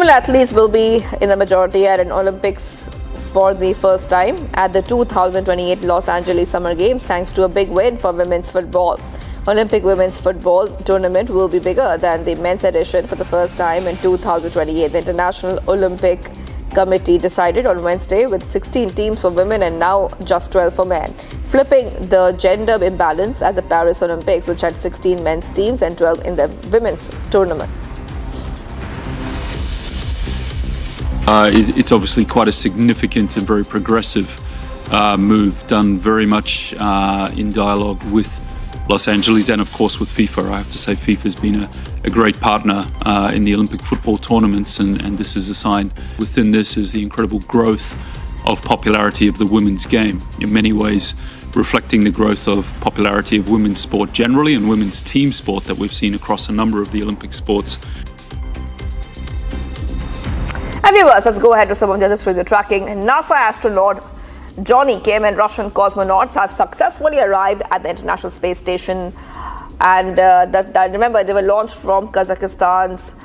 Female athletes will be in the majority at an Olympics for the first time at the 2028 Los Angeles Summer Games thanks to a big win for women's football. Olympic women's football tournament will be bigger than the men's edition for the first time in 2028. The International Olympic Committee decided on Wednesday with 16 teams for women and now just 12 for men, flipping the gender imbalance at the Paris Olympics, which had 16 men's teams and 12 in the women's tournament. It's obviously quite a significant and very progressive move, done very much in dialogue with Los Angeles and of course with FIFA. I have to say FIFA's been a great partner in the Olympic football tournaments, and this is a sign. Within this is the incredible growth of popularity of the women's game, in many ways reflecting the growth of popularity of women's sport generally and women's team sport that we've seen across a number of the Olympic sports. And viewers, let's go ahead to some of the other stories we're tracking. NASA astronaut Johnny Kim and Russian cosmonauts have successfully arrived at the International Space Station. And remember, they were launched from Kazakhstan's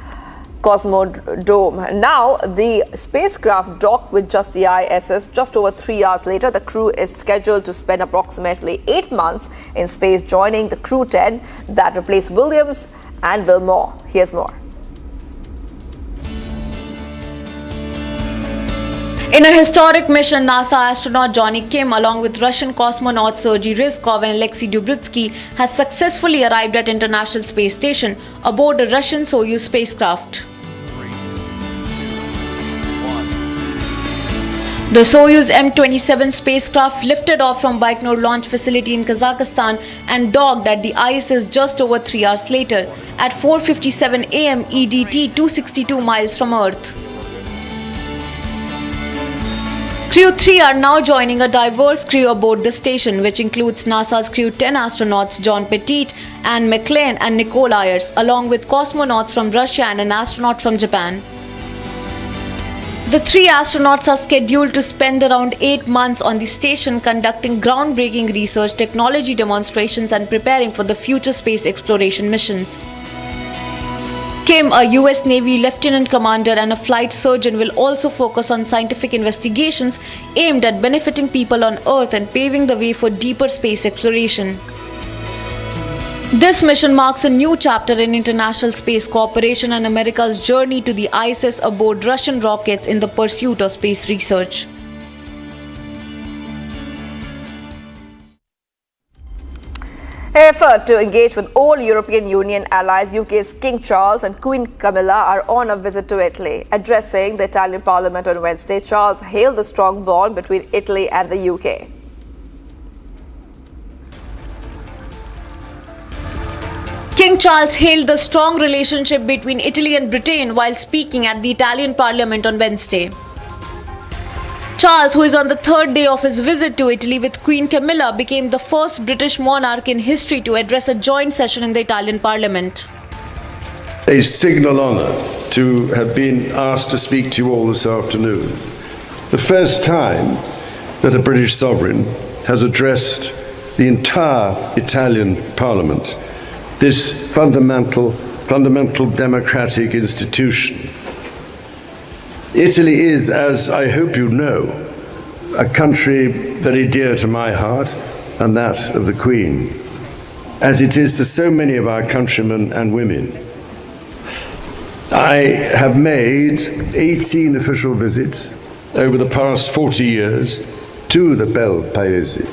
Cosmodrome. Now, the spacecraft docked with just the ISS just over 3 hours later. The crew is scheduled to spend approximately 8 months in space, joining the Crew 10 that replaced Williams and Wilmore. Here's more. In a historic mission, NASA astronaut Johnny Kim, along with Russian cosmonauts Sergei Ryzhkov and Alexei Dubrytsky, has successfully arrived at International Space Station aboard a Russian Soyuz spacecraft. The Soyuz M-27 spacecraft lifted off from Baikonur launch facility in Kazakhstan and docked at the ISS just over 3 hours later at 4:57 a.m. EDT, 262 miles from Earth. Crew 3 are now joining a diverse crew aboard the station, which includes NASA's Crew 10 astronauts John Pettit, Anne McLean and Nicole Ayers, along with cosmonauts from Russia and an astronaut from Japan. The 3 astronauts are scheduled to spend around 8 months on the station conducting groundbreaking research, technology demonstrations and preparing for the future space exploration missions. Kim, a US Navy lieutenant commander and a flight surgeon, will also focus on scientific investigations aimed at benefiting people on Earth and paving the way for deeper space exploration. This mission marks a new chapter in international space cooperation and America's journey to the ISS aboard Russian rockets in the pursuit of space research. Effort to engage with all European Union allies, UK's King Charles and Queen Camilla are on a visit to Italy. Addressing the Italian Parliament on Wednesday, Charles hailed the strong bond between Italy and the UK. King Charles hailed the strong relationship between Italy and Britain while speaking at the Italian Parliament on Wednesday. Charles, who is on the 3rd day of his visit to Italy with Queen Camilla, became the first British monarch in history to address a joint session in the Italian Parliament. A signal honour to have been asked to speak to you all this afternoon. The first time that a British sovereign has addressed the entire Italian Parliament, this fundamental democratic institution. Italy is, as I hope you know, a country very dear to my heart and that of the Queen, as it is to so many of our countrymen and women. I have made 18 official visits over the past 40 years to the Bel Paese.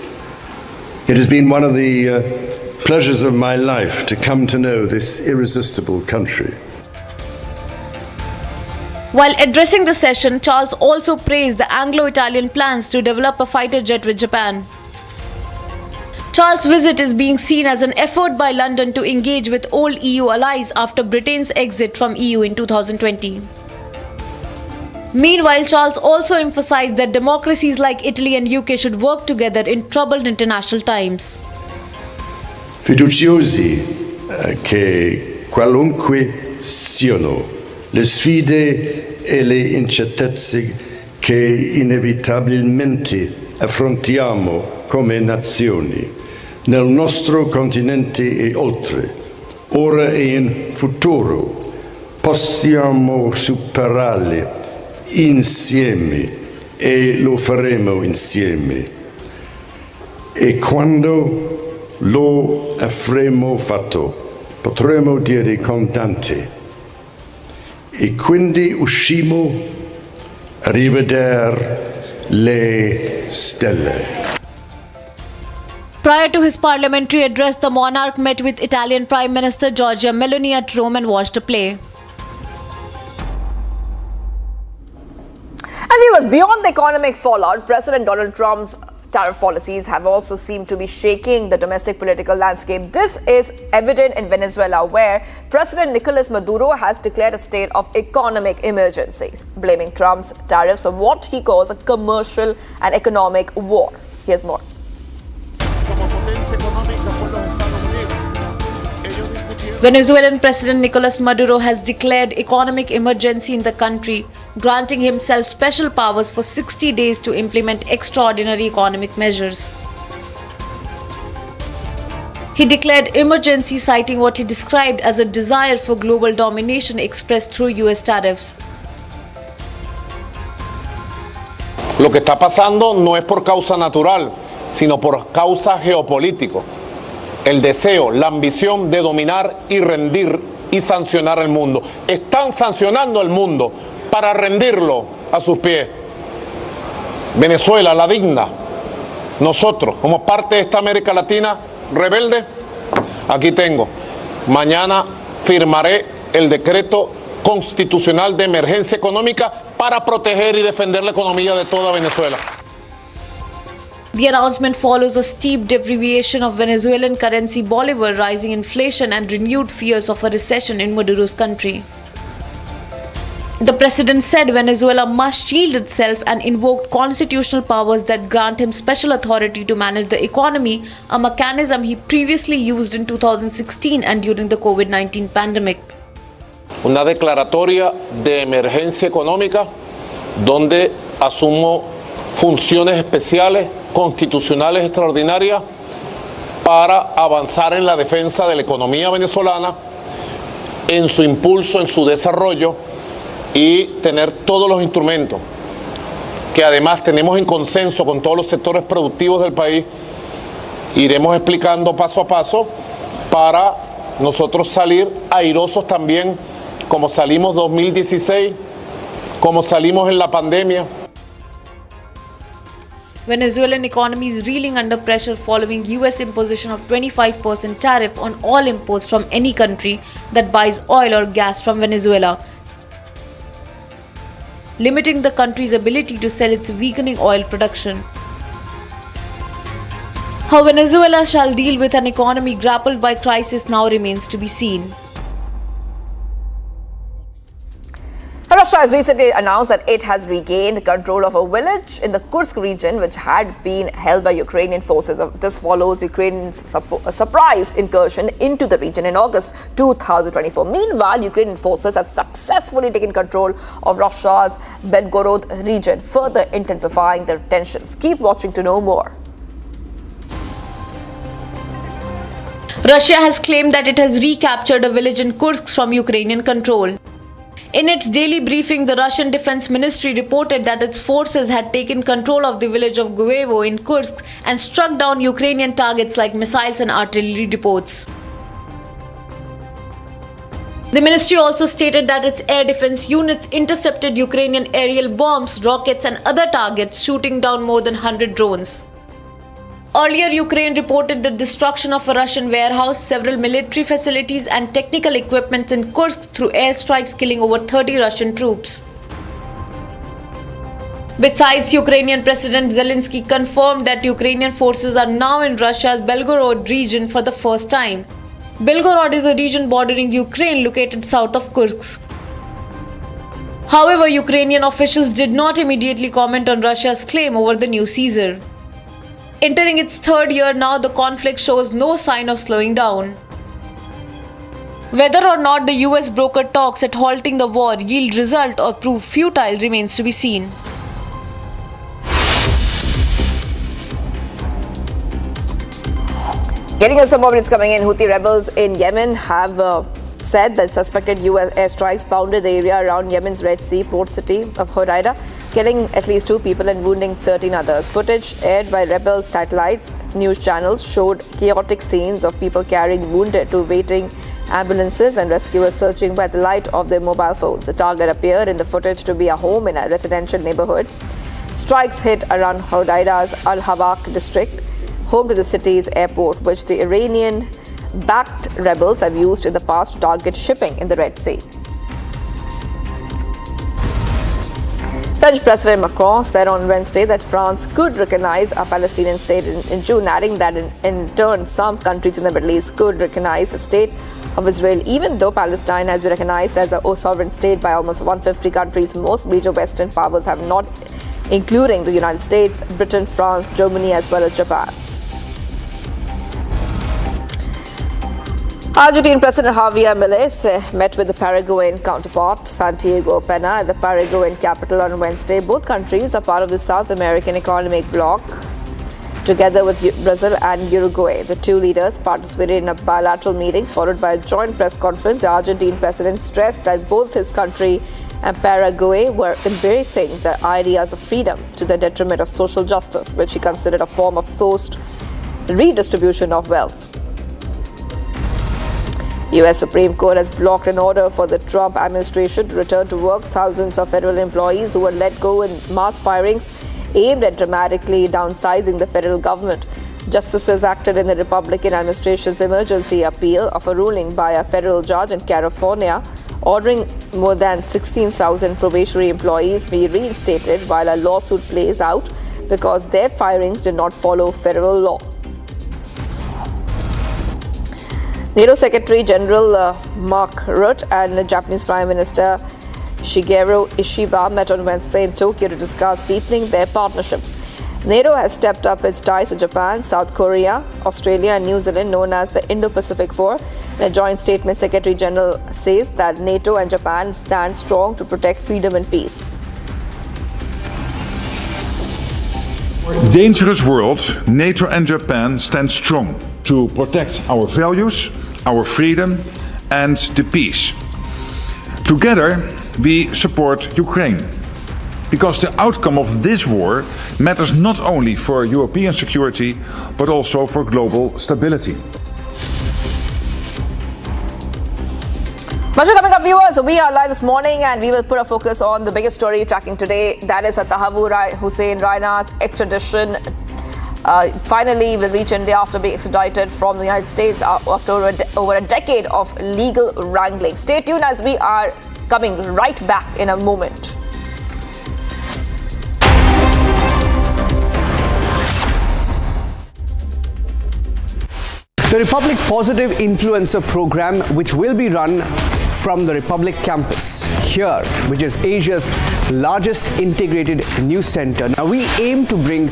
It has been one of the pleasures of my life to come to know this irresistible country. While addressing the session, Charles also praised the Anglo-Italian plans to develop a fighter jet with Japan. Charles' visit is being seen as an effort by London to engage with all EU allies after Britain's exit from EU in 2020. Meanwhile, Charles also emphasized that democracies like Italy and UK should work together in troubled international times. Fiduciosi che qualunque siano le sfide e le incertezze che inevitabilmente affrontiamo come nazioni nel nostro continente e oltre, ora e in futuro, possiamo superarli insieme e lo faremo insieme. E quando lo avremo fatto, potremo dire contenti. E quindi uscimo a rivedere le stelle. Prior to his parliamentary address, the monarch met with Italian Prime Minister Giorgia Meloni at Rome and watched a play. And viewers, beyond the economic fallout, President Donald Trump's tariff policies have also seemed to be shaking the domestic political landscape. This is evident in Venezuela, where President Nicolas Maduro has declared a state of economic emergency, blaming Trump's tariffs for what he calls a commercial and economic war. Here's more. Venezuelan President Nicolas Maduro has declared economic emergency in the country, granting himself special powers for 60 days to implement extraordinary economic measures. He declared emergency, citing what he described as a desire for global domination expressed through US tariffs. Lo que está pasando no es por causa natural, sino por causa geopolítico. El deseo, la ambición de dominar y rendir y sancionar al mundo. Están sancionando al mundo para rendirlo a sus pies. Venezuela, la digna, nosotros, como parte de esta América Latina rebelde, aquí tengo. Mañana firmaré el decreto constitucional de emergencia económica para proteger y defender la economía de toda Venezuela. The announcement follows a steep depreciation of Venezuelan currency Bolivar, rising inflation and renewed fears of a recession in Maduro's country. The president said Venezuela must shield itself and invoked constitutional powers that grant him special authority to manage the economy, a mechanism he previously used in 2016 and during the COVID-19 pandemic. Una declaratoria de emergencia económica donde asumo funciones especiales constitucionales extraordinarias para avanzar en la defensa de la economía venezolana, en su impulso, en su desarrollo y tener todos los instrumentos que además tenemos en consenso con todos los sectores productivos del país. Iremos explicando paso a paso para nosotros salir airosos también, como salimos 2016, como salimos en la pandemia. Venezuelan economy is reeling under pressure following US imposition of 25% tariff on all imports from any country that buys oil or gas from Venezuela, limiting the country's ability to sell its weakening oil production. How Venezuela shall deal with an economy grappled by crisis now remains to be seen. Russia has recently announced that it has regained control of a village in the Kursk region which had been held by Ukrainian forces. This follows Ukraine's surprise incursion into the region in August 2024. Meanwhile, Ukrainian forces have successfully taken control of Russia's Belgorod region, further intensifying their tensions. Keep watching to know more. Russia has claimed that it has recaptured a village in Kursk from Ukrainian control. In its daily briefing, the Russian Defense Ministry reported that its forces had taken control of the village of Guevo in Kursk and struck down Ukrainian targets like missiles and artillery depots. The ministry also stated that its air defense units intercepted Ukrainian aerial bombs, rockets and other targets, shooting down more than 100 drones. Earlier, Ukraine reported the destruction of a Russian warehouse, several military facilities and technical equipment in Kursk through airstrikes, killing over 30 Russian troops. Besides, Ukrainian President Zelensky confirmed that Ukrainian forces are now in Russia's Belgorod region for the first time. Belgorod is a region bordering Ukraine located south of Kursk. However, Ukrainian officials did not immediately comment on Russia's claim over the new seizure. Entering its third year now, the conflict shows no sign of slowing down. Whether or not the US brokered talks at halting the war yield result or prove futile remains to be seen. Getting us some more minutes coming in, Houthi rebels in Yemen have said that suspected US airstrikes pounded the area around Yemen's Red Sea port city of Hodeida, killing at least 2 people and wounding 13 others. Footage aired by rebel satellites news channels showed chaotic scenes of people carrying wounded to waiting ambulances and rescuers searching by the light of their mobile phones. The target appeared in the footage to be a home in a residential neighborhood. Strikes hit around Hodeida's Al-Hawak district, home to the city's airport, which the Iranian-backed rebels have used in the past to target shipping in the Red Sea. French President Macron said on Wednesday that France could recognize a Palestinian state in June, adding that in turn some countries in the Middle East could recognize the state of Israel, even though Palestine has been recognized as a sovereign state by almost 150 countries. Most major Western powers have not, including the United States, Britain, France, Germany, as well as Japan. Argentine President Javier Milei met with the Paraguayan counterpart Santiago Pena at the Paraguayan capital on Wednesday. Both countries are part of the South American Economic Bloc, together with Brazil and Uruguay. The two leaders participated in a bilateral meeting followed by a joint press conference. The Argentine president stressed that both his country and Paraguay were embracing the ideas of freedom to the detriment of social justice, which he considered a form of forced redistribution of wealth. US Supreme Court has blocked an order for the Trump administration to return to work thousands of federal employees who were let go in mass firings aimed at dramatically downsizing the federal government. Justices acted in the Republican administration's emergency appeal of a ruling by a federal judge in California ordering more than 16,000 probationary employees be reinstated while a lawsuit plays out because their firings did not follow federal law. NATO Secretary General Mark Rutte and the Japanese Prime Minister Shigeru Ishiba met on Wednesday in Tokyo to discuss deepening their partnerships. NATO has stepped up its ties with Japan, South Korea, Australia and New Zealand, known as the Indo-Pacific Four. In a joint statement, Secretary General says that NATO and Japan stand strong to protect freedom and peace. Dangerous world, NATO and Japan stand strong to protect our values, our freedom and the peace. Together, we support Ukraine because the outcome of this war matters not only for European security but also for global stability. Much coming up, viewers. We are live this morning and we will put a focus on the biggest story tracking today. That is Tahawwur Rana's extradition. Finally will reach India after being extradited from the United States after over a decade of legal wrangling. Stay tuned as we are coming right back in a moment. The Republic Positive Influencer Program, which will be run from the Republic campus here, which is Asia's largest integrated news center. Now, we aim to bring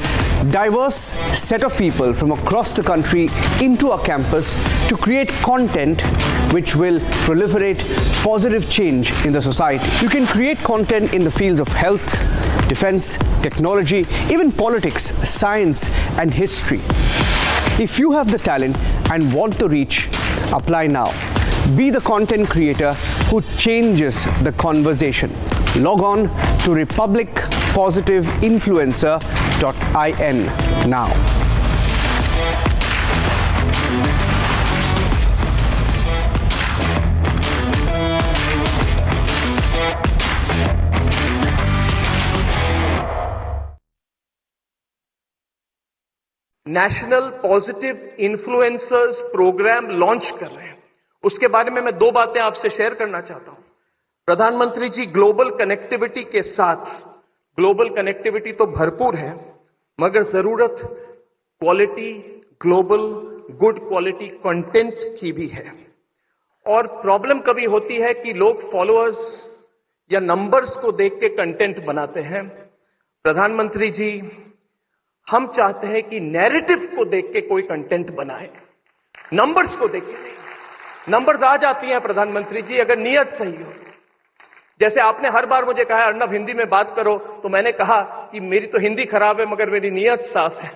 diverse set of people from across the country into our campus to create content which will proliferate positive change in the society. You can create content in the fields of health, defense, technology, even politics, science, and history. If you have the talent and want the reach, apply now. Be the content creator who changes the conversation. Log on to republicpositiveinfluencer.in now. National positive influencers program launch कर रहे हैं। उसके बारे में मैं दो बातें आपसे शेयर करना चाहता हूं। प्रधानमंत्री जी, ग्लोबल कनेक्टिविटी के साथ, ग्लोबल कनेक्टिविटी तो भरपूर है, मगर जरूरत quality, global good quality content की भी है। और प्रॉब्लम कभी होती है कि लोग फॉलोअर्स या नंबर्स को देख के कंटेंट बनाते हैं। प्रधानमंत्री जी, हम चाहते हैं कि नैरेटिव को देख के कोई कंटेंट बनाए, नंबर्स को देख के नहीं। नंबर्स आ जाती हैं प्रधानमंत्री जी अगर नीयत सही हो। जैसे आपने हर बार मुझे कहा अर्नब हिंदी में बात करो, तो मैंने कहा कि मेरी तो हिंदी खराब है मगर मेरी नीयत साफ है।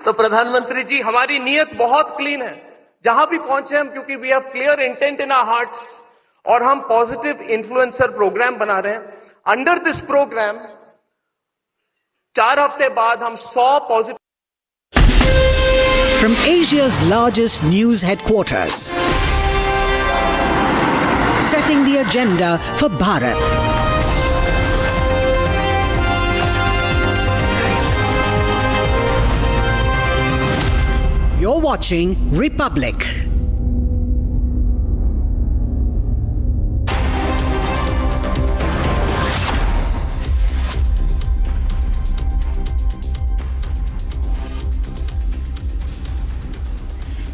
तो प्रधानमंत्री जी, हमारी नीयत बहुत क्लीन है। जहां भी पहुंचे हम, क्योंकि we have clear intent in our hearts और हम पॉजिटिव इन्फ्लुएंसर प्रोग्राम बना रहे हैं. अंडर दिस प्रोग्राम 4 हफ्ते बाद हम 100 positive. From Asia's largest news headquarters, setting the agenda for Bharat. You're watching Republic.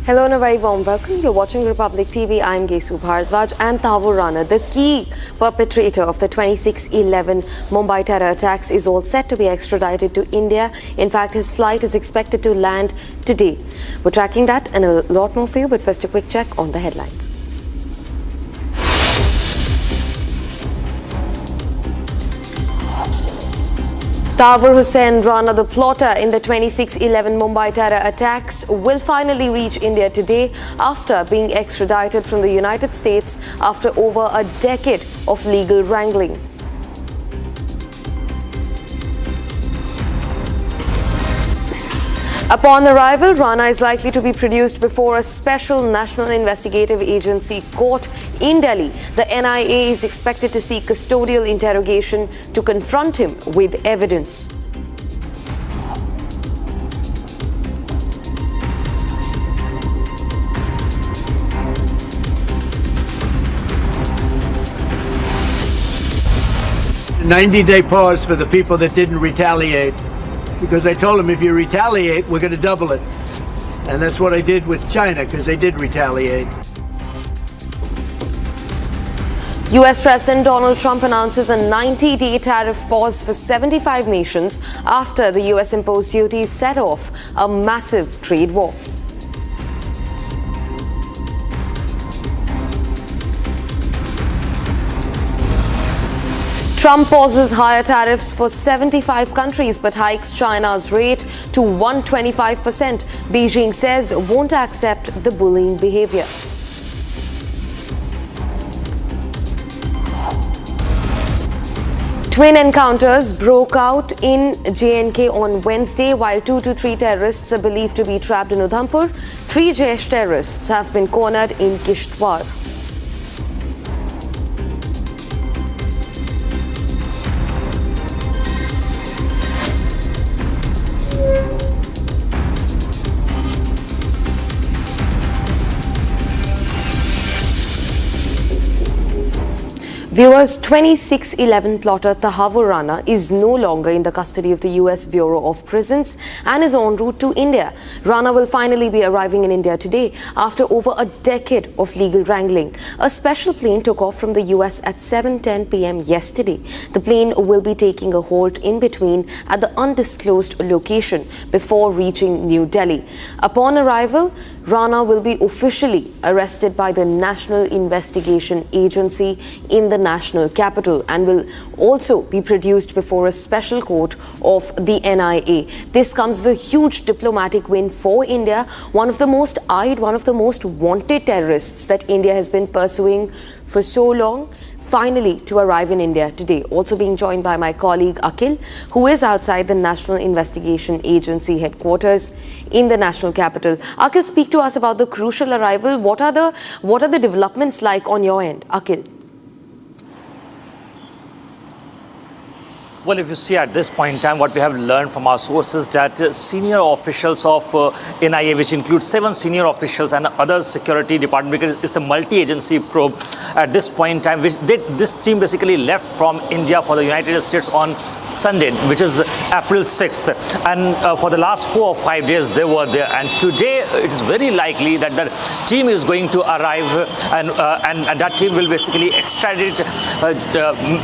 Hello and a very warm welcome. You're watching Republic TV. I'm Gesu Bharadwaj and Tahawwur Rana, the key perpetrator of the 26/11 Mumbai terror attacks, is all set to be extradited to India. In fact, his flight is expected to land today. We're tracking that and a lot more for you, but first a quick check on the headlines. Tahawwur Rana, the plotter in the 26/11 Mumbai terror attacks, will finally reach India today after being extradited from the United States after over a decade of legal wrangling. Upon arrival, Rana is likely to be produced before a special National Investigative Agency court in Delhi. The NIA is expected to seek custodial interrogation to confront him with evidence. A 90-day pause for the people that didn't retaliate. Because I told them, if you retaliate, we're going to double it. And that's what I did with China, because they did retaliate. US President Donald Trump announces a 90-day tariff pause for 75 nations after the US imposed duties set off a massive trade war. Trump pauses higher tariffs for 75 countries but hikes China's rate to 125%. Beijing says won't accept the bullying behavior. Twin encounters broke out in J&K on Wednesday, while 2 to 3 terrorists are believed to be trapped in Udhampur. 3 Jaish terrorists have been cornered in Kishtwar. Viewers, 26/11 plotter Tahawwur Rana is no longer in the custody of the US Bureau of Prisons and is en route to India. Rana will finally be arriving in India today after over a decade of legal wrangling. A special plane took off from the US at 7:10 p.m. yesterday. The plane will be taking a halt in between at the undisclosed location before reaching New Delhi. Upon arrival, Rana will be officially arrested by the National Investigation Agency in the national capital and will also be produced before a special court of the NIA. This comes as a huge diplomatic win for India, one of the most eyed, one of the most wanted terrorists that India has been pursuing for so long, finally to arrive in India today. Also being joined by my colleague Akhil, who is outside the National Investigation Agency headquarters in the national capital. Akhil, speak to us about the crucial arrival. What are the developments like on your end, Akhil? Well, if you see at this point in time, what we have learned from our sources that senior officials of NIA, which includes 7 senior officials and other security department, because it's a multi-agency probe at this point in time, this team basically left from India for the United States on Sunday, which is April 6th. And for the last 4 or 5 days, they were there. And today, it is very likely that the team is going to arrive and that team will basically extradite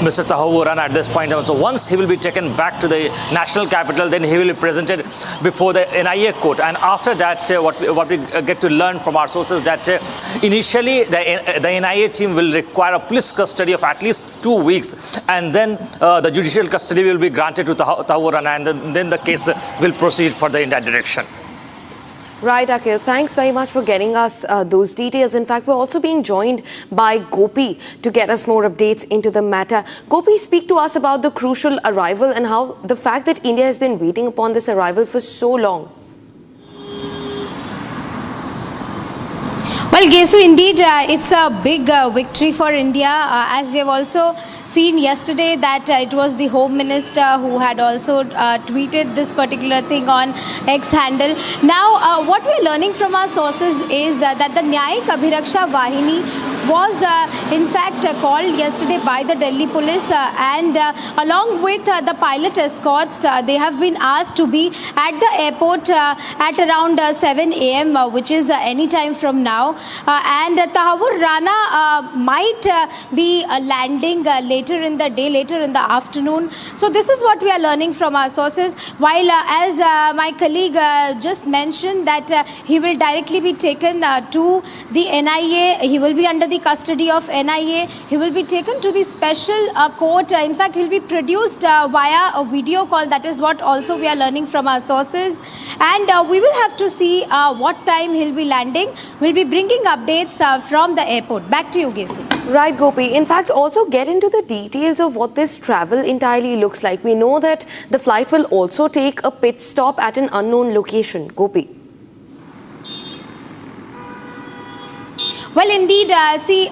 Mr. Tahawwur Rana at this point in time. So once he will be taken back to the national capital, then he will be presented before the NIA court. And after that, what we get to learn from our sources that initially the NIA team will require a police custody of at least 2 weeks, and then the judicial custody will be granted to Tahawwur Rana, and then the case will proceed further in that direction. Right, Akhil. Thanks very much for getting us those details. In fact, we're also being joined by Gopi to get us more updates into the matter. Gopi, speak to us about the crucial arrival and how the fact that India has been waiting upon this arrival for so long. Well, Gesu, indeed, it's a big victory for India, as we have also seen yesterday that it was the Home Minister who had also tweeted this particular thing on X handle. Now, what we're learning from our sources is that the Nyayik Abhiraksha Vahini was in fact called yesterday by the Delhi police and along with the pilot escorts, they have been asked to be at the airport at around 7 a.m. Which is any time from now. And Tahawwur Rana might be landing later in the day, later in the afternoon. So this is what we are learning from our sources. While as my colleague just mentioned that he will directly be taken to the NIA, he will be under the custody of NIA, he will be taken to the special court. In fact, he'll be produced via a video call. That is what also we are learning from our sources. And we will have to see what time he'll be landing. We'll be bringing updates from the airport. Back to you, Gesu. Right, Gopi. In fact, also get into the details of what this travel entirely looks like. We know that the flight will also take a pit stop at an unknown location. Gopi. Well, indeed, see,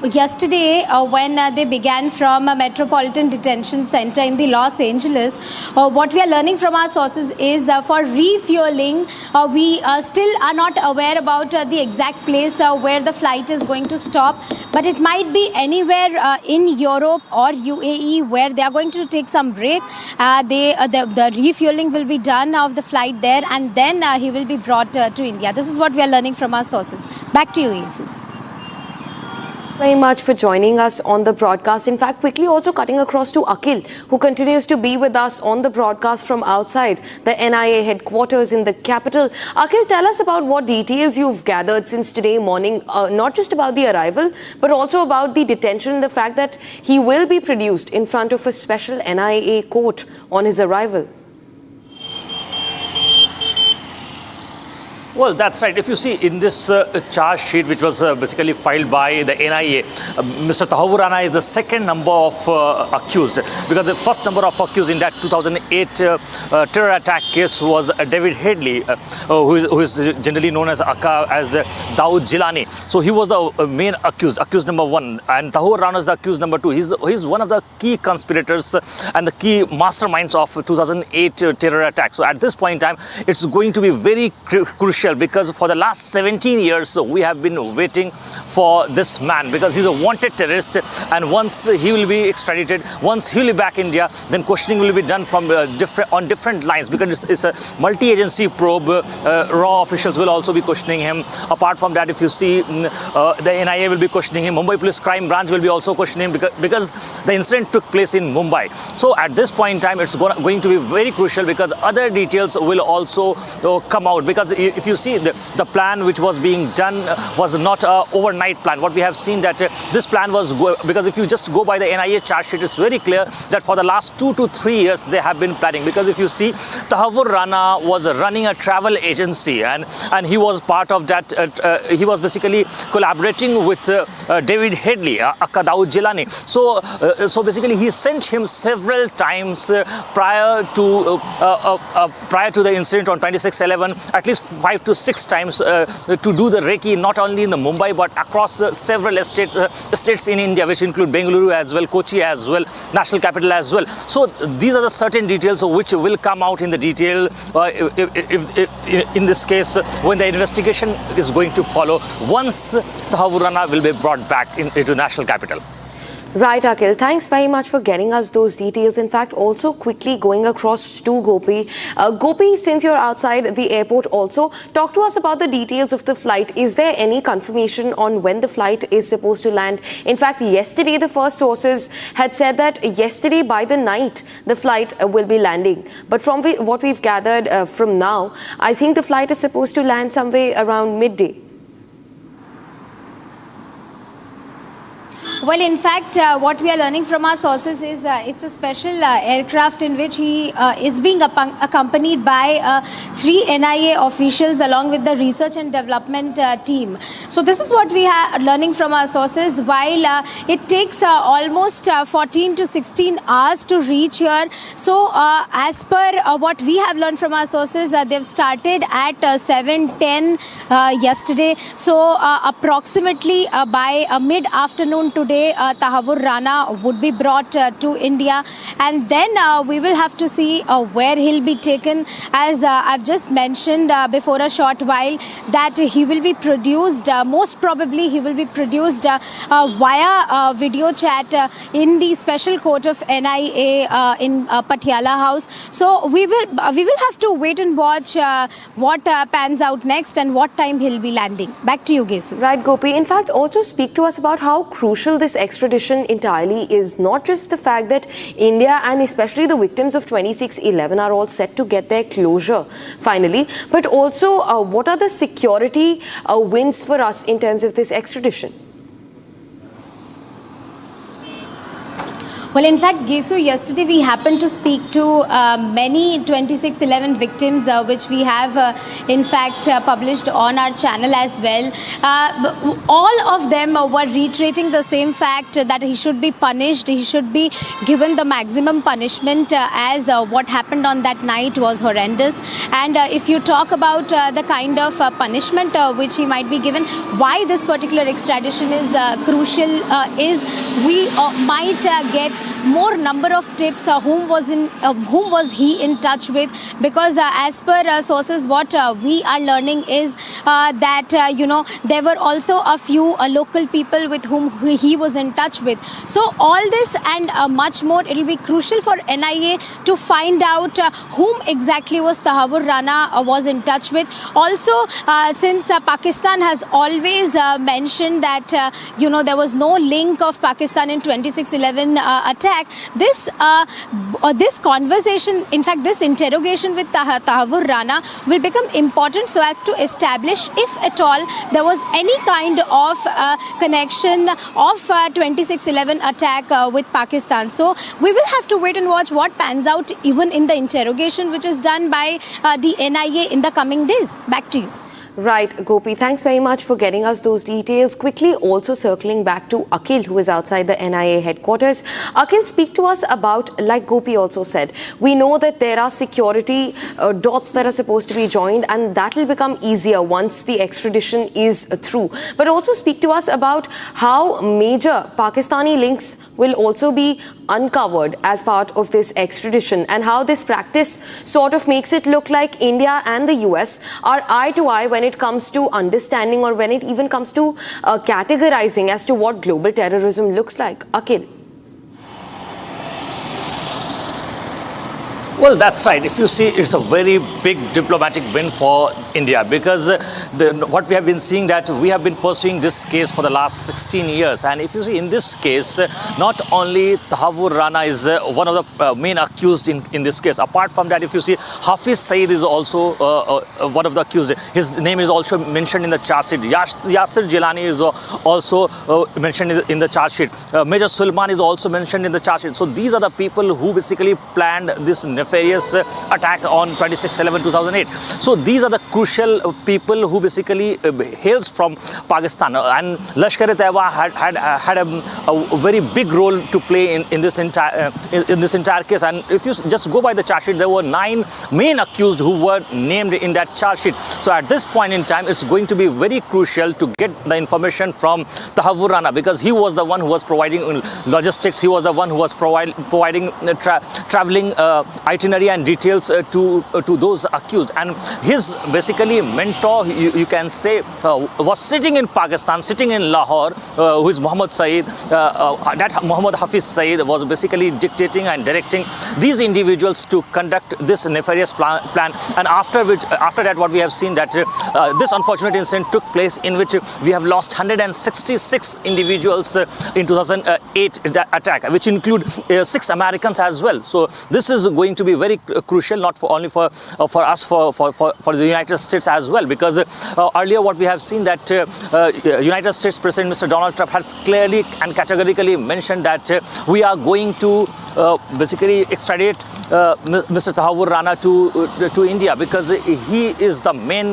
yesterday when they began from a Metropolitan Detention Center in the Los Angeles, what we are learning from our sources is for refueling, we still are not aware about the exact place where the flight is going to stop, but it might be anywhere in Europe or UAE where they are going to take some break. The refueling will be done of the flight there, and then he will be brought to India. This is what we are learning from our sources. Back to you, Gesu. Very much for joining us on the broadcast. In fact, quickly also cutting across to Akhil, who continues to be with us on the broadcast from outside the NIA headquarters in the capital. Akhil, tell us about what details you've gathered since today morning, not just about the arrival, but also about the detention and the fact that he will be produced in front of a special NIA court on his arrival. Well, that's right. If you see in this charge sheet, which was basically filed by the NIA, Mr. Tahawwur Rana is the second number of accused, because the first number of accused in that 2008 terror attack case was David Headley, who is generally known as Dawood Jilani. So he was the main accused number one, and Tahawwur Rana is the accused number two. He's one of the key conspirators and the key masterminds of 2008 terror attack. So at this point in time, it's going to be very crucial, because for the last 17 years we have been waiting for this man, because he's a wanted terrorist, and once he will be extradited, once he will be back in India, then questioning will be done from on different lines, because it's a multi-agency probe. Raw officials will also be questioning him. Apart from that, if you see, the NIA will be questioning him, Mumbai Police Crime Branch will be also questioning him, because the incident took place in Mumbai. So at this point in time, it's going to be very crucial, because other details will also come out, because if you see the plan which was being done was not an overnight plan. What we have seen that this plan was, because if you just go by the NIA charge sheet, it's very clear that for the last 2 to 3 years they have been planning. Because if you see, Tahawwur Rana was running a travel agency, and he was part of that. He was basically collaborating with David Headley, Dawood Jilani. So basically he sent him several times prior to the incident on 26/11, at least 5 to 6 times to do the recce, not only in the Mumbai but across several states in India, which include Bengaluru as well, Kochi as well, national capital as well. So these are the certain details which will come out in the detail in this case when the investigation is going to follow, once Tahawwur Rana will be brought back into national capital. Right, Akhil. Thanks very much for getting us those details. In fact, also quickly going across to Gopi. Gopi, since you're outside the airport also, talk to us about the details of the flight. Is there any confirmation on when the flight is supposed to land? In fact, yesterday the first sources had said that yesterday by the night the flight will be landing. But from what we've gathered from now, I think the flight is supposed to land somewhere around midday. Well, in fact, what we are learning from our sources is it's a special aircraft in which he is being accompanied by 3 NIA officials along with the research and development team. So this is what we are learning from our sources. While it takes almost 14 to 16 hours to reach here. So as per what we have learned from our sources, they've started at 7:10 yesterday. So approximately by mid-afternoon today, Tahawwur Rana would be brought to India, and then we will have to see where he'll be taken. As I've just mentioned before a short while, that he will be produced, most probably he will be produced via video chat in the special court of NIA in Patiala House. So we will have to wait and watch what pans out next and what time he'll be landing. Back to you, Gesu. Right, Gopi. In fact, also speak to us about how crucial this extradition entirely is. Not just the fact that India and especially the victims of 26/11 are all set to get their closure finally, but also what are the security wins for us in terms of this extradition? Well, in fact, Gesu, yesterday we happened to speak to many 26/11 victims, which we have in fact published on our channel as well. All of them were reiterating the same fact that he should be punished, he should be given the maximum punishment, as what happened on that night was horrendous. And if you talk about the kind of punishment which he might be given, why this particular extradition is crucial is we might get more number of tips whom was he in touch with, because as per sources what we are learning is that there were also a few local people with whom he was in touch with. So all this and much more, it will be crucial for NIA to find out whom exactly was Tahawwur Rana was in touch with. Also, since Pakistan has always mentioned that there was no link of Pakistan in 26/11 attack, this conversation, in fact this interrogation with Tahawwur Rana will become important so as to establish if at all there was any kind of connection of 26/11 attack with Pakistan. So we will have to wait and watch what pans out even in the interrogation which is done by the NIA in the coming days. Back to you. Right, Gopi, thanks very much for getting us those details. Quickly also circling back to Akhil, who is outside the NIA headquarters. Akhil, speak to us about, like Gopi also said, we know that there are security dots that are supposed to be joined, and that will become easier once the extradition is through. But also speak to us about how major Pakistani links will also be uncovered as part of this extradition, and how this practice sort of makes it look like India and the US are eye to eye when it comes to understanding, or when it even comes to categorizing as to what global terrorism looks like. Akhil. Well, that's right. If you see, it's a very big diplomatic win for India, because what we have been seeing, that we have been pursuing this case for the last 16 years. And if you see in this case, not only Tahawwur Rana is one of the main accused in this case. Apart from that, if you see, Hafiz Saeed is also one of the accused. His name is also mentioned in the charge sheet. Yasir Jilani is also mentioned in the charge sheet. Major Sulman is also mentioned in the charge sheet. So these are the people who basically planned this nefarious attack on 26/11/2008. So these are the crucial people who basically hails from Pakistan, and Lashkar-e-Taiba had a very big role to play in this entire case. And if you just go by the charge sheet, there were 9 main accused who were named in that charge sheet. So at this point in time, it's going to be very crucial to get the information from Tahawwur Rana, because he was the one who was providing logistics, he was the one who was providing traveling itinerary and details to those accused. And his basically mentor, you can say, was sitting in Pakistan, sitting in Lahore, who is Muhammad Saeed. That Muhammad Hafiz Saeed was basically dictating and directing these individuals to conduct this nefarious plan. And after that, what we have seen, that this unfortunate incident took place, in which we have lost 166 individuals in 2008 attack, which include 6 Americans as well. So this is going to be very crucial, not for only for us, for the United States as well, because earlier what we have seen that United States President Mr. Donald Trump has clearly and categorically mentioned that we are going to basically extradite Mr. Tahawwur Rana to India, because he is the main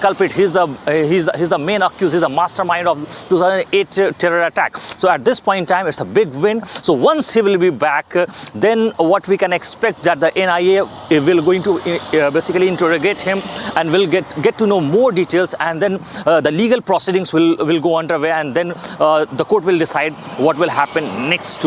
culprit. He's the main accused. He's the mastermind of 2008 terror attack. So at this point in time, it's a big win. So once he will be back, then what we can expect that the NIA will going to basically interrogate him and will get to know more details, and then the legal proceedings will go underway, and then the court will decide what will happen next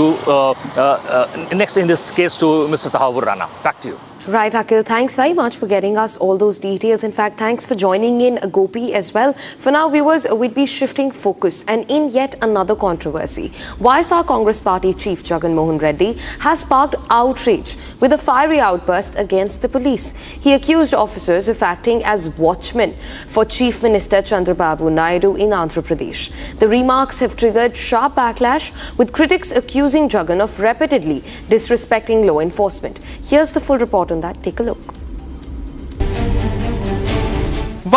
in this case to Mr. Tahawwur Rana. Back to you. Right, Akhil. Thanks very much for getting us all those details. In fact, thanks for joining in, Gopi, as well. For now, viewers, we'd be shifting focus and in yet another controversy. YSR Congress Party Chief Jagan Mohan Reddy has sparked outrage with a fiery outburst against the police. He accused officers of acting as watchmen for Chief Minister Chandrababu Naidu in Andhra Pradesh. The remarks have triggered sharp backlash, with critics accusing Jagan of repeatedly disrespecting law enforcement. Here's the full report on that. Take a look.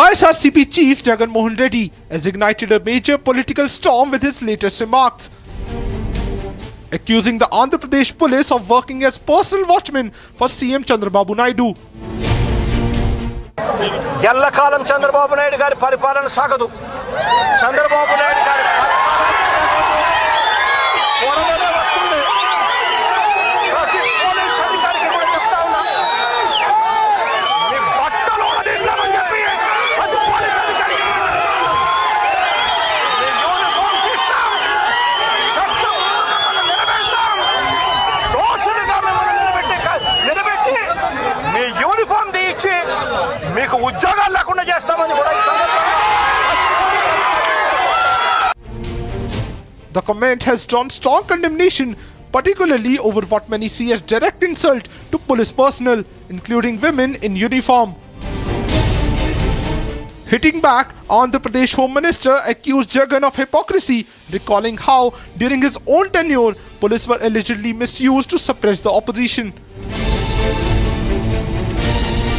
YSRCP Chief Jagan Mohan Reddy has ignited a major political storm with his latest remarks, accusing the Andhra Pradesh police of working as personal watchmen for CM Chandrababu Naidu. ఎల్లకాలం చంద్రబాబు నాయుడు గారి పరిపాలన సాగదు. చంద్రబాబు నాయుడు గారి త్వరలోనే వస్తుంది. ప్రతి police అధికారికి కూడా చెప్తా ఉన్నా, మీ బట్టలు ఉడదీస్తామని చెప్పి ప్రతి పోలీస్ అధికారికి మీ యూనిఫామ్ తీస్తాం, చట్టం నిలబెడతాం, దోషులుగా మిమ్మల్ని నిలబెట్టి మీ యూనిఫామ్ తీయించి మీకు ఉద్యోగాలు లేకుండా చేస్తామని కూడా ఈ సందర్భంగా. The comment has drawn strong condemnation, particularly over what many see as direct insult to police personnel, including women in uniform. Hitting back, Andhra Pradesh Home Minister accused Jagan of hypocrisy, recalling how, during his own tenure, police were allegedly misused to suppress the opposition.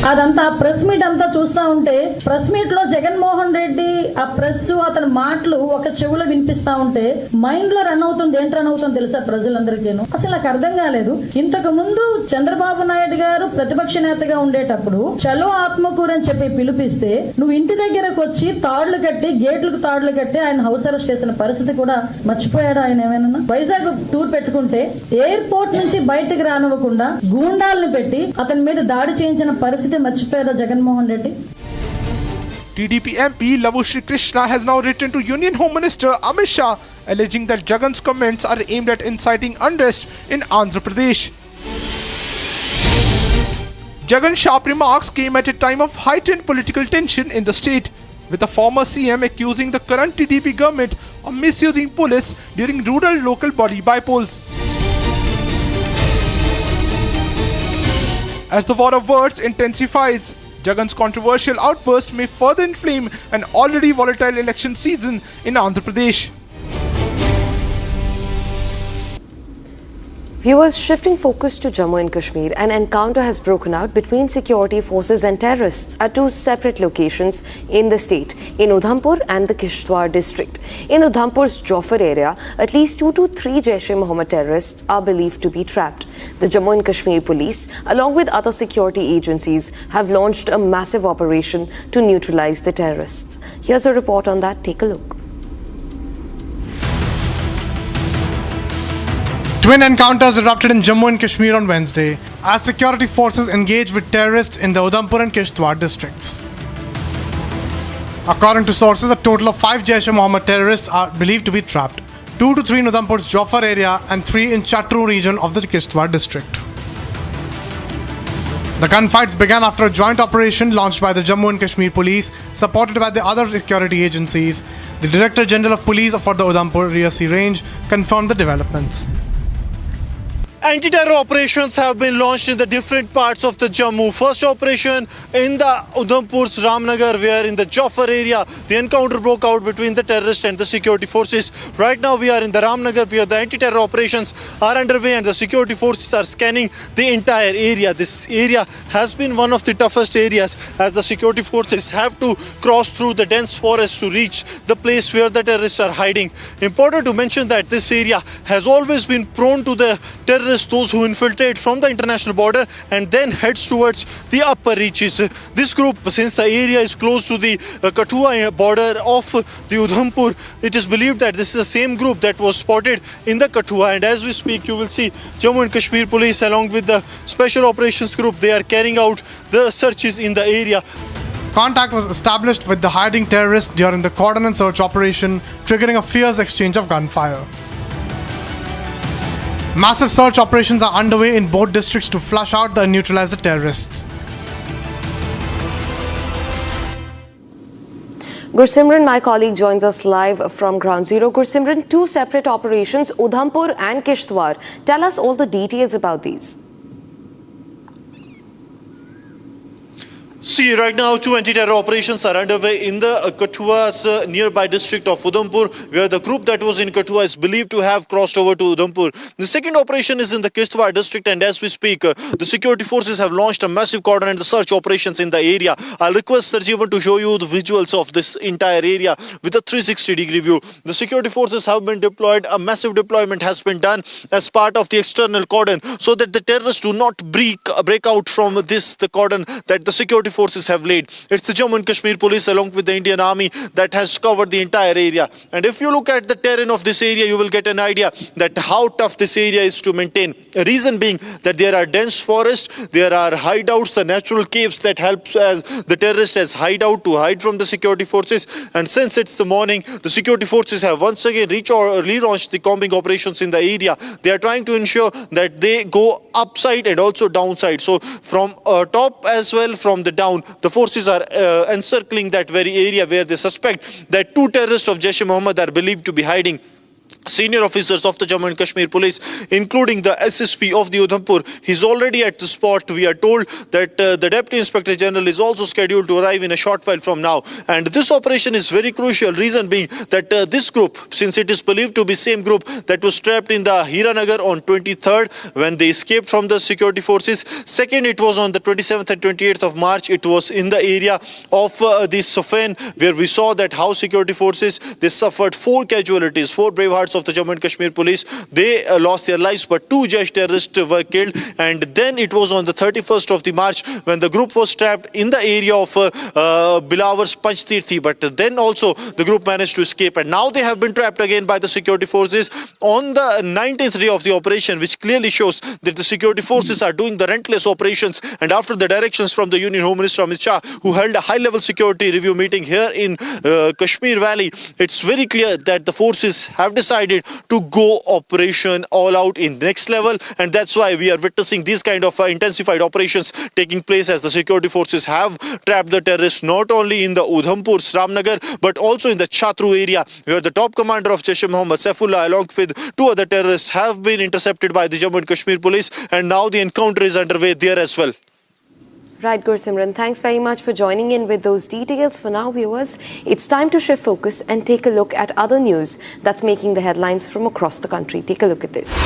అదంతా press meet అంతా చూస్తూ ఉంటే, press meet లో జగన్మోహన్ రెడ్డి ఆ press అతని మాటలు ఒక చెవులో వినిపిస్తా ఉంటే మైండ్ లో రన్ అవుతుంది. ఏంటి రన్ అవుతుంది తెలుసా ప్రజలందరికీను? అసలు నాకు అర్థం కాలేదు. ఇంతకు ముందు చంద్రబాబు నాయుడు గారు ప్రతిపక్ష నేతగా ఉండేటప్పుడు చలో ఆత్మకూరు అని చెప్పి పిలిపిస్తే నువ్వు ఇంటి దగ్గరకు వచ్చి తాళ్లు కట్టి, గేట్లకు తాళ్లు కట్టి ఆయన హౌస్ అరెస్ట్ చేసిన పరిస్థితి కూడా మర్చిపోయాడు ఆయన ఏమైనా? వైజాగ్ టూర్ పెట్టుకుంటే ఎయిర్పోర్ట్ నుంచి బయటకు రానివ్వకుండా గూండాలను పెట్టి అతని మీద దాడి చేయించిన పరిస్థితి మర్చిపోయారా Jaganmohan Reddy? TDP MP Lavushri Krishna has now written to Union Home Minister Amit Shah, alleging that Jagan's comments are aimed at inciting unrest in Andhra Pradesh. Jagan's sharp remarks came at a time of heightened political tension in the state, with the former CM accusing the current TDP government of misusing police during rural local body bypolls. As the war of words intensifies, Jagan's controversial outburst may further inflame an already volatile election season in Andhra Pradesh. Viewers, shifting focus to Jammu and Kashmir, an encounter has broken out between security forces and terrorists at two separate locations in the state, in Udhampur and the Kishtwar district. In Udhampur's Joffer area, at least 2 to 3 Jaish-e-Mohammed terrorists are believed to be trapped. The Jammu and Kashmir police, along with other security agencies, have launched a massive operation to neutralize the terrorists. Here's a report on that. Take a look. Twin encounters erupted in Jammu and Kashmir on Wednesday as security forces engaged with terrorists in the Udhampur and Kishtwar districts. According to sources, a total of 5 Jaish-e-Mohammed terrorists are believed to be trapped, 2 to 3 in Udhampur's Joffer area and 3 in Chatru region of the Kishtwar district. The gunfights began after a joint operation launched by the Jammu and Kashmir police, supported by the other security agencies. The Director General of Police for the Udhampur Riyasi range confirmed the developments. Anti-terror operations have been launched in the different parts of the Jammu. First operation in the Udhampur's Ramnagar, where in the Jafar area, the encounter broke out between the terrorists and the security forces. Right now we are in the Ramnagar, where the anti-terror operations are underway and the security forces are scanning the entire area. This area has been one of the toughest areas, as the security forces have to cross through the dense forest to reach the place where the terrorists are hiding. Important to mention that this area has always been prone to the terrorists, those who infiltrate from the international border and then heads towards the upper reaches. This group, since the area is close to the Kathua border of the Udhampur, it is believed that this is the same group that was spotted in the Kathua. And as we speak, you will see Jammu and Kashmir police along with the special operations group, they are carrying out the searches in the area. Contact was established with the hiding terrorists during the cordon and search operation, triggering a fierce exchange of gunfire. Massive search operations are underway in both districts to flush out and neutralize the terrorists. Gursimran, my colleague, joins us live from Ground Zero. Gursimran, two separate operations, Udhampur and Kishtwar. Tell us all the details about these. See, right now, two anti-terror operations are underway in the Kathua's nearby district of Udhampur, where the group that was in Kathua is believed to have crossed over to Udhampur. The second operation is in the Kishtwar district, and as we speak, the security forces have launched a massive cordon and the search operations in the area. I'll request Sarjeevan to show you the visuals of this entire area with a 360-degree view. The security forces have been deployed. A massive deployment has been done as part of the external cordon, so that the terrorists do not break out from the cordon that the security forces have laid. It's the Jammu and Kashmir police along with the Indian Army that has covered the entire area. And if you look at the terrain of this area, you will get an idea that how tough this area is to maintain. A reason being that there are dense forests, there are hideouts, the natural caves that helps as the terrorists as hideout to hide from the security forces. And since it's the morning, the security forces have once again relaunched the combing operations in the area. They are trying to ensure that they go upside and also downside. So from top as well from the down, the forces are encircling that very area where they suspect that two terrorists of Jaish-e-Mohammed are believed to be hiding. Senior officers of the Jammu and Kashmir police, including the SSP of the Udhampur, he's already at the spot. We are told that the Deputy Inspector General is also scheduled to arrive in a short while from now. And this operation is very crucial, reason being that this group, since it is believed to be same group that was trapped in the Hiranagar on 23rd when they escaped from the security forces. Second, it was on the 27th and 28th of March. It was in the area of the Sofain, where we saw that how security forces, they suffered 4 casualties, 4 brave hearts of the Jammu and Kashmir police. They lost their lives, but 2 Jaish terrorists were killed. And then it was on the 31st of the March when the group was trapped in the area of Bilawar's Panchtirthi. But then also the group managed to escape. And now they have been trapped again by the security forces on the 19th day of the operation, which clearly shows that the security forces are doing the relentless operations. And after the directions from the Union Home Minister Amit Shah, who held a high-level security review meeting here in Kashmir Valley, it's very clear that the forces have decided to go operation all out in next level, and that's why we are witnessing these kind of intensified operations taking place, as the security forces have trapped the terrorists not only in the Udhampur's Ramnagar but also in the Chatru area, where the top commander of Jaish-e-Mohammed, Saifullah, along with 2 other terrorists have been intercepted by the Jammu and Kashmir police, and now the encounter is underway there as well. Right, Gursimran, thanks very much for joining in with those details. For now, viewers, it's time to shift focus and take a look at other news that's making the headlines from across the country. Take a look at this.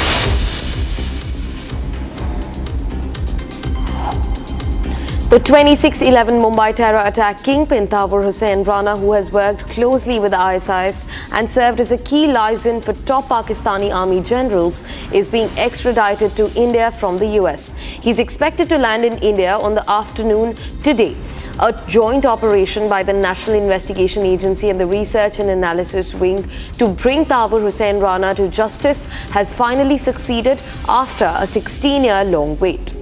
The 26/11 Mumbai terror attack kingpin Tahawwur Rana, who has worked closely with the ISIS and served as a key liaison for top Pakistani army generals, is being extradited to India from the US. He's expected to land in India on the afternoon today. A joint operation by the National Investigation Agency and the Research and Analysis Wing to bring Tahawwur Rana to justice has finally succeeded after a 16-year-long wait.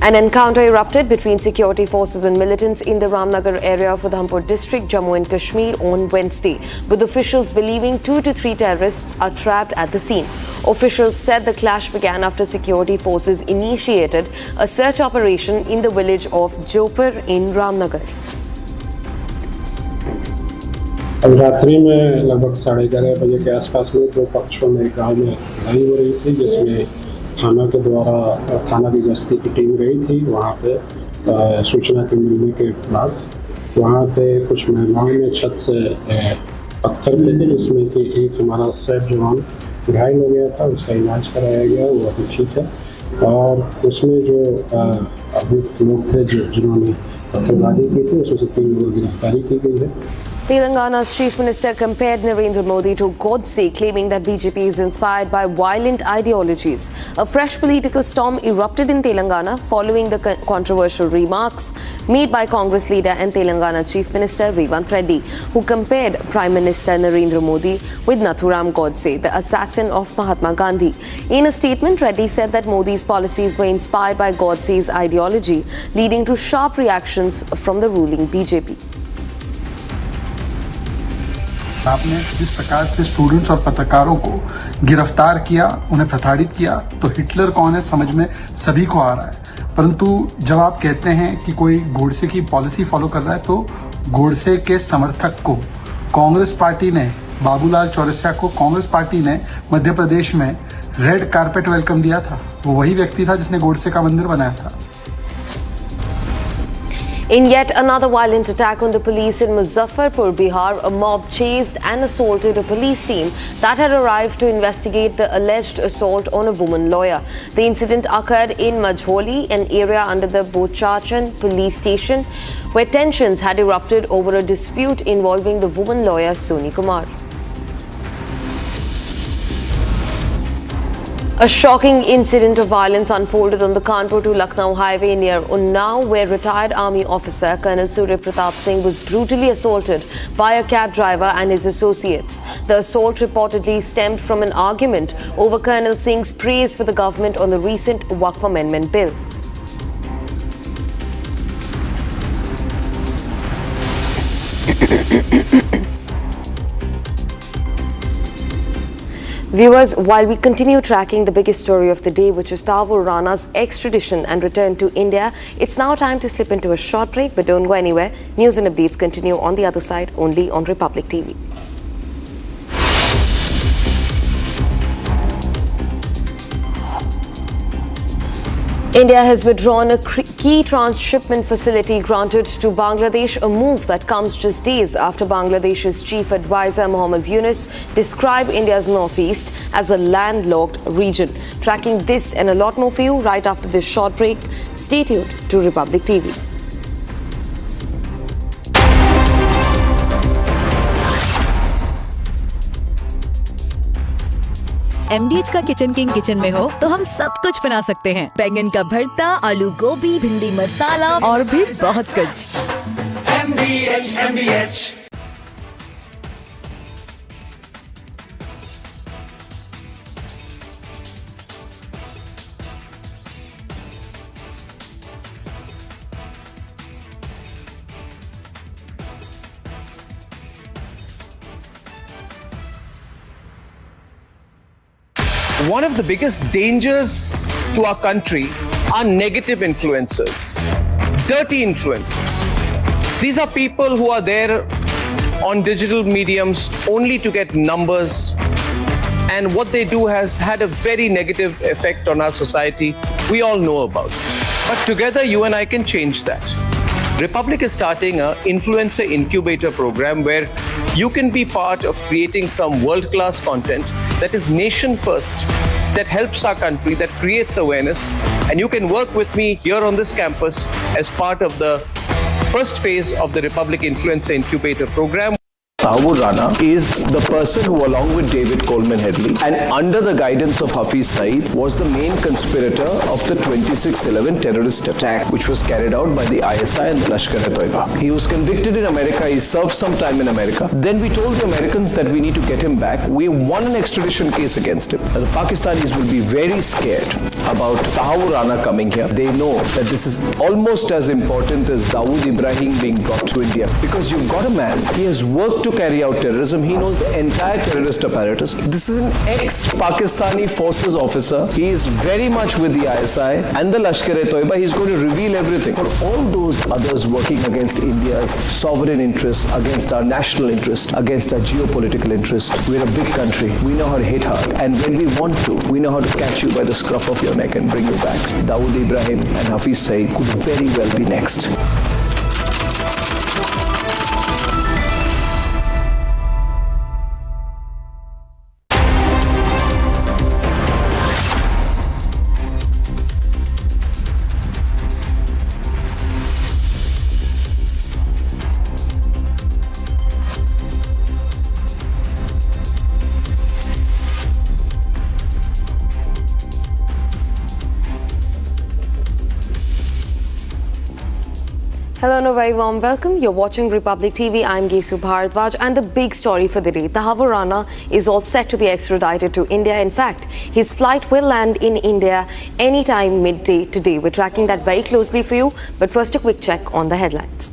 An encounter erupted between security forces and militants in the Ramnagar area of Udhampur district, Jammu and Kashmir on Wednesday, with officials believing 2 to 3 terrorists are trapped at the scene. Officials said the clash began after security forces initiated a search operation in the village of Jopur in Ramnagar. कल रात्रि में लगभग 11:30 बजे के आसपास में दो पक्षों में गांव में लड़ाई हो रही थी, जिसमें थाना के द्वारा थाना की गश्ती की टीम गई थी। वहाँ पे सूचना के मिलने के बाद वहाँ पे कुछ महिलाओं ने छत से पत्थर फेंके, जिसमें कि एक हमारा सैफ जवान घायल हो गया था, उसका इलाज कराया गया, वो अभी ठीक है। और उसमें जो अभियुक्त लोग थे जिन्होंने पत्थरबाजी की थी, उसमें से 3 लोगों की गिरफ्तारी की गई है। Telangana's Chief Minister compared Narendra Modi to Godse, claiming that BJP is inspired by violent ideologies. A fresh political storm erupted in Telangana following the controversial remarks made by Congress leader and Telangana Chief Minister Revanth Reddy, who compared Prime Minister Narendra Modi with Nathuram Godse, the assassin of Mahatma Gandhi. In a statement, Reddy said that Modi's policies were inspired by Godse's ideology, leading to sharp reactions from the ruling BJP. आपने जिस प्रकार से students और पत्रकारों को गिरफ्तार किया, उन्हें प्रताड़ित किया, तो हिटलर कौन है समझ में सभी को आ रहा है। परंतु जब आप कहते हैं कि कोई गोडसे की पॉलिसी फॉलो कर रहा है, तो गोडसे के समर्थक को कांग्रेस पार्टी ने, बाबूलाल चौरसिया को कांग्रेस पार्टी ने मध्य प्रदेश में रेड कारपेट वेलकम दिया था। वो वही व्यक्ति था जिसने गोडसे का मंदिर बनाया था। In yet another violent attack on the police in Muzaffarpur, Bihar, a mob chased and assaulted a police team that had arrived to investigate the alleged assault on a woman lawyer. The incident occurred in Majholi, an area under the Bochachan police station, where tensions had erupted over a dispute involving the woman lawyer Soni Kumar. A shocking incident of violence unfolded on the Kanpur to Lucknow highway near Unnao, where retired army officer Colonel Surya Pratap Singh was brutally assaulted by a cab driver and his associates. The assault reportedly stemmed from an argument over Colonel Singh's praise for the government on the recent Waqf Amendment Bill. Viewers, while we continue tracking the biggest story of the day, which is Tahawwur Rana's extradition and return to India, it's now time to slip into a short break, but don't go anywhere. News and updates continue on the other side, only on Republic TV. India has withdrawn a key transshipment facility granted to Bangladesh, a move that comes just days after Bangladesh's chief advisor Mohammad Yunus described India's northeast as a landlocked region. Tracking this and a lot more for you right after this short break. Stay tuned to Republic TV. MDH का kitchen king kitchen में हो तो हम सब कुछ बना सकते हैं। बैंगन का भरता, आलू गोभी, भिंडी मसाला और भी बहुत कुछ। MDH। One of the biggest dangers to our country are negative influencers, dirty influencers. These are people who are there on digital mediums only to get numbers, and what they do has had a very negative effect on our society. We all know about it. But together, you and I can change that. Republic is starting an influencer incubator program where you can be part of creating some world-class content that is nation first, that helps our country, that creates awareness. And you can work with me here on this campus as part of the first phase of the Republic Influencer Incubator program. Tahawwur Rana is the person who, along with David Headley and under the guidance of Hafiz Saeed, was the main conspirator of the 26/11 terrorist attack, which was carried out by the ISI and Lashkar-e-Toiba. He was convicted in America. He served some time in America. Then we told the Americans that we need to get him back. We won an extradition case against him. The Pakistanis will be very scared about Tahawwur Rana coming here. They know that this is almost as important as Dawood Ibrahim being brought to India, because you've got a man, he has worked to carry out terrorism. He knows the entire terrorist apparatus. This is an ex-Pakistani forces officer. He is very much with the ISI and the Lashkar-e-Toiba. He's going to reveal everything. For all those others working against India's sovereign interests, against our national interest, against our geopolitical interest, we're a big country. We know how to hit hard. And when we want to, we know how to catch you by the scruff of your neck and bring you back. Dawood Ibrahim and Hafiz Saeed could very well be next. Hello and a very warm welcome. You're watching Republic TV. I'm Gesu Bharadwaj, and the big story for the day, Tahawwur Rana is all set to be extradited to India. In fact, his flight will land in India anytime midday today. We're tracking that very closely for you, but first a quick check on the headlines.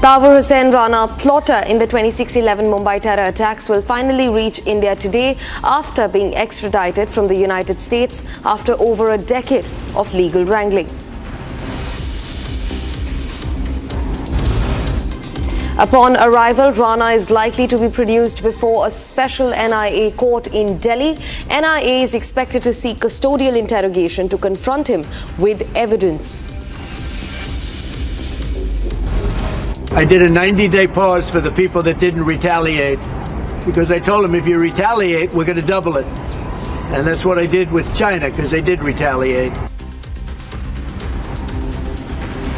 Tahawwur Rana, plotter in the 26/11 Mumbai terror attacks, will finally reach India today after being extradited from the United States after over a decade of legal wrangling. Upon arrival, Rana is likely to be produced before a special NIA court in Delhi. NIA is expected to seek custodial interrogation to confront him with evidence. I did a 90-day pause for the people that didn't retaliate, because I told them if you retaliate, we're going to double it. And that's what I did with China, because they did retaliate.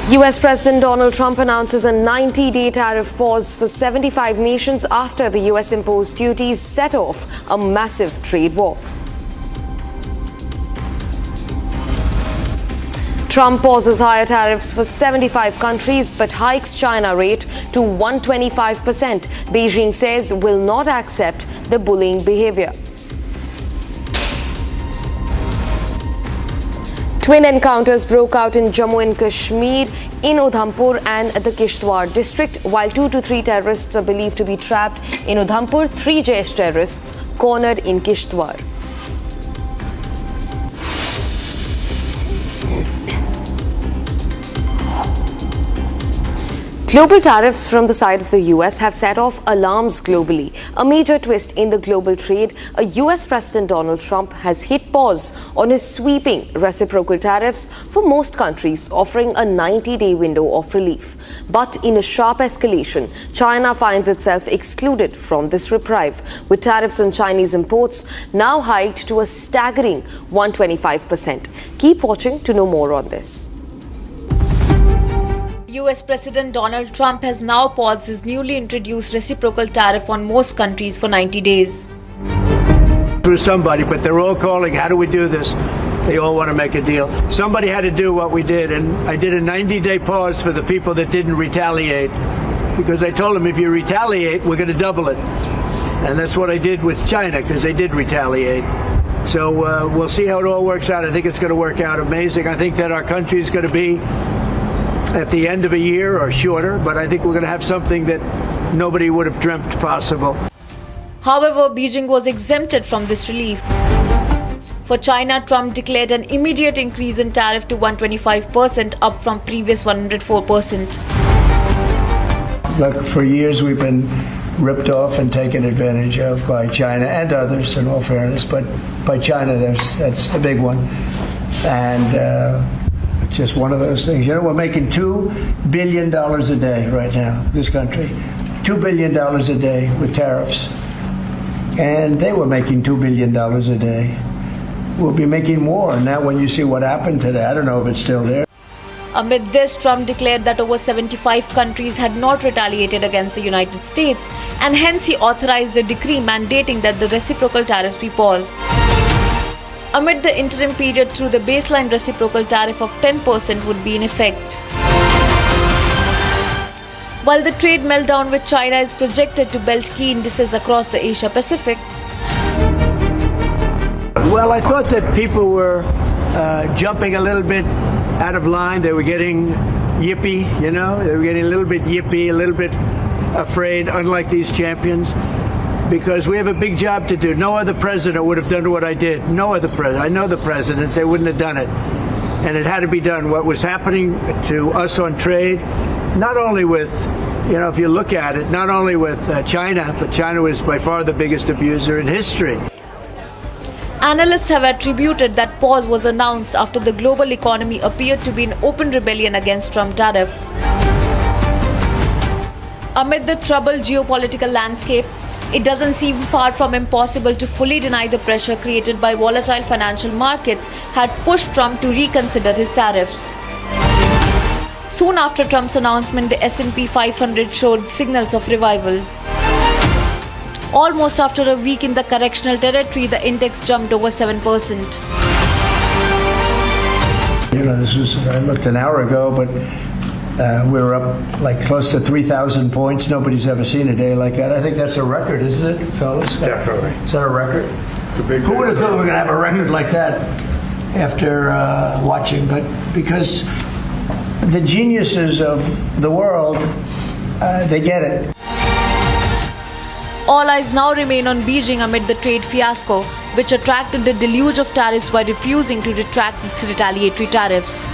US President Donald Trump announces a 90-day tariff pause for 75 nations after the US imposed duties set off a massive trade war. Trump pauses higher tariffs for 75 countries but hikes China rate to 125%. Beijing says will not accept the bullying behavior. Twin encounters broke out in Jammu and Kashmir, in Udhampur and the Kishtwar district. While 2 to 3 terrorists are believed to be trapped in Udhampur, 3 Jaish terrorists cornered in Kishtwar. Global tariffs from the side of the US have set off alarms globally. A major twist in the global trade, a US President Donald Trump has hit pause on his sweeping reciprocal tariffs for most countries, offering a 90-day window of relief. But in a sharp escalation, China finds itself excluded from this reprieve, with tariffs on Chinese imports now hiked to a staggering 125%. Keep watching to know more on this. US President Donald Trump has now paused his newly introduced reciprocal tariff on most countries for 90 days. Through somebody, but they're all calling, how do we do this? They all want to make a deal. Somebody had to do what we did, and I did a 90-day pause for the people that didn't retaliate, because I told them if you retaliate, we're going to double it. And that's what I did with China, because they did retaliate. So we'll see how it all works out. I think it's going to work out amazing. I think that our country is going to be at the end of a year or shorter, but I think we're going to have something that nobody would have dreamt possible. However, Beijing was exempted from this relief. For China, Trump declared an immediate increase in tariff to 125%, up from previous 104%. Look, for years we've been ripped off and taken advantage of by China and others, in all fairness, but by China, that's the big one. And it's just one of those things. You know, we're making $2 billion a day right now, this country. $2 billion a day with tariffs. And they were making $2 billion a day. We'll be making more. Now, when you see what happened today, I don't know if it's still there. Amid this, Trump declared that over 75 countries had not retaliated against the United States, and hence he authorized a decree mandating that the reciprocal tariffs be paused. Amid the interim period, through the baseline reciprocal tariff of 10% would be in effect. While the trade meltdown with China is projected to belt key indices across the Asia-Pacific. Well, I thought that people were jumping a little bit out of line. They were getting yippy, you know. They were getting a little bit yippy, a little bit afraid, unlike these champions, because we have a big job to do. No other president would have done what I did. No other president. I know the presidents, they wouldn't have done it. And it had to be done. What was happening to us on trade, not only with, you know, if you look at it, not only with China, but China was by far the biggest abuser in history. Analysts have attributed that pause was announced after the global economy appeared to be in open rebellion against Trump tariff. Amid the troubled geopolitical landscape, it doesn't seem far from impossible to fully deny the pressure created by volatile financial markets had pushed Trump to reconsider his tariffs. Soon after Trump's announcement, the S&P 500 showed signals of revival. Almost after a week in the correctional territory, the index jumped over 7%. You know, I looked an hour ago, but we were up like close to 3,000 points. Nobody's ever seen a day like that. I think that's a record, isn't it, fellas? Definitely. Is that a record? It's a big Who would have thought we were going to have a record like that after watching? But because the geniuses of the world, they get it. All eyes now remain on Beijing amid the trade fiasco, which attracted the deluge of tariffs by refusing to retract its retaliatory tariffs.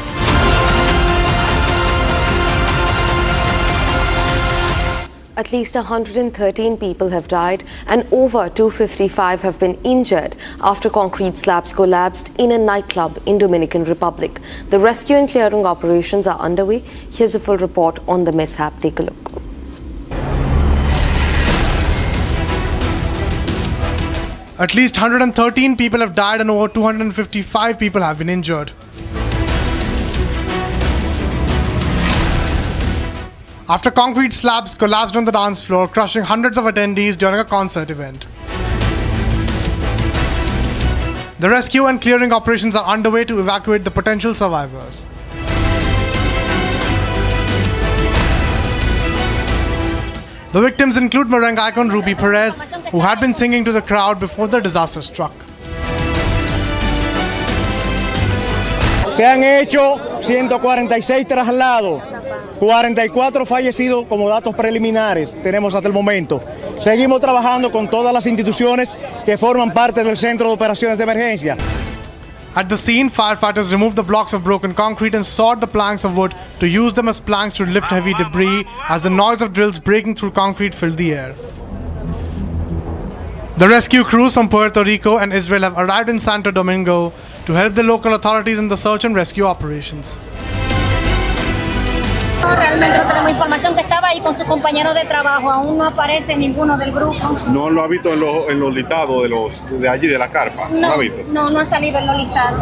At least 113 people have died and over 255 have been injured after concrete slabs collapsed in a nightclub in Dominican Republic. The rescue and clearing operations are underway. Here's a full report on the mishap. Take a look. At least 113 people have died and over 255 people have been injured. After concrete slabs collapsed on the dance floor, crushing hundreds of attendees during a concert event. The rescue and clearing operations are underway to evacuate the potential survivors. The victims include merengue icon Ruby Perez, who had been singing to the crowd before the disaster struck. Se han hecho 146 traslados, 44 fallecidos como datos preliminares tenemos hasta el momento. Seguimos trabajando con todas las instituciones que forman parte del Centro de Operaciones de Emergencia. At the scene, firefighters removed the blocks of broken concrete and sawed the planks of wood to use them as planks to lift heavy debris as the noise of drills breaking through concrete filled the air. The rescue crews from Puerto Rico and Israel have arrived in Santo Domingo to help the local authorities in the search and rescue operations. Realmente no tenemos información que estaba ahí con sus compañeros de trabajo. Aún no aparece ninguno del grupo. ¿No lo ha visto en los listados de allí de la carpa? No, ha visto? No ha salido en los listados.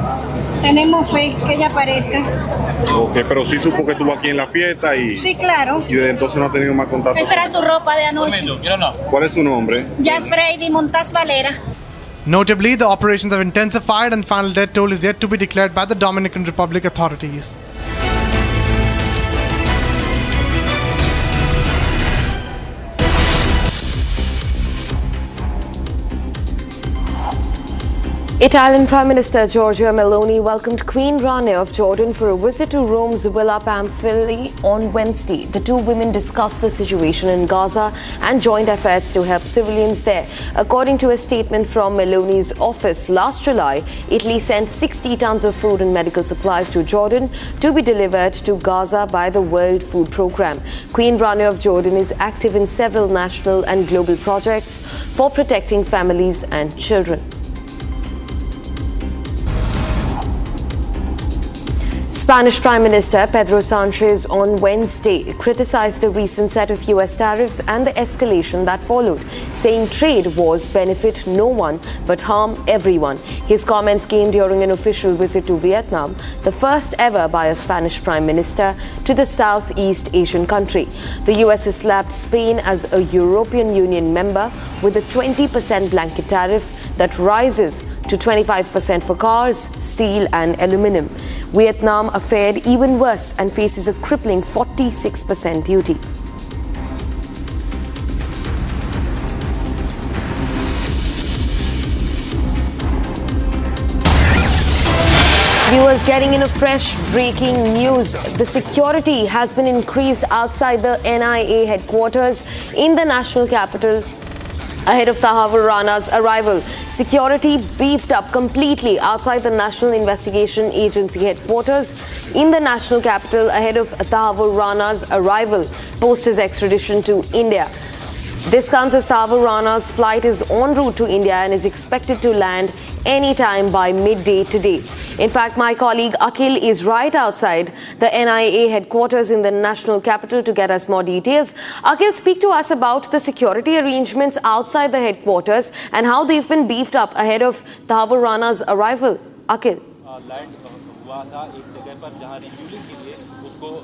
Tenemos fe que ella aparezca. Ok, pero sí supo que estuvo aquí en la fiesta y... Sí, claro. Y desde entonces no ha tenido más contacto. Esa era su ropa de anoche. ¿Cuál es su nombre? Jeffrey Montaz Valera. Notably, the operations have intensified and final death toll is yet to be declared by the Dominican Republic authorities. Italian Prime Minister Giorgia Meloni welcomed Queen Rana of Jordan for a visit to Rome's Villa Pamphili on Wednesday. The two women discussed the situation in Gaza and joint efforts to help civilians there. According to a statement from Meloni's office, last July, Italy sent 60 tons of food and medical supplies to Jordan to be delivered to Gaza by the World Food Programme. Queen Rana of Jordan is active in several national and global projects for protecting families and children. Spanish Prime Minister Pedro Sanchez on Wednesday criticized the recent set of US tariffs and the escalation that followed, saying trade wars benefit no one but harm everyone. His comments came during an official visit to Vietnam, the first ever by a Spanish Prime Minister to the Southeast Asian country. The US has slapped Spain as a European Union member with a 20% blanket tariff that rises to 25% for cars, steel and aluminum. Vietnam fared even worse and faces a crippling 46% duty. Viewers, getting in a fresh breaking news. The security has been increased outside the NIA headquarters in the national capital ahead of Tahawwur Rana's arrival. Security beefed up completely outside the National Investigation Agency headquarters in the national capital ahead of Tahawwur Rana's arrival post his extradition to India. This comes as Tahawwur Rana's flight is en route to India and is expected to land anytime by midday today. In fact, my colleague Akhil is right outside the NIA headquarters in the national capital to get us more details. Akhil, speak to us about the security arrangements outside the headquarters and how they've been beefed up ahead of Tahawwur Rana's arrival. Akhil.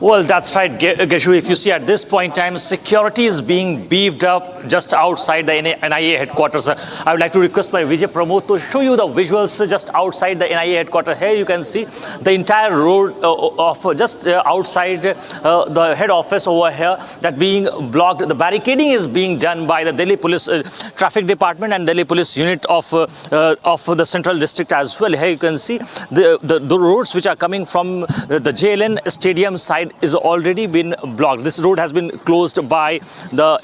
Well, that's right, Geshu. If you see at this point in time, security is being beefed up just outside the NIA headquarters. I would like to request my Vijay Pramod to show you the visuals just outside the NIA headquarters. Here you can see the entire road of just outside the head office over here that being blocked. The barricading is being done by the Delhi Police Traffic Department and Delhi Police Unit of the Central District as well. Here you can see the roads which are coming from the JLN Stadium side is already been blocked. This road has been closed by the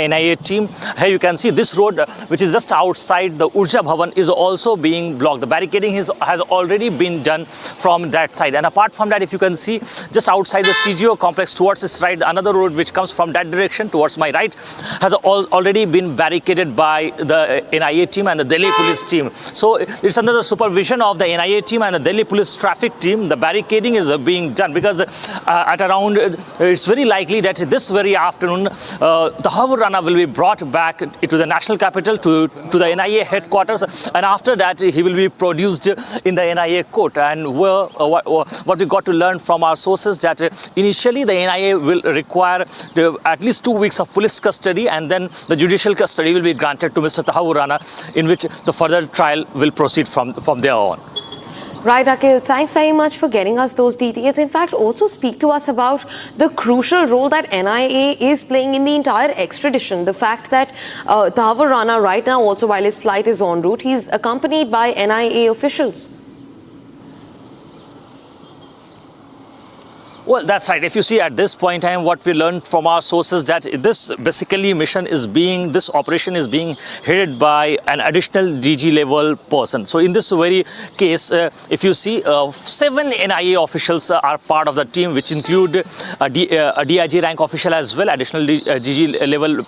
NIA team. Here you can see this road which is just outside the Urja Bhavan is also being blocked. The barricading has already been done from that side. And apart from that, if you can see just outside the CGO complex towards this right, another road which comes from that direction towards my right has already been barricaded by the NIA team and the Delhi police team. So it's under the supervision of the NIA team and the Delhi police traffic team. The barricading is being done because at around, it's very likely that this very afternoon, Tahawwur Rana will be brought back to the national capital, to the NIA headquarters, and after that he will be produced in the NIA court. And what we got to learn from our sources that initially the NIA will require at least 2 weeks of police custody, and then the judicial custody will be granted to Mr. Tahawwur Rana, in which the further trial will proceed from there on. Right, Akhil, thanks very much for getting us those details. In fact, also speak to us about the crucial role that NIA is playing in the entire extradition. The fact that Tahawwur Rana right now, also while his flight is en route, he's accompanied by NIA officials. Well, that's right. If you see at this point in time, what we learned from our sources that this operation is being headed by an additional DG level person. So in this very case, if you see 7 NIA officials are part of the team, which include a DIG rank official as well, additional DG level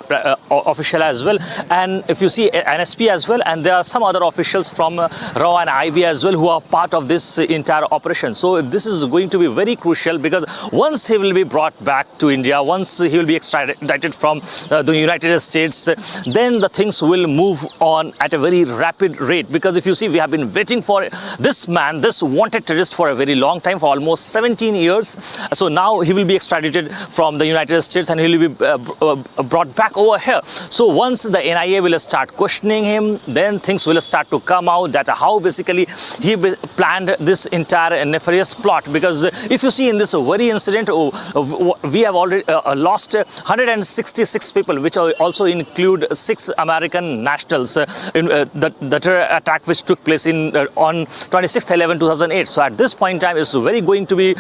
official as well. And if you see an SP as well, and there are some other officials from RAW and IB as well who are part of this entire operation. So this is going to be very crucial because once he will be brought back to India, once he will be extradited from the United States, then the things will move on at a very rapid rate. Because if you see, we have been waiting for this man, this wanted terrorist, for a very long time, for almost 17 years. So now he will be extradited from the United States and he will be brought back over here. So once the NIA will start questioning him, then things will start to come out that how basically he planned this entire nefarious plot. Because if you see in this very incident, we have already lost 166 people, which also include 6 American nationals in the terror attack which took place on 26/11/2008. So at this point in time, it's very going to be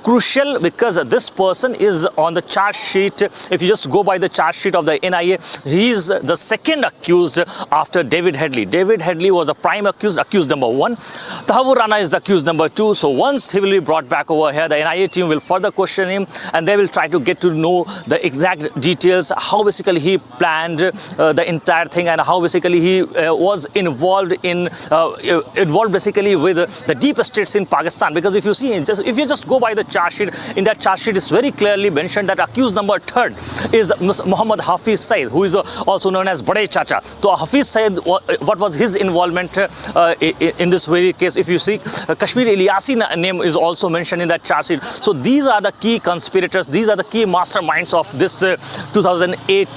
crucial because this person is on the charge sheet. If you just go by the charge sheet of the NIA, he is the second accused after David Headley. David Headley was the prime accused number 1. Tahawwur Rana is the accused number 2. So once he will be brought back over here, the NIA team will further question him and they will try to get to know the exact details, how basically he planned the entire thing and how basically he was involved basically with the deep states in Pakistan. Because if you see, if you just go by the charge sheet, in that charge sheet is very clearly mentioned that accused number 3 is Muhammad Hafiz Saeed, who is also known as Bade Chacha. So Hafiz Saeed, what was his involvement in this very case? If you see, Kashmir Ilyasi name is also mentioned in that charge sheet. So these are the key conspirators, these are the key masterminds of this 2008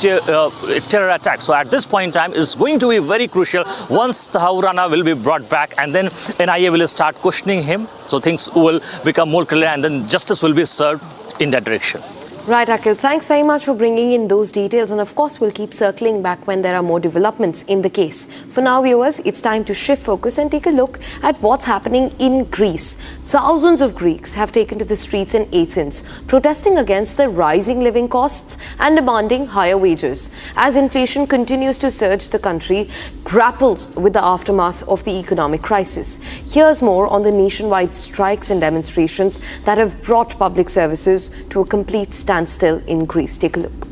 terror attack. So at this point in time, it's going to be very crucial once Tahawwur Rana will be brought back and then NIA will start questioning him. So things will become more clear and then justice will be served in that direction. Right, Akhil. Thanks very much for bringing in those details. And of course, we'll keep circling back when there are more developments in the case. For now, viewers, it's time to shift focus and take a look at what's happening in Greece. Thousands of Greeks have taken to the streets in Athens, protesting against the rising living costs and demanding higher wages. As inflation continues to surge, the country grapples with the aftermath of the economic crisis. Here's more on the nationwide strikes and demonstrations that have brought public services to a complete standstill in Greece. Take a look.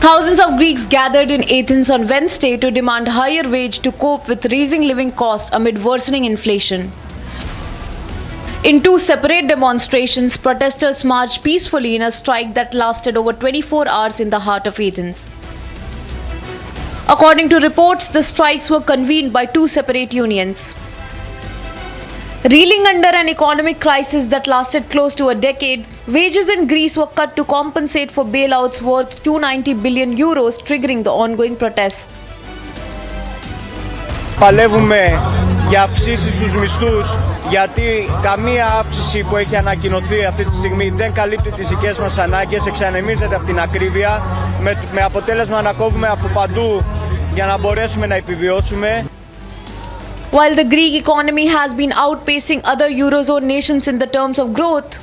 Thousands of Greeks gathered in Athens on Wednesday to demand higher wage to cope with rising living costs amid worsening inflation. In two separate demonstrations, protesters marched peacefully in a strike that lasted over 24 hours in the heart of Athens. According to reports, the strikes were convened by two separate unions. Reeling under an economic crisis that lasted close to a decade, wages in Greece were cut to compensate for bailouts worth 290 billion euros, triggering the ongoing protests. Παλεύουμε για αυξήσεις στους μισθούς, γιατί καμία αύξηση που έχει ανακοινωθεί αυτή τη στιγμή δεν καλύπτει τις δικές μας ανάγκες, εξανεμίζεται από την ακρίβεια, με αποτέλεσμα να κόβουμε από παντού για να μπορέσουμε να επιβιώσουμε. While the Greek economy has been outpacing other Eurozone nations in the terms of growth,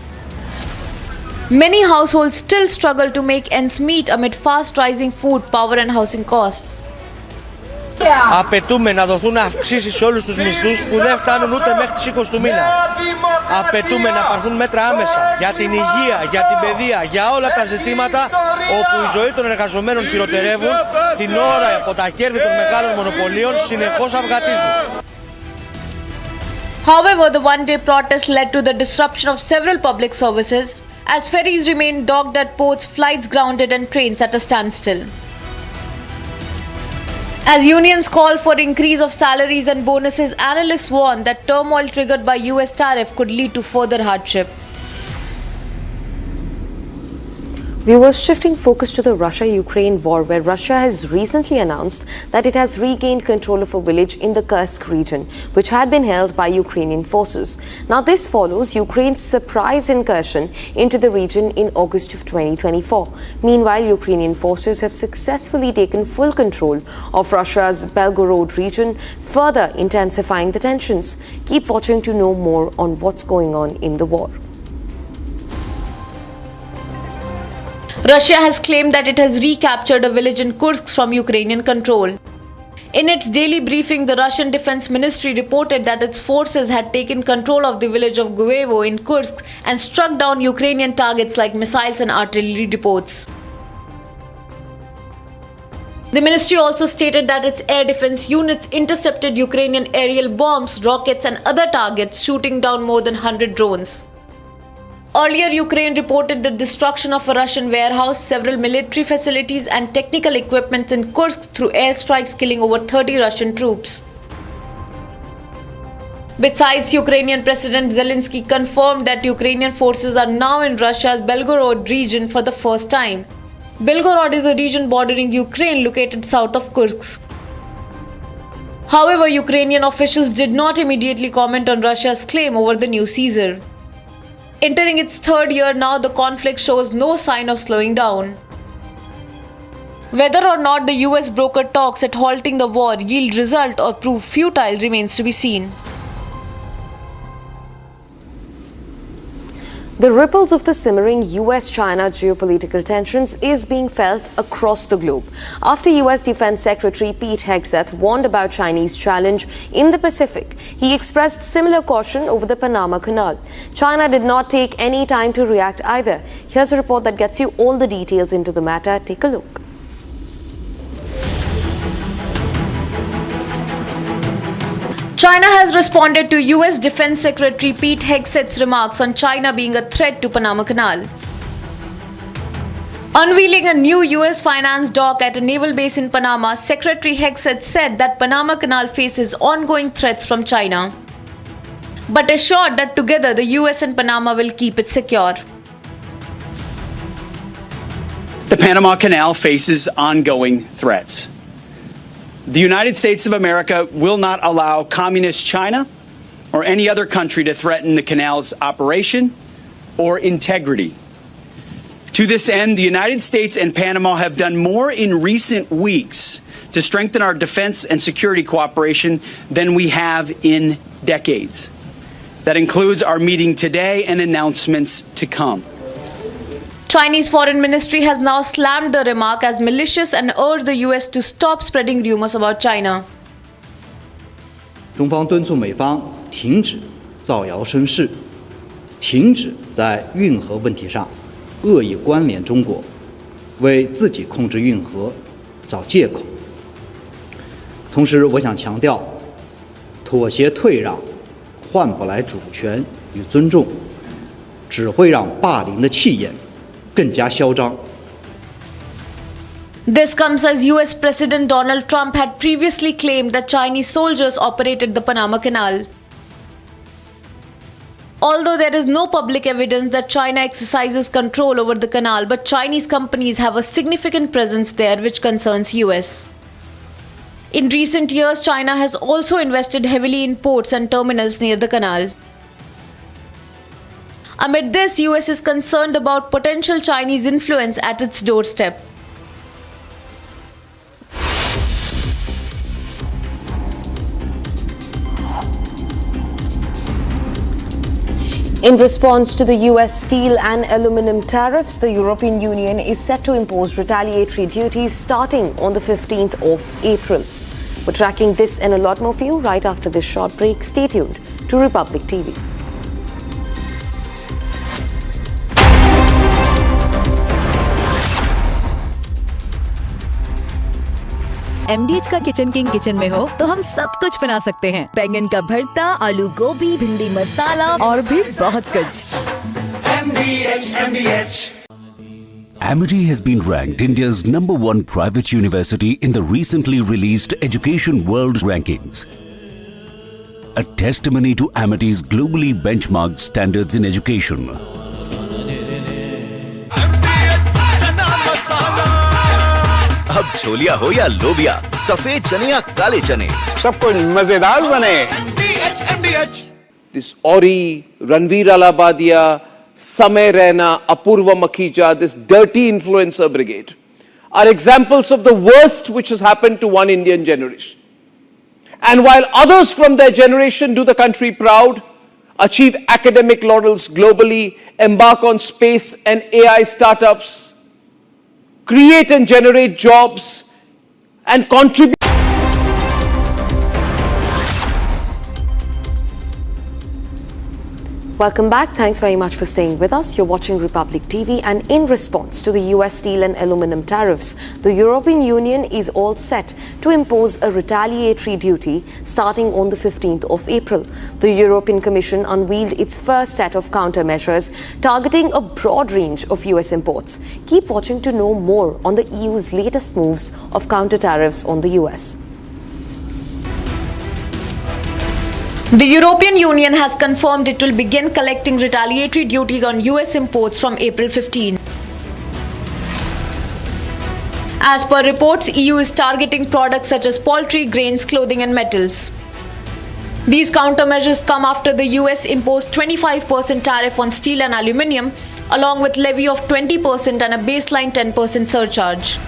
many households still struggle to make ends meet amid fast rising food, power and housing costs. Απαιτούμε να δοθούν αυξήσεις σε όλους τους μισθούς που δεν φτάνουν ούτε μέχρι τις 20 του μήνα. Απαιτούμε να πάρθουν μέτρα άμεσα για την υγεία, για την παιδεία, για όλα τα ζητήματα όπου η ζωή των εργαζομένων χειροτερεύουν την ώρα από τα κέρδη των μεγάλων μονοπωλίων συνεχώς αυγατίζουν. However, the one-day protest led to the disruption of several public services as ferries remained docked at ports, flights grounded and trains at a standstill. As unions call for increase of salaries and bonuses, analysts warn that turmoil triggered by US tariff could lead to further hardship. Viewers, shifting focus to the Russia-Ukraine war, where Russia has recently announced that it has regained control of a village in the Kursk region, which had been held by Ukrainian forces. Now, this follows Ukraine's surprise incursion into the region in August of 2024. Meanwhile, Ukrainian forces have successfully taken full control of Russia's Belgorod region, further intensifying the tensions. Keep watching to know more on what's going on in the war. Russia has claimed that it has recaptured a village in Kursk from Ukrainian control. In its daily briefing, the Russian Defense Ministry reported that its forces had taken control of the village of Guevo in Kursk and struck down Ukrainian targets like missiles and artillery depots. The ministry also stated that its air defense units intercepted Ukrainian aerial bombs, rockets and other targets, shooting down more than 100 drones. Earlier, Ukraine reported the destruction of a Russian warehouse, several military facilities and technical equipment in Kursk through airstrikes, killing over 30 Russian troops. Besides, Ukrainian President Zelensky confirmed that Ukrainian forces are now in Russia's Belgorod region for the first time. Belgorod is a region bordering Ukraine located south of Kursk. However, Ukrainian officials did not immediately comment on Russia's claim over the new seizure. Entering its third year now, the conflict shows no sign of slowing down. Whether or not the US brokered talks at halting the war yield result or prove futile remains to be seen. The ripples of the simmering US-China geopolitical tensions is being felt across the globe after US Defense Secretary Pete Hegseth warned about Chinese challenge in the Pacific. He expressed similar caution over the Panama Canal. China did not take any time to react either. Here's a report that gets you all the details into the matter. Take a look. China has responded to US Defense Secretary Pete Hegseth's remarks on China being a threat to Panama Canal. Unveiling a new US-financed dock at a naval base in Panama, Secretary Hegseth said that Panama Canal faces ongoing threats from China, but assured that together the US and Panama will keep it secure. The Panama Canal faces ongoing threats. The United States of America will not allow Communist China or any other country to threaten the canal's operation or integrity. To this end, the United States and Panama have done more in recent weeks to strengthen our defense and security cooperation than we have in decades. That includes our meeting today and announcements to come. Chinese Foreign Ministry has now slammed the remark as malicious and urged the US to stop spreading rumors about China. 中方敦促美方停止造谣生事，停止在运河问题上恶意关联中国，为自己控制运河找借口。同时，我想强调，妥协退让换不来主权与尊重，只会让霸凌的气焰更加嚣张。This comes as US President Donald Trump had previously claimed that Chinese soldiers operated the Panama Canal. Although there is no public evidence that China exercises control over the canal, but Chinese companies have a significant presence there which concerns US. In recent years, China has also invested heavily in ports and terminals near the canal. Amid this, US is concerned about potential Chinese influence at its doorstep. In response to the US steel and aluminum tariffs, the European Union is set to impose retaliatory duties starting on the 15th of April. We're tracking this and a lot more for you right after this short break. Stay tuned to Republic TV. MDH का kitchen king kitchen में हो तो हम सब कुछ बना सकते हैं। बैंगन का भरता, आलू गोभी, भिंडी मसाला और भी बहुत कुछ। Amity has been ranked India's #1 private university in the recently released Education World Rankings. A testimony to Amity's globally benchmarked standards in education. अब छोलिया हो या लोबिया, सफेद चने या काले चने, सब कुछ मजेदार बने। This Ori, Ranveer Alabadia, Samay Raina, Apurva Makhija, this dirty influencer brigade are examples of the worst which has happened to one Indian generation. And while others from their generation do the country proud, achieve academic laurels globally, embark on space and AI startups, create and generate jobs, and contribute. Welcome back. Thanks very much for staying with us. You're watching Republic TV, and in response to the US steel and aluminum tariffs, the European Union is all set to impose a retaliatory duty starting on the 15th of April. The European Commission unveiled its first set of countermeasures targeting a broad range of US imports. Keep watching to know more on the EU's latest moves of counter tariffs on the US. The European Union has confirmed it will begin collecting retaliatory duties on US imports from April 15. As per reports, EU is targeting products such as poultry, grains, clothing and metals. These countermeasures come after the US imposed 25% tariff on steel and aluminium, along with levy of 20% and a baseline 10% surcharge.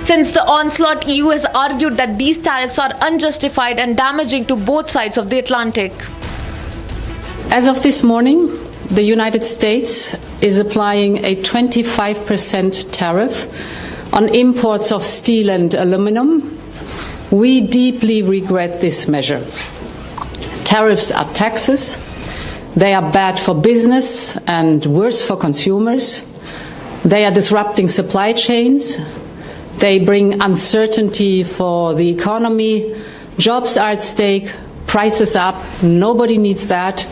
Since the onslaught, EU has argued that these tariffs are unjustified and damaging to both sides of the Atlantic. As of this morning, the United States is applying a 25% tariff on imports of steel and aluminum. We deeply regret this measure. Tariffs are taxes. They are bad for business and worse for consumers. They are disrupting supply chains. They bring uncertainty for the economy. Jobs are at stake, prices up. Nobody needs that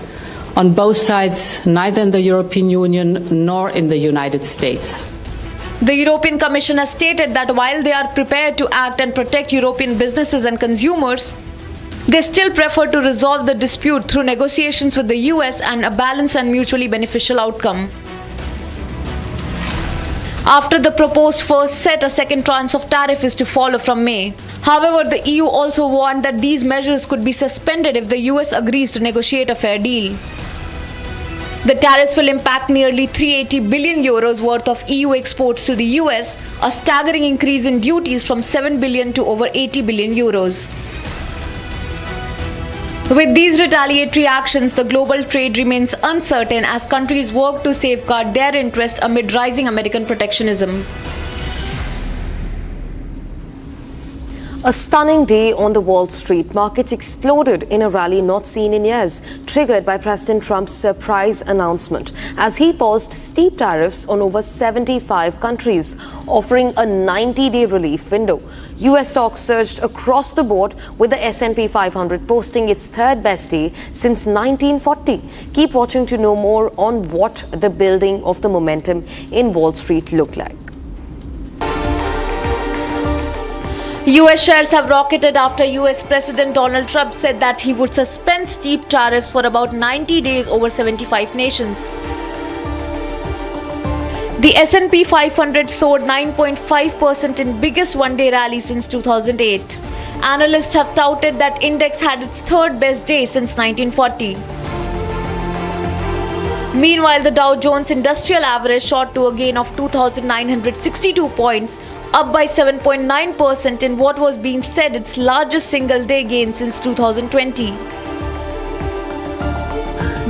on both sides, neither in the European Union nor in the United States. The European Commission has stated that while they are prepared to act and protect European businesses and consumers, they still prefer to resolve the dispute through negotiations with the US and a balanced and mutually beneficial outcome. After the proposed first set, a second tranche of tariff is to follow from May. However, the EU also warned that these measures could be suspended if the US agrees to negotiate a fair deal. The tariffs will impact nearly 380 billion euros worth of EU exports to the US, a staggering increase in duties from 7 billion to over 80 billion euros. With these retaliatory actions, the global trade remains uncertain as countries work to safeguard their interests amid rising American protectionism. A stunning day on the Wall Street. Markets exploded in a rally not seen in years, triggered by President Trump's surprise announcement as he paused steep tariffs on over 75 countries, offering a 90-day relief window. US stocks surged across the board, with the S&P 500 posting its third best day since 1940. Keep watching to know more on what the building of the momentum in Wall Street looked like. US shares have rocketed after US President Donald Trump said that he would suspend steep tariffs for about 90 days over 75 nations. The S&P 500 soared 9.5% in biggest one-day rally since 2008. Analysts have touted that index had its third best day since 1940. Meanwhile, the Dow Jones Industrial Average shot to a gain of 2,962 points, up by 7.9% in what was being said its largest single-day gain since 2020.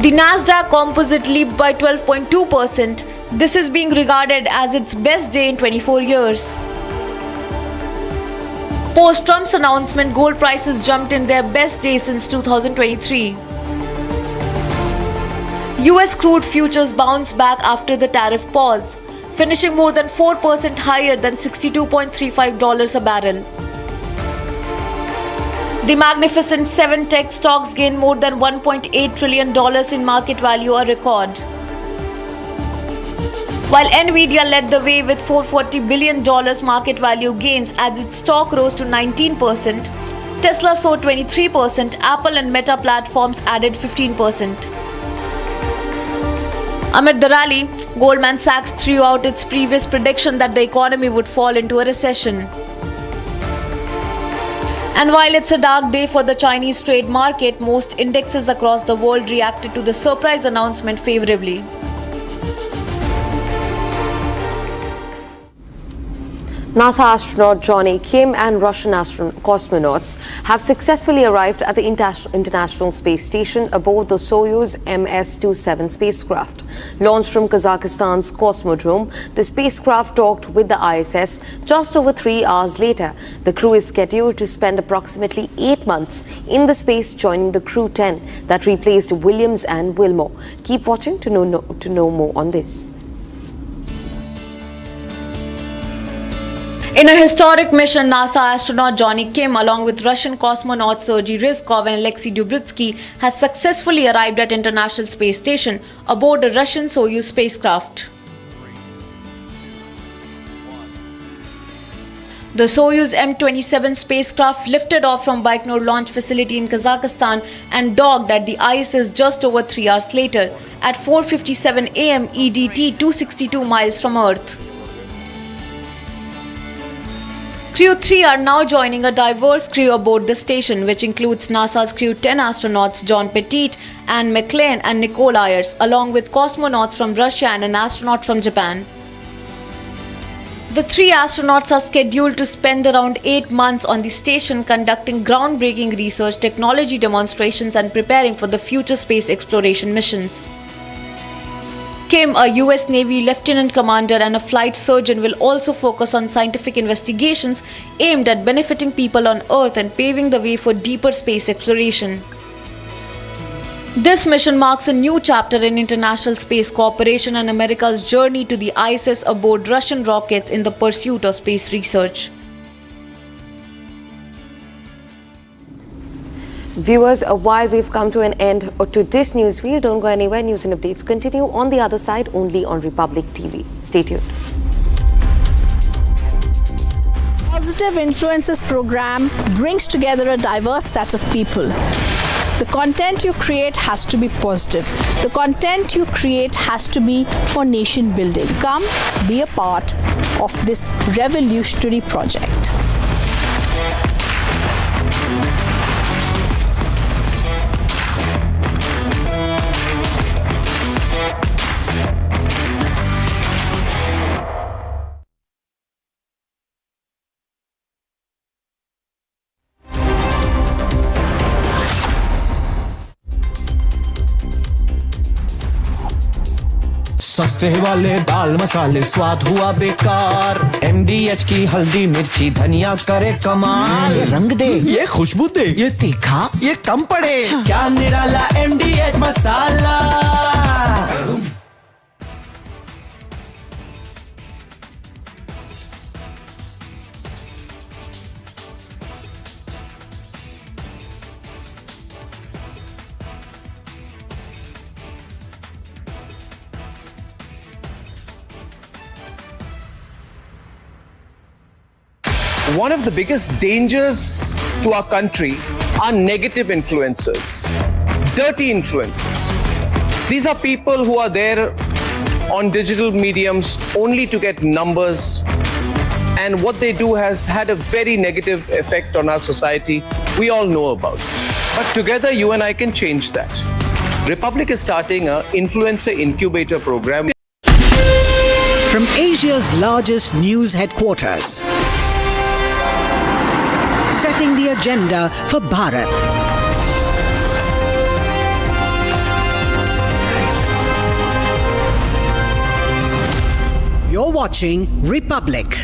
The Nasdaq Composite leaped by 12.2%. This is being regarded as its best day in 24 years. Post-Trump's announcement, gold prices jumped in their best day since 2023. US crude futures bounced back after the tariff pause, finishing more than 4% higher than $62.35 a barrel. The Magnificent Seven tech stocks gained more than $1.8 trillion in market value, a record. While Nvidia led the way with $440 billion market value gains as its stock rose to 19%, Tesla saw 23%, Apple and Meta platforms added 15%. Amid the rally, Goldman Sachs threw out its previous prediction that the economy would fall into a recession. And while it's a dark day for the Chinese trade market, most indexes across the world reacted to the surprise announcement favorably. NASA astronaut Johnny Kim and Russian cosmonauts have successfully arrived at the International Space Station aboard the Soyuz MS-27 spacecraft. Launched from Kazakhstan's Cosmodrome, the spacecraft docked with the ISS just over 3 hours later. The crew is scheduled to spend approximately 8 months in the space, joining the Crew 10 that replaced Williams and Wilmore. Keep watching to know more on this. In a historic mission, NASA astronaut Johnny Kim, along with Russian cosmonauts Sergei Ryzhkov and Alexei Dubitsky, has successfully arrived at International Space Station aboard a Russian Soyuz spacecraft. The Soyuz M-27 spacecraft lifted off from Baikonur launch facility in Kazakhstan and docked at the ISS just over 3 hours later at 4:57 a.m. EDT, 262 miles from Earth. Crew 3 are now joining a diverse crew aboard the station, which includes NASA's Crew 10 astronauts John Pettit, Anne McClain and Nicole Ayers, along with cosmonauts from Russia and an astronaut from Japan. The 3 astronauts are scheduled to spend around 8 months on the station conducting groundbreaking research, technology demonstrations and preparing for the future space exploration missions. Kim, a US Navy lieutenant commander and a flight surgeon, will also focus on scientific investigations aimed at benefiting people on Earth and paving the way for deeper space exploration. This mission marks a new chapter in international space cooperation and America's journey to the ISS aboard Russian rockets in the pursuit of space research. Viewers, while we've come to an end to this news wheel, don't go anywhere. News and updates continue on the other side, only on Republic TV. Stay tuned. Positive Influences program brings together a diverse set of people. The content you create has to be positive. The content you create has to be for nation building. Come be a part of this revolutionary project. सस्ते वाले दाल मसाले स्वाद हुआ बेकार। MDH की हल्दी मिर्ची धनिया करे कमाल। ये रंग दे, ये खुशबू दे, ये तीखा, ये कम पड़े। क्या निराला MDH masala. One of the biggest dangers to our country are negative influences, dirty influences. These are people who are there on digital mediums only to get numbers, and what they do has had a very negative effect on our society. We all know about it. But together, you and I can change that. Republic is starting an influencer incubator program. From Asia's largest news headquarters, setting the agenda for Bharat. You're watching Republic.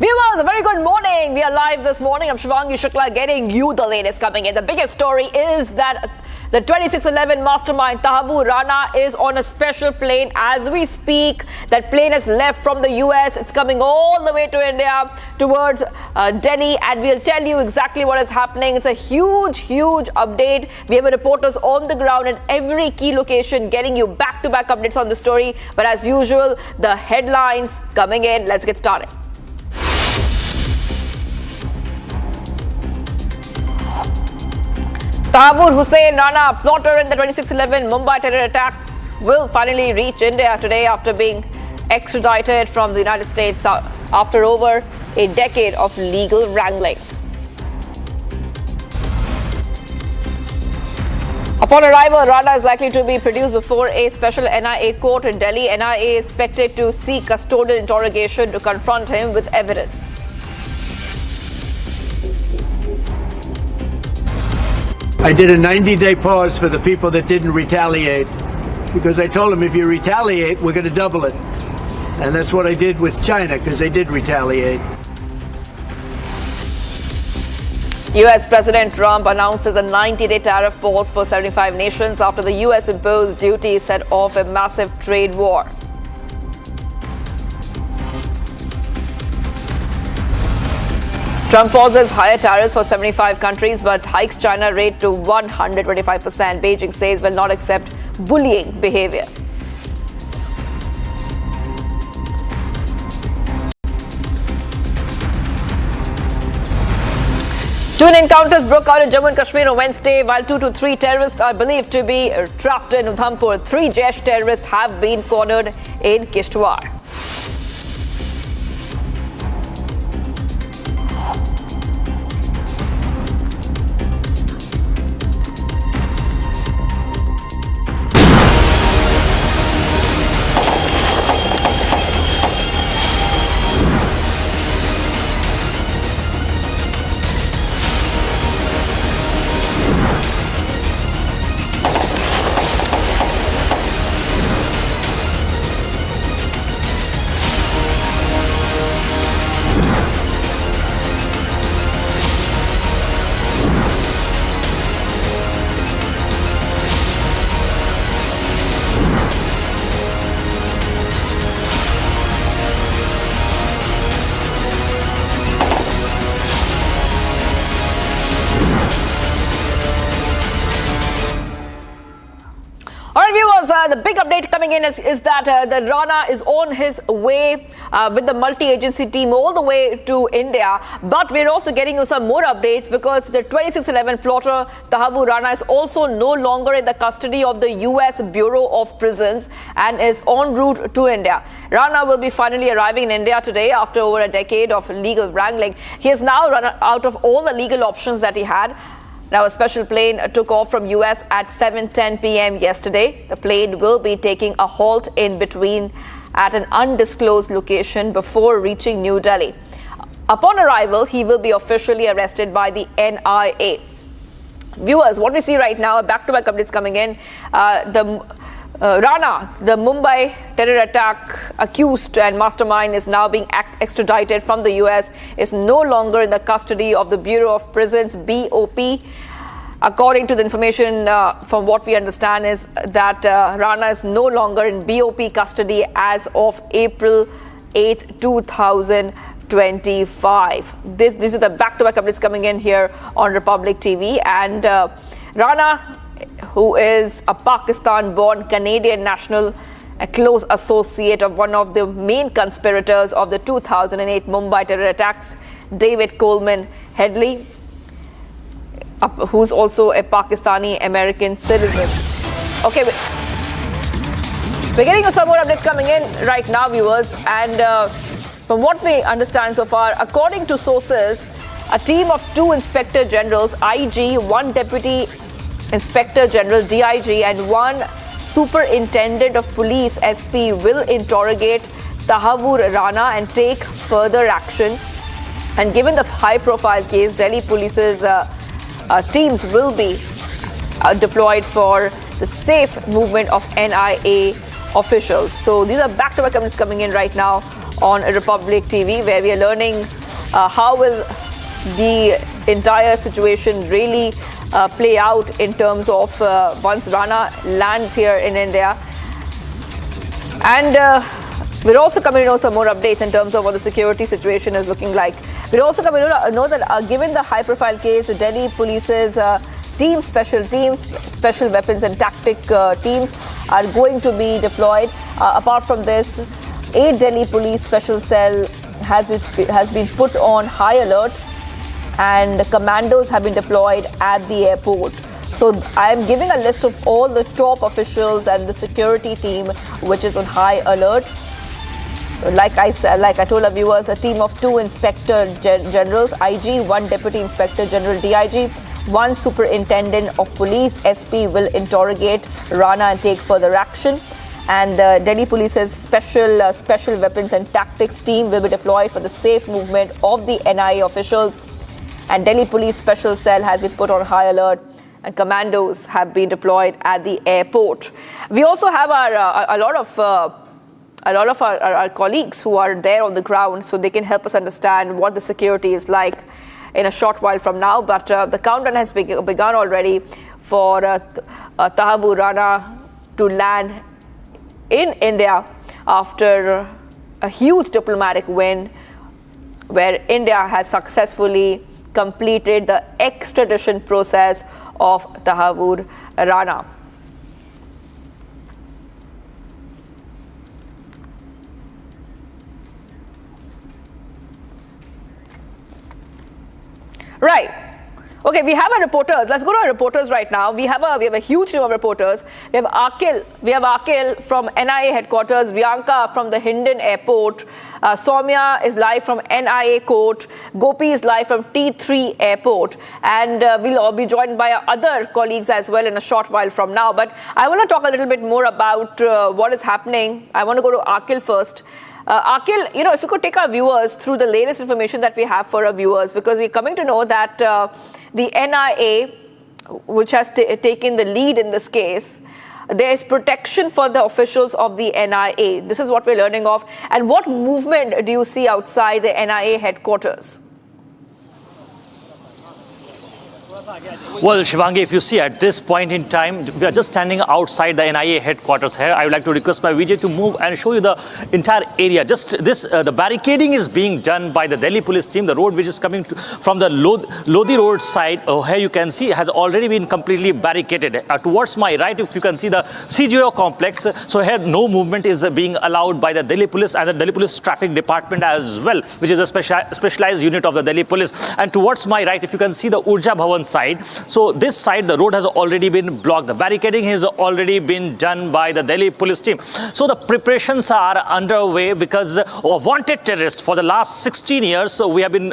Viewers, a very good morning. We are live this morning. I'm Shivangi Shukla getting you the latest coming in. The biggest story is that the 2611 Mastermind Tahawwur Rana is on a special plane as we speak. That plane has left from the US. It's coming all the way to India towards Delhi, and we'll tell you exactly what is happening. It's a huge update. We have reporters on the ground in every key location getting you back-to-back updates on the story. But as usual, the headlines coming in. Let's get started. Tahawwur Hussain Rana, plotter in the 2611 Mumbai terror attack, will finally reach India today after being extradited from the United States after over a decade of legal wrangling. Upon arrival, Rana is likely to be produced before a special NIA court in Delhi. NIA is expected to seek custodial interrogation to confront him with evidence. I did a 90-day pause for the people that didn't retaliate, because I told them if you retaliate, we're going to double it. And that's what I did with China, because they did retaliate. US President Trump announces a 90-day tariff pause for 75 nations after the US imposed duties set off a massive trade war. Trump pauses higher tariffs for 75 countries but hikes China rate to 125%. Beijing says will not accept bullying behavior. Twin encounters broke out in Jammu and Kashmir on Wednesday, while 2 to 3 terrorists are believed to be trapped in Udhampur. 3 Jaish terrorists have been cornered in Kishtwar. Viewers, the big update coming in is that the Rana is on his way with the multi-agency team all the way to India. But we're also getting you some more updates because the 2611 plotter Tahawwur Rana is also no longer in the custody of the US Bureau of Prisons and is en route to India. Rana will be finally arriving in India today after over a decade of legal wrangling. He has now run out of all the legal options that he had. Now, a special plane took off from US at 7:10 p.m. yesterday. The plane will be taking a halt in between at an undisclosed location before reaching New Delhi. Upon arrival, he will be officially arrested by the NIA. Viewers, what we see right now, back-to-back updates coming in. Rana, the Mumbai terror attack accused and mastermind, is now being extradited from the US, is no longer in the custody of the Bureau of Prisons, BOP. According to the information from what we understand is that Rana is no longer in BOP custody as of April 8, 2025. This is the back-to-back updates coming in here on Republic TV. And Rana, who is a Pakistan-born Canadian national, a close associate of one of the main conspirators of the 2008 Mumbai terror attacks, David Headley, who's also a Pakistani-American citizen. Okay, we're getting some more updates coming in right now, viewers. And from what we understand so far, according to sources, a team of 2 Inspector Generals, IG, 1 Deputy Inspector General, DIG, and 1 Superintendent of Police, SP, will interrogate Tahawwur Rana and take further action. And given the high-profile case, Delhi Police's teams will be deployed for the safe movement of NIA officials. So these are back-to-back comments coming in right now on Republic TV, where we are learning how will the entire situation really play out in terms of once Rana lands here in India. And we're also coming to know some more updates in terms of what the security situation is looking like. We're also coming to know that given the high-profile case, the Delhi Police's special weapons and tactic teams are going to be deployed. Apart from this, 8 Delhi Police Special Cell has been put on high alert, and commandos have been deployed at the airport. So I am giving a list of all the top officials and the security team which is on high alert. Like I told our viewers, a team of 2 Inspector Generals, IG, 1 Deputy Inspector General, DIG, 1 Superintendent of Police, SP, will interrogate Rana and take further action. And the Delhi Police's special weapons and tactics team will be deployed for the safe movement of the NIA officials. And Delhi Police Special Cell has been put on high alert, and commandos have been deployed at the airport. We also have a lot of our colleagues who are there on the ground, so they can help us understand what the security is like in a short while from now. But the countdown has begun already for Tahawwur Rana to land in India after a huge diplomatic win, where India has successfully completed the extradition process of Tahawwur Rana. Right. Okay, we have our reporters. Let's go to our reporters right now. We have a huge team of reporters. We have Akil from NIA headquarters, Vianka from the Hindon airport, Soumya is live from NIA court, Gopi is live from T3 airport, and we'll all be joined by our other colleagues as well in a short while from now. But I want to talk a little bit more about what is happening. I want to go to Akil first. Akil, if you could take our viewers through the latest information that we have for our viewers, because we're coming to know that the NIA, which has taken the lead in this case, there is protection for the officials of the NIA. This is what we're learning of. And what movement do you see outside the NIA headquarters? Well, Shivangi, if you see at this point in time, we are just standing outside the NIA headquarters here. I would like to request my Vijay to move and show you the entire area. Just this, the barricading is being done by the Delhi police team. The road which is coming from the Lodi road side, here you can see, has already been completely barricaded. Towards my right, if you can see the C0 complex, so here no movement is being allowed by the Delhi police and the Delhi police traffic department as well, which is a specialized unit of the Delhi police. And towards my right, if you can see the Urja Bhavan side, so this side, the road has already been blocked. The barricading has already been done by the Delhi police team. So the preparations are underway because a wanted terrorist for the last 16 years, so we have been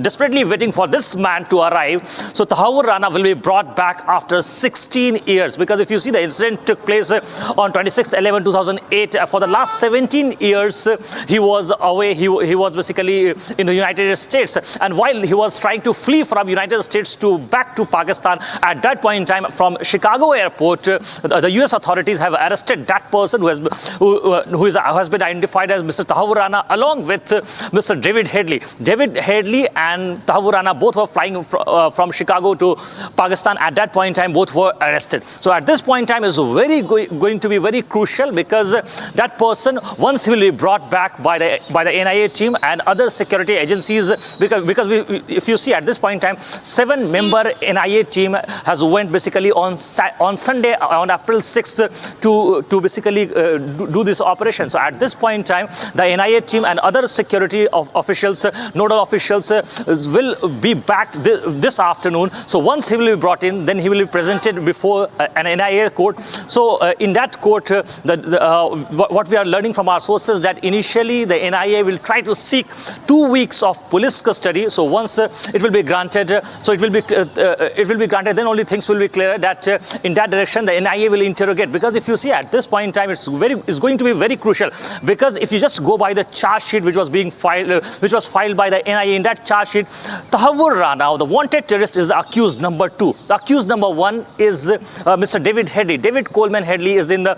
desperately waiting for this man to arrive. So Tahawwur Rana will be brought back after 16 years, because if you see, the incident took place on 26/11/2008. For the last 17 years, he was away. He was basically in the United States. And while he was trying to flee from United States back to Pakistan, at that point in time, from Chicago airport, the US authorities have arrested that person who has been identified as Mr. Tahawwur Rana, along with Mr. David Headley. David Headley and Tahawwur Rana both were flying from Chicago to Pakistan. At that point in time, both were arrested. So at this point in time is going to be very crucial, because that person, once he will be brought back by the NIA team and other security agencies, because if you see at this point in time, 7-member NIA team has went basically on Sunday, on April 6th, to basically do this operation. So at this point in time, the NIA team and other security officials, nodal officials, will be back this afternoon. So once he will be brought in, then he will be presented before an NIA court. So in that court, what we are learning from our sources, that initially the NIA will try to seek 2 weeks of police custody. So once it will be granted, then only things will be clear, that in that direction the NIA will interrogate. Because if you see at this point in time, it's going to be very crucial, because if you just go by the charge sheet which was filed by the NIA, in that charge sheet, Tahawwur Rana, the wanted terrorist, is accused number 2. The accused number 1 is Mr. David Headley. David Coleman Headley is in the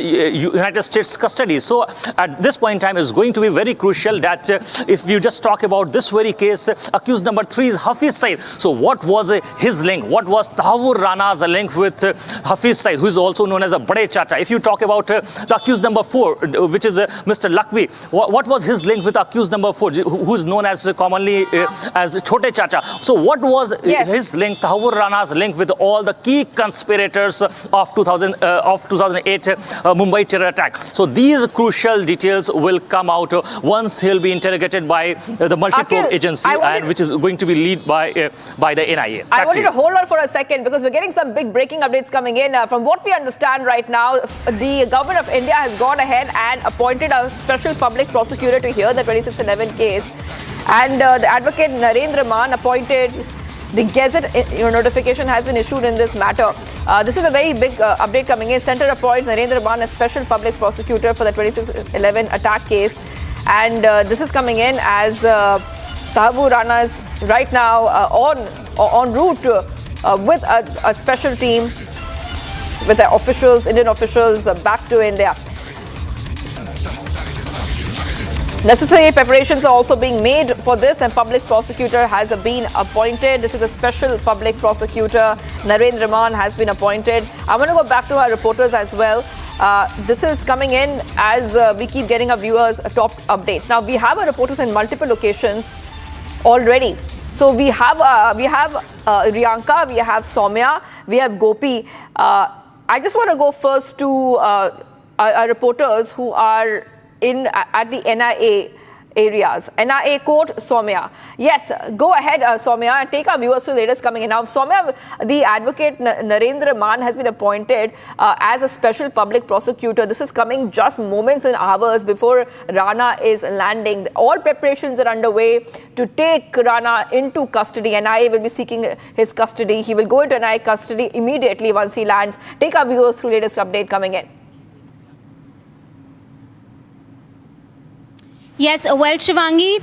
United States custody. So at this point in time, it's going to be very crucial that if you just talk about this very case, accused number 3 is Hafiz Saeed. So what was his link? What was Tahawwur Rana's link with Hafiz Saeed, who is also known as a Bade Chacha? If you talk about the accused number 4, which is Mr. Lakvi, what was his link with accused number 4, who is known as commonly as Chote Chacha? So what was his link, Tahawwur Rana's link, with all the key conspirators of 2008 Mumbai terror attack? So these crucial details will come out once he'll be interrogated by the multi-probe agency, and which is going to be led by the NIA. I want you to hold on for a second, because we're getting some big breaking updates coming in. From what we understand right now, the government of India has gone ahead and appointed a special public prosecutor to hear the 2611 case. And the advocate Narendra Man appointed. The Gazette notification has been issued in this matter. This is a very big update coming in. Center appoints Narendra Man as special public prosecutor for the 2611 attack case. And this is coming in as Tahawwur Rana is right now en route with a special team, with the officials, Indian officials, back to India. Necessary preparations are also being made for this, and public prosecutor has been appointed. This is a special public prosecutor. Narendra Man has been appointed. I want to go back to our reporters as well. This is coming in as we keep getting our viewers top updates. Now, we have our reporters in multiple locations already. So we have Riyanka, we have Soumya, we have Gopi. I just want to go first to our reporters who are at the NIA areas. NIA court, Soumya. Yes, go ahead, Soumya, and take our viewers to the latest coming in. Now, Soumya, the advocate Narendra Man has been appointed as a special public prosecutor. This is coming just moments and hours before Rana is landing. All preparations are underway to take Rana into custody. NIA will be seeking his custody. He will go into NIA custody immediately once he lands. Take our viewers through the latest update coming in. Yes, well, Shivangi,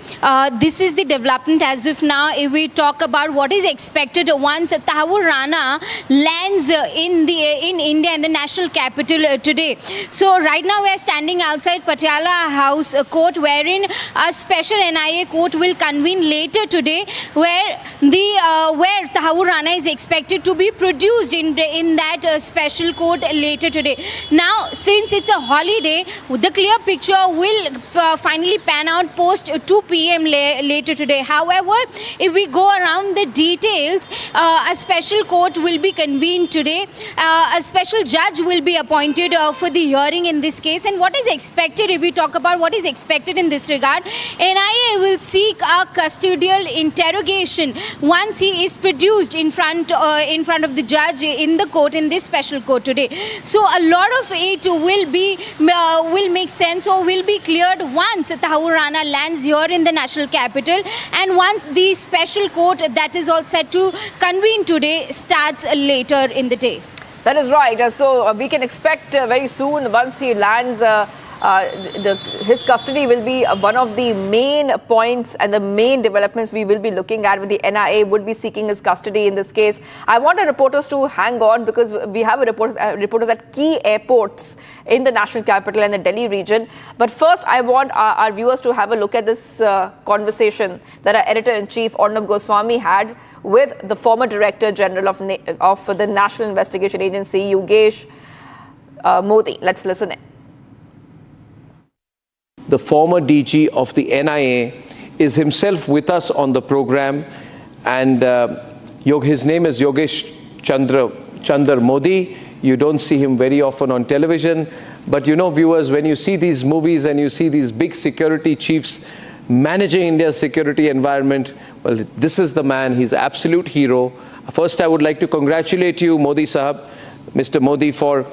this is the development as of now. If we talk about what is expected once Tahawwur Rana lands in India, in the national capital today. So right now we are standing outside Patiala House Court, wherein a special NIA court will convene later today, where Tahawwur Rana is expected to be produced in that special court later today. Now, since it's a holiday, the clear picture will finally pan out post 2 p.m. later today. However, if we go around the details, a special court will be convened today. A special judge will be appointed for the hearing in this case. And what is expected, if we talk about what is expected in this regard, NIA will seek a custodial interrogation once he is produced in front of the judge in the court, in this special court today. So a lot of it will make sense or will be cleared once Tahawwur Rana lands here in the national capital, and once the special court that is all set to convene today starts later in the day. That is right. So we can expect very soon, once he lands, his custody will be one of the main points and the main developments we will be looking at. With the NIA would be seeking his custody in this case. I want our reporters to hang on, because we have reporters at key airports in the national capital and the Delhi region. But first, I want our viewers to have a look at this conversation that our editor-in-chief Arnab Goswami had with the former Director General of the National Investigation Agency, Yogesh Modi. Let's listen in. The former DG of the NIA is himself with us on the program, and his name is Yogesh Chandra Modi. You don't see him very often on television, but you know, viewers, when you see these movies and you see these big security chiefs managing India's security environment, well, this is the man. He's an absolute hero. First, I would like to congratulate you, Modi Sahab, Mr. Modi, for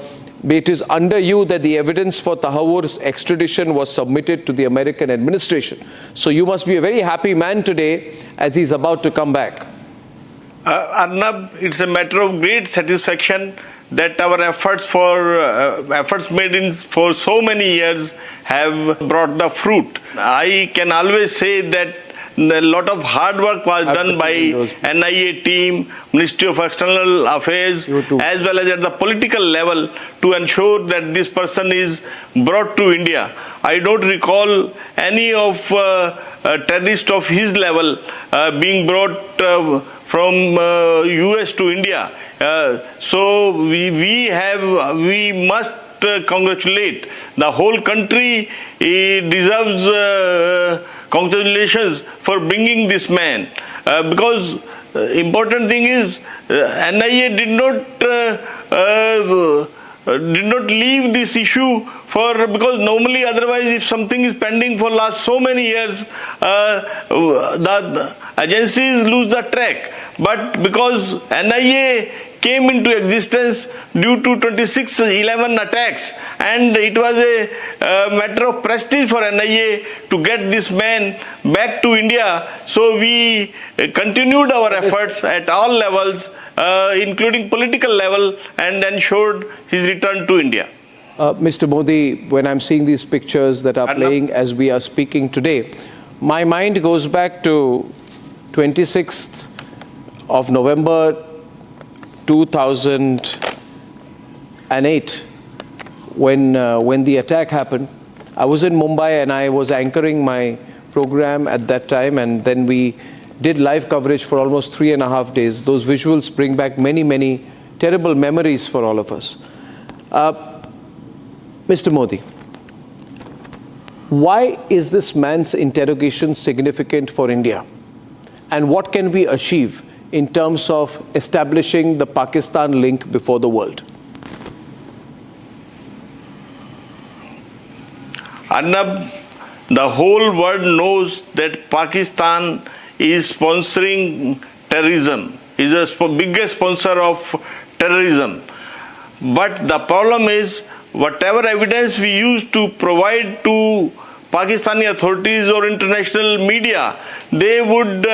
it is under you that the evidence for Tahawwur's extradition was submitted to the American administration. So you must be a very happy man today as he's about to come back. Arnab, it's a matter of great satisfaction that our efforts made for so many years have brought the fruit. I can always say that a lot of hard work was done by NIA team, Ministry of External Affairs, as well as at the political level, to ensure that this person is brought to India. I don't recall any of terrorists of his level being brought from US to India. So we must congratulate. The whole country deserves congratulations for bringing this man, because important thing is NIA did not leave this issue because normally otherwise if something is pending for last so many years, the agencies lose the track. But because NIA came into existence due to 26/11 attacks, and it was a matter of prestige for NIA to get this man back to India. So we continued our efforts at all levels, including political level, and ensured his return to India. Mr. Modi, when I'm seeing these pictures that are playing as we are speaking today, my mind goes back to 26th of November 2008, when the attack happened. I was in Mumbai and I was anchoring my program at that time, and then we did live coverage for almost 3.5 days. Those visuals bring back many, many terrible memories for all of us. Mr. Modi, why is this man's interrogation significant for India? And what can we achieve in terms of establishing the Pakistan link before the world? Arnab, the whole world knows that Pakistan is sponsoring terrorism, is the biggest sponsor of terrorism. But the problem is, whatever evidence we used to provide to Pakistani authorities or international media, they would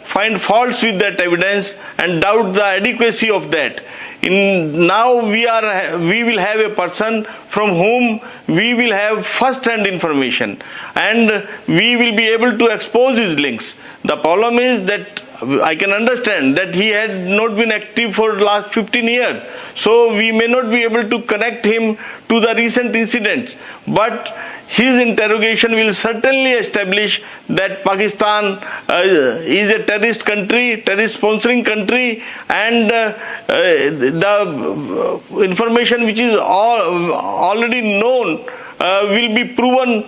find faults with that evidence and doubt the adequacy of that. Now we will have a person from whom we will have first-hand information, and we will be able to expose his links. The problem is that I can understand that he had not been active for the last 15 years, so we may not be able to connect him to the recent incidents, but his interrogation will certainly establish that Pakistan is a terrorist country, terrorist sponsoring country, and the information which is already known will be proven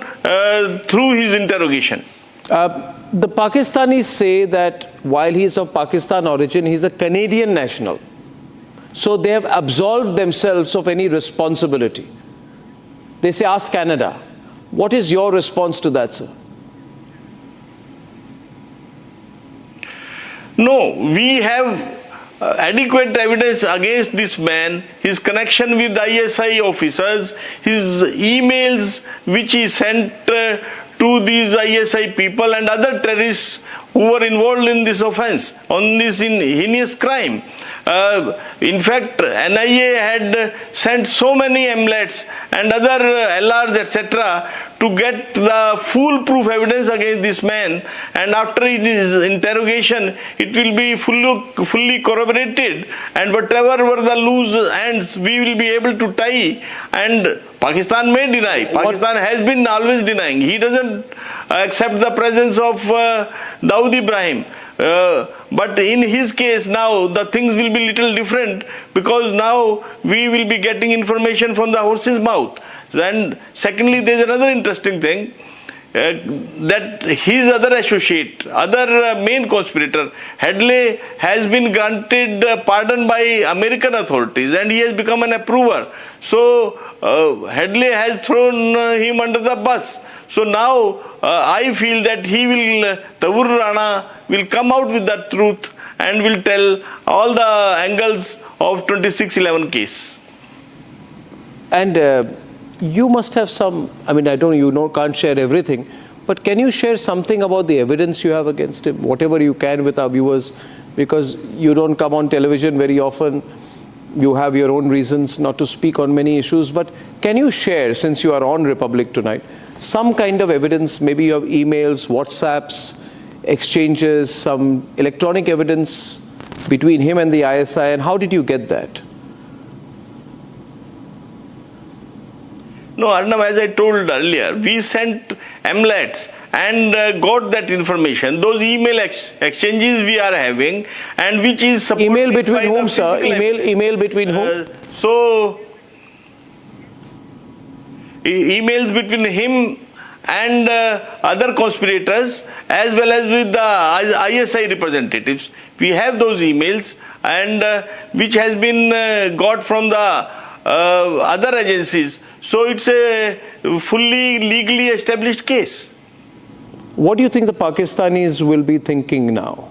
through his interrogation. The Pakistanis say that while he is of Pakistan origin, he is a Canadian national. So they have absolved themselves of any responsibility. They say, ask Canada. What is your response to that, sir? No, we have adequate evidence against this man, his connection with ISI officers, his emails which he sent to these ISI people and other terrorists who were involved in this offense, on this heinous crime. In fact, NIA had sent so many amulets and other LRs, etc., to get the foolproof evidence against this man, and after his interrogation, it will be fully corroborated, and whatever were the loose ends, we will be able to tie. And Pakistan may deny. Pakistan has been always denying. He doesn't accept the presence of Dawood Ibrahim. But in his case now, the things will be little different, because now we will be getting information from the horse's mouth. And secondly, there is another interesting thing, that his other associate, other main conspirator, Headley, has been granted pardon by American authorities, and he has become an approver. So Headley has thrown him under the bus. So now I feel that Tahawwur Rana will come out with the truth and will tell all the angles of 2611 case. And you must have some, I mean, can't share everything, but can you share something about the evidence you have against him, whatever you can with our viewers, because you don't come on television very often, you have your own reasons not to speak on many issues, but can you share, since you are on Republic tonight, some kind of evidence, maybe you have emails, WhatsApps, exchanges, some electronic evidence between him and the ISI, and how did you get that? No, Arnav, as I told earlier, we sent amulets and got that information. Those email exchanges we are having, and which is supported email between by whom, the sir? Email between whom? So, emails between him and other conspirators, as well as with the ISI representatives. We have those emails, and which has been got from the other agencies. So it's a fully legally established case. What do you think the Pakistanis will be thinking now?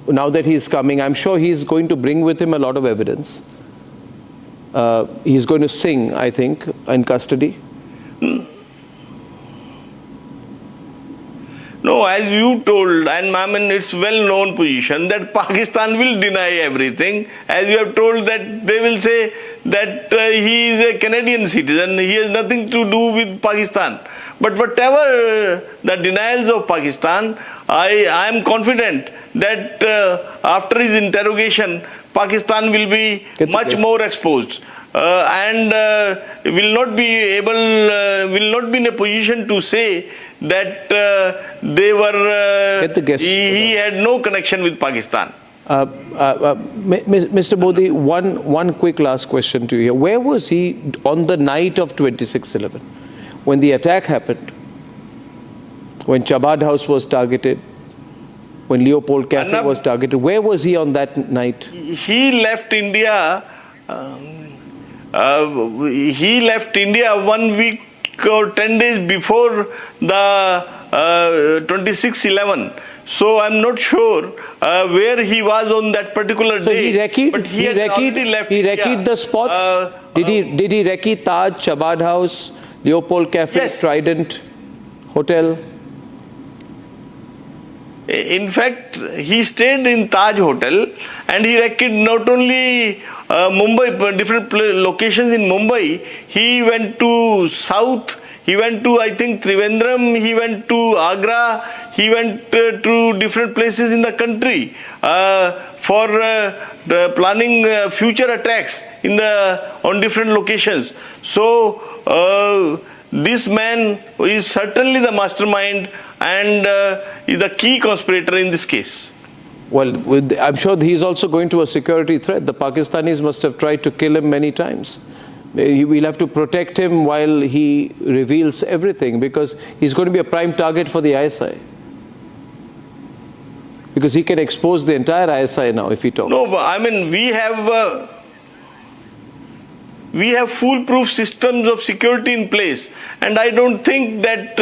Now that he's coming, I'm sure he's going to bring with him a lot of evidence. He's going to sing, I think, in custody. No, as you told, and I mean, it's well-known position that Pakistan will deny everything. As you have told, that they will say that he is a Canadian citizen, he has nothing to do with Pakistan. But whatever the denials of Pakistan, I am confident that after his interrogation, Pakistan will be much more exposed. And will not be in a position to say that they were. He had no connection with Pakistan. Mr. Modi, one quick last question to you here. Where was he on the night of 26/11, when the attack happened, when Chabad House was targeted, when Leopold Cafe was targeted? Where was he on that night? He left India. He left India 1 week or 10 days before the 26/11. So I'm not sure where he was on that particular day. But he had already left India. He recceed the spots. Did he recce Taj, Chabad House, Leopold Cafe, yes. Trident Hotel? In fact, he stayed in Taj Hotel and he wrecked not only Mumbai, but different locations in Mumbai. He went to South, he went to, I think, Trivandrum, he went to Agra, he went to different places in the country for planning future attacks on different locations. So, this man is certainly the mastermind and is the key conspirator in this case. Well, I'm sure he's also going to a security threat. The Pakistanis must have tried to kill him many times. We'll have to protect him while he reveals everything, because he's going to be a prime target for the ISI. Because he can expose the entire ISI now if he talks. No, but I mean, we have foolproof systems of security in place, and I don't think that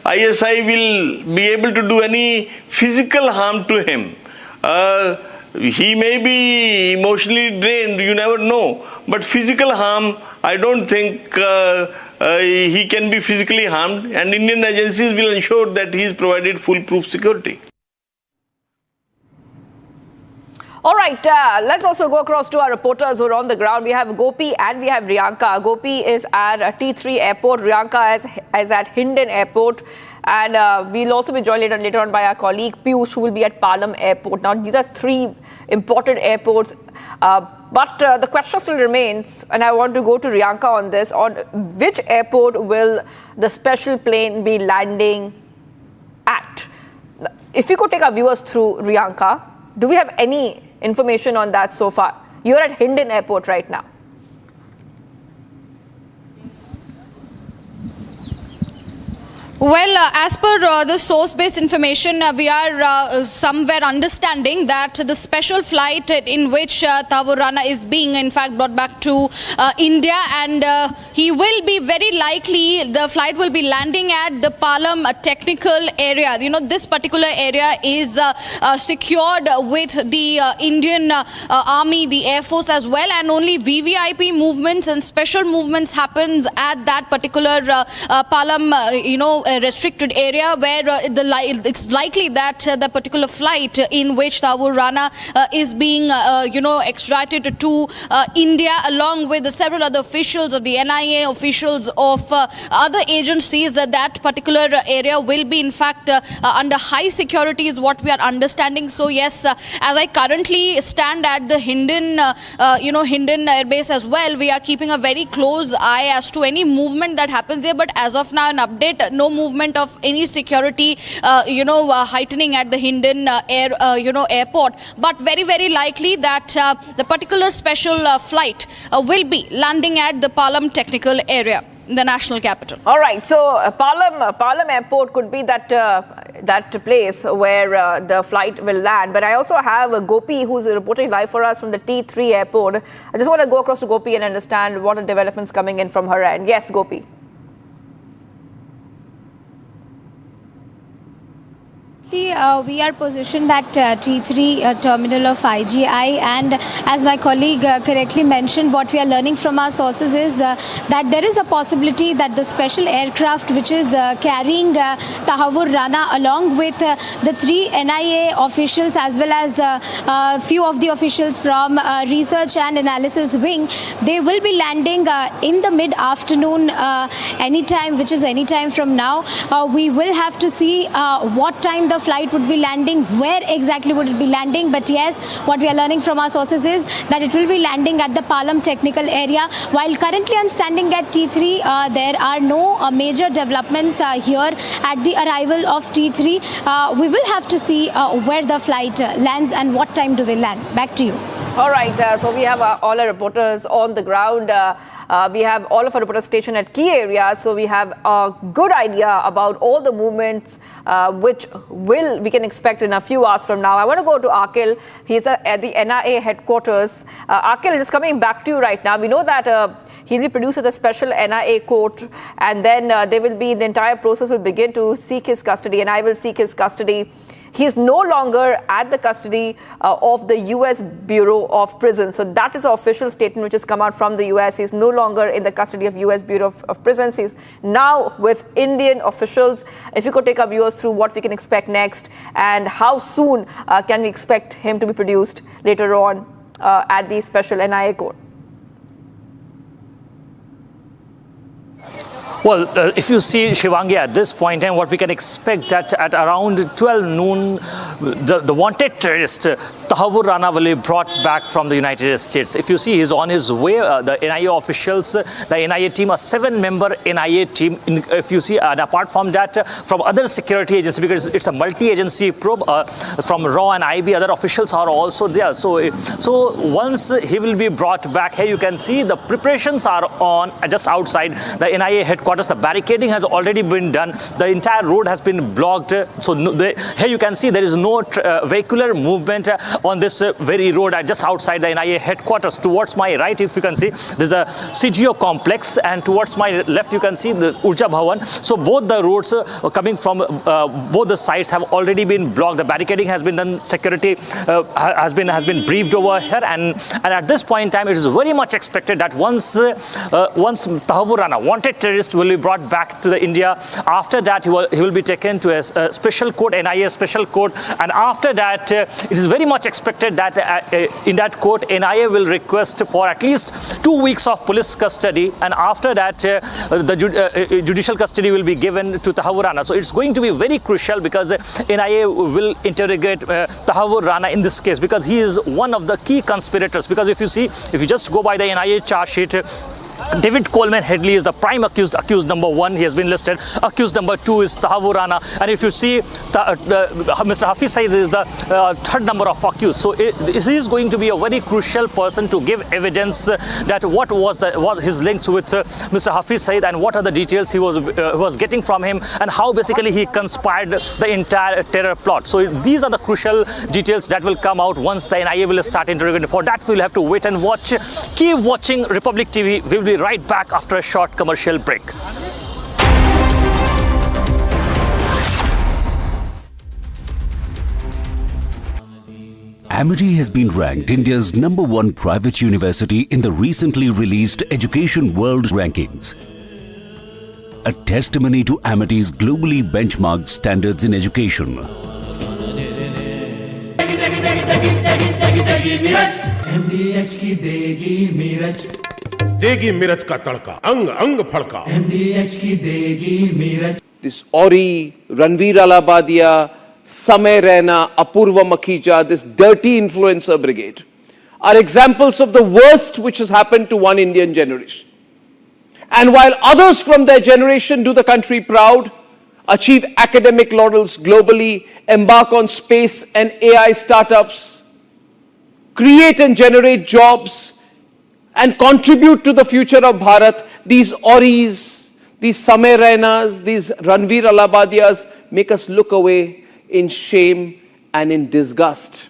ISI will be able to do any physical harm to him. He may be emotionally drained, you never know, but physical harm, I don't think he can be physically harmed, and Indian agencies will ensure that he is provided foolproof security. All right, let's also go across to our reporters who are on the ground. We have Gopi and we have Riyanka. Gopi is at T3 airport, Riyanka is at Hindon airport, and we'll also be joined later on by our colleague Piyush, who will be at Palam airport. Now, these are three important airports, but the question still remains, and I want to go to Riyanka on this, on which airport will the special plane be landing at? If you could take our viewers through, Riyanka, do we have any information on that so far? You're at Hindon Airport right now. Well, as per the source-based information, we are somewhere understanding that the special flight in which Tahawwur Rana is being, in fact, brought back to India, and he will be very likely, the flight will be landing at the Palam technical area. You know, this particular area is secured with the Indian Army, the Air Force as well, and only VVIP movements and special movements happens at that particular Palam, restricted area, where it's likely that the particular flight in which Tahawwur Rana is being, extradited to India, along with several other officials of the NIA, officials of other agencies, that particular area will be, in fact, under high security is what we are understanding. So yes, as I currently stand at the Hindon, Hindon Airbase as well, we are keeping a very close eye as to any movement that happens there. But as of now, an update, no movement of any security, heightening at the Hindon airport. But very, very likely that the particular special flight will be landing at the Palam technical area, the national capital. All right, so Palam airport could be that place where the flight will land. But I also have Gopi, who's reporting live for us from the T3 airport. I just want to go across to Gopi and understand what are developments coming in from her end. Yes, Gopi. We are positioned at T3 terminal of IGI, and as my colleague correctly mentioned, what we are learning from our sources is that there is a possibility that the special aircraft which is carrying Tahawwur Rana along with the three NIA officials as well as a few of the officials from research and analysis wing, they will be landing in the mid-afternoon anytime, which is anytime from now. We will have to see what time the flight would be landing, where exactly would it be landing. But yes, what we are learning from our sources is that it will be landing at the Palam technical area. While currently I'm standing at T3, there are no major developments here at the arrival of T3. We will have to see where the flight lands and what time do they land. Back to you. All right, so we have all our reporters on the ground. We have all of our reporters stationed at key areas, so we have a good idea about all the movements which we can expect in a few hours from now. I want to go to Akil. He's at the NIA headquarters. Akil, just coming back to you right now. We know that he'll be produced at a special NIA court, and then the entire process will begin to seek his custody, and I will seek his custody. he is no longer at the custody of the US Bureau of Prisons. So that is the official statement which has come out from the US. He's no longer in the custody of US Bureau of Prisons. He's now with Indian officials. If you could take our viewers through what we can expect next and how soon can we expect him to be produced later on at the special NIA court. Well, if you see, Shivangi, at this point in what we can expect that at around 12 noon, the wanted terrorist, Tahawwur Rana, will be brought back from the United States. If you see, he's on his way. The NIA officials, the NIA team, a 7-member NIA team, if you see, and apart from that, from other security agencies, because it's a multi-agency probe, from RAW and IB, other officials are also there. So once he will be brought back, here you can see the preparations are on just outside the NIA headquarters. The barricading has already been done. The entire road has been blocked. So here you can see there is no vehicular movement on this very road just outside the NIA headquarters. Towards my right, if you can see, there's a CGO complex, and towards my left you can see the Urja Bhavan. So both the roads coming from both the sides have already been blocked. The barricading has been done. Security has been briefed over here, and at this point in time, it is very much expected that once Tahawwur Rana, wanted terrorist, will be brought back to the India. After that, he will be taken to a special court, NIA special court, and after that, it is very much expected that in that court, NIA will request for at least 2 weeks of police custody, and after that, the judicial custody will be given to Tahawwur Rana. So it's going to be very crucial because NIA will interrogate Tahawwur Rana in this case, because he is one of the key conspirators. Because if you just go by the NIA charge sheet, David Headley is the prime accused number 1. He has been listed. Accused number 2 is Tahawwur Rana. And if you see, Mr. Hafiz Saeed is the third number of accused. So he is going to be a very crucial person to give evidence that what his links with Mr. Hafiz Saeed, and what are the details he was getting from him, and how basically he conspired the entire terror plot. So these are the crucial details that will come out once the NIA will start interrogating. For that, we'll have to wait and watch. Keep watching Republic TV. We'll be right back after a short commercial break. Amity has been ranked India's #1 private university in the recently released Education World Rankings. A testimony to Amity's globally benchmarked standards in education. MDH की देगी मीरज, देगी मीरज का तड़का, अंग अंग फड़का। MDH की देगी Miraj. This Ori, Ranveer Alabadia, Samay Raina, Apurva Makhija, this dirty influencer brigade are examples of the worst which has happened to one Indian generation. And while others from their generation do the country proud, achieve academic laurels globally, embark on space and AI startups, create and generate jobs, and contribute to the future of Bharat, these Oris, these Samay Rainas, these Ranveer Alabadias make us look away in shame and in disgust.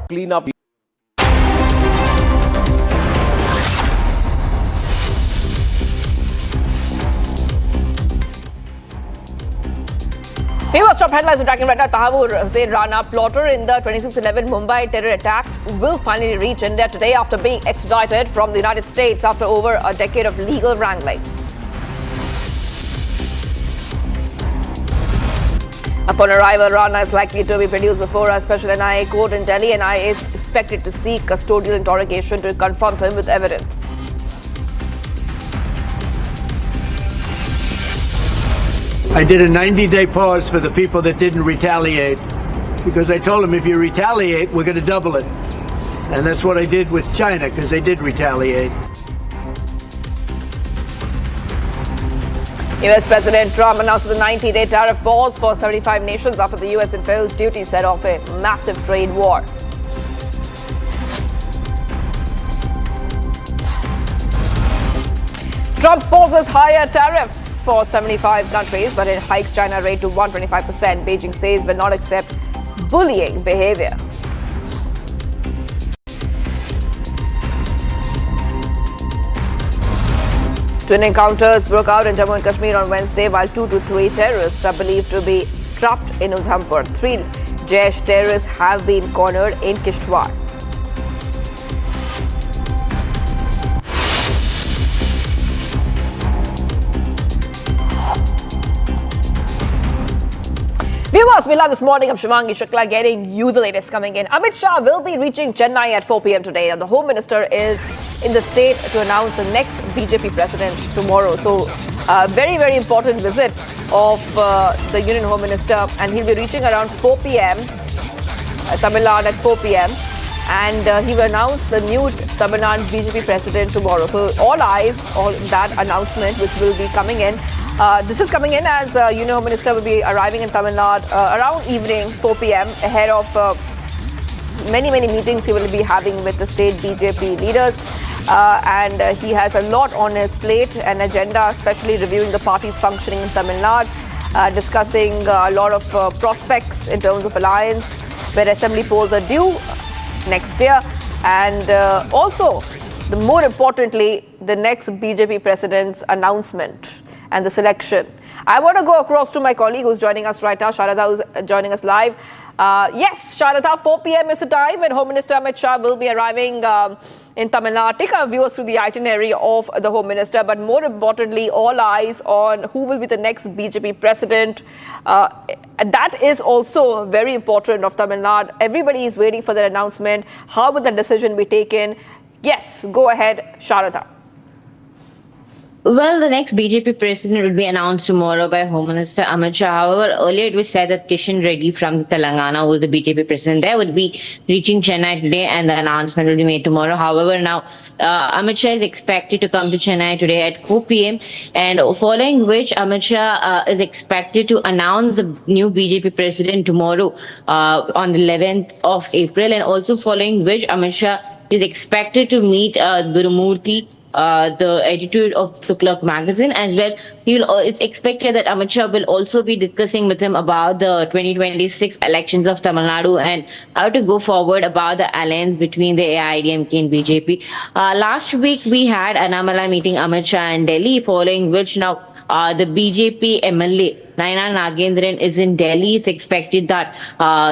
Clean up. Famous top headlines we're tracking right now. Tahawwur Rana, plotter in the 26/11 Mumbai terror attacks, will finally reach India today after being extradited from the United States after over a decade of legal wrangling. Upon arrival, Rana is likely to be produced before a special NIA court in Delhi. NIA is expected to seek custodial interrogation to confront him with evidence. I did a 90-day pause for the people that didn't retaliate, because I told them if you retaliate, we're going to double it. And that's what I did with China, because they did retaliate. US President Trump announced the 90-day tariff pause for 75 nations after the US imposed duties set off a massive trade war. Trump poses higher tariffs for 75 countries, but it hikes China rate to 125%. Beijing says will not accept bullying behavior. Twin encounters broke out in Jammu and Kashmir on Wednesday, while 2 to 3 terrorists are believed to be trapped in Udhampur. 3 Jaish terrorists have been cornered in Kishtwar. Viewers, we love this morning. I'm Shivangi Shukla getting you the latest coming in. Amit Shah will be reaching Chennai at 4 p.m. today, and the Home Minister is in the state to announce the next BJP president tomorrow. So, very, very important visit of the Union Home Minister, and he'll be reaching around 4 p.m. Tamil Nadu at 4 p.m. and he will announce the new Tamil Nadu BJP president tomorrow. So, all eyes on that announcement, which will be coming in. This is coming in as Union Home Minister will be arriving in Tamil Nadu around evening 4 p.m. ahead of many meetings he will be having with the state BJP leaders. And he has a lot on his plate, an agenda, especially reviewing the party's functioning in Tamil Nadu, discussing a lot of prospects in terms of alliance, where assembly polls are due next year, and also, more importantly, the next BJP president's announcement and the selection. I want to go across to my colleague who's joining us right now, Sharada, who's joining us live. Yes, Sharada, 4 p.m. is the time when Home Minister Amit Shah will be arriving in Tamil Nadu. Take our viewers through the itinerary of the Home Minister, but more importantly, all eyes on who will be the next BJP president. That is also very important of Tamil Nadu. Everybody is waiting for the announcement. How will the decision be taken? Yes, go ahead, Sharada. Well, the next BJP president will be announced tomorrow by Home Minister Amit Shah. However, earlier it was said that Kishan Reddy from Telangana, who is the BJP president there, would be reaching Chennai today and the announcement will be made tomorrow. However, now Amit Shah is expected to come to Chennai today at 4 p.m. and following which Amit Shah is expected to announce the new BJP president tomorrow on the 11th of April, and also following which Amit Shah is expected to meet Gurumurthy, the editor of Suklak magazine as well. It's expected that Amit Shah will also be discussing with him about the 2026 elections of Tamil Nadu and how to go forward about the alliance between the AIADMK and BJP. Last week we had Annamalai meeting Amit Shah in Delhi, following which now the BJP MLA Naina Nagendran is in Delhi. It's expected that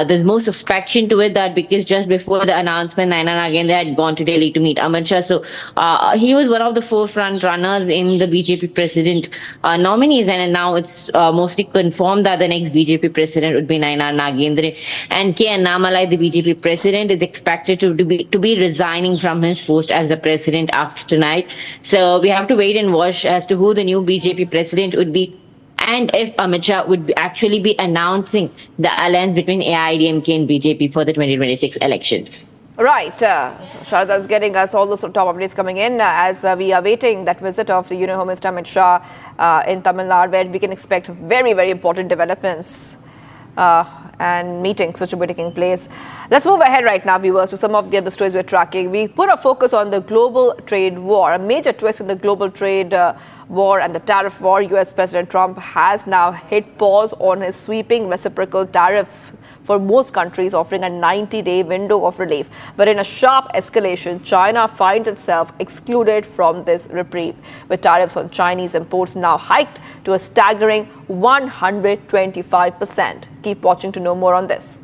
there's more suspicion to it that because just before the announcement, Naina Nagendran had gone to Delhi to meet Amit Shah. So he was one of the forefront runners in the BJP president nominees, and now it's mostly confirmed that the next BJP president would be Naina Nagendran. And K. Annamalai, the BJP president, is expected to be resigning from his post as the president after tonight. So we have to wait and watch as to who the new BJP president would be, and if Amit Shah would actually be announcing the alliance between AIADMK and BJP for the 2026 elections. Right. Sharada is getting us all those top updates coming in as we are waiting that visit of the Union Home Minister Amit Shah in Tamil Nadu, where we can expect very, very important developments and meetings which will be taking place. Let's move ahead right now, viewers, to some of the other stories we're tracking. We put a focus on the global trade war, a major twist in the global trade war and the tariff war. US President Trump has now hit pause on his sweeping reciprocal tariff for most countries, offering a 90-day window of relief. But in a sharp escalation, China finds itself excluded from this reprieve, with tariffs on Chinese imports now hiked to a staggering 125%. Keep watching to know more on this.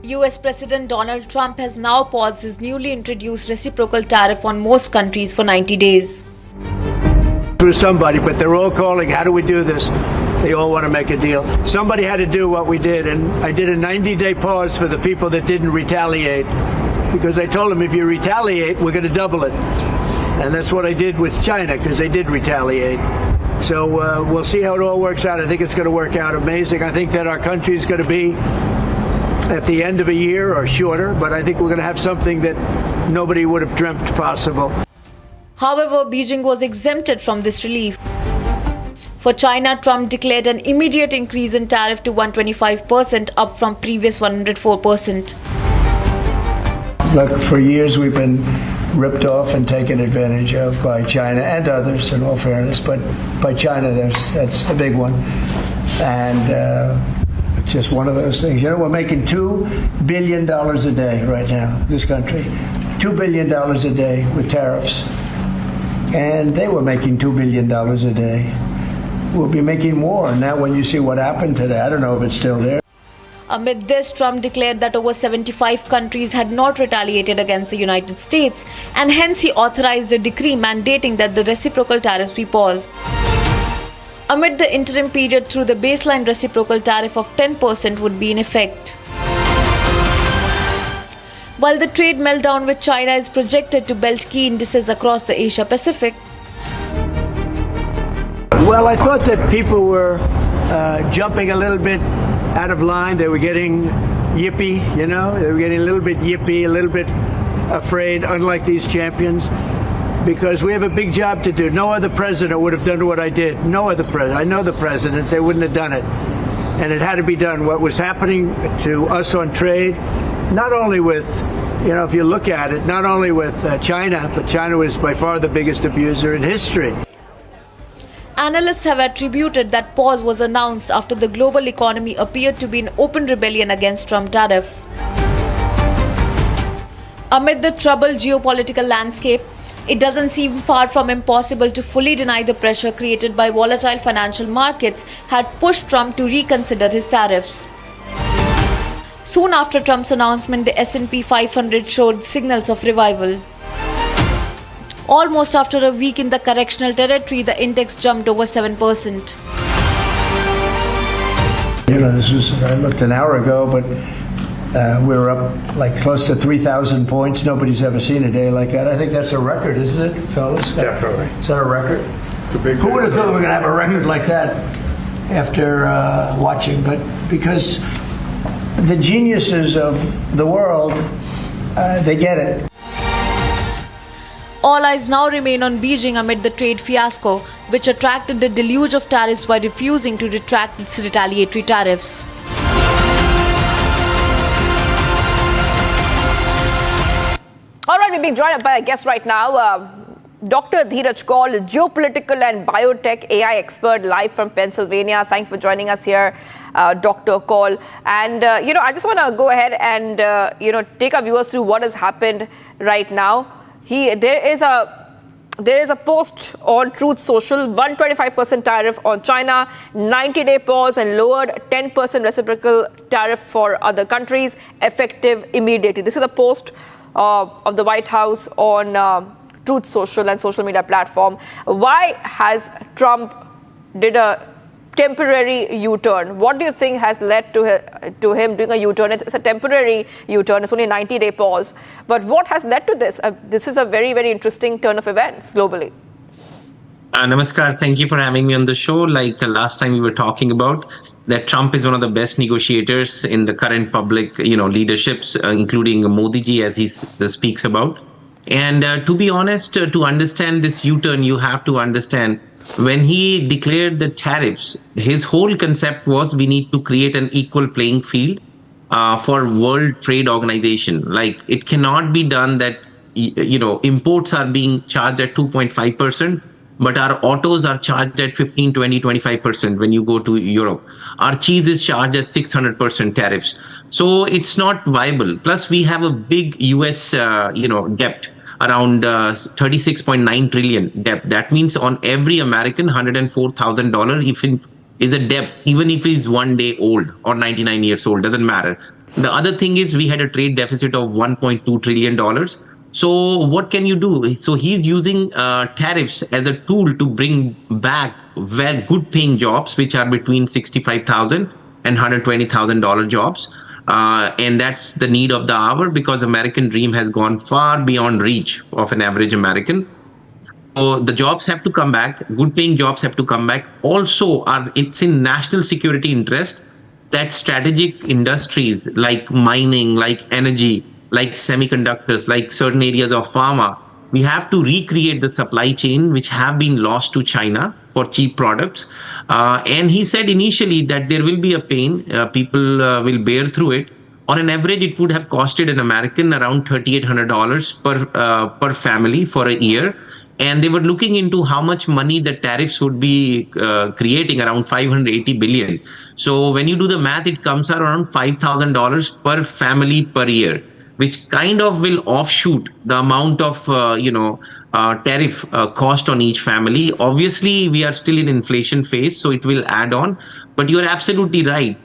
US President Donald Trump has now paused his newly introduced reciprocal tariff on most countries for 90 days. Through somebody, but they're all calling, how do we do this? They all want to make a deal. Somebody had to do what we did, and I did a 90-day pause for the people that didn't retaliate, because I told them if you retaliate, we're going to double it. And that's what I did with China, because they did retaliate. So we'll see how it all works out. I think it's going to work out amazing. I think that our country is going to be at the end of a year or shorter, but I think we're going to have something that nobody would have dreamt possible. However, Beijing was exempted from this relief. For China, Trump declared an immediate increase in tariff to 125%, up from previous 104%. Look, for years we've been ripped off and taken advantage of by China and others, in all fairness, but by China, that's the big one. And it's just one of those things. You know, we're making $2 billion a day right now, this country. $2 billion a day with tariffs. and they were making $2 billion a day. We'll be making more. Now, when you see what happened today, I don't know if it's still there. Amid this, Trump declared that over 75 countries had not retaliated against the United States, and hence he authorized a decree mandating that the reciprocal tariffs be paused. Amid the interim period, through the baseline reciprocal tariff of 10% would be in effect. While the trade meltdown with China is projected to belt key indices across the Asia-Pacific. Well, I thought that people were jumping a little bit out of line. They were getting yippy, you know. They were getting a little bit yippy, a little bit afraid, unlike these champions, because we have a big job to do. No other president would have done what I did. No other president. I know the presidents, they wouldn't have done it. And it had to be done. What was happening to us on trade, not only with, you know, if you look at it, not only with China, but China was by far the biggest abuser in history. Analysts have attributed that pause was announced after the global economy appeared to be in open rebellion against Trump tariff. Amid the troubled geopolitical landscape, it doesn't seem far from impossible to fully deny the pressure created by volatile financial markets had pushed Trump to reconsider his tariffs. Soon after Trump's announcement, the S&P 500 showed signals of revival. Almost after a week in the correctional territory, the index jumped over 7%. You know, this was, I looked an hour ago, but we were up like close to 3,000 points. Nobody's ever seen a day like that. I think that's a record, isn't it, fellas? Definitely. Is that a record? It's a big Who would have thought we were going to have a record like that after watching? But because the geniuses of the world, they get it. All eyes now remain on Beijing amid the trade fiasco, which attracted the deluge of tariffs by refusing to retract its retaliatory tariffs. All right, we're being joined up by a guest right now, Dr. Dheeraj Kaul, geopolitical and biotech AI expert, live from Pennsylvania. Thanks for joining us here, Dr. Kaul. And, I just want to go ahead and, take our viewers through what has happened right now. There is a post on Truth Social, 125% tariff on China, 90-day pause and lowered 10% reciprocal tariff for other countries, effective immediately. This is a post of the White House on Truth Social and social media platform. Why has Trump did a temporary U-turn? What do you think has led to him doing a U-turn? It's a temporary U-turn. It's only a 90-day pause. But what has led to this? This is a very, very interesting turn of events globally. Namaskar. Thank you for having me on the show. Like last time we were talking about that Trump is one of the best negotiators in the current public, leaderships, including Modi ji, as he speaks about. And to be honest, to understand this U-turn, you have to understand when he declared the tariffs, his whole concept was we need to create an equal playing field for World Trade Organization. Like it cannot be done that, imports are being charged at 2.5%, but our autos are charged at 15, 20, 25% when you go to Europe. Our cheese is charged at 600% tariffs. So it's not viable. Plus we have a big US, debt. Around 36.9 trillion debt. That means on every American, $104,000 if is a debt, even if he's 1 day old or 99 years old, doesn't matter. The other thing is we had a trade deficit of $1.2 trillion. So what can you do? So he's using tariffs as a tool to bring back very good paying jobs, which are between $65,000 and $120,000 jobs. And that's the need of the hour because American dream has gone far beyond reach of an average American. So the jobs have to come back, good paying jobs have to come back. Also, it's in national security interest that strategic industries like mining, like energy, like semiconductors, like certain areas of pharma, we have to recreate the supply chain which have been lost to China for cheap products. And he said initially that there will be a pain, people will bear through it. On an average, it would have costed an American around $3,800 per family for a year. And they were looking into how much money the tariffs would be creating, around $580 billion. So when you do the math, it comes around $5,000 per family per year. which kind of will offshoot the amount of, tariff cost on each family. Obviously, we are still in inflation phase, so it will add on. But you're absolutely right.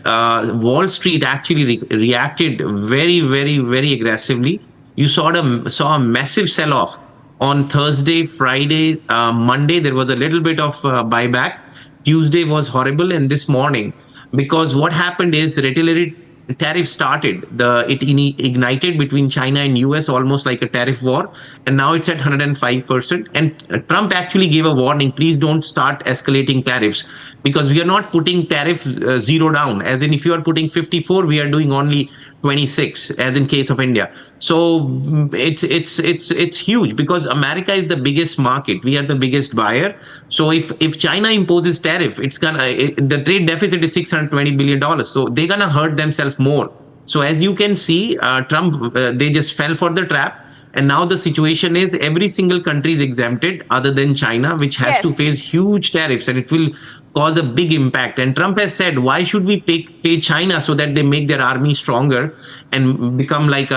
Wall Street actually reacted very, very, very aggressively. You saw a massive sell-off on Thursday, Friday, Monday. There was a little bit of buyback. Tuesday was horrible, and this morning, because what happened is retaliatory tariff started. It ignited between China and US almost like a tariff war, and now it's at 105%. And Trump actually gave a warning: please don't start escalating tariffs, because we are not putting tariff zero down. As in, if you are putting 54, we are doing only 26, as in case of India. So it's huge, because America is the biggest market. We are the biggest buyer. So if China imposes tariff, the trade deficit is $620 billion. So they're gonna hurt themselves more. So as you can see, Trump, they just fell for the trap. And now the situation is every single country is exempted other than China, which has to face huge tariffs, and it will cause a big impact. And Trump has said, why should we pay China so that they make their army stronger and become like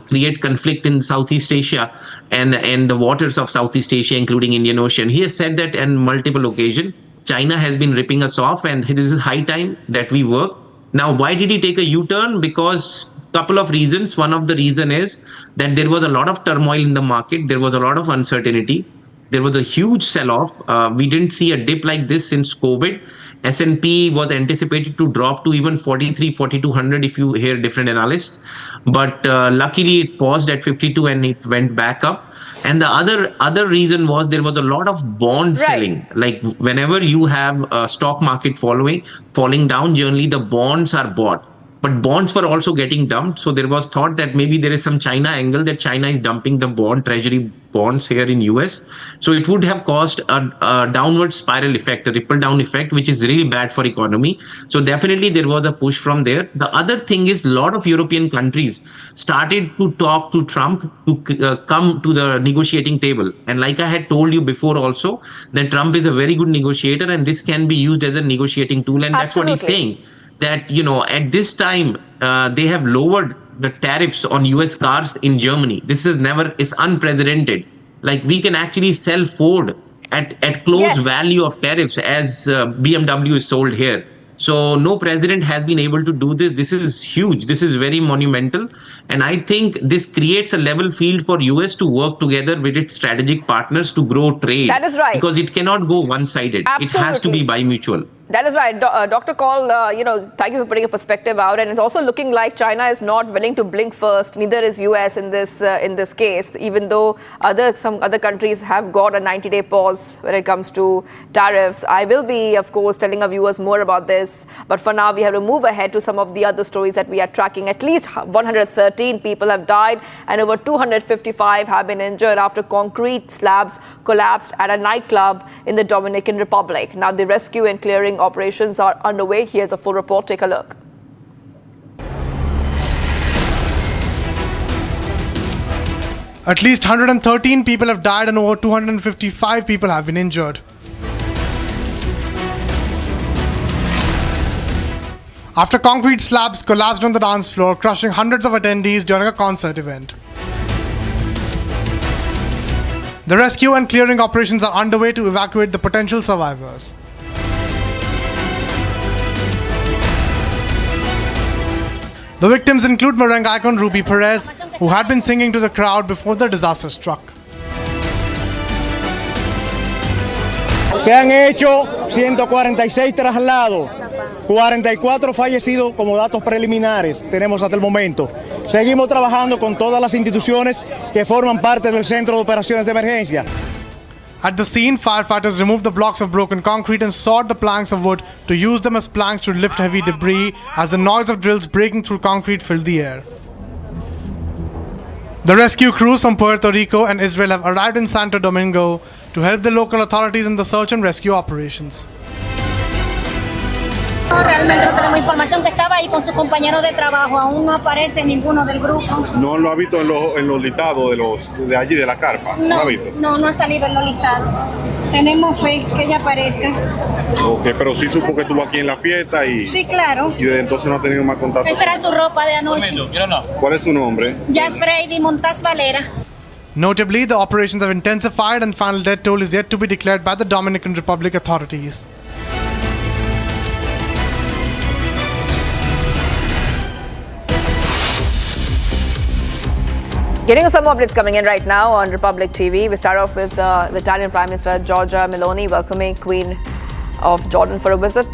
create conflict in Southeast Asia and the waters of Southeast Asia, including Indian Ocean. He has said that on multiple occasions. China has been ripping us off, and this is high time that we work. Now, why did he take a U-turn? Because couple of reasons. One of the reason is that there was a lot of turmoil in the market. There was a lot of uncertainty. There was a huge sell-off. We didn't see a dip like this since COVID. S&P was anticipated to drop to even 43, 4200 if you hear different analysts. But luckily it paused at 52 and it went back up. And the other reason was there was a lot of bond selling. Like whenever you have a stock market falling down, generally the bonds are bought. But bonds were also getting dumped. So there was thought that maybe there is some China angle, that China is dumping the treasury bonds here in US. So it would have caused a downward spiral effect, a ripple down effect, which is really bad for economy. So definitely there was a push from there. The other thing is a lot of European countries started to talk to Trump to come to the negotiating table. And like I had told you before also, that Trump is a very good negotiator and this can be used as a negotiating tool. And that's what he's saying. That, at this time, they have lowered the tariffs on US cars in Germany. This is unprecedented. Like we can actually sell Ford at close value of tariffs as BMW is sold here. So no president has been able to do this. This is huge. This is very monumental. And I think this creates a level field for US to work together with its strategic partners to grow trade. That is right. Because it cannot go one-sided. It has to be bimutual. That is right. Dr. Kaul, thank you for putting a perspective out. And it's also looking like China is not willing to blink first. Neither is US in this case, even though some other countries have got a 90-day pause when it comes to tariffs. I will be, of course, telling our viewers more about this. But for now, we have to move ahead to some of the other stories that we are tracking. At least 113 people have died and over 255 have been injured after concrete slabs collapsed at a nightclub in the Dominican Republic. Now, the rescue and clearing operations are underway. Here's a full report. Take a look. At least 113 people have died and over 255 people have been injured. After concrete slabs collapsed on the dance floor, crushing hundreds of attendees during a concert event. The rescue and clearing operations are underway to evacuate the potential survivors. The victims include merengue icon Ruby Perez, who had been singing to the crowd before the disaster struck. Se han hecho 146 traslados, 44 fallecidos como datos preliminares tenemos hasta el momento. Seguimos trabajando con todas las instituciones que forman parte del Centro de Operaciones de Emergencia. At the scene, firefighters removed the blocks of broken concrete and sawed the planks of wood to use them as planks to lift heavy debris as the noise of drills breaking through concrete filled the air. The rescue crews from Puerto Rico and Israel have arrived in Santo Domingo to help the local authorities in the search and rescue operations. Realmente no tenemos información que estaba ahí con sus compañeros de trabajo. Aún no aparece ninguno del grupo. ¿No lo ha visto en los listados de allí de la carpa? No ha salido en los listados. Tenemos fe que ella aparezca. Ok, pero sí supo que estuvo aquí en la fiesta y... Sí, claro. Y desde entonces no ha tenido más contacto. Esa era su ropa de anoche. ¿Cuál es su nombre? Jeffrey Montaz Valera. Notably, the operations have intensified and final death toll is yet to be declared by the Dominican Republic authorities. Getting some updates coming in right now on Republic TV. We start off with the Italian Prime Minister Giorgia Meloni welcoming Queen of Jordan for a visit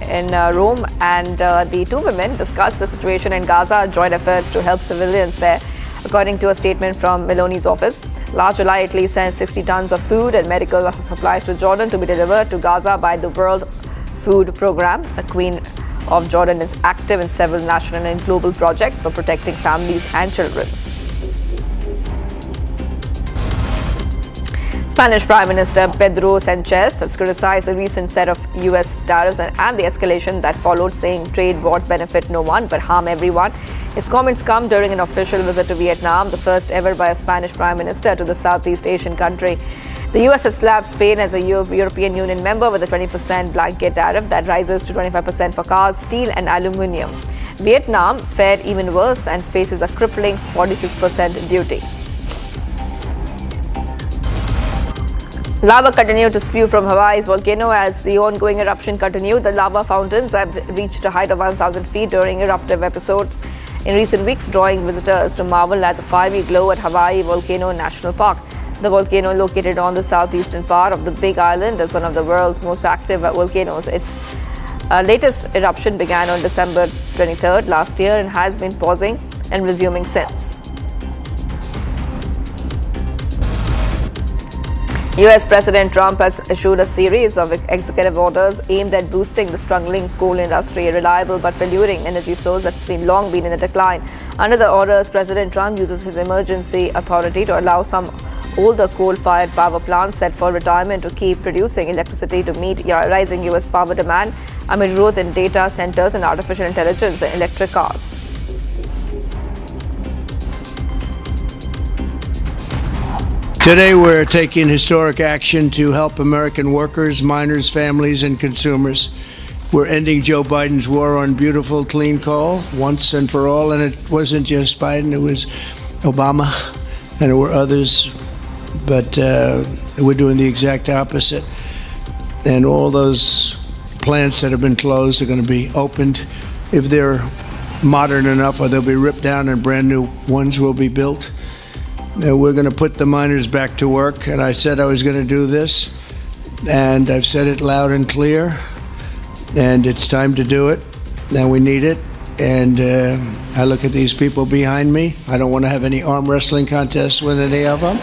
in Rome, and the two women discussed the situation in Gaza, joint efforts to help civilians there. According to a statement from Meloni's office, last July Italy sent 60 tons of food and medical supplies to Jordan to be delivered to Gaza by the World Food Programme. The Queen of Jordan is active in several national and global projects for protecting families and children. Spanish Prime Minister Pedro Sanchez has criticized the recent set of US tariffs and the escalation that followed, saying trade wars benefit no one but harm everyone. His comments come during an official visit to Vietnam, the first ever by a Spanish Prime Minister to the Southeast Asian country. The US has slapped Spain as a European Union member with a 20% blanket tariff that rises to 25% for cars, steel and aluminium. Vietnam fared even worse and faces a crippling 46% duty. Lava continued to spew from Hawaii's volcano as the ongoing eruption continued. The lava fountains have reached a height of 1,000 feet during eruptive episodes in recent weeks, drawing visitors to marvel at the fiery glow at Hawaii Volcano National Park. The volcano, located on the southeastern part of the Big Island, is one of the world's most active volcanoes. Its latest eruption began on December 23rd last year and has been pausing and resuming since. US President Trump has issued a series of executive orders aimed at boosting the struggling coal industry, a reliable but polluting energy source that's long been in decline. Under the orders, President Trump uses his emergency authority to allow some older coal-fired power plants set for retirement to keep producing electricity to meet rising US power demand amid growth in data centers and artificial intelligence and electric cars. Today, we're taking historic action to help American workers, miners, families, and consumers. We're ending Joe Biden's war on beautiful, clean coal once and for all. And it wasn't just Biden, it was Obama, and there were others. But we're doing the exact opposite. And all those plants that have been closed are going to be opened. If they're modern enough, or they'll be ripped down and brand new ones will be built. We're going to put the miners back to work, and I said I was going to do this, and I've said it loud and clear, and it's time to do it, and we need it, and I look at these people behind me. I don't want to have any arm wrestling contests with any of them.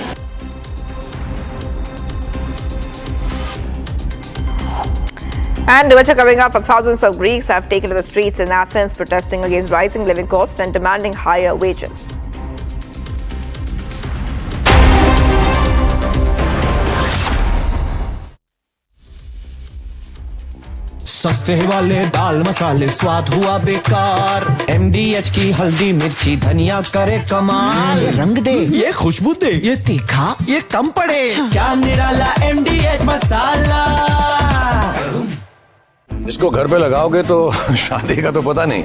And coming up, thousands of Greeks have taken to the streets in Athens protesting against rising living costs and demanding higher wages. सस्ते वाले दाल मसाले स्वाद हुआ बेकार MDH की हल्दी मिर्ची धनिया करे कमाल ये रंग दे ये खुशबू दे ये तीखा ये कम पड़े क्या निराला MDH मसाला इसको घर पे लगाओगे तो शादी का तो पता नहीं,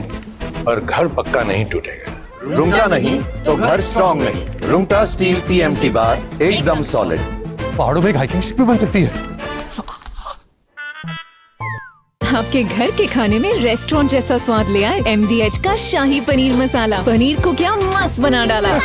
पर घर पक्का नहीं टूटेगा। रुंगटा नहीं तो घर स्ट्रॉन्ग नहीं। रुंगटा स्टील TMT बार एकदम सॉलिड। पहाड़ों में एक हाइकिंग स्टिक भी बन सकती है। आपके घर के खाने में रेस्टोरेंट जैसा स्वाद ले आए MDH का शाही पनीर मसाला। पनीर को क्या मस्त बना डाला।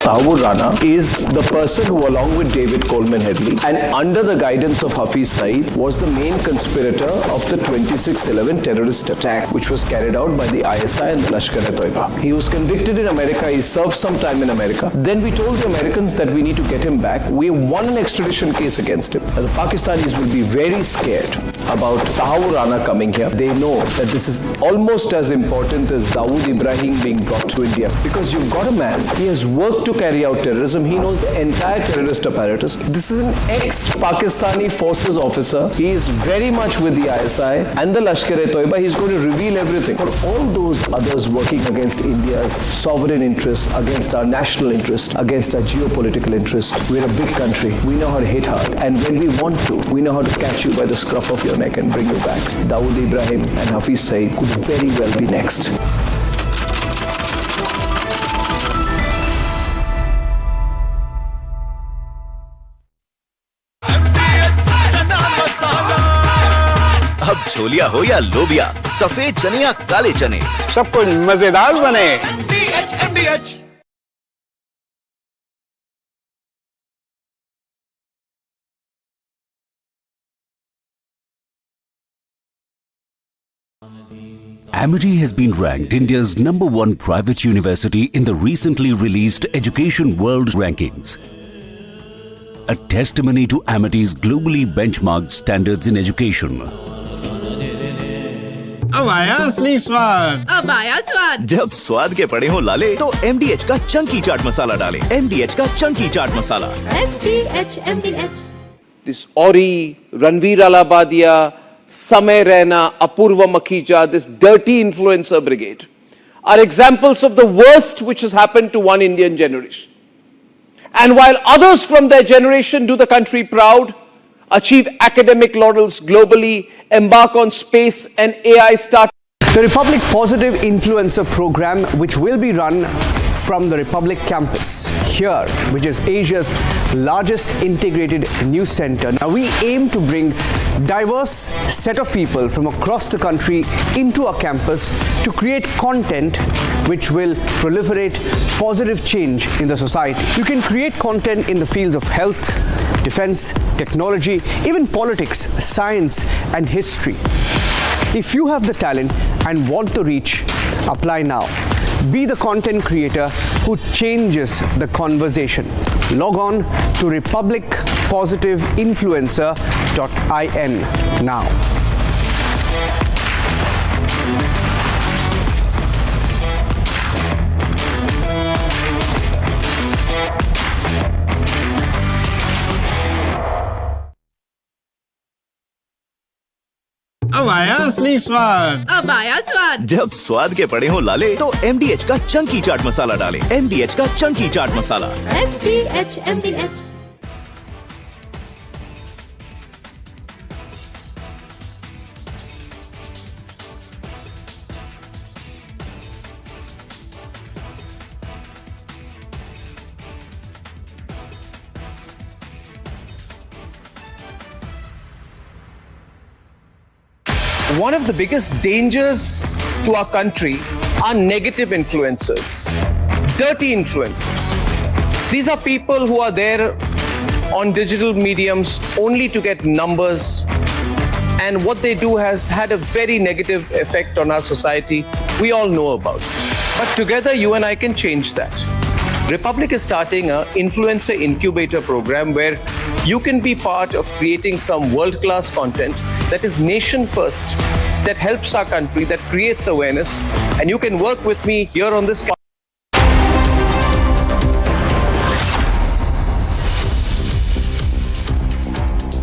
Tahawwur Rana is the person who, along with David Coleman Headley and under the guidance of Hafiz Saeed, was the main conspirator of the 26/11 terrorist attack, which was carried out by the ISI and the Lashkar-e-Toiba. He was convicted in America. He served some time in America. Then we told the Americans that we need to get him back. We won an extradition case against him. And the Pakistanis will be very scared about Tahawwur Rana coming here. They know that this is almost as important as Dawood Ibrahim being brought to India. Because you've got a man, he has worked to carry out terrorism. He knows the entire terrorist apparatus. This is an ex-Pakistani forces officer. He is very much with the ISI and the Lashkar-e-Toiba. He's going to reveal everything. For all those others working against India's sovereign interests, against our national interest, against our geopolitical interest, we're a big country. We know how to hit hard. And when we want to, we know how to catch you by the scruff of your neck and bring you back. Dawood Ibrahim and Hafiz Saeed could very well be next. अब छोलिया हो या लोबिया, सफेद चने या काले चने, सब कुछ मजेदार बने। Amity has been ranked India's #1 private university in the recently released Education World Rankings. A testimony to Amity's globally benchmarked standards in education. अब आया असली स्वाद। अब आया स्वाद। जब स्वाद के पड़े हो लाले तो MDH का चंकी चाट मसाला डालें। MDH का Chunky chaat masala. MDH। This Ori, Ranveer Alabadia, Samay Raina, Apurva Makhija, this dirty influencer brigade are examples of the worst which has happened to one Indian generation. And while others from their generation do the country proud, achieve academic laurels globally, embark on space and AI startups. The Republic Positive Influencer Program, which will be run from the Republic campus here, which is Asia's largest integrated news center. Now we aim to bring diverse set of people from across the country into our campus to create content which will proliferate positive change in the society. You can create content in the fields of health, defense, technology, even politics, science and history. If you have the talent and want to reach, apply now. Be the content creator who changes the conversation. Log on to republicpositiveinfluencer.in now. अब आया असली स्वाद। अब आया स्वाद। जब स्वाद के पड़े हो लाले तो MDH का चंकी चाट मसाला डालें। MDH का Chunky chaat masala. MDH। One of the biggest dangers to our country are negative influencers, dirty influencers. These are people who are there on digital mediums only to get numbers, and what they do has had a very negative effect on our society. We all know about it. But together you and I can change that. Republic is starting an influencer incubator program where you can be part of creating some world-class content that is nation first, that helps our country, that creates awareness, and you can work with me here on this.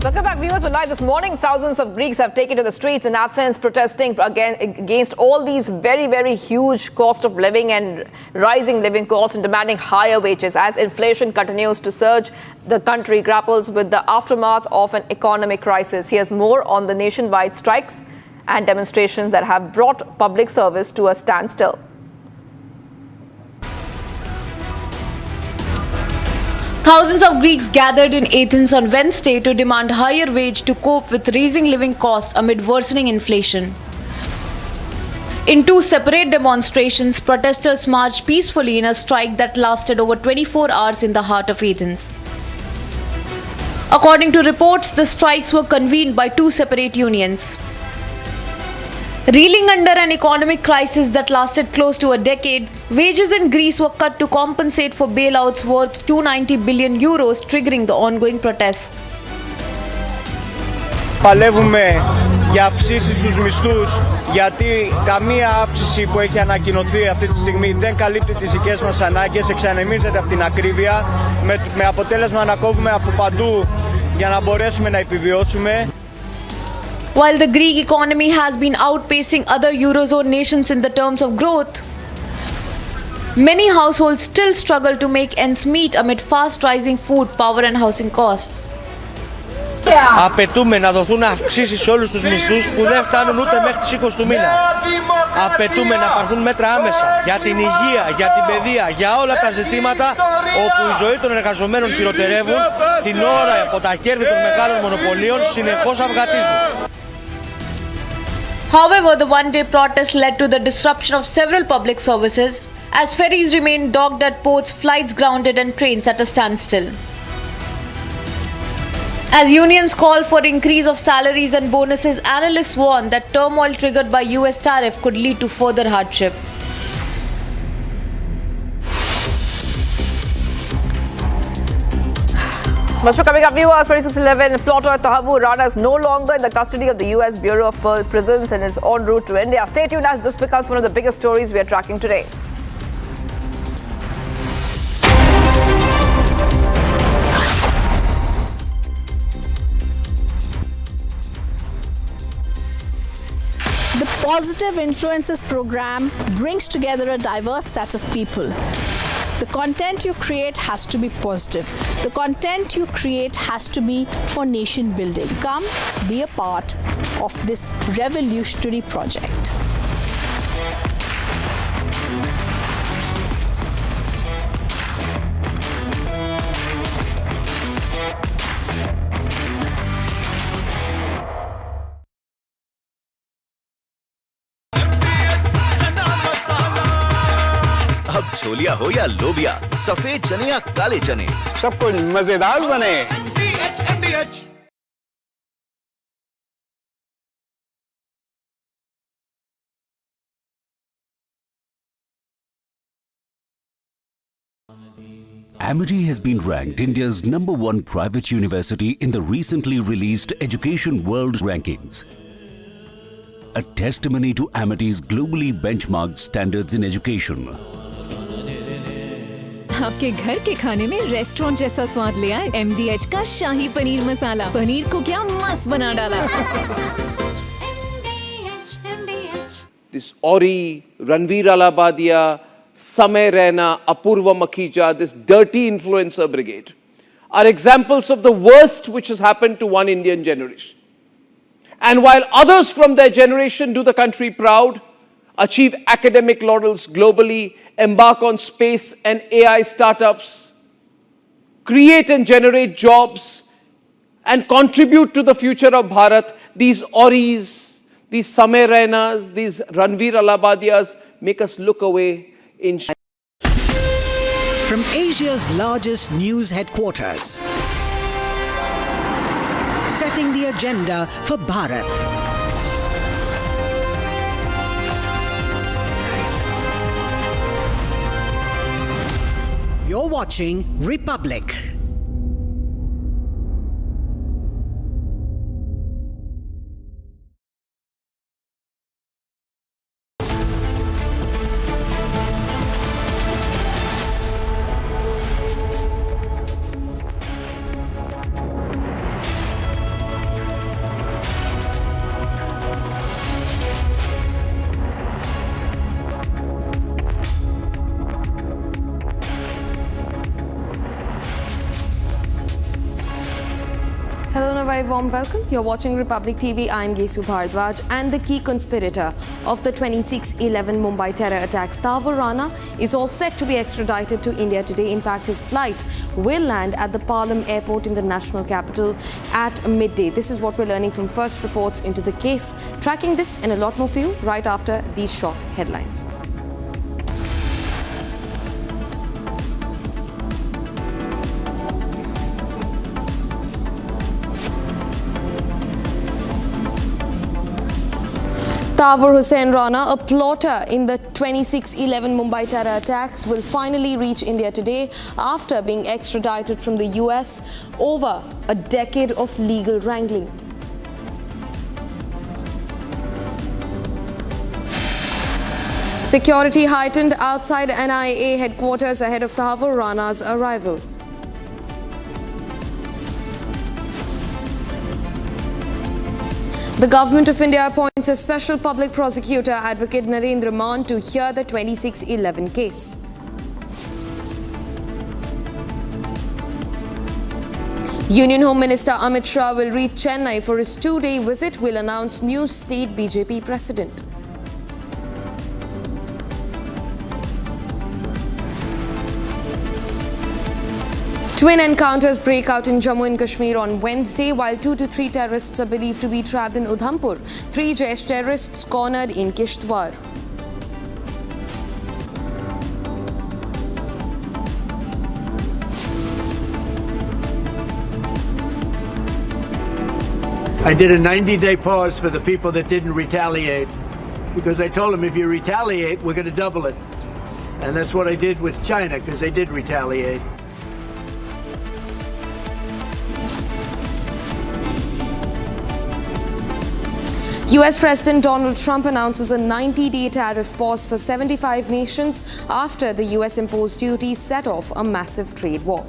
Welcome back, viewers. We're live this morning. Thousands of Greeks have taken to the streets in Athens protesting against all these very, very huge cost of living and rising living costs and demanding higher wages as inflation continues to surge. The country grapples with the aftermath of an economic crisis. Here's more on the nationwide strikes and demonstrations that have brought public service to a standstill. Thousands of Greeks gathered in Athens on Wednesday to demand higher wage to cope with rising living costs amid worsening inflation. In two separate demonstrations, protesters marched peacefully in a strike that lasted over 24 hours in the heart of Athens. According to reports, the strikes were convened by two separate unions. Reeling under an economic crisis that lasted close to a decade, wages in Greece were cut to compensate for bailouts worth €290 billion, triggering the ongoing protests. Παλεύουμε για αυξήσεις στους μισθούς, γιατί καμία αύξηση που έχει ανακοινωθεί αυτή τη στιγμή δεν καλύπτει τις δικές μας ανάγκες, εξανεμίζεται από την ακρίβεια, με αποτέλεσμα να κόβουμε από παντού για να μπορέσουμε να επιβιώσουμε. While the Greek economy has been outpacing other Eurozone nations in the terms of growth, many households still struggle to make ends meet amid fast rising food, power and housing costs. Απαιτούμε να δοθούν αυξήσεις σε όλους τους μισθούς που δεν φτάνουν ούτε μέχρι τις 20 του μήνα. Απαιτούμε να πάρθουν μέτρα άμεσα για την υγεία, για την παιδεία, για όλα τα ζητήματα όπου η ζωή των εργαζομένων χειροτερεύουν την ώρα από τα κέρδη των μεγάλων μονοπωλίων συνεχώς αυγατίζουν. However, the one-day protest led to the disruption of several public services as ferries remained docked at ports, flights grounded and trains at a standstill. As unions call for increase of salaries and bonuses, analysts warn that turmoil triggered by US tariff could lead to further hardship. Much for coming up, viewers. 2611 plotter Tahawwur Rana is no longer in the custody of the US Bureau of Prisons and is en route to India. Stay tuned as this becomes one of the biggest stories we are tracking today. The Positive Influences program brings together a diverse set of people. The content you create has to be positive. The content you create has to be for nation building. Come be a part of this revolutionary project. अब छोलिया हो या लोबिया, सफेद चने या काले चने, सब कुछ मजेदार बने। Amity has been ranked India's #1 private university in the recently released Education World Rankings. A testimony to Amity's globally benchmarked standards in education. आपके घर के खाने में रेस्टोरेंट जैसा स्वाद ले आए MDH का शाही पनीर मसाला। पनीर को क्या मस्त बना डाला। This Ori, Ranveer Alabadia, Samay Raina, Apurva Makhija, this dirty influencer brigade are examples of the worst which has happened to one Indian generation. And while others from their generation do the country proud, achieve academic laurels globally, embark on space and AI startups, create and generate jobs, and contribute to the future of Bharat, these Oris, these Samay Rainas, these Ranveer Alabadias make us look away in shame. From Asia's largest news headquarters, setting the agenda for Bharat. You're watching Republic. Hello and a very warm welcome. You're watching Republic TV. I'm Gesu Bhardwaj, and the key conspirator of the 26/11 Mumbai terror attacks, Tahawwur Rana, is all set to be extradited to India today. In fact, his flight will land at the Palam airport in the national capital at midday. This is what we're learning from first reports into the case. Tracking this and a lot more for you right after these short headlines. Tahawwur Rana, a plotter in the 26/11 Mumbai terror attacks, will finally reach India today after being extradited from the US over a decade of legal wrangling. Security heightened outside NIA headquarters ahead of Tahawwur Rana's arrival. The Government of India appoints a special public prosecutor, Advocate Narendra Maan, to hear the 2611 case. Union Home Minister Amit Shah will reach Chennai for his two-day visit, will announce new state BJP president. Twin encounters break out in Jammu and Kashmir on Wednesday, while 2 to 3 terrorists are believed to be trapped in Udhampur. 3 Jaish terrorists cornered in Kishtwar. I did a 90-day pause for the people that didn't retaliate, because I told them if you retaliate, we're going to double it. And that's what I did with China, because they did retaliate. US President Donald Trump announces a 90-day tariff pause for 75 nations after the US imposed duties set off a massive trade war.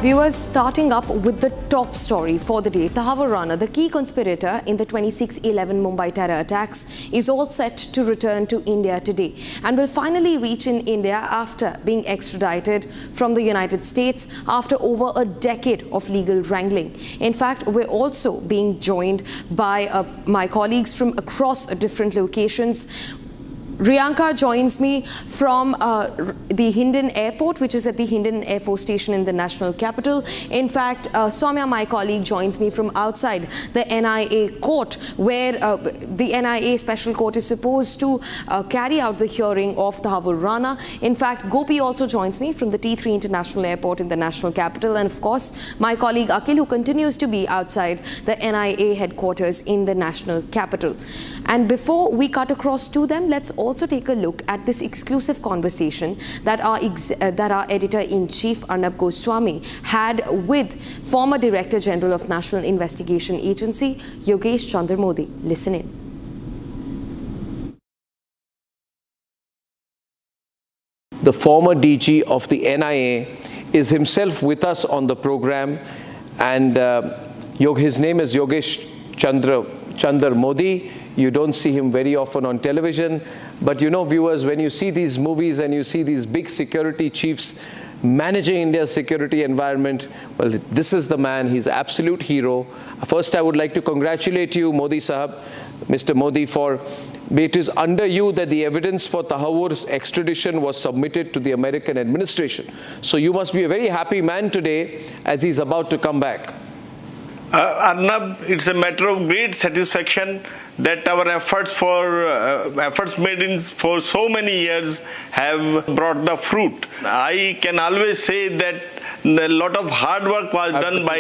Viewers, starting up with the top story for the day. Tahawwur Rana, the key conspirator in the 2611 Mumbai terror attacks, is all set to return to India today and will finally reach in India after being extradited from the United States after over a decade of legal wrangling. In fact, we're also being joined by my colleagues from across different locations. Riyanka joins me from the Hindon Airport, which is at the Hindon Air Force Station in the national capital. In fact, Soumya, my colleague, joins me from outside the NIA court, where the NIA special court is supposed to carry out the hearing of Tahawwur Rana. In fact, Gopi also joins me from the T3 International Airport in the national capital. And of course, my colleague Akhil, who continues to be outside the NIA headquarters in the national capital. And before we cut across to them, let's also take a look at this exclusive conversation that our editor-in-chief Arnab Goswami had with former Director General of National Investigation Agency Yogesh Chandra Modi. Listen in. The former DG of the NIA is himself with us on the program, and his name is Yogesh Chandra Modi. You don't see him very often on television, but you know, viewers, when you see these movies and you see these big security chiefs managing India's security environment, well, this is the man. He's an absolute hero. First, I would like to congratulate you, Modi Sahab, Mr. Modi, for it is under you that the evidence for Tahawwur's extradition was submitted to the American administration. So you must be a very happy man today as he's about to come back. Arnab, it's a matter of great satisfaction that our efforts made for so many years have brought the fruit. I can always say that a lot of hard work was done by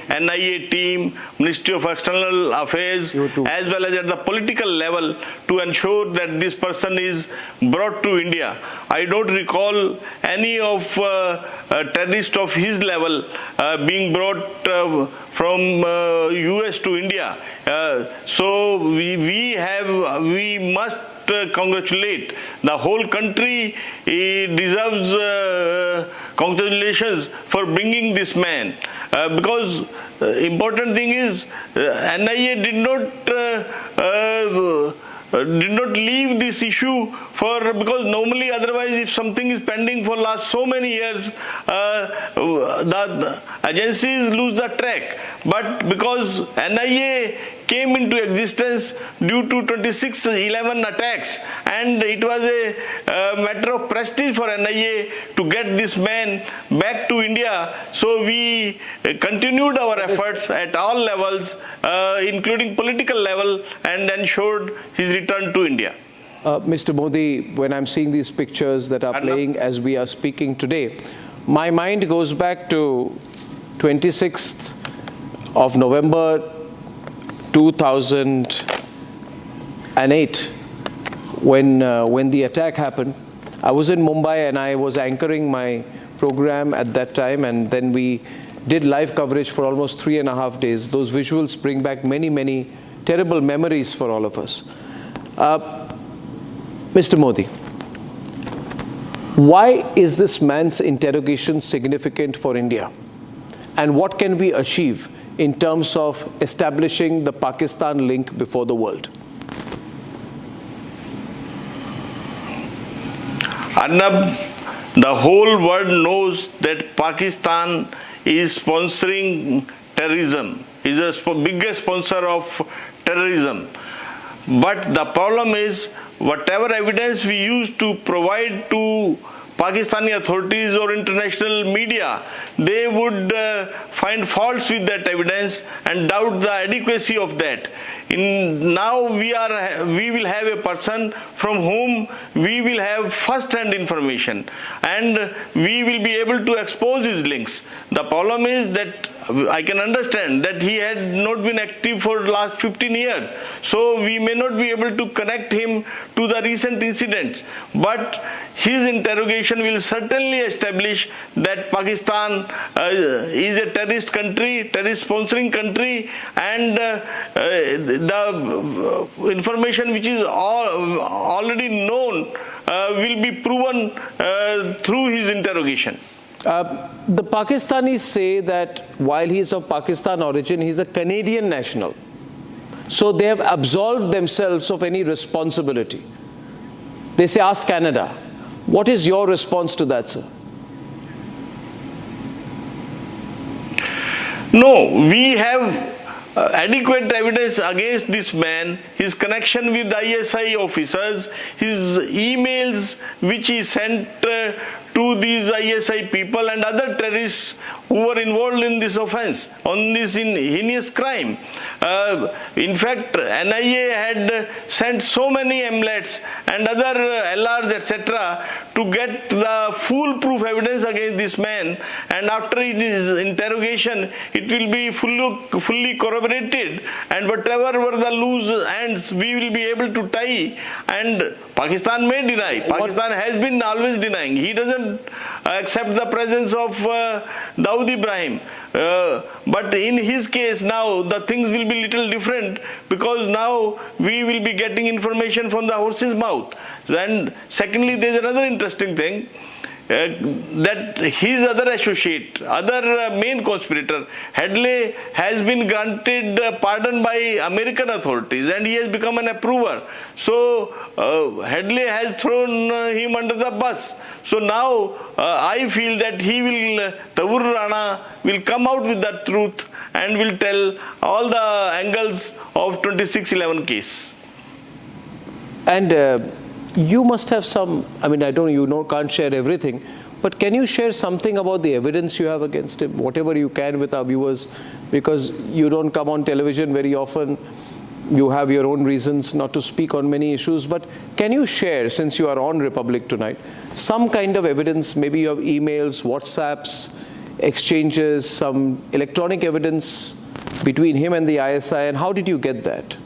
NIA team, Ministry of External Affairs, as well as at the political level to ensure that this person is brought to India. I don't recall any of terrorists of his level being brought from US to India. So we must congratulate. The whole country deserves congratulations for bringing this man, because important thing is NIA did not leave this issue because normally otherwise if something is pending for last so many years, agencies lose the track. But because NIA came into existence due to 26/11 attacks, and it was a matter of prestige for NIA to get this man back to India. So we continued our efforts at all levels, including political level, and ensured his return to India. Mr. Modi, when I'm seeing these pictures that are playing as we are speaking today, my mind goes back to 26th of November 2008 when the attack happened. I was in Mumbai and I was anchoring my program at that time, and then we did live coverage for almost 3.5 days. Those visuals bring back many, many terrible memories for all of us. Mr. Modi, why is this man's interrogation significant for India? And what can we achieve in terms of establishing the Pakistan link before the world? Arnab, the whole world knows that Pakistan is sponsoring terrorism, is the biggest sponsor of terrorism. But the problem is, whatever evidence we used to provide to Pakistani authorities or international media, they would find faults with that evidence and doubt the adequacy of that. Now we will have a person from whom we will have first-hand information, and we will be able to expose his links. The problem is that I can understand that he had not been active for the last 15 years, so we may not be able to connect him to the recent incidents, but his interrogation will certainly establish that Pakistan is a terrorist country, terrorist sponsoring country, and the information which is already known will be proven through his interrogation. The Pakistanis say that while he is of Pakistan origin, he is a Canadian national. So they have absolved themselves of any responsibility. They say, ask Canada. What is your response to that, sir? No, we have adequate evidence against this man, his connection with ISI officers, his emails which he sent to these ISI people and other terrorists who were involved in this offense, on this heinous crime. In fact, NIA had sent so many MLATs and other LRs, etc., to get the foolproof evidence against this man, and after his interrogation, it will be fully corroborated, and whatever were the loose ends, we will be able to tie. And Pakistan may deny. Pakistan has been always denying. He doesn't accept the presence of Dawood Ibrahim. But in his case now, the things will be little different, because now we will be getting information from the horse's mouth. And secondly, there is another interesting thing. That his other associate, other main conspirator, Headley, has been granted pardon by American authorities, and he has become an approver. So Headley has thrown him under the bus. So now I feel that Tahawwur Rana will come out with the truth and will tell all the angles of 26/11 case. And you must have some, I mean, I don't, can't share everything, but can you share something about the evidence you have against him, whatever you can with our viewers, because you don't come on television very often, you have your own reasons not to speak on many issues, but can you share, since you are on Republic tonight, some kind of evidence, maybe you have emails, WhatsApps, exchanges, some electronic evidence between him and the ISI, and how did you get that?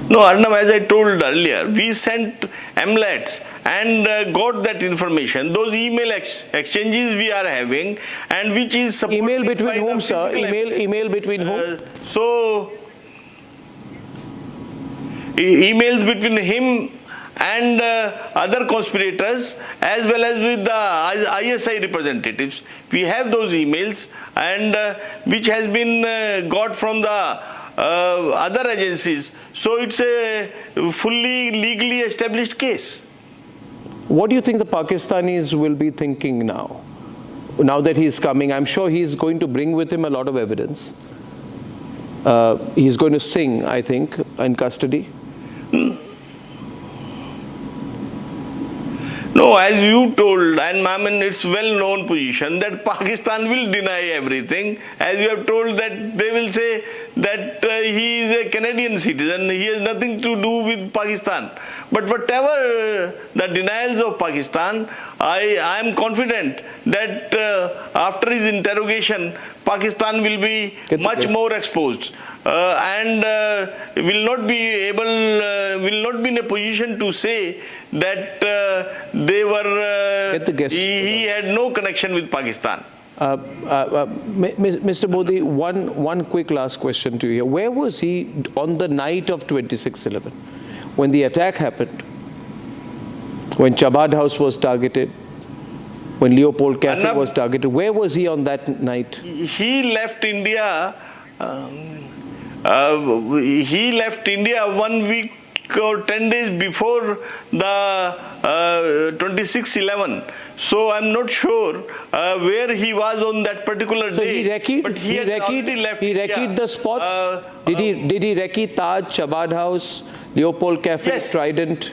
No, Arnab, as I told earlier, we sent MLATs and got that information. Those email exchanges we are having, and which is supported email between by whom, the sir? Email between whom? So, emails between him and other conspirators, as well as with the ISI representatives. We have those emails, and which has been got from the other agencies. So it's a fully legally established case. What do you think the Pakistanis will be thinking now? Now that he's coming, I'm sure he's going to bring with him a lot of evidence. He's going to sing, I think, in custody. No, as you told, and I mean, it's well-known position that Pakistan will deny everything. As you have told that they will say that he is a Canadian citizen, he has nothing to do with Pakistan. But whatever the denials of Pakistan, I am confident that after his interrogation, Pakistan will be much more exposed. And will not be in a position to say that they were he had no connection with Pakistan. Mr. Modi, one quick last question to you here. Where was he on the night of 26/11 when the attack happened? When Chabad House was targeted? When Leopold Cafe was targeted? Where was he on that night? He left India. He left India 1 week or 10 days before the 26/11. So I'm not sure where he was on that particular day. But he had already left India. He recce'd the spots? Did he recce Taj, Chabad House, Leopold Cafe, yes. Trident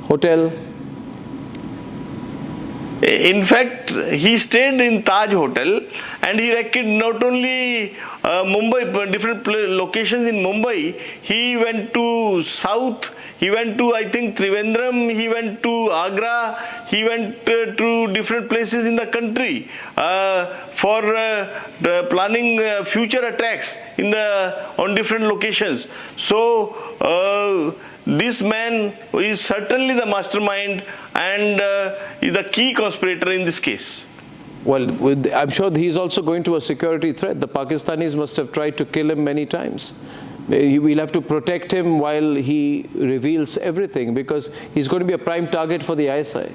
Hotel? In fact, he stayed in Taj Hotel and he recce'd not only Mumbai, different locations in Mumbai. He went to South, he went to, I think, Trivandrum, he went to Agra, he went to different places in the country for planning future attacks on different locations. So, this man is certainly the mastermind and is the key conspirator in this case. Well, I'm sure he's also going to a security threat. The Pakistanis must have tried to kill him many times. We'll have to protect him while he reveals everything, because he's going to be a prime target for the ISI.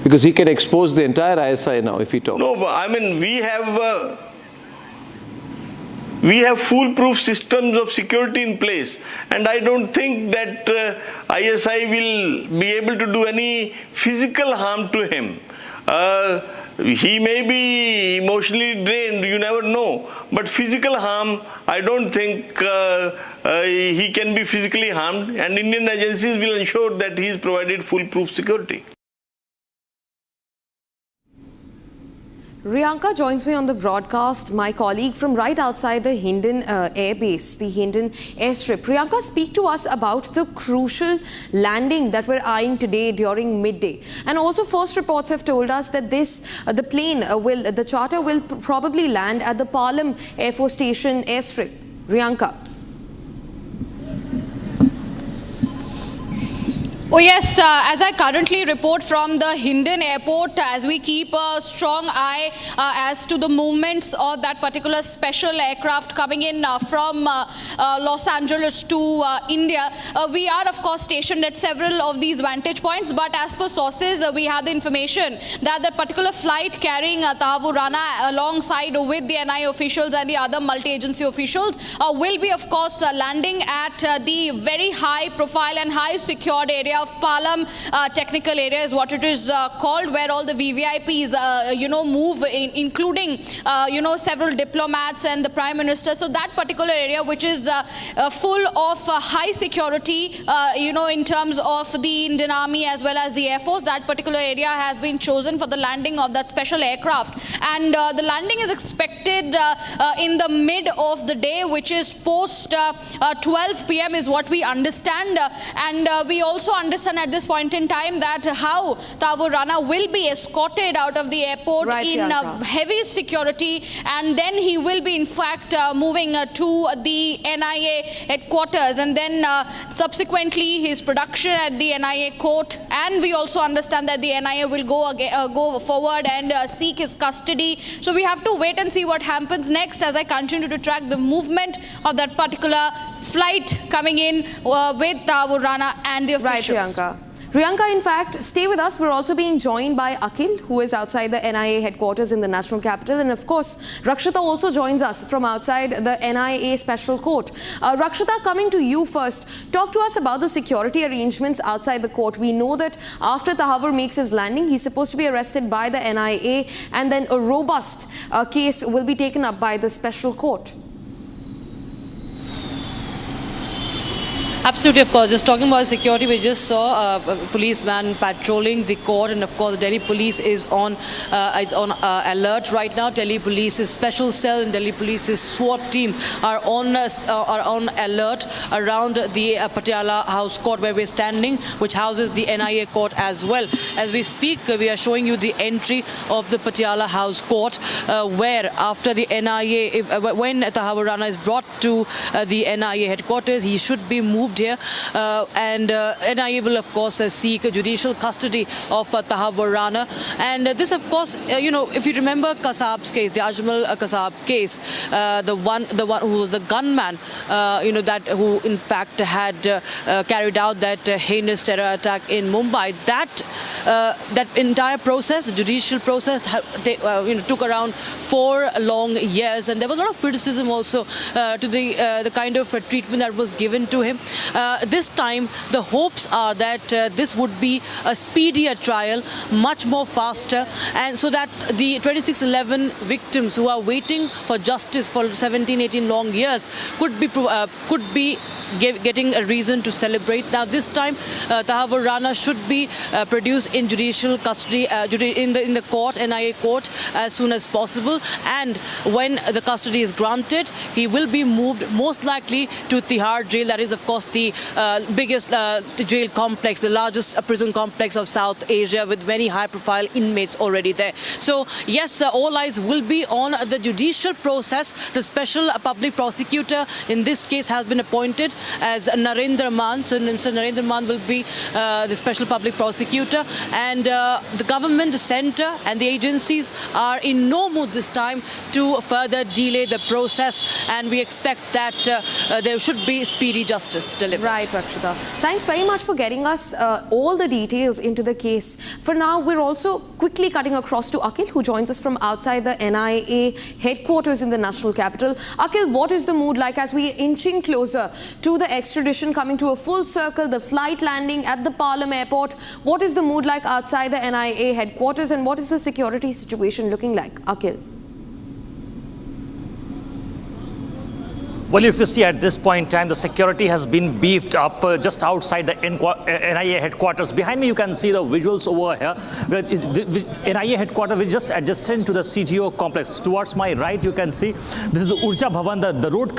Because he can expose the entire ISI now if he talks. No, but I mean, we have foolproof systems of security in place, and I don't think that ISI will be able to do any physical harm to him. He may be emotionally drained, you never know, but physical harm, I don't think he can be physically harmed, and Indian agencies will ensure that he is provided foolproof security. Riyanka joins me on the broadcast, my colleague from right outside the Hindon Air Base, the Hindon airstrip. Riyanka, speak to us about the crucial landing that we're eyeing today during midday. And also, first reports have told us that the charter will probably land at the Palam Air Force Station airstrip. Riyanka. Oh yes, as I currently report from the Hindon airport, as we keep a strong eye as to the movements of that particular special aircraft coming in from Los Angeles to India. We are of course stationed at several of these vantage points, but as per sources we have the information that that particular flight carrying Tahawwur Rana alongside with the NIA officials and the other multi-agency officials will be of course landing at the very high profile and high secured area of Palam technical area is what it is called, where all the VVIPs move including several diplomats and the Prime Minister. So that particular area, which is full of high security in terms of the Indian Army as well as the Air Force, that particular area has been chosen for the landing of that special aircraft, and the landing is expected in the mid of the day, which is post 12 p.m. is what we understand, and we also understand at this point in time that how Tahawwur Rana will be escorted out of the airport in heavy security, and then he will be in fact moving to the NIA headquarters, and then subsequently his production at the NIA court, and we also understand that the NIA will go forward and seek his custody. So we have to wait and see what happens next as I continue to track the movement of that particular flight coming in with Tahawwur Rana and the officials. Right, Priyanka. Riyanka, in fact, stay with us. We're also being joined by Akhil, who is outside the NIA headquarters in the National Capital. And of course, Rakshita also joins us from outside the NIA Special Court. Rakshita, coming to you first, talk to us about the security arrangements outside the court. We know that after Tahawwur makes his landing, he's supposed to be arrested by the NIA, and then a robust case will be taken up by the Special Court. Absolutely, of course. Just talking about security, we just saw a policeman patrolling the court, and of course, the Delhi police is on alert right now. Delhi Police's special cell and Delhi Police's SWAT team are on alert around the Patiala House Court where we're standing, which houses the NIA court as well. As we speak, we are showing you the entry of the Patiala House Court, where after the NIA, when Tahawwur Rana is brought to the NIA headquarters, he should be moved here, and NIA will of course seek judicial custody of Tahawwur Rana. And this, of course, if you remember Kasab's case, the Ajmal Kasab case, the one who was the gunman, who in fact had carried out that heinous terror attack in Mumbai. That entire process, the judicial process, took around 4 long years, and there was a lot of criticism also to the kind of treatment that was given to him. This time, the hopes are that this would be a speedier trial, much more faster, and so that the 2611 victims who are waiting for justice for 17-18 long years could be getting a reason to celebrate. Now, this time, Tahawwur Rana should be produced in judicial custody in the court, NIA court, as soon as possible. And when the custody is granted, he will be moved most likely to Tihar jail. That is, of course, the biggest jail complex, the largest prison complex of South Asia, with many high-profile inmates already there. So, yes, all eyes will be on the judicial process. The special public prosecutor in this case has been appointed as Narendra Man. So Mr. Narendra Man will be the special public prosecutor, and the government, the centre and the agencies are in no mood this time to further delay the process, and we expect that there should be speedy justice delivered. Right, Rakshita. Thanks very much for getting us all the details into the case. For now, we're also quickly cutting across to Akhil, who joins us from outside the NIA headquarters in the National Capital. Akhil, what is the mood like as we are inching closer to the extradition, coming to a full circle, the flight landing at the Palam airport? What is the mood like outside the NIA headquarters, and what is the security situation looking like, Akhil? Well, if you see at this point in time, the security has been beefed up just outside the NIA headquarters. Behind me, you can see the visuals over here. The NIA headquarters, which is just adjacent to the CGO complex. Towards my right, you can see this is Urja Bhavan. The road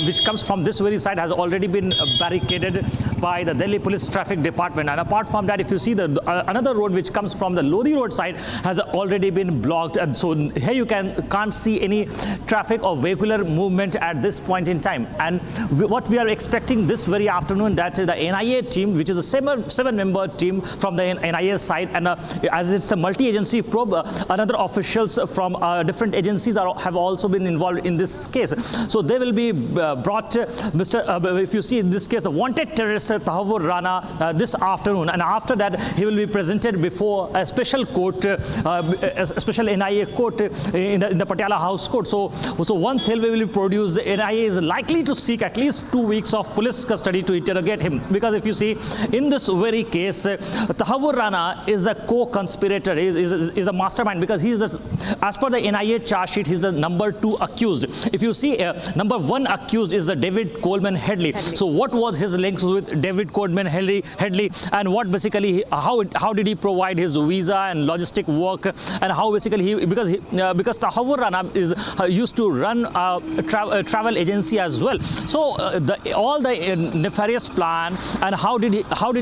which comes from this very side has already been barricaded by the Delhi Police Traffic Department. And apart from that, if you see another road which comes from the Lodi Road side has already been blocked. And so here you can't see any traffic or vehicular movement at this point in time. And what we are expecting this very afternoon, that the NIA team, which is a seven-member team from the NIA side, and as it's a multi-agency probe, another officials from different agencies have also been involved in this case. So they will be brought, if you see in this case, the wanted terrorist Tahawwur Rana this afternoon, and after that he will be presented before a special court, a special NIA court in the Patiala House Court. So once he will be produced, the NIA is likely to seek at least 2 weeks of police custody to interrogate him, because if you see in this very case, Tahawwur Rana is a co-conspirator, is a mastermind, because he is as per the NIA charge sheet, he's the number 2 accused. If you see number 1 accused is the David Coleman Headley. So what was his links with David Coleman Headley, and what basically how did he provide his visa and logistic work, and how basically because Tahawwur Rana is used to run a travel agency as well. So all the nefarious plan, and how did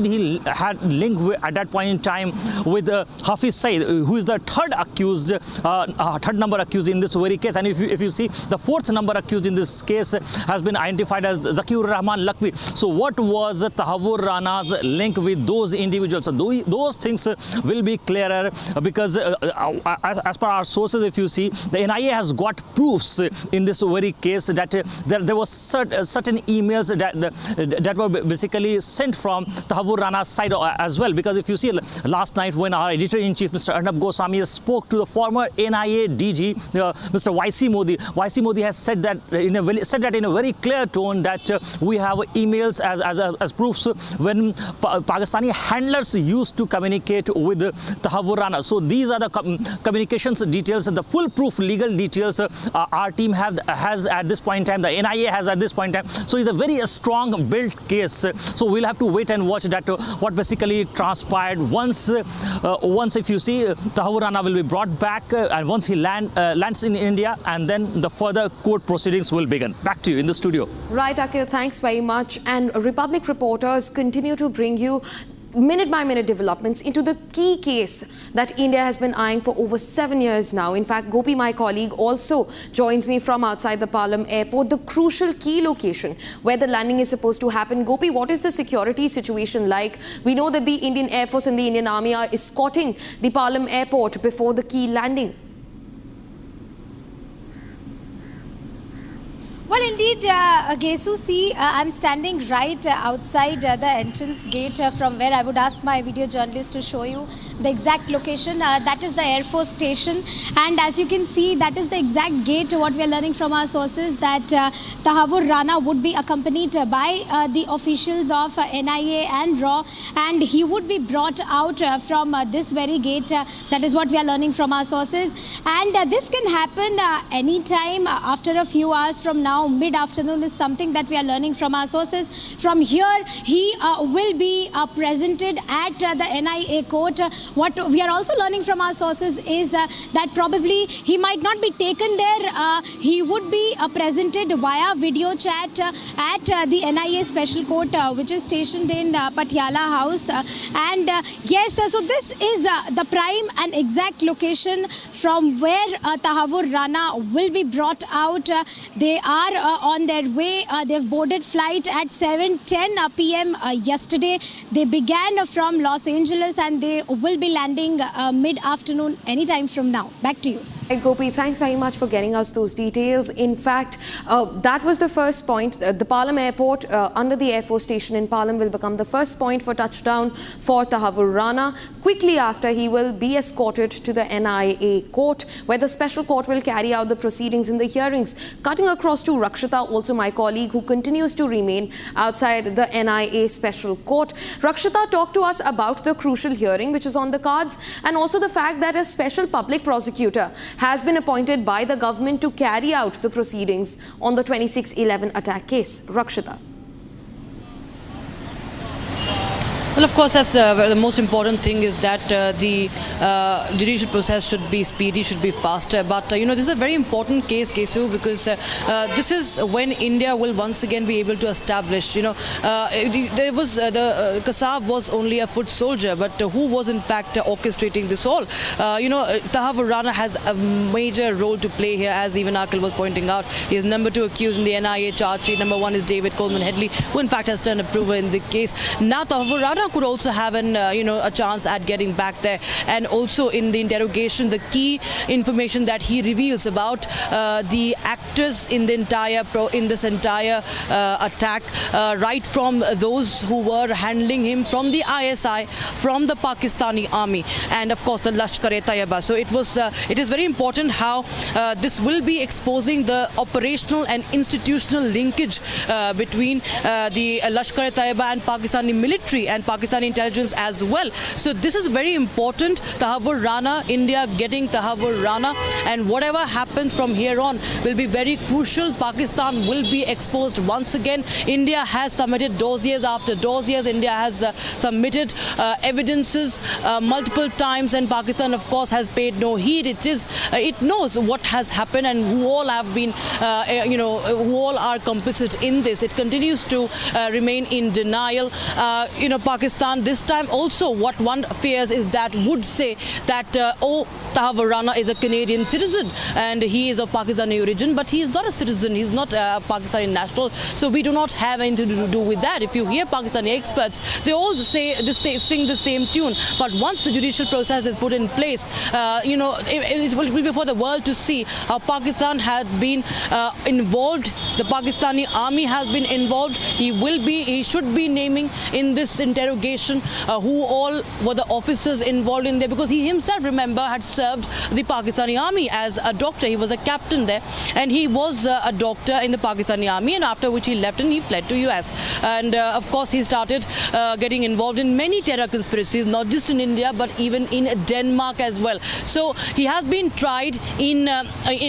he had link at that point in time with Hafiz Saeed, who is the third accused, third number accused in this very case. And if you see, the 4th number accused in this case has been identified as Zakiur Rahman Lakwi. So what was Tahawwur Rana's link with those individuals. So those things will be clearer because as per our sources, if you see, the NIA has got proofs in this very case that there was certain emails that were basically sent from Tahawwur Rana's side as well. Because if you see, last night when our editor-in-chief, Mr. Arnab Goswami, spoke to the former NIA DG, Mr. YC Modi has said that in a very clear tone that we have emails as proofs when Pakistani handlers used to communicate with Tahawwur Rana. So these are the communications details, the full proof legal details our team has at this point in time, the NIA has at this point in time. So it's a very strong built case. So we'll have to wait and watch that what basically transpired once if you see Tahawwur Rana will be brought back and once he lands in India, and then the further court proceedings will begin. Back to you in the studio. Right, Akhil, thanks very much. And Republic reporters continue to bring you minute-by-minute developments into the key case that India has been eyeing for over 7 years now. In fact, Gopi, my colleague, also joins me from outside the Palam airport, the crucial key location where the landing is supposed to happen. Gopi, what is the security situation like? We know that the Indian Air Force and the Indian Army are escorting the Palam airport before the key landing. Well, indeed, Gesu, see, I'm standing right outside the entrance gate from where I would ask my video journalist to show you the exact location. That is the Air Force station. And as you can see, that is the exact gate. What we are learning from our sources that Tahawwur Rana would be accompanied by the officials of NIA and RAW. And he would be brought out from this very gate. That is what we are learning from our sources. And this can happen anytime after a few hours from now. Mid-afternoon is something that we are learning from our sources. From here, he will be presented at the NIA court. What we are also learning from our sources is that probably he might not be taken there. He would be presented via video chat at the NIA Special Court, which is stationed in Patiala House. Yes, so this is the prime and exact location from where Tahawwur Rana will be brought out. They are on their way. They've boarded flight at 7:10 p.m. Yesterday. They began from Los Angeles and they will be landing mid-afternoon anytime from now. Back to you. Gopi, thanks very much for getting us those details. In fact, that was the first point. The Palam airport under the Air Force station in Palam will become the first point for touchdown for Tahawwur Rana. Quickly after, he will be escorted to the NIA court, where the special court will carry out the proceedings in the hearings. Cutting across to Rakshita, also my colleague, who continues to remain outside the NIA special court. Rakshita, talk to us about the crucial hearing which is on the cards, and also the fact that a special public prosecutor has been appointed by the government to carry out the proceedings on the 26/11 attack case. Rakshita. Well, of course, that's the most important thing is that the judicial process should be speedy, should be faster. But, you know, this is a very important case, Kesu, because this is when India will once again be able to establish, you know, there was the Kasab was only a foot soldier, but who was in fact orchestrating this all? You know, Tahawwur Rana has a major role to play here, as even Akhil was pointing out. He is number 2 accused in the NIA charge sheet. Number 1 is David Headley, who in fact has turned a prover in the case. Now Tahawwur Rana could also have a chance at getting back there, and also in the interrogation, the key information that he reveals about the actors in the this entire attack, right from those who were handling him from the ISI, from the Pakistani army, and of course the Lashkar-e-Taiba. So it is very important how this will be exposing the operational and institutional linkage between the Lashkar-e-Taiba and Pakistani military and Pakistani intelligence as well. So this is very important. Tahawwur Rana, India getting Tahawwur Rana, and whatever happens from here on will be very crucial. Pakistan will be exposed once again. India has submitted dossiers after dossiers. India has submitted evidences multiple times, and Pakistan, of course, has paid no heed. It knows what has happened and who all have been, who all are complicit in this. It continues to remain in denial. Pakistan Pakistan. This time also what one fears is that would say that Tahawwur Rana is a Canadian citizen and he is of Pakistani origin, but he is not a citizen, he is not a Pakistani national, so we do not have anything to do with that. If you hear Pakistani experts, they all sing the same tune, but once the judicial process is put in place, it will be for the world to see how Pakistan has been involved, the Pakistani army has been involved. He should be naming in this interrogation who all were the officers involved in there, because he himself, remember, had served the Pakistani army as a doctor. He was a captain there and he was a doctor in the Pakistani army, and after which he left and he fled to US. And of course he started getting involved in many terror conspiracies, not just in India but even in Denmark as well. So he has been tried in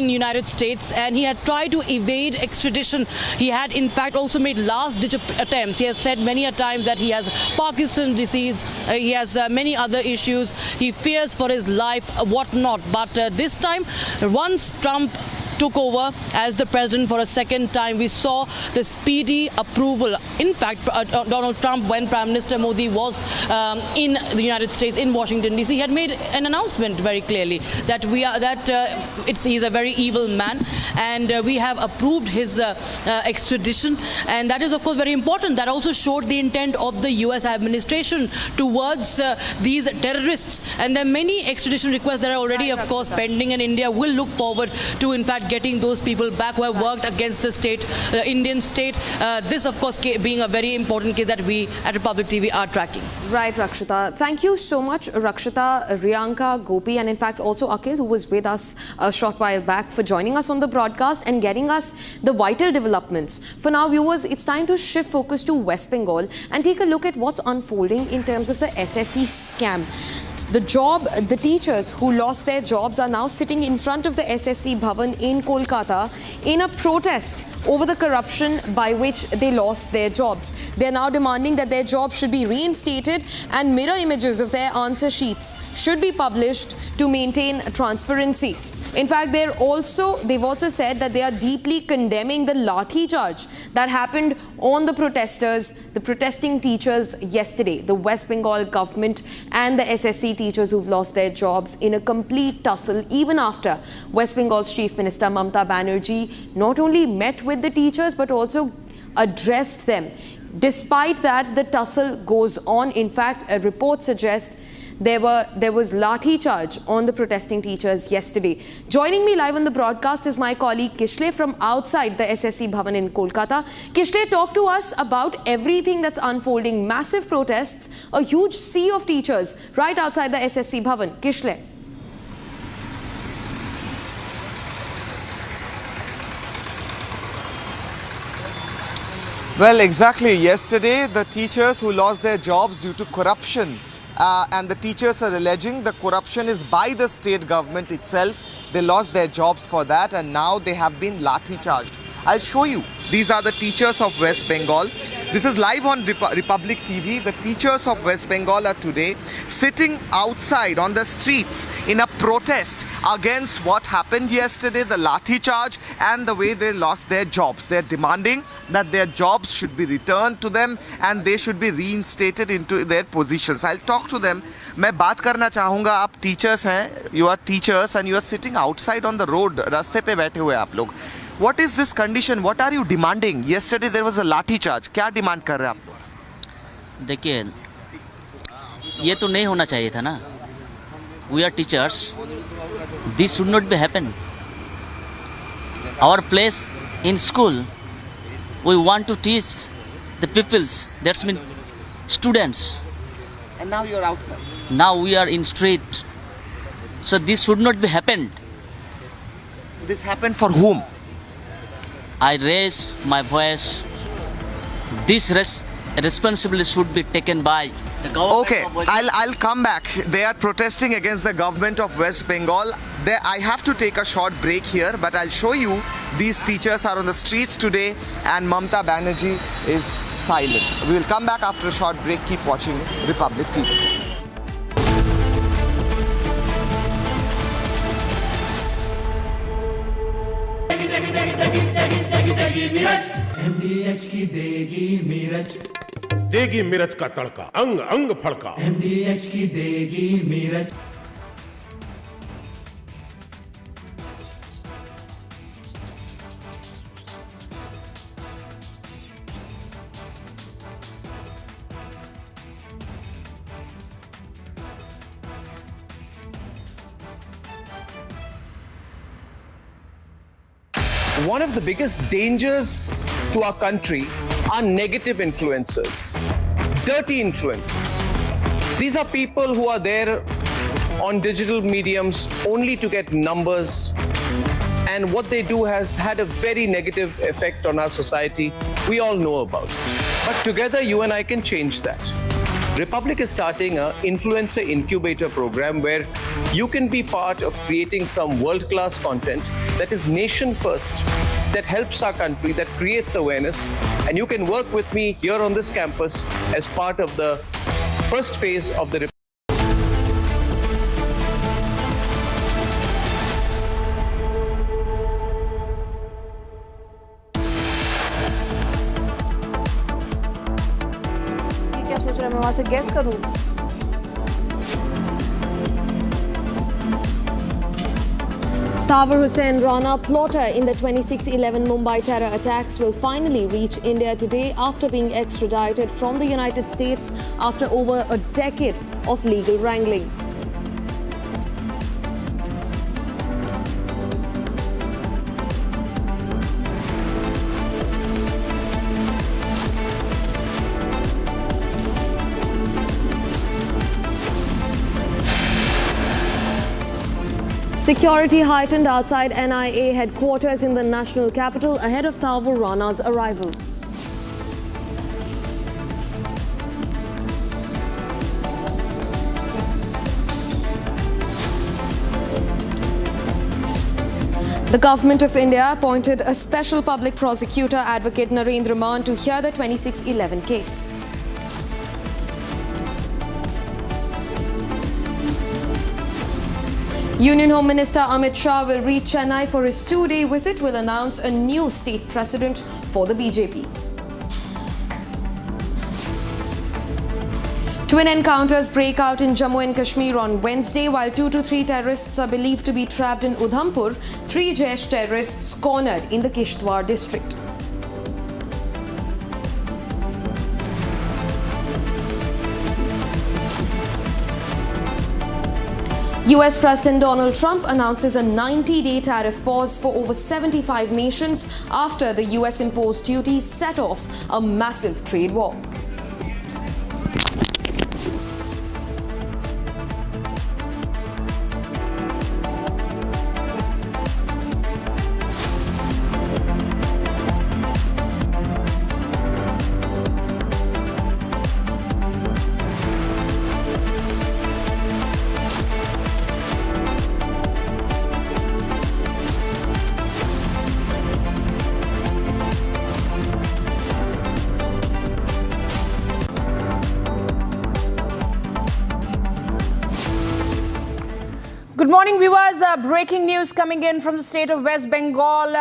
United States and he had tried to evade extradition. He had in fact also made last-ditch attempts. He has said many a time that he has Parkinson's disease, he has many other issues, he fears for his life, whatnot. But this time, once Trump took over as the president for a second time, we saw the speedy approval. In fact, Donald Trump, when Prime Minister Modi was in the United States, in Washington DC, he had made an announcement very clearly that he's a very evil man, and we have approved his extradition, and that is of course very important. That also showed the intent of the US administration towards these terrorists, and there are many extradition requests that are already of course pending, and India will look forward to in fact getting those people back who have worked against the Indian state. This of course being a very important case that we at Republic TV are tracking. Right, Rakshita. Thank you so much, Rakshita, Riyanka, Gopi, and in fact also Akil, who was with us a short while back, for joining us on the broadcast and getting us the vital developments. For now, viewers, it's time to shift focus to West Bengal and take a look at what's unfolding in terms of the SSC scam. The teachers who lost their jobs are now sitting in front of the SSC Bhavan in Kolkata in a protest over the corruption by which they lost their jobs. They're now demanding that their jobs should be reinstated and mirror images of their answer sheets should be published to maintain transparency. In fact, they've also said that they are deeply condemning the lathi charge that happened on the protesting teachers yesterday. The West Bengal government and the SSC teachers who've lost their jobs in a complete tussle, even after West Bengal's Chief Minister Mamata Banerjee not only met with the teachers but also addressed them. Despite that, the tussle goes on. In fact, a report suggests there was lathi charge on the protesting teachers yesterday. Joining me live on the broadcast is my colleague Kishle from outside the SSC Bhavan in Kolkata. Kishle, talk to us about everything that's unfolding. Massive protests, a huge sea of teachers right outside the SSC Bhavan. Kishle. Well, exactly. Yesterday, the teachers who lost their jobs due to corruption, and the teachers are alleging the corruption is by the state government itself. They lost their jobs for that, and now they have been lathi charged. I'll show you. These are the teachers of West Bengal. This is live on Republic TV. The teachers of West Bengal are today sitting outside on the streets in a protest against what happened yesterday, the lathi charge, and the way they lost their jobs. They're demanding that their jobs should be returned to them and they should be reinstated into their positions. I'll talk to them. मैं बात करना चाहूँगा. आप teachers हैं, you are teachers and you are sitting outside on the road. रास्ते पे बैठे हुए आप लोग. What is this condition? What are you demanding? Yesterday there was a lathi charge. क्या डिमांड कर रहे हैं आप? देखिए, ये तो नहीं होना चाहिए था ना. We are teachers. This should not be happen. Our place in school, we want to teach the peoples. That's mean students. And now you are outside. Now we are in street. So this should not be happened. This happened for whom? I raise my voice. This responsibility should be taken by the government. Okay, I'll come back. They are protesting against the government of West Bengal. I have to take a short break here, but I'll show you. These teachers are on the streets today and Mamata Banerjee is silent. We will come back after a short break. Keep watching Republic TV. MDH की देगी मीरज देगी मिर्च का तड़का, अंग अंग फड़का। MDH की देगी मिर्च। One of the biggest dangers to our country are negative influences, dirty influences. These are people who are there on digital mediums only to get numbers, and what they do has had a very negative effect on our society. We all know about it. But together, you and I can change that. Republic is starting an influencer incubator program where you can be part of creating some world-class content that is nation first, that helps our country, that creates awareness, and you can work with me here on this campus as part of the first phase of the क्या सोच रहा है मैं वहां से guess करूं Tahawwur Rana, plotter in the 26/11 Mumbai terror attacks, will finally reach India today after being extradited from the United States after over a decade of legal wrangling. Security heightened outside NIA headquarters in the national capital ahead of Tahawwur Rana's arrival. The Government of India appointed a special public prosecutor, Advocate Narendra Maan, to hear the 26/11 case. Union Home Minister Amit Shah will reach Chennai for his two-day visit, will announce a new state president for the BJP. Twin encounters break out in Jammu and Kashmir on Wednesday. While 2 to 3 terrorists are believed to be trapped in Udhampur, 3 Jaish terrorists cornered in the Kishtwar district. US President Donald Trump announces a 90-day tariff pause for over 75 nations after the US imposed duties set off a massive trade war. Good morning, viewers. Breaking news coming in from the state of West Bengal.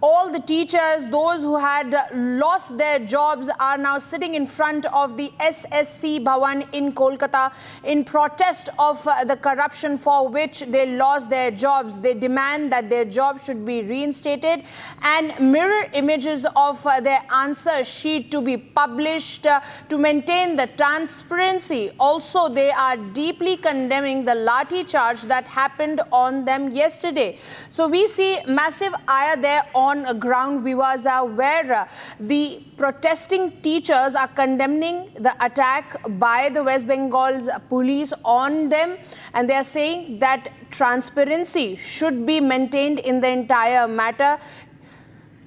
All the teachers, those who had lost their jobs, are now sitting in front of the SSC Bhavan in Kolkata in protest of the corruption for which they lost their jobs. They demand that their jobs should be reinstated and mirror images of their answer sheet to be published to maintain the transparency. Also, they are deeply condemning the lathi charge that happened on them yesterday. So we see massive ire there on ground, viewers, where the protesting teachers are condemning the attack by the West Bengal's police on them, and they are saying that transparency should be maintained in the entire matter.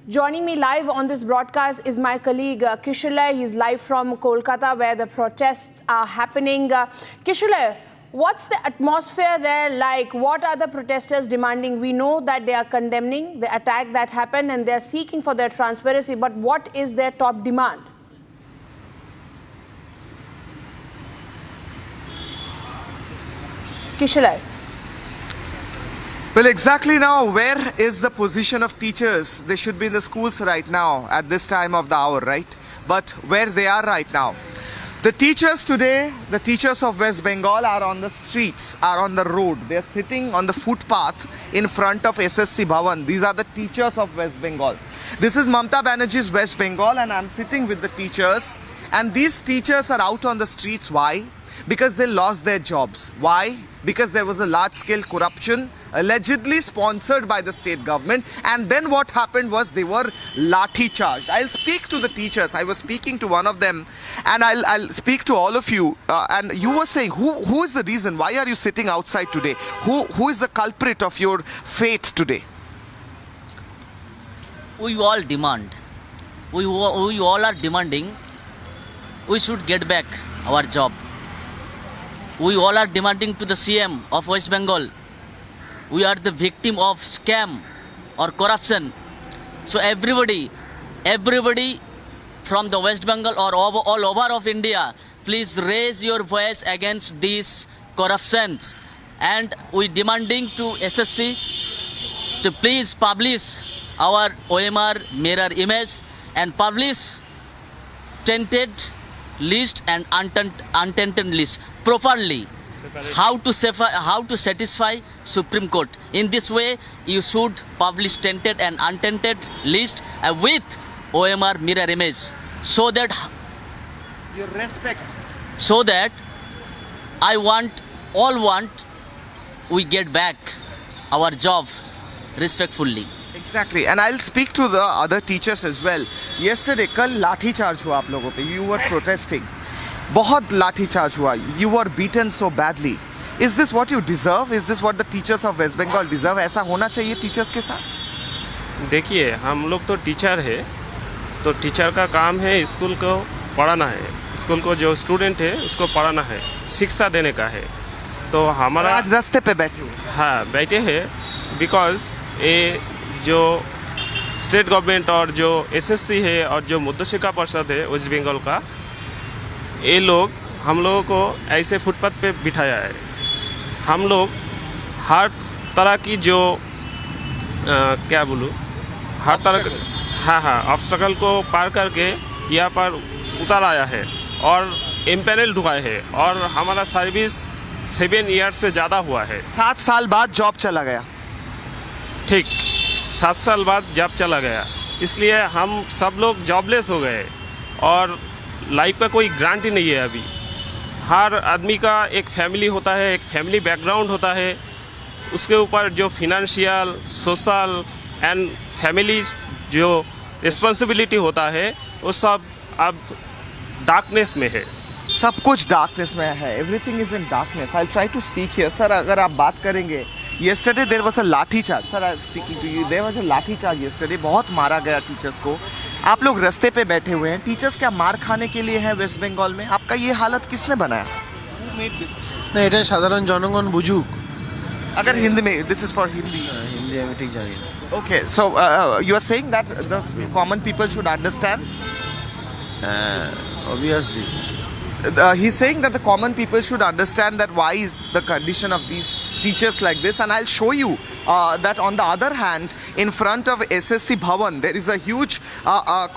Joining me live on this broadcast is my colleague Kishule. He is live from Kolkata, where the protests are happening. Kishule, what's the atmosphere there like? What are the protesters demanding? We know that they are condemning the attack that happened and they are seeking for their transparency, but what is their top demand? Kishule. Well, exactly now, where is the position of teachers? They should be in the schools right now at this time of the hour, right? but where they are right now. The teachers today, the teachers of West Bengal are on the streets, are on the road. They are sitting on the footpath in front of SSC Bhavan. These are the teachers of West Bengal. This is Mamata Banerjee's West Bengal, and I'm sitting with the teachers. And these teachers are out on the streets. Why? Because they lost their jobs. Why? Because there was a large-scale corruption allegedly sponsored by the state government, and then what happened was they were lathi charged. I'll speak to the teachers. I was speaking to one of them, and I'll speak to all of you. And you were saying, who is the reason? Why are you sitting outside today? Who is the culprit of your fate today? We all demand. We all are demanding. We should get back our job. We all are demanding to the CM of West Bengal. We are the victim of scam or corruption. So everybody from the West Bengal or all over of India, please raise your voice against these corruptions. And we demanding to SSC to please publish our OMR mirror image and publish tainted list and untainted list properly. How to satisfy Supreme Court. In this way, you should publish tainted and untainted list with OMR mirror image, so that your respect. So that we get back our job respectfully. Exactly, and I'll speak to the other teachers as well. Yesterday, कल लाठी charge हुआ आप लोगों पे. You were protesting. बहुत लाठी charge हुआ. You were beaten so badly. Is this what you deserve? Is this what the teachers of West Bengal deserve? ऐसा होना चाहिए teachers के साथ? देखिए, हम लोग तो टीचर है, तो टीचर का काम है स्कूल को पढ़ाना है. स्कूल को जो स्टूडेंट है उसको पढ़ाना है, शिक्षा देने का है. तो हमारा आज रास्ते पे बैठे हो? हाँ, बैठे हैं बिकॉज ये जो स्टेट गवर्नमेंट और जो एसएससी है और जो मुद्दशिका परिषद है वेस्ट बंगाल का, ये लोग हम लोगों को ऐसे फुटपाथ पे बिठाया है. हम लोग हर तरह की जो क्या बोलूँ, हर तरह हाँ ऑब्स्टेकल को पार करके यहाँ पर उतर आया है और इम्पैनल हुआ है और हमारा सर्विस 7 ईयर से ज़्यादा हुआ है. 7 साल बाद जॉब चला गया. ठीक, 7 साल बाद जॉब चला गया, इसलिए हम सब लोग जॉबलेस हो गए और लाइफ का कोई गारंटी नहीं है. अभी हर आदमी का एक फैमिली होता है, एक फैमिली बैकग्राउंड होता है, उसके ऊपर जो फिनेंशियल, सोशल एंड फैमिली जो रिस्पॉन्सिबिलिटी होता है वो सब अब डार्कनेस में है. सब कुछ डार्कनेस में है. Everything is in darkness. I try to speak here. Sir, अगर आप बात करेंगे, yesterday there was a lathi charge. Sir, I am speaking to you. There was a lathi charge yesterday. बहुत मारा गया टीचर्स को. आप लोग रास्ते पे बैठे हुए हैं. टीचर्स क्या मार खाने के लिए हैं वेस्ट बंगाल में? आपका ये हालत किसने बनाया? না, এটা সাধারণ জনগণ বুঝুক. अगर हिंदी में, this is for Hindi. Hindi আমি ঠিক জানি না. Okay, so you are saying that the common people should understand? Obviously. He's saying that the common people should understand that why is the condition of these teachers like this, and I'll show you that on the other hand, in front of SSC Bhavan, there is a huge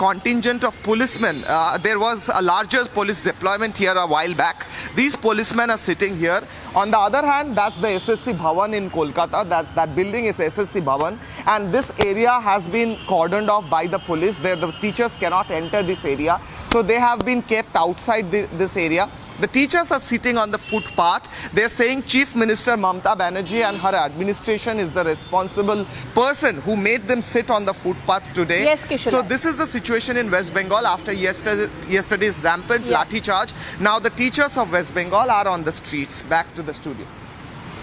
contingent of policemen. There was a larger police deployment here a while back. These policemen are sitting here. On the other hand, that's the SSC Bhavan in Kolkata. That building is SSC Bhavan, and this area has been cordoned off by the police. The teachers cannot enter this area, so they have been kept outside this area. The teachers are sitting on the footpath. They're saying Chief Minister Mamata Banerjee and her administration is the responsible person who made them sit on the footpath today. Yes, Kishore. So this is the situation in West Bengal after yesterday's rampant lathi charge. Now the teachers of West Bengal are on the streets. Back to the studio.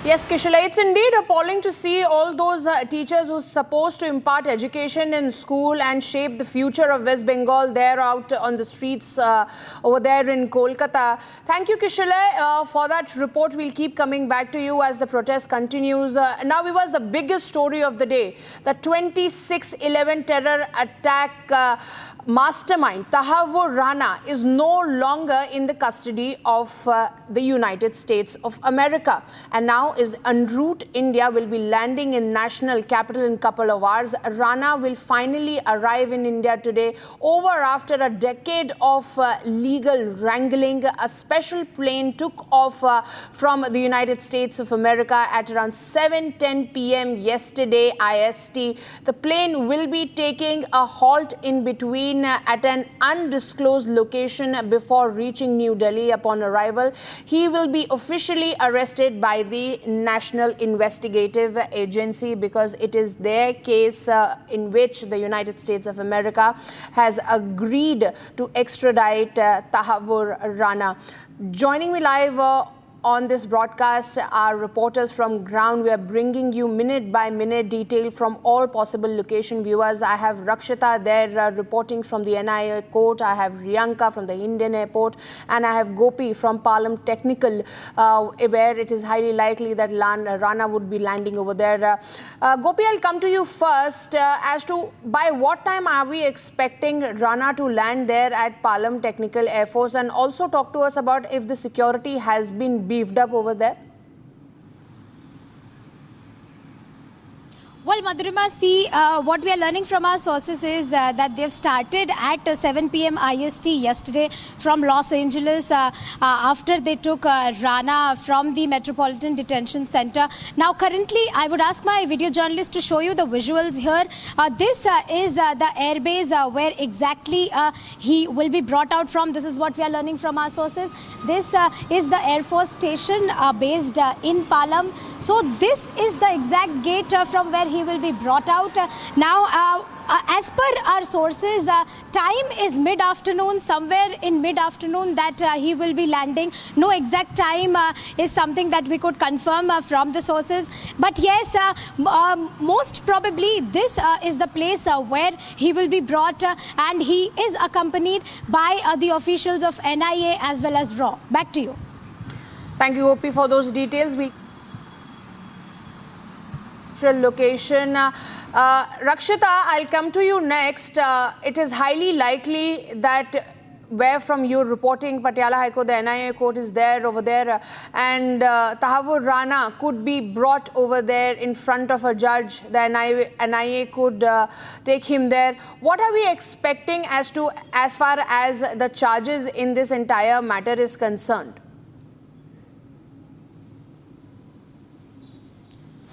Yes, Kishore, it's indeed appalling to see all those teachers who are supposed to impart education in school and shape the future of West Bengal. They're out on the streets over there in Kolkata. Thank you, Kishore, for that report. We'll keep coming back to you as the protest continues. Now, it was the biggest story of the day. The 26/11 terror attack mastermind Tahawwur Rana is no longer in the custody of the United States of America. And now now is en route. India will be landing in national capital in a couple of hours. Rana will finally arrive in India today, over after a decade of legal wrangling. A special plane took off from the United States of America at around 7:10 p.m. yesterday IST. The plane will be taking a halt in between at an undisclosed location before reaching New Delhi. Upon arrival, he will be officially arrested by the National Investigative Agency because it is their case in which the United States of America has agreed to extradite Tahawwur Rana. Joining me live on this broadcast are reporters from ground. We are bringing you minute by minute detail from all possible location viewers. I have Rakshita there reporting from the NIA court. I have Riyanka from the Indian airport, and I have Gopi from Palam Technical, where it is highly likely that Rana would be landing over there. Gopi, I'll come to you first as to by what time are we expecting Rana to land there at Palam Technical Air Force, and also talk to us about if the security has been beefed up over there. Well, Madhurima, see, what we are learning from our sources is that they've started at 7 p.m. IST yesterday from Los Angeles after they took Rana from the Metropolitan Detention Center. Now, currently, I would ask my video journalist to show you the visuals here. This is the airbase where exactly he will be brought out from. This is what we are learning from our sources. This is the Air Force Station based in Palam. So this is the exact gate from where he will be brought out. Now, as per our sources, time is mid-afternoon, somewhere in mid-afternoon that he will be landing. No exact time is something that we could confirm from the sources. But yes, most probably this is the place where he will be brought and he is accompanied by the officials of NIA as well as RAW. Back to you. Thank you, Gopi, for those details. Location. Rakshita, I'll come to you next. It is highly likely that where from you reporting Patiala High Court, the NIA court is there over there, and Tahawwur Rana could be brought over there in front of a judge. The NIA could take him there. What are we expecting as far as the charges in this entire matter is concerned?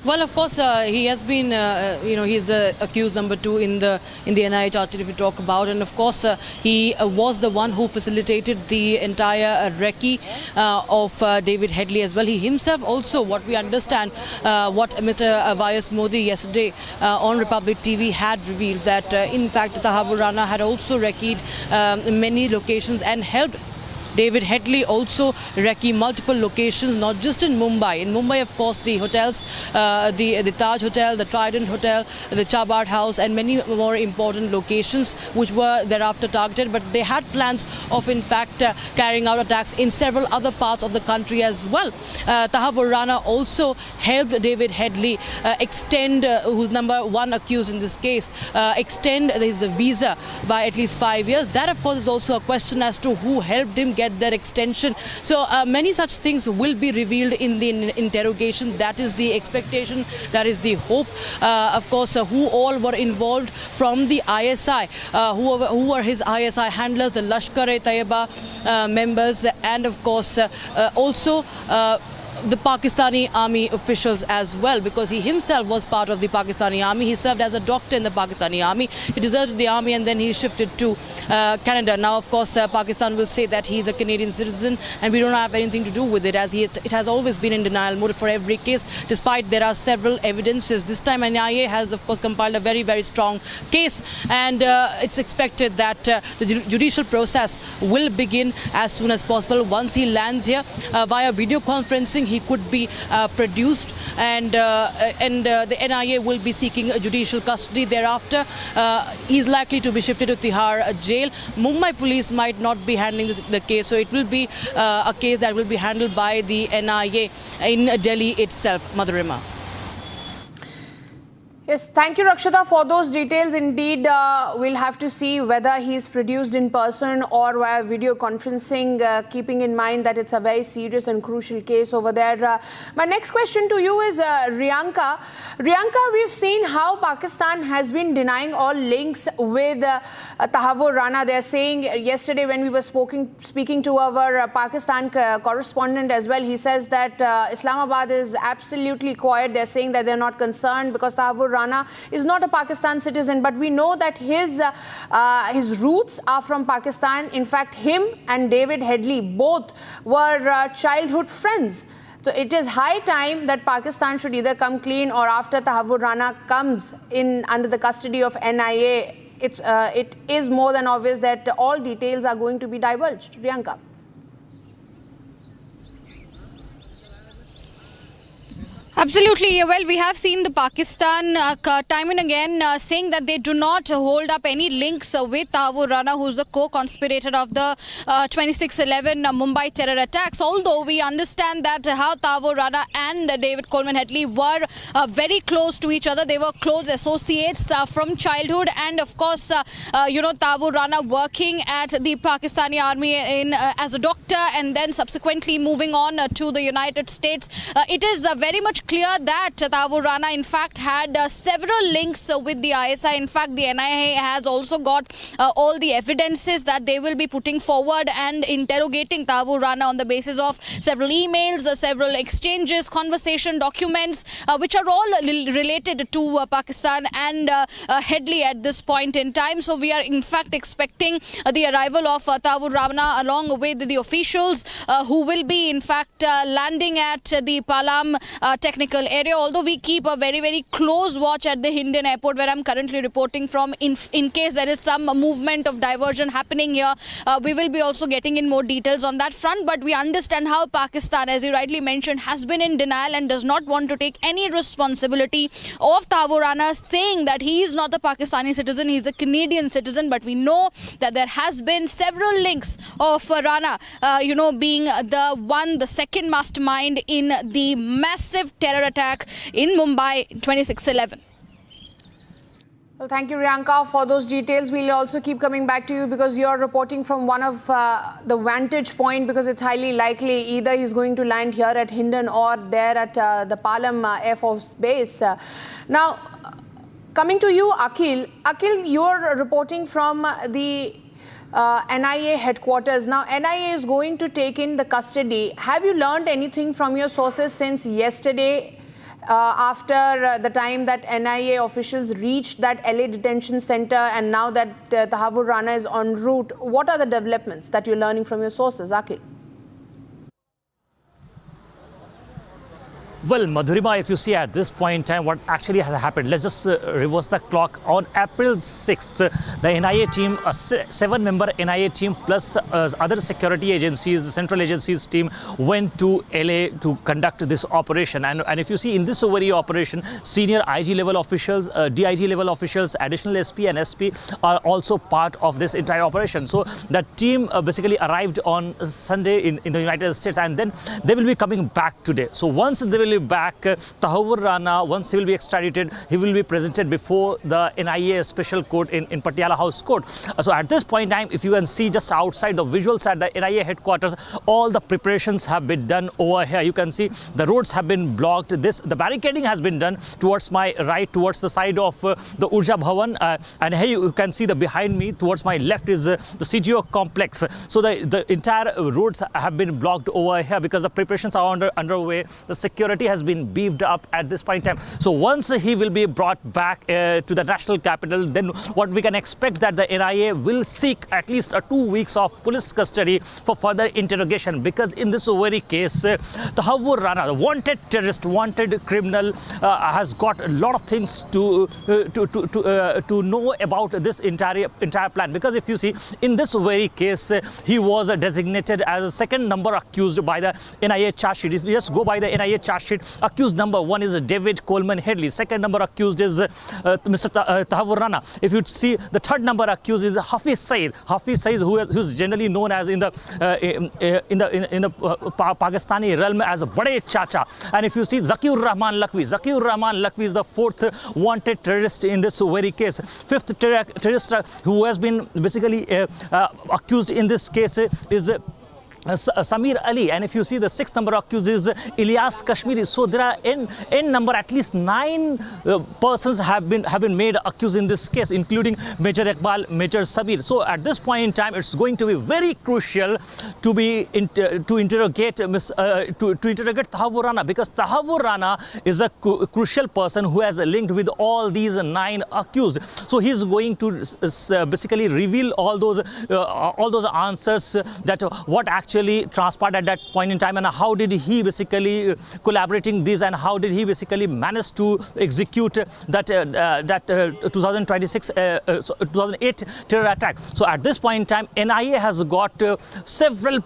Well, of course, he has been, he's the accused number 2 in the NIA charge sheet if we talk about. And of course, he was the one who facilitated the entire recce of David Headley as well. He himself also, what we understand, what Mr. Vyas Modi yesterday on Republic TV had revealed that, in fact, Tahawwur Rana had also recceed many locations and helped David Headley also recce multiple locations, not just in Mumbai. In Mumbai, of course, the hotels, the Taj Hotel, the Trident Hotel, the Chabad House, and many more important locations which were thereafter targeted. But they had plans of, in fact, carrying out attacks in several other parts of the country as well. Tahawwur Rana also helped David Headley extend, who's number 1 accused in this case, extend his visa by at least 5 years. That, of course, is also a question as to who helped him get that extension. So many such things will be revealed in the interrogation. That is the expectation, that is the hope. Of course, who all were involved from the ISI, who were his ISI handlers, the Lashkar-e-Taiba members, and of course also the Pakistani army officials as well, because he himself was part of the Pakistani army. He served as a doctor in the Pakistani army. He deserted the army and then he shifted to Canada. Now, of course, Pakistan will say that he is a Canadian citizen and we don't have anything to do with it, as it has always been in denial mode for every case, despite there are several evidences. This time NIA has, of course, compiled a very, very strong case, and it's expected that the judicial process will begin as soon as possible. Once he lands here via video conferencing, he could be produced, and the NIA will be seeking judicial custody thereafter. He's likely to be shifted to Tihar jail. Mumbai police might not be handling the case, so it will be a case that will be handled by the NIA in Delhi itself. Madhurima. Yes, thank you, Rakshita, for those details. Indeed, we'll have to see whether he's produced in person or via video conferencing, keeping in mind that it's a very serious and crucial case over there. My next question to you is Riyanka. Riyanka, we've seen how Pakistan has been denying all links with Tahawwur Rana. They're saying yesterday when we were speaking to our Pakistan correspondent as well, he says that Islamabad is absolutely quiet. They're saying that they're not concerned because Tahawwur Rana is not a Pakistan citizen, but we know that his roots are from Pakistan. In fact, him and David Headley both were childhood friends. So it is high time that Pakistan should either come clean, or after Tahawwur Rana comes in under the custody of NIA, it is more than obvious that all details are going to be divulged. Riyanka. Absolutely. Well, we have seen the Pakistan time and again saying that they do not hold up any links with Tahawwur Rana, who's the co-conspirator of the 26/11 Mumbai terror attacks. Although we understand that how Tahawwur Rana and David Coleman Headley were very close to each other. They were close associates from childhood. And of course, Tahawwur Rana working at the Pakistani army as a doctor and then subsequently moving on to the United States. It is very much clear that Tahawwur Rana in fact had several links with the ISI. In fact, the NIA has also got all the evidences that they will be putting forward and interrogating Tahawwur Rana on the basis of several emails, several exchanges, conversation documents, which are all related to Pakistan and Headley at this point in time. So we are in fact expecting the arrival of Tahawwur Rana along with the officials who will be in fact landing at the Palam technical area, although we keep a very, very close watch at the Hindon airport where I'm currently reporting from. In case there is some movement of diversion happening here, we will be also getting in more details on that front. But we understand how Pakistan, as you rightly mentioned, has been in denial and does not want to take any responsibility of Tahawwur Rana, saying that he is not a Pakistani citizen, he is a Canadian citizen. But we know that there has been several links of Rana, being the second mastermind in the massive terror attack in Mumbai 26/11. Well, thank you, Riyanka, for those details. We'll also keep coming back to you because you're reporting from one of the vantage point, because it's highly likely either he's going to land here at Hindon or there at the Palam Air Force Base. Now, coming to you, Akhil. Akhil, you're reporting from the NIA headquarters. Now, NIA is going to take in the custody. Have you learned anything from your sources since yesterday, after the time that NIA officials reached that LA detention center, and now that Tahawwur Rana is en route? What are the developments that you're learning from your sources, Akhil? Well, Madhurima, if you see at this point in time what actually has happened, let's just reverse the clock. On April 6th, the NIA team, a 7-member NIA team plus other security agencies, central agencies team went to LA to conduct this operation. And if you see in this very operation, senior IG level officials, DIG level officials, additional SP and SP are also part of this entire operation. So the team basically arrived on Sunday in the United States, and then they will be coming back today. So once they will be back, Tahawwur Rana, once he will be extradited, he will be presented before the NIA special court in Patiala House Court. So at this point in time, if you can see just outside the visuals at the NIA headquarters, all the preparations have been done over here. You can see the roads have been blocked. The barricading has been done towards my right, towards the side of the Urja Bhavan. And here you can see behind me, towards my left, is the CTO complex. So the entire roads have been blocked over here because the preparations are underway. The security has been beefed up at this point in time. So once he will be brought back to the national capital, then what we can expect that the NIA will seek at least 2 weeks of police custody for further interrogation, because in this very case, Tahawwur Rana, the wanted terrorist, wanted criminal, has got a lot of things to know about this entire plan. Because if you see in this very case, he was designated as a second number accused by the NIA charge sheet. If we just go by the NIA charge sheet. Accused number 1 is David Headley. Second number accused is Mr. Tahawwur Rana. If you see, the third number accused is Hafiz Saeed. Hafiz Saeed, who is generally known as in the Pakistani realm as Bade Chacha. And if you see Zakiur Rahman Lakhvi is the fourth wanted terrorist in this very case. Fifth terrorist who has been basically accused in this case is Samir Ali, and if you see the sixth number accused is Ilyas Kashmiri. So there are n number, at least 9 persons have been made accused in this case, including Major Iqbal, Major Sabir. So at this point in time, it's going to be very crucial to interrogate Tahawwur Rana, because Tahawwur Rana is a crucial person who has linked with all these 9 accused. So he's going to basically reveal all those answers, that what actually transpired at that point in time, and how did he basically collaborating this, and how did he basically manage to execute that 2008 terror attack. So at this point in time, NIA has got several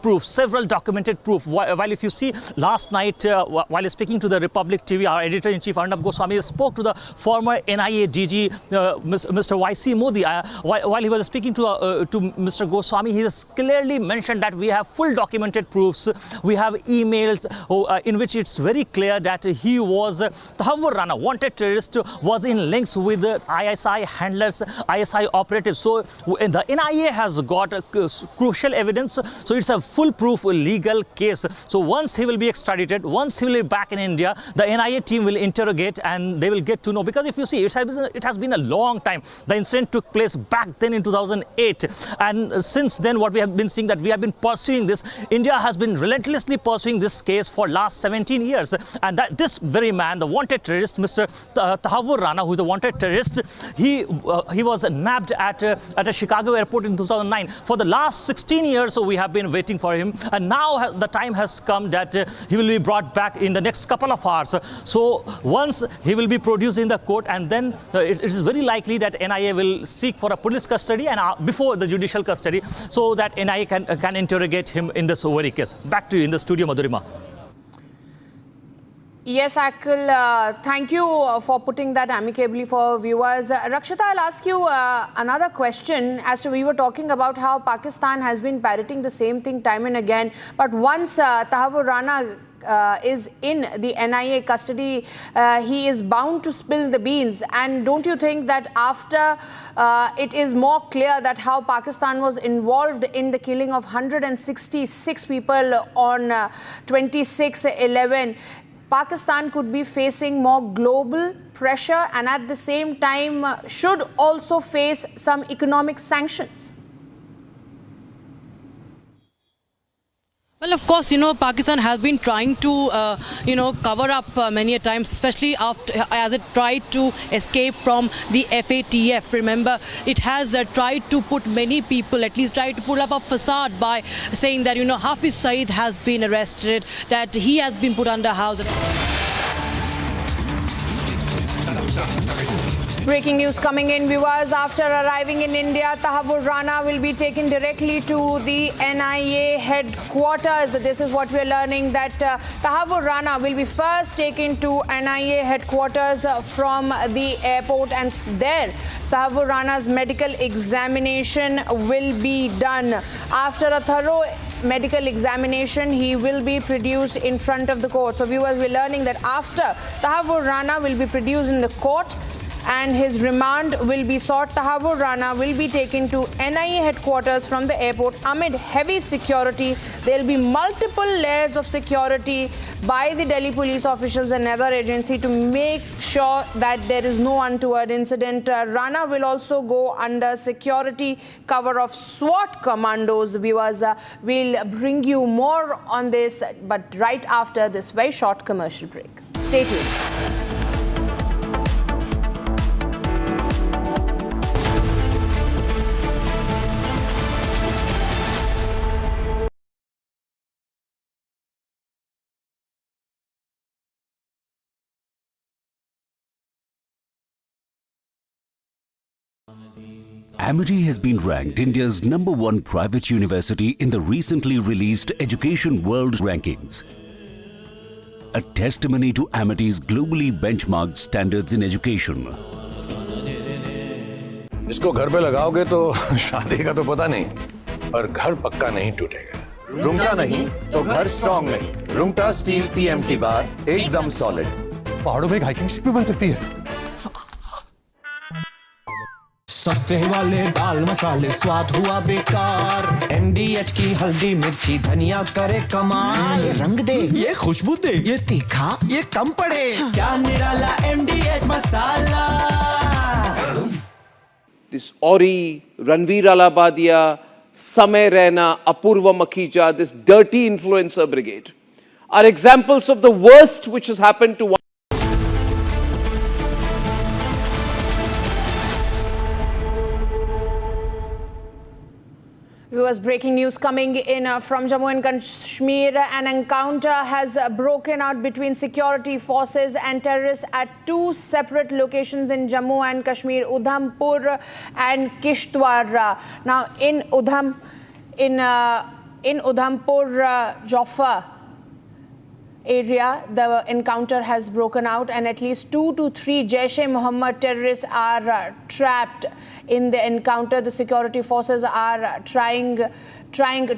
documented proof. While if you see last night, while speaking to the Republic TV, our editor-in-chief Arnab Goswami spoke to the former NIA DG Mr. YC Modi. While he was speaking to Mr. Goswami, he has clearly mentioned that we have full documented proofs. We have emails in which it's very clear that he was Tahawwur Rana, wanted terrorist, was in links with ISI handlers, ISI operatives. So the NIA has got crucial evidence. So it's a foolproof legal case. So once he will be extradited, once he will be back in India, the NIA team will interrogate and they will get to know. Because if you see, it has been a long time. The incident took place back then in 2008. And since then, what we have been seeing, that we have been pursuing this. India has been relentlessly pursuing this case for last 17 years. And that this very man, the wanted terrorist, Mr. Tahawwur Rana, who is a wanted terrorist, he was nabbed at a Chicago airport in 2009. For the last 16 years, so we have been waiting for him. And now the time has come that he will be brought back in the next couple of hours. So once he will be produced in the court, and then it is very likely that NIA will seek for a police custody and before the judicial custody, so that NIA can interrogate him in this very case. Back to you in the studio, Madhurima. Yes, Akil, thank you for putting that amicably for viewers. Rakshita, I'll ask you another question. As to, we were talking about how Pakistan has been parroting the same thing time and again, but once Tahawwur Rana is in the NIA custody, he is bound to spill the beans. And don't you think that after it is more clear that how Pakistan was involved in the killing of 166 people on 26/11, Pakistan could be facing more global pressure and at the same time should also face some economic sanctions? Well, of course, Pakistan has been trying to, cover up many a times, especially as it tried to escape from the FATF. Remember, it has tried to put many people, at least tried to put up a facade by saying that, Hafiz Saeed has been arrested, that he has been put under house. Breaking news coming in, viewers. After arriving in India, Tahawwur Rana will be taken directly to the NIA headquarters. This is what we're learning, that Tahawwur Rana will be first taken to NIA headquarters from the airport, and there Tahawwur Rana's medical examination will be done. After a thorough medical examination, he will be produced in front of the court. So viewers, we're learning that after Tahawwur Rana will be produced in the court and his remand will be sought, Tahawwur Rana will be taken to NIA headquarters from the airport amid heavy security. There will be multiple layers of security by the Delhi police officials and other agency to make sure that there is no untoward incident. Rana will also go under security cover of SWAT commandos. Viewers, we'll bring you more on this, but right after this very short commercial break. Stay tuned. Amity has been ranked India's #1 private university in the recently released Education World Rankings. a testimony to Amity's globally benchmarked standards in education. इसको घर पे लगाओगे तो शादी का तो पता नहीं, पर घर पक्का नहीं टूटेगा। रुंगटा नहीं तो घर स्ट्रॉन्ग नहीं। रुंगटा स्टील TMT बार एकदम सॉलिड। पहाड़ों में एक हाइकिंग शिप भी बन सकती है। सस्ते वाले दाल मसाले स्वाद हुआ बेकार। NDH की हल्दी मिर्ची धनिया करे कमाल। ये रंग दे, ये खुशबू दे, ये तीखा, ये कम पड़े। क्या निराला NDH masala. This Ori, Ranveer Alabadia, Samay Raina, Apurva Makhija, this dirty influencer brigade are examples of the worst which has happened to one. Viewers, breaking news coming in from Jammu and Kashmir. An encounter has broken out between security forces and terrorists at two separate locations in Jammu and Kashmir, Udhampur and Kishtwar. Now, in Udhampur, Joffa area, the encounter has broken out, and at least 2 to 3 Jaish-e-Mohammed terrorists are trapped in the encounter. The security forces are trying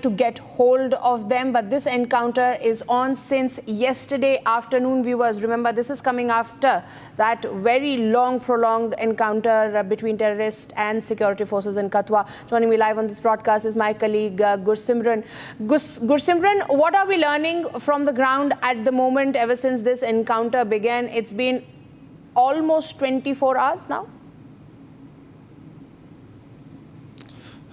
to get hold of them, but this encounter is on since yesterday afternoon. Viewers, remember, this is coming after that very long, prolonged encounter between terrorists and security forces in Katwa. Joining me live on this broadcast is my colleague Gursimran. Gursimran, what are we learning from the ground at the moment ever since this encounter began? It's been almost 24 hours now.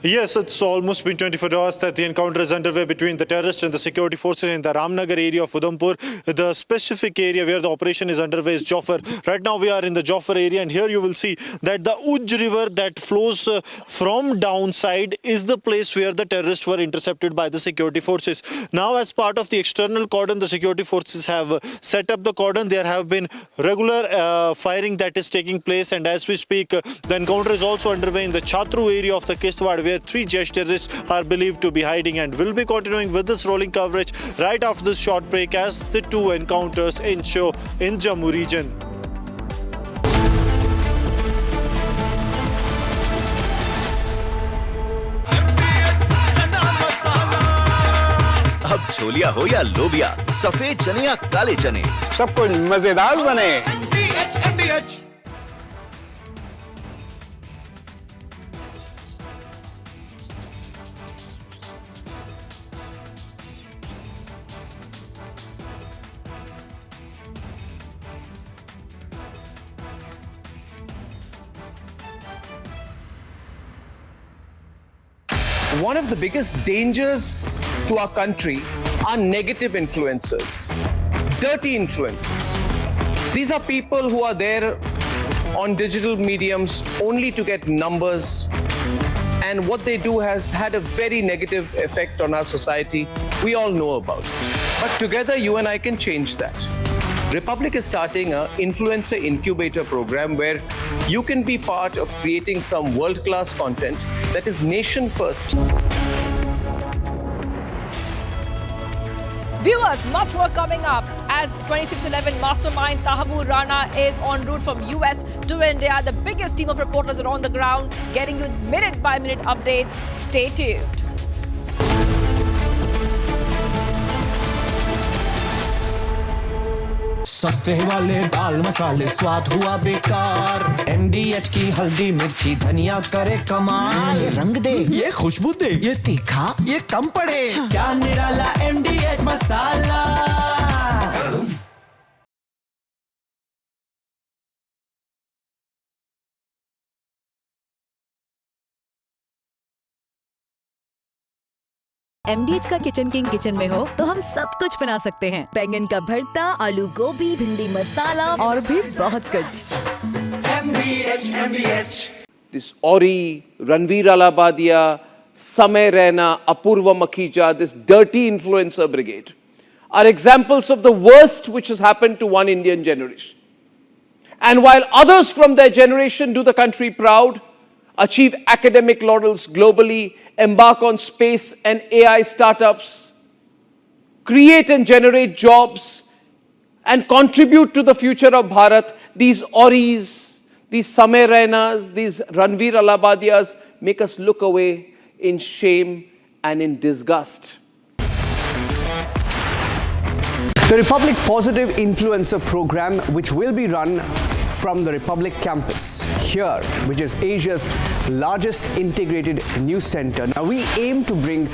Yes, it's almost been 24 hours that the encounter is underway between the terrorists and the security forces in the Ramnagar area of Udhampur. The specific area where the operation is underway is Joffer. Right now we are in the Joffer area, and here you will see that the Uj river that flows from downside is the place where the terrorists were intercepted by the security forces. Now, as part of the external cordon, the security forces have set up the cordon. There have been regular firing that is taking place, and as we speak, the encounter is also underway in the Chatru area of the Kishtwar, where 3 Jaish terrorists are believed to be hiding, and we'll be continuing with this rolling coverage right after this short break as the two encounters ensure in Jammu region. अब छोलिया हो या लोबिया, सफेद चने या काले चने, सब कुछ मजेदार बने। NDH। One of the biggest dangers to our country are negative influences, dirty influences. These are people who are there on digital mediums only to get numbers, and what they do has had a very negative effect on our society. We all know about it. But together, you and I can change that. Republic is starting an influencer incubator program where you can be part of creating some world-class content that is nation first. Viewers, much more coming up as 2611 Mastermind Tahawwur Rana is en route from US to India. The biggest team of reporters are on the ground, getting you minute-by-minute updates. Stay tuned. सस्ते वाले दाल मसाले स्वाद हुआ बेकार। NDH की हल्दी मिर्ची धनिया करे कमाल। ये रंग दे, ये खुशबू दे, ये तीखा, ये कम पड़े। क्या निराला NDH मसाला। MDH का किचन किंग किचन में हो तो हम सब कुछ बना सकते हैं। बैंगन का भरता, आलू गोभी, भिंडी मसाला और भी बहुत कुछ। MDH। This Ori, Ranveer Alabadia, Samay Raina, Apurva Makhija, this dirty influencer brigade are examples of the worst which has happened to one Indian generation. And while others from their generation do the country proud, achieve academic laurels globally, embark on space and AI startups, create and generate jobs, and contribute to the future of Bharat, these Auris, these Samay Rainas, these Ranveer Alabadias make us look away in shame and in disgust. The Republic Positive Influencer Program, which will be run from the Republic campus here, which is Asia's largest integrated news center. Now, we aim to bring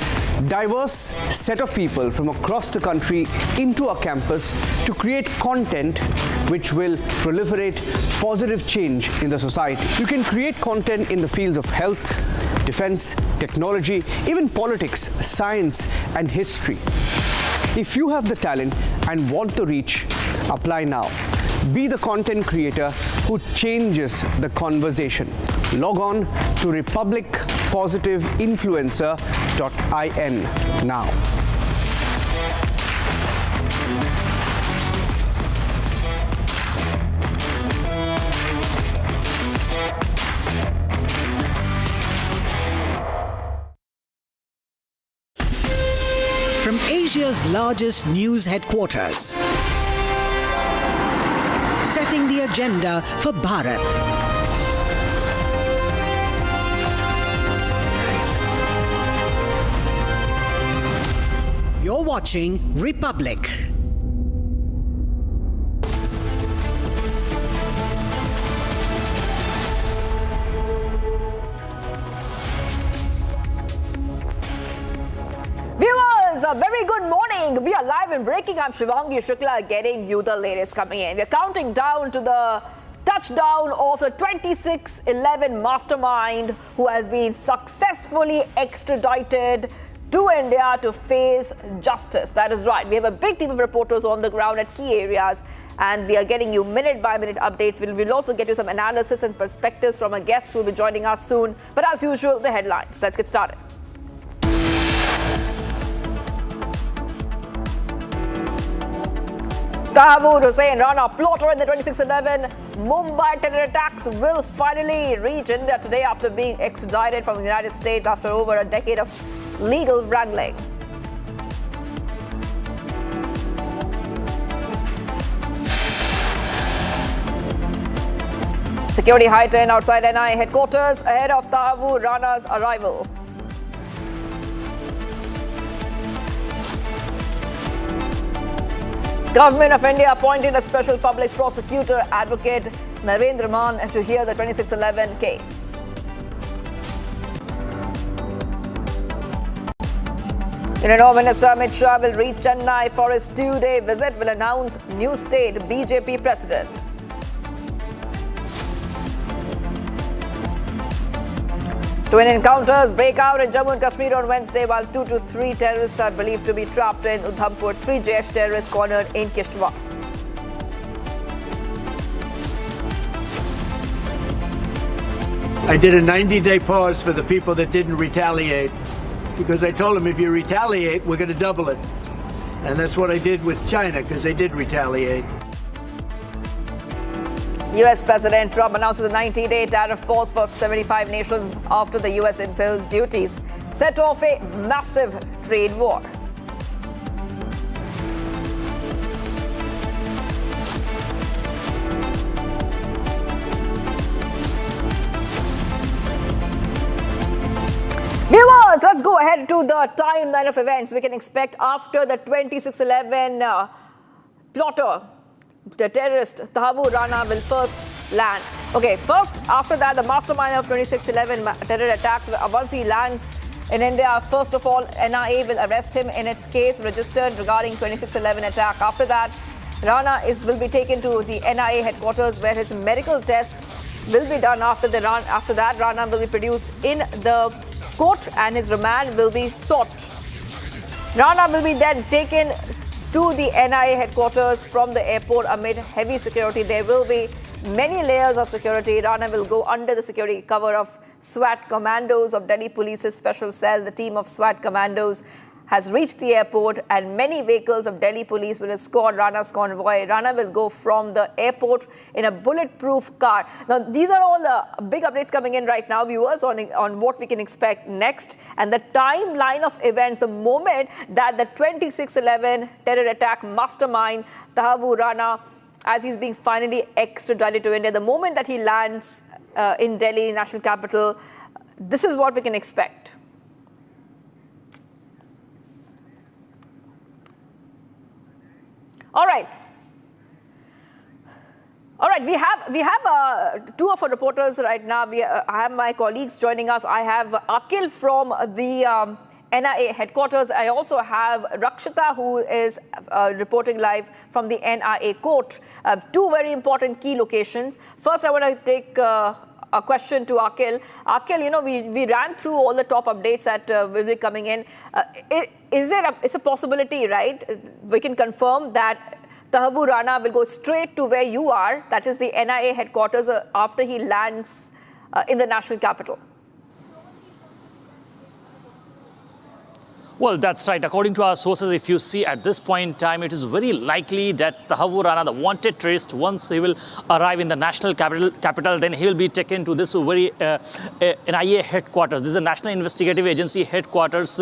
diverse set of people from across the country into our campus to create content which will proliferate positive change in the society. You can create content in the fields of health, defense, technology, even politics, science, and history. If you have the talent and want the reach, apply now. Be the content creator who changes the conversation. Log on to republicpositiveinfluencer.in now. From Asia's largest news headquarters, setting the agenda for Bharat. You're watching Republic. Viewers, a very good morning. We are live and breaking. I'm Shivangi Shukla, getting you the latest coming in. We're counting down to the touchdown of the 2611 mastermind who has been successfully extradited to India to face justice. That is right. We have a big team of reporters on the ground at key areas, and we are getting you minute-by-minute updates. We'll also get you some analysis and perspectives from a guest who will be joining us soon. But as usual, the headlines. Let's get started. Tahawwur Rana, plotter in the 2611 Mumbai terror attacks, will finally reach India today after being extradited from the United States after over a decade of legal wrangling. Security heightened outside NIA headquarters ahead of Tahawwur Rana's arrival. Government of India appointed a special public prosecutor, Advocate Narendra Maan, to hear the 2611 case. Union Home Minister Amit Shah will reach Chennai for his two-day visit, will announce new state BJP president. Twin encounters break out in Jammu and Kashmir on Wednesday, while 2 to 3 terrorists are believed to be trapped in Udhampur. 3 Jaish terrorists cornered in Kishtwar. I did a 90-day pause for the people that didn't retaliate, because I told them if you retaliate, we're going to double it. And that's what I did with China, because they did retaliate. US President Trump announces a 90-day tariff pause for 75 nations after the US imposed duties, set off a massive trade war. Viewers, let's go ahead to the timeline of events we can expect after the 2611 plotter. The terrorist Tahawwur Rana will first land. Okay, first, after that, the mastermind of 2611 terror attacks, once he lands in India, first of all, NIA will arrest him in its case registered regarding 2611 attack. After that, Rana will be taken to the NIA headquarters where his medical test will be done. After that, Rana will be produced in the court and his remand will be sought. Rana will be then taken to the NIA headquarters from the airport amid heavy security. There will be many layers of security. Rana will go under the security cover of SWAT commandos of Delhi Police's special cell. The team of SWAT commandos has reached the airport, and many vehicles of Delhi police will escort Rana's convoy. Rana will go from the airport in a bulletproof car. Now, these are all the big updates coming in right now, viewers, on what we can expect next and the timeline of events, the moment that the 26/11 terror attack mastermind Tahawwur Rana, as he's being finally extradited to India, the moment that he lands in Delhi, national capital, this is what we can expect. All right. We have two of our reporters right now. I have my colleagues joining us. I have Akhil from the NIA headquarters. I also have Rakshita, who is reporting live from the NIA court. Two very important key locations. First, I want to take a question to Akhil. Akhil, we ran through all the top updates that will be coming in. It's a possibility, right? We can confirm that Tahawwur Rana will go straight to where you are, that is the NIA headquarters, after he lands in the national capital. Well, that's right. According to our sources, if you see at this point in time, it is very likely that Tahawwur Rana, the wanted terrorist, once he will arrive in the national capital, then he will be taken to this very NIA headquarters. This is a National Investigative Agency headquarters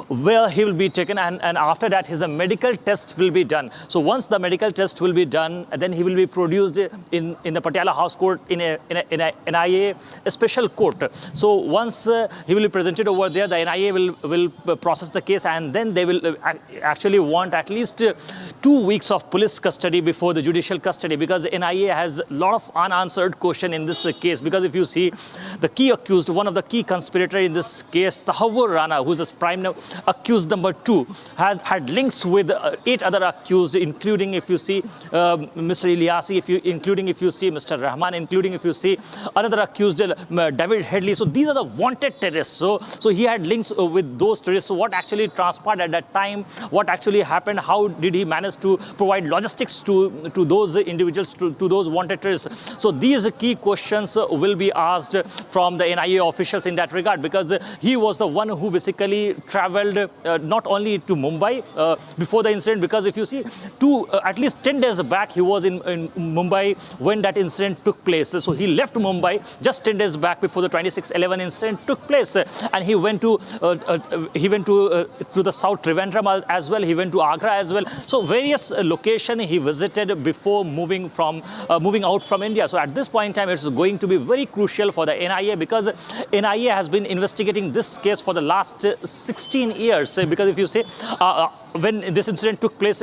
where he will be taken, and after that, his medical test will be done. So once the medical test will be done, then he will be produced in the Patiala House Court in a NIA special court. So once he will be presented over there, the NIA will process the case, and then they will actually want at least 2 weeks of police custody before the judicial custody, because the NIA has a lot of unanswered question in this case. Because if you see, the key accused, one of the key conspirator in this case, Tahawwur Rana, who is the prime accused number 2, had links with 8 other accused, including, if you see, Mr. Ilyasi, including if you see Mr. Rahman, including if you see another accused, David Headley. So these are the wanted terrorists. So he had links with those terrorists. So what actually transpired at that time, what actually happened, how did he manage to provide logistics to those individuals, to those wanted terrorists. So these key questions will be asked from the NIA officials in that regard, because he was the one who basically traveled not only to Mumbai before the incident, because if you see, at least 10 days back, he was in Mumbai when that incident took place. So he left Mumbai just 10 days back before the 26/11 incident took place, and he went to the South Trivandrum as well. He went to Agra as well. So various locations he visited before moving out from India. So at this point in time, it's going to be very crucial for the NIA, because NIA has been investigating this case for the last 16 years. Because if you say, when this incident took place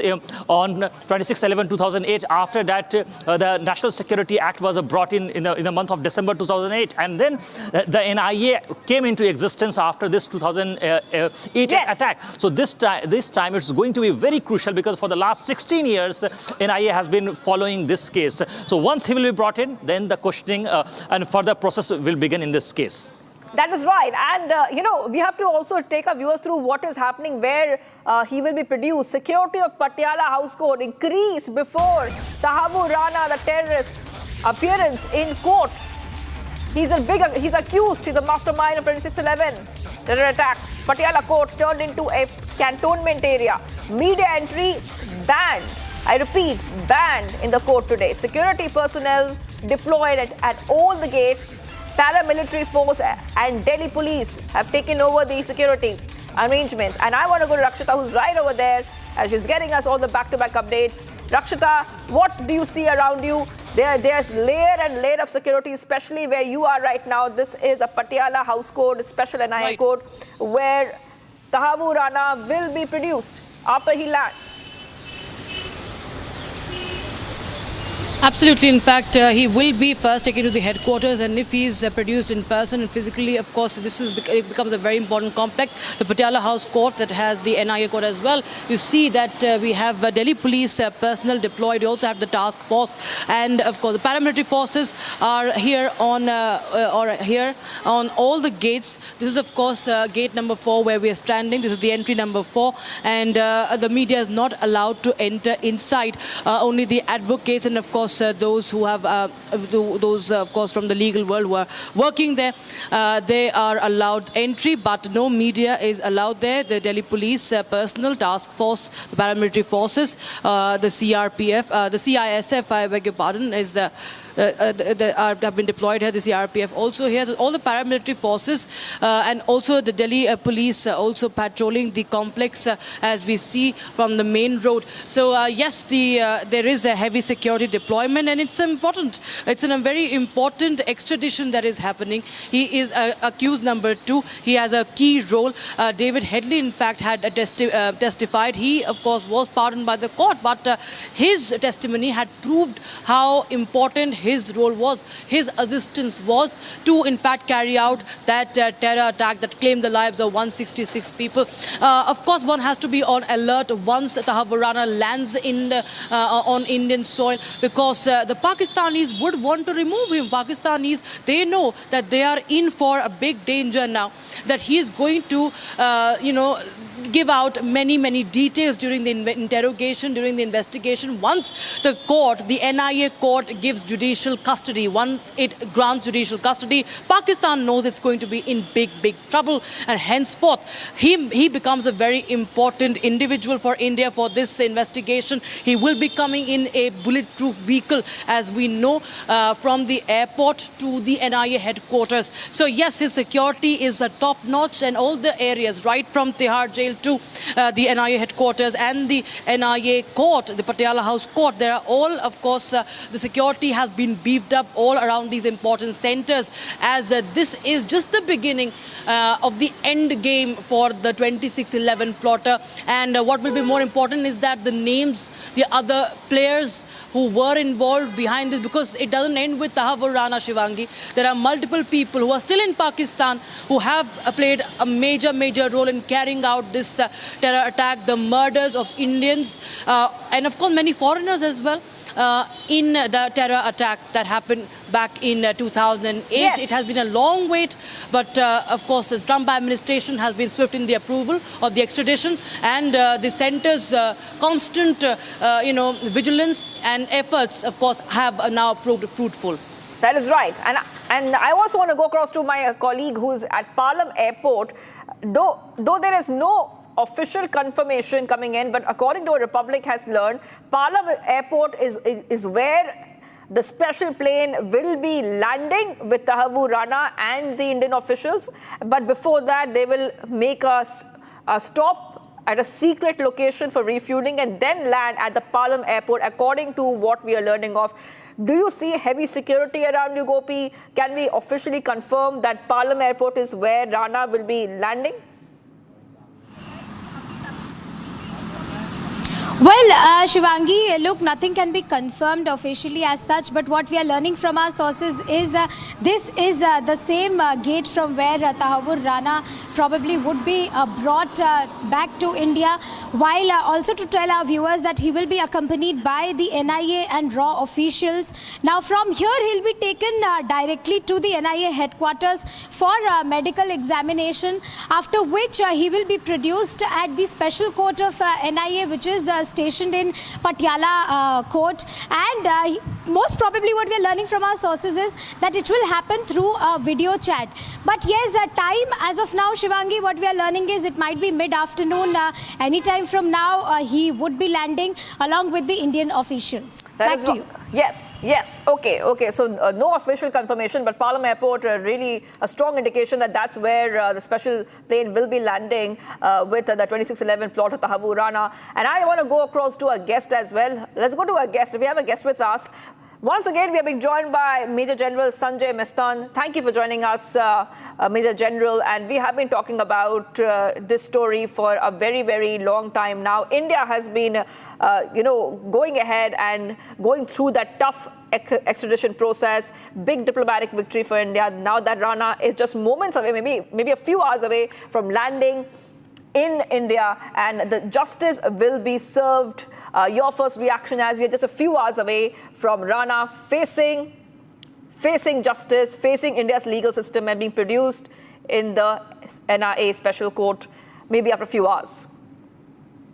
on 26/11/2008, after that the National Security Act was brought in the month of December 2008, and then the NIA came into existence after this 2008 attack. So this time it's going to be very crucial, because for the last 16 years NIA has been following this case. So once he will be brought in, then the questioning and further process will begin in this case. That is right. And, we have to also take our viewers through what is happening, where he will be produced. Security of Patiala House Court increased before Tahawwur Rana, the terrorist, appearance in court. He's accused. He's a mastermind of 26/11 terror attacks. Patiala court turned into a cantonment area. Media entry banned. I repeat, banned in the court today. Security personnel deployed at all the gates. Paramilitary force and Delhi police have taken over the security arrangements. And I want to go to Rakshita, who's right over there, as she's getting us all the back-to-back updates. Rakshita, what do you see around you? There's layer and layer of security, especially where you are right now. This is a Patiala House Court, special NIA court, where Tahawwur Rana will be produced after he lands. Absolutely. In fact, he will be first taken to the headquarters, and if he is produced in person and physically, of course, it becomes a very important complex. The Patiala House Court that has the NIA court as well. You see that we have Delhi police personnel deployed. We also have the task force, and of course, the paramilitary forces are here on all the gates. This is, of course, gate number 4 where we are standing. This is the entry number 4, and the media is not allowed to enter inside. Only the advocates and, of course, course, those who have, those, of course, from the legal world who are working there, they are allowed entry, but no media is allowed there. The Delhi Police personnel, task force, the paramilitary forces, the CRPF, the CISF, I beg your pardon, is have been deployed here, the CRPF also here. So all the paramilitary forces and also the Delhi police also patrolling the complex as we see from the main road. So yes, there is a heavy security deployment, and it's important. It's a very important extradition that is happening. He is accused number 2. He has a key role. David Headley, in fact, had testified. He, of course, was pardoned by the court, but his testimony had proved how important his role was, his assistance was to, in fact, carry out that terror attack that claimed the lives of 166 people. Of course, one has to be on alert once Tahawwur Rana lands in on Indian soil, because the Pakistanis would want to remove him. Pakistanis, they know that they are in for a big danger now, that he is going to, give out many details during the interrogation, during the investigation. Once the court, the NIA court, gives judicial custody, once it grants judicial custody, Pakistan knows it's going to be in big trouble, and henceforth he becomes a very important individual for India for this investigation. He will be coming in a bulletproof vehicle, as we know, from the airport to the NIA headquarters. So yes, his security is top notch, and all the areas, right from Tihar jail to the NIA headquarters and the NIA court, the Patiala House court, there are all, of course, the security has been beefed up all around these important centers, as this is just the beginning of the end game for the 2611 plotter. And what will be more important is that the names, the other players who were involved behind this, because it doesn't end with Tahawwur Rana, Shivangi. There are multiple people who are still in Pakistan who have played a major role in carrying out this terror attack, the murders of Indians, and of course many foreigners as well, in the terror attack that happened back in 2008. Yes. It has been a long wait, but of course the Trump administration has been swift in the approval of the extradition, and the center's constant vigilance and efforts, of course, have now proved fruitful. That is right. And I also want to go across to my colleague who's at Palam Airport. Though there is no official confirmation coming in, but according to what Republic has learned, Palam Airport is where the special plane will be landing with Tahawwur Rana and the Indian officials. But before that, they will make a stop at a secret location for refueling and then land at the Palam Airport, according to what we are learning of. Do you see heavy security around you, Gopi? Can we officially confirm that Palam Airport is where Rana will be landing? Well, Shivangi, look, nothing can be confirmed officially as such, but what we are learning from our sources is this is the same gate from where Tahawwur Rana probably would be brought back to India, while also to tell our viewers that he will be accompanied by the NIA and RAW officials. Now, from here, he'll be taken directly to the NIA headquarters for medical examination, after which he will be produced at the special court of NIA, which is stationed in Patiala court, and most probably what we are learning from our sources is that it will happen through a video chat. But yes, time as of now, Shivangi, what we are learning is it might be mid-afternoon. Any time from now, he would be landing along with the Indian officials. Back to you. Yes. Okay. So no official confirmation, but Palam Airport, really a strong indication that that's where the special plane will be landing with the 2611 plot of Tahawwur Rana. And I want to go across to a guest as well. Let's go to a guest. We have a guest with us. Once again, we are being joined by Major General Sanjay Mistan. Thank you for joining us, Major General. And we have been talking about this story for a very long time now. India has been, going ahead and going through that tough extradition process. Big diplomatic victory for India. Now that Rana is just moments away, maybe a few hours away from landing in India, and the justice will be served. Your first reaction as you're just a few hours away from Rana facing justice, facing India's legal system, and being produced in the NIA special court, maybe after a few hours.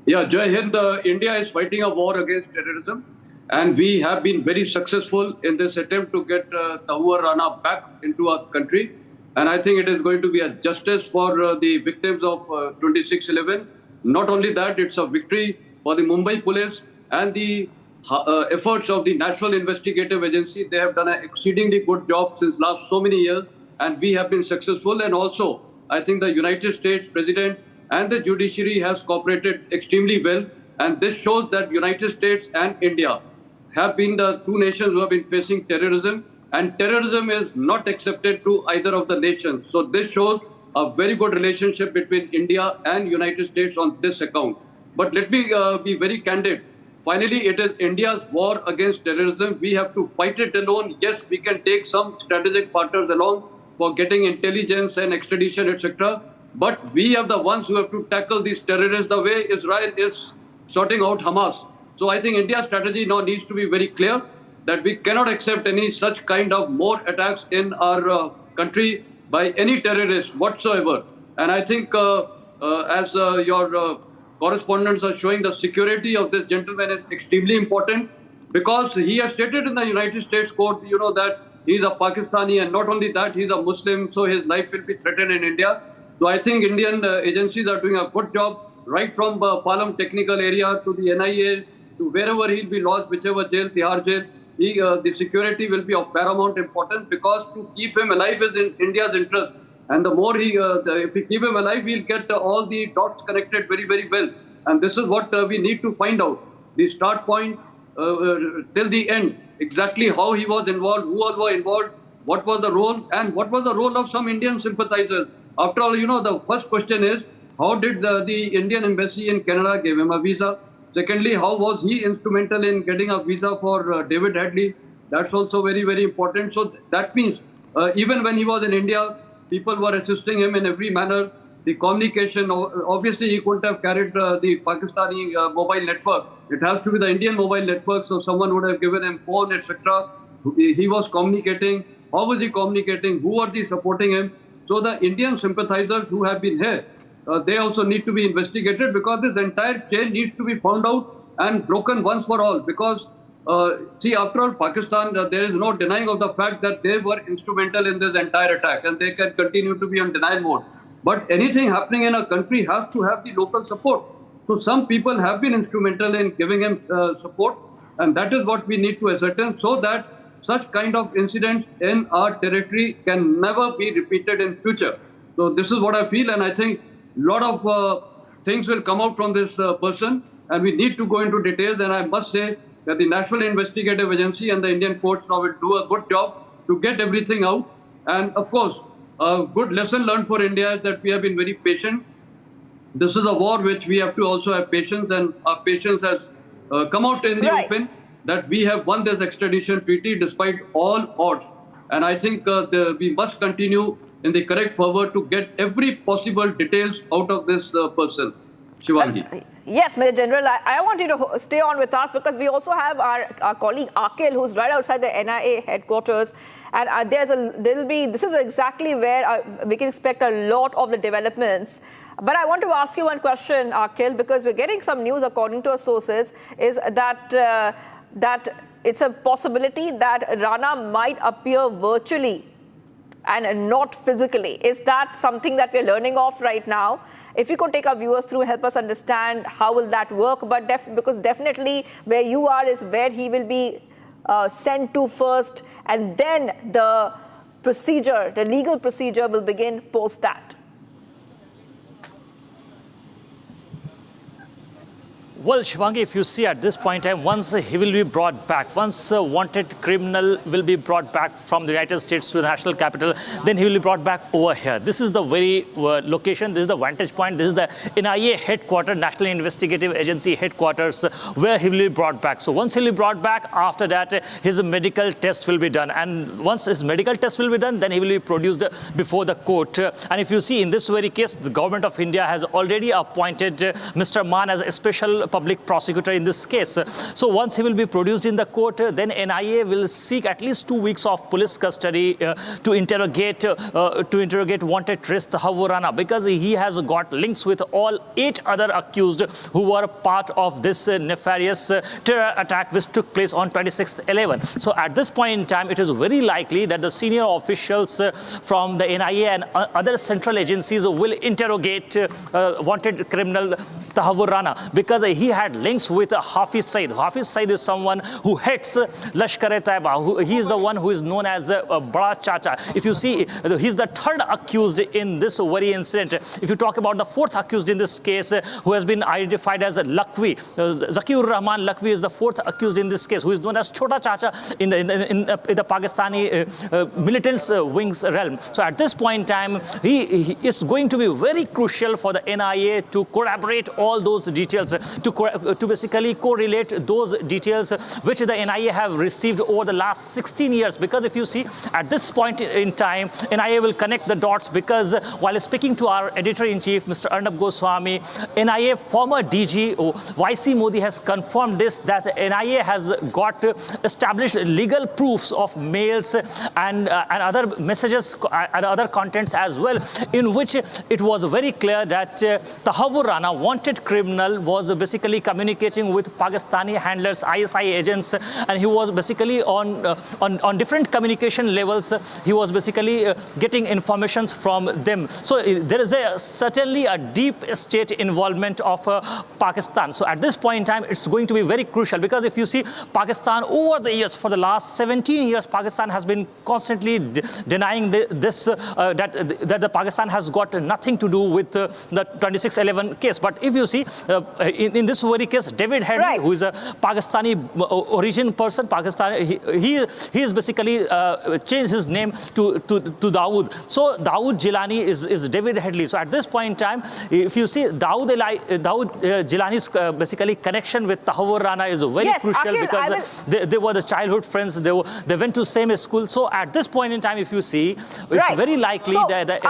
Yeah, Jai Hind, India is fighting a war against terrorism. And we have been very successful in this attempt to get Tahawwur Rana back into our country. And I think it is going to be a justice for the victims of 26/11. Not only that, it's a victory for the Mumbai police and the efforts of the National Investigative Agency. They have done an exceedingly good job since last so many years, and we have been successful. And also, I think the United States President and the judiciary has cooperated extremely well. And this shows that United States and India have been the two nations who have been facing terrorism, and terrorism is not accepted to either of the nations. So this shows a very good relationship between India and United States on this account. But let me be very candid. Finally, it is India's war against terrorism. We have to fight it alone. Yes, we can take some strategic partners along for getting intelligence and extradition, etc. But we are the ones who have to tackle these terrorists the way Israel is sorting out Hamas. So I think India's strategy now needs to be very clear that we cannot accept any such kind of more attacks in our country by any terrorist whatsoever. And I think as your correspondents are showing, the security of this gentleman is extremely important, because he has stated in the United States court, that he's a Pakistani, and not only that, he's a Muslim, so his life will be threatened in India. So I think Indian agencies are doing a good job, right from Palam technical area to the NIA, to wherever he'll be lodged, whichever jail, Tihar jail. The security will be of paramount importance, because to keep him alive is in India's interest. And the more if we keep him alive, we'll get all the dots connected very, very well. And this is what we need to find out. The start point till the end, exactly how he was involved, who all were involved, what was the role, and what was the role of some Indian sympathizers. After all, the first question is, how did the Indian embassy in Canada give him a visa? Secondly, how was he instrumental in getting a visa for David Headley? That's also very, very important. So that means even when he was in India, people were assisting him in every manner. The communication, obviously he couldn't have carried the Pakistani mobile network. It has to be the Indian mobile network, so someone would have given him phone, etc. He was communicating. How was he communicating? Who are they supporting him? So the Indian sympathizers who have been here, they also need to be investigated, because this entire chain needs to be found out and broken once for all. Because, see, after all, Pakistan, there is no denying of the fact that they were instrumental in this entire attack, and they can continue to be on denial mode. But anything happening in a country has to have the local support. So some people have been instrumental in giving him support, and that is what we need to ascertain, so that such kind of incidents in our territory can never be repeated in future. So this is what I feel, and I think a lot of things will come out from this person, and we need to go into details. And I must say that the National Investigative Agency and the Indian courts now will do a good job to get everything out. And of course, a good lesson learned for India is that we have been very patient. This is a war which we have to also have patience, and our patience has come out in the open, that we have won this extradition treaty despite all odds. And I think we must continue in the correct forward to get every possible details out of this person. Shivangi. Yes, Major General, I want you to stay on with us, because we also have our colleague Akil, who's right outside the NIA headquarters. And this is exactly where we can expect a lot of the developments. But I want to ask you one question, Akil, because we're getting some news, according to our sources, is that it's a possibility that Rana might appear virtually and not physically. Is that something that we're learning of right now? If you could take our viewers through, help us understand how will that work. But because definitely where you are is where he will be sent to first, and then the procedure, the legal procedure will begin post that. Well, Shivangi, if you see at this point in time, once he will be brought back, once a wanted criminal will be brought back from the United States to the national capital, then he will be brought back over here. This is the very location, this is the vantage point, this is the NIA headquarters, National Investigative Agency headquarters, where he will be brought back. So once he will be brought back, after that, his medical test will be done. And once his medical test will be done, then he will be produced before the court. And if you see in this very case, the government of India has already appointed Mr. Man as a special public prosecutor in this case. So once he will be produced in the court, then NIA will seek at least 2 weeks of police custody to interrogate wanted terrorist Tahawwur Rana, because he has got links with all 8 other accused who were part of this nefarious terror attack which took place on 26/11. So at this point in time, it is very likely that the senior officials from the NIA and other central agencies will interrogate wanted criminal Tahawwur Rana, because he had links with Hafiz Saeed. Hafiz Saeed is someone who heads Lashkar-e-Taiba. He is the one who is known as Bada Chacha. If you see, he's the 3rd accused in this very incident. If you talk about the 4th accused in this case, who has been identified as Lakwi, Zakiur Rahman Lakwi is the 4th accused in this case, who is known as Chota Chacha in the Pakistani militants wings realm. So at this point in time, he is going to be very crucial for the NIA to corroborate all those details, to basically correlate those details which the NIA have received over the last 16 years. Because if you see, at this point in time, NIA will connect the dots, because while speaking to our editor-in-chief, Mr. Arnab Goswami, NIA former DG YC Modi has confirmed this, that NIA has got established legal proofs of mails and other messages and other contents as well, in which it was very clear that Tahawwur Rana, wanted criminal, was basically communicating with Pakistani handlers, ISI agents, and he was basically on different communication levels. He was basically getting informations from them. So there is certainly a deep state involvement of Pakistan. So at this point in time, it's going to be very crucial, because if you see, Pakistan over the years, for the last 17 years, Pakistan has been constantly denying that the Pakistan has got nothing to do with the 26/11 case. But if you see, in this very case, David Headley, who is a Pakistani origin person, he is basically changed his name to Dawood. So Dawood Jilani is David Headley. So at this point in time, if you see, Dawood Jilani's basically connection with Tahawwur Rana is very crucial, because they were the childhood friends. They went to same school. So at this point in time, if you see, it's very likely that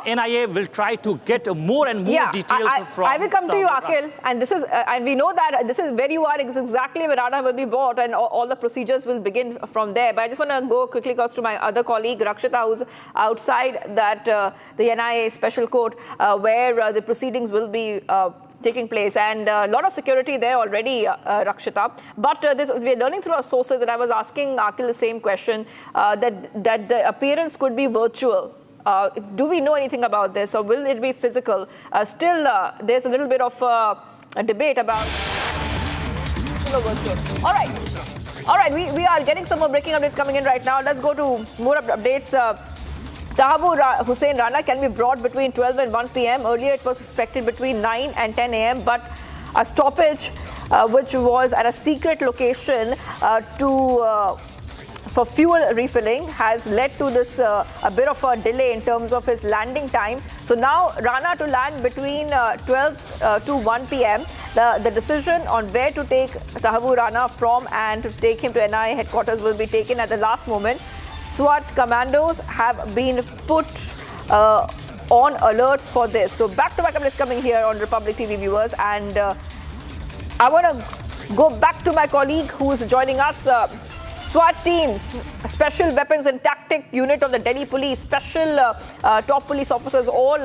NIA will try to get more and more details from. I will come to you, Akhil, and this is, and we know that this is where you are, exactly where Rana will be brought, and all the procedures will begin from there. But I just want to go quickly across to my other colleague, Rakshita, who's outside that the NIA special court, where the proceedings will be taking place, and a lot of security there already, Rakshita. But we're learning through our sources, and I was asking Akhil the same question, that the appearance could be virtual. Do we know anything about this, or will it be physical? Still, there's a little bit of a debate about virtual. All right, we are getting some more breaking updates coming in right now. Let's go to more updates. Tahawwur Hussain Rana can be brought between 12 and 1 p.m. Earlier, it was expected between 9 and 10 a.m., but a stoppage, which was at a secret location for fuel refilling, has led to this a bit of a delay in terms of his landing time. So now Rana to land between 12 to 1 p.m. The decision on where to take Tahawwur Rana from and to take him to NIA headquarters will be taken at the last moment. SWAT commandos have been put on alert for this. So back-to-back updates coming here on Republic TV, viewers, and I want to go back to my colleague who is joining us. SWAT teams, Special Weapons and Tactic Unit of the Delhi Police, special top police officers, all,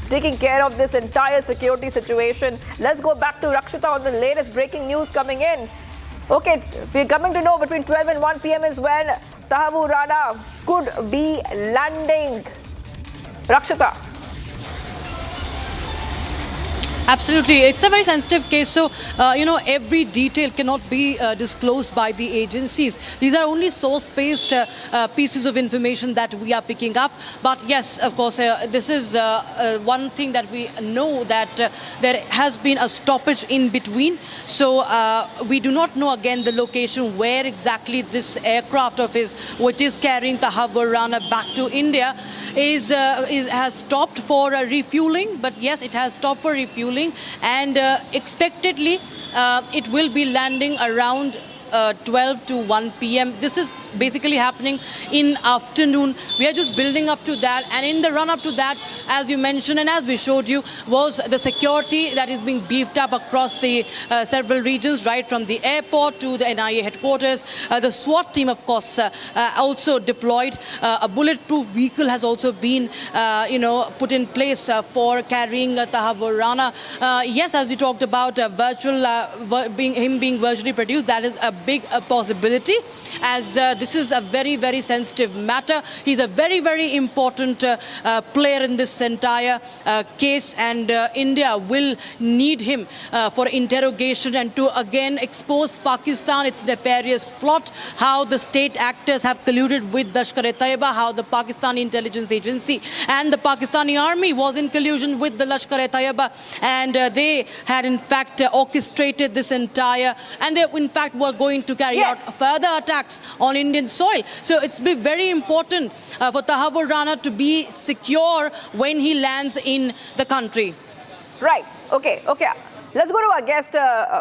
taking care of this entire security situation. Let's go back to Rakshita on the latest breaking news coming in. Okay, we're coming to know between 12 and 1 p.m. is when Tahawwur Rana could be landing. Rakshita. Absolutely. It's a very sensitive case. So, every detail cannot be disclosed by the agencies. These are only source-based pieces of information that we are picking up. But yes, of course, this is one thing that we know, that there has been a stoppage in between. So we do not know again the location where exactly this aircraft of his, which is carrying Tahawwur Rana back to India, has stopped for refueling. But yes, it has stopped for refueling. And expectedly, it will be landing around 12 to 1 p.m. This is basically happening in afternoon. We are just building up to that, and in the run up to that, as you mentioned and as we showed you, was the security that is being beefed up across the several regions, right from the airport to the NIA headquarters. The SWAT team, of course, also deployed. A bulletproof vehicle has also been, put in place for carrying Tahawwur Rana. Yes, as we talked about, being virtually produced, that is a big possibility, as this is a very, very sensitive matter. He's a very, very important player in this entire case, and India will need him for interrogation and to again expose Pakistan, its nefarious plot, how the state actors have colluded with Lashkar-e-Taiba, how the Pakistani intelligence agency and the Pakistani army was in collusion with the Lashkar-e-Taiba, and they had in fact orchestrated this entire, and they in fact were going to carry out further attacks on Indian soil. So it's been very important for Tahawwur Rana to be secure when he lands in the country. Right. Okay. Let's go to our guest.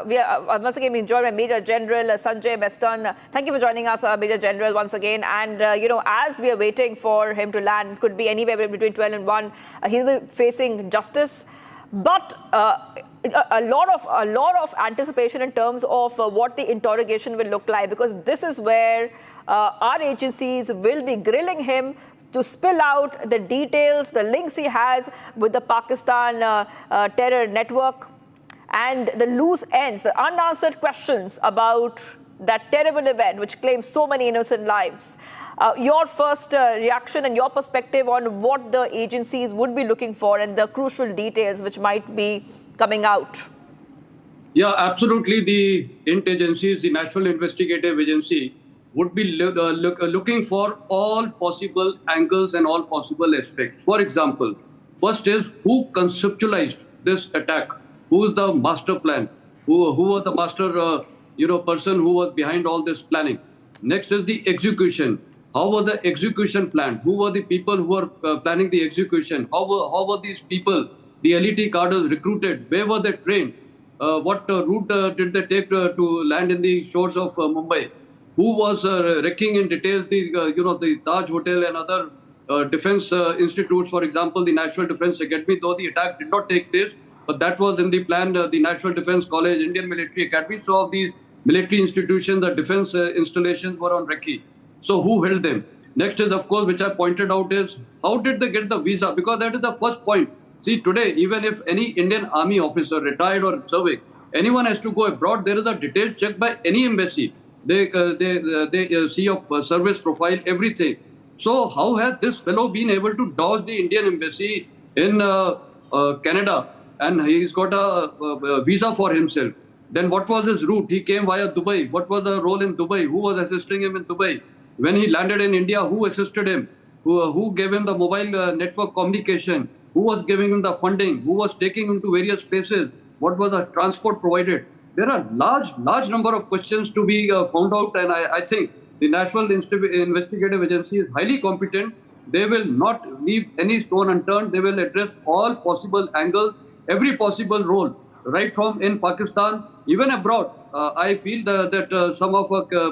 We are once again being joined by Major General Sanjay Beston. Thank you for joining us, Major General, once again. And, as we are waiting for him to land, could be anywhere between 12 and 1, he will be facing justice. But a lot of anticipation in terms of what the interrogation will look like, because this is where our agencies will be grilling him to spill out the details, the links he has with the Pakistan terror network, and the loose ends, the unanswered questions about that terrible event which claims so many innocent lives. Your first reaction and your perspective on what the agencies would be looking for and the crucial details which might be coming out. Yeah, absolutely. The INT agencies, the National Investigative Agency, would be looking for all possible angles and all possible aspects. For example, first is who conceptualized this attack? Who is the master plan? Who was the master person who was behind all this planning? Next is the execution. How was the execution planned? Who were the people who were planning the execution? How were these people, the elite cadres, recruited? Where were they trained? What route did they take to land in the shores of Mumbai? Who was wrecking in details the Taj Hotel and other defense institutes? For example, the National Defense Academy, though the attack did not take place, but that was in the plan, the National Defense College, Indian Military Academy. So of these military institutions, the defense installations were on recce. So who held them? Next is, of course, which I pointed out, is how did they get the visa? Because that is the first point. See, today, even if any Indian army officer, retired or serving, anyone has to go abroad, there is a detailed check by any embassy. They see your service profile, everything. So how has this fellow been able to dodge the Indian embassy in Canada? And he's got a visa for himself. Then what was his route? He came via Dubai. What was the role in Dubai? Who was assisting him in Dubai? When he landed in India, who assisted him? Who gave him the mobile network communication? Who was giving him the funding? Who was taking him to various places? What was the transport provided? There are large number of questions to be found out, and I think the National Investigative Agency is highly competent. They will not leave any stone unturned. They will address all possible angles, every possible role, right from in Pakistan, even abroad. I feel that some of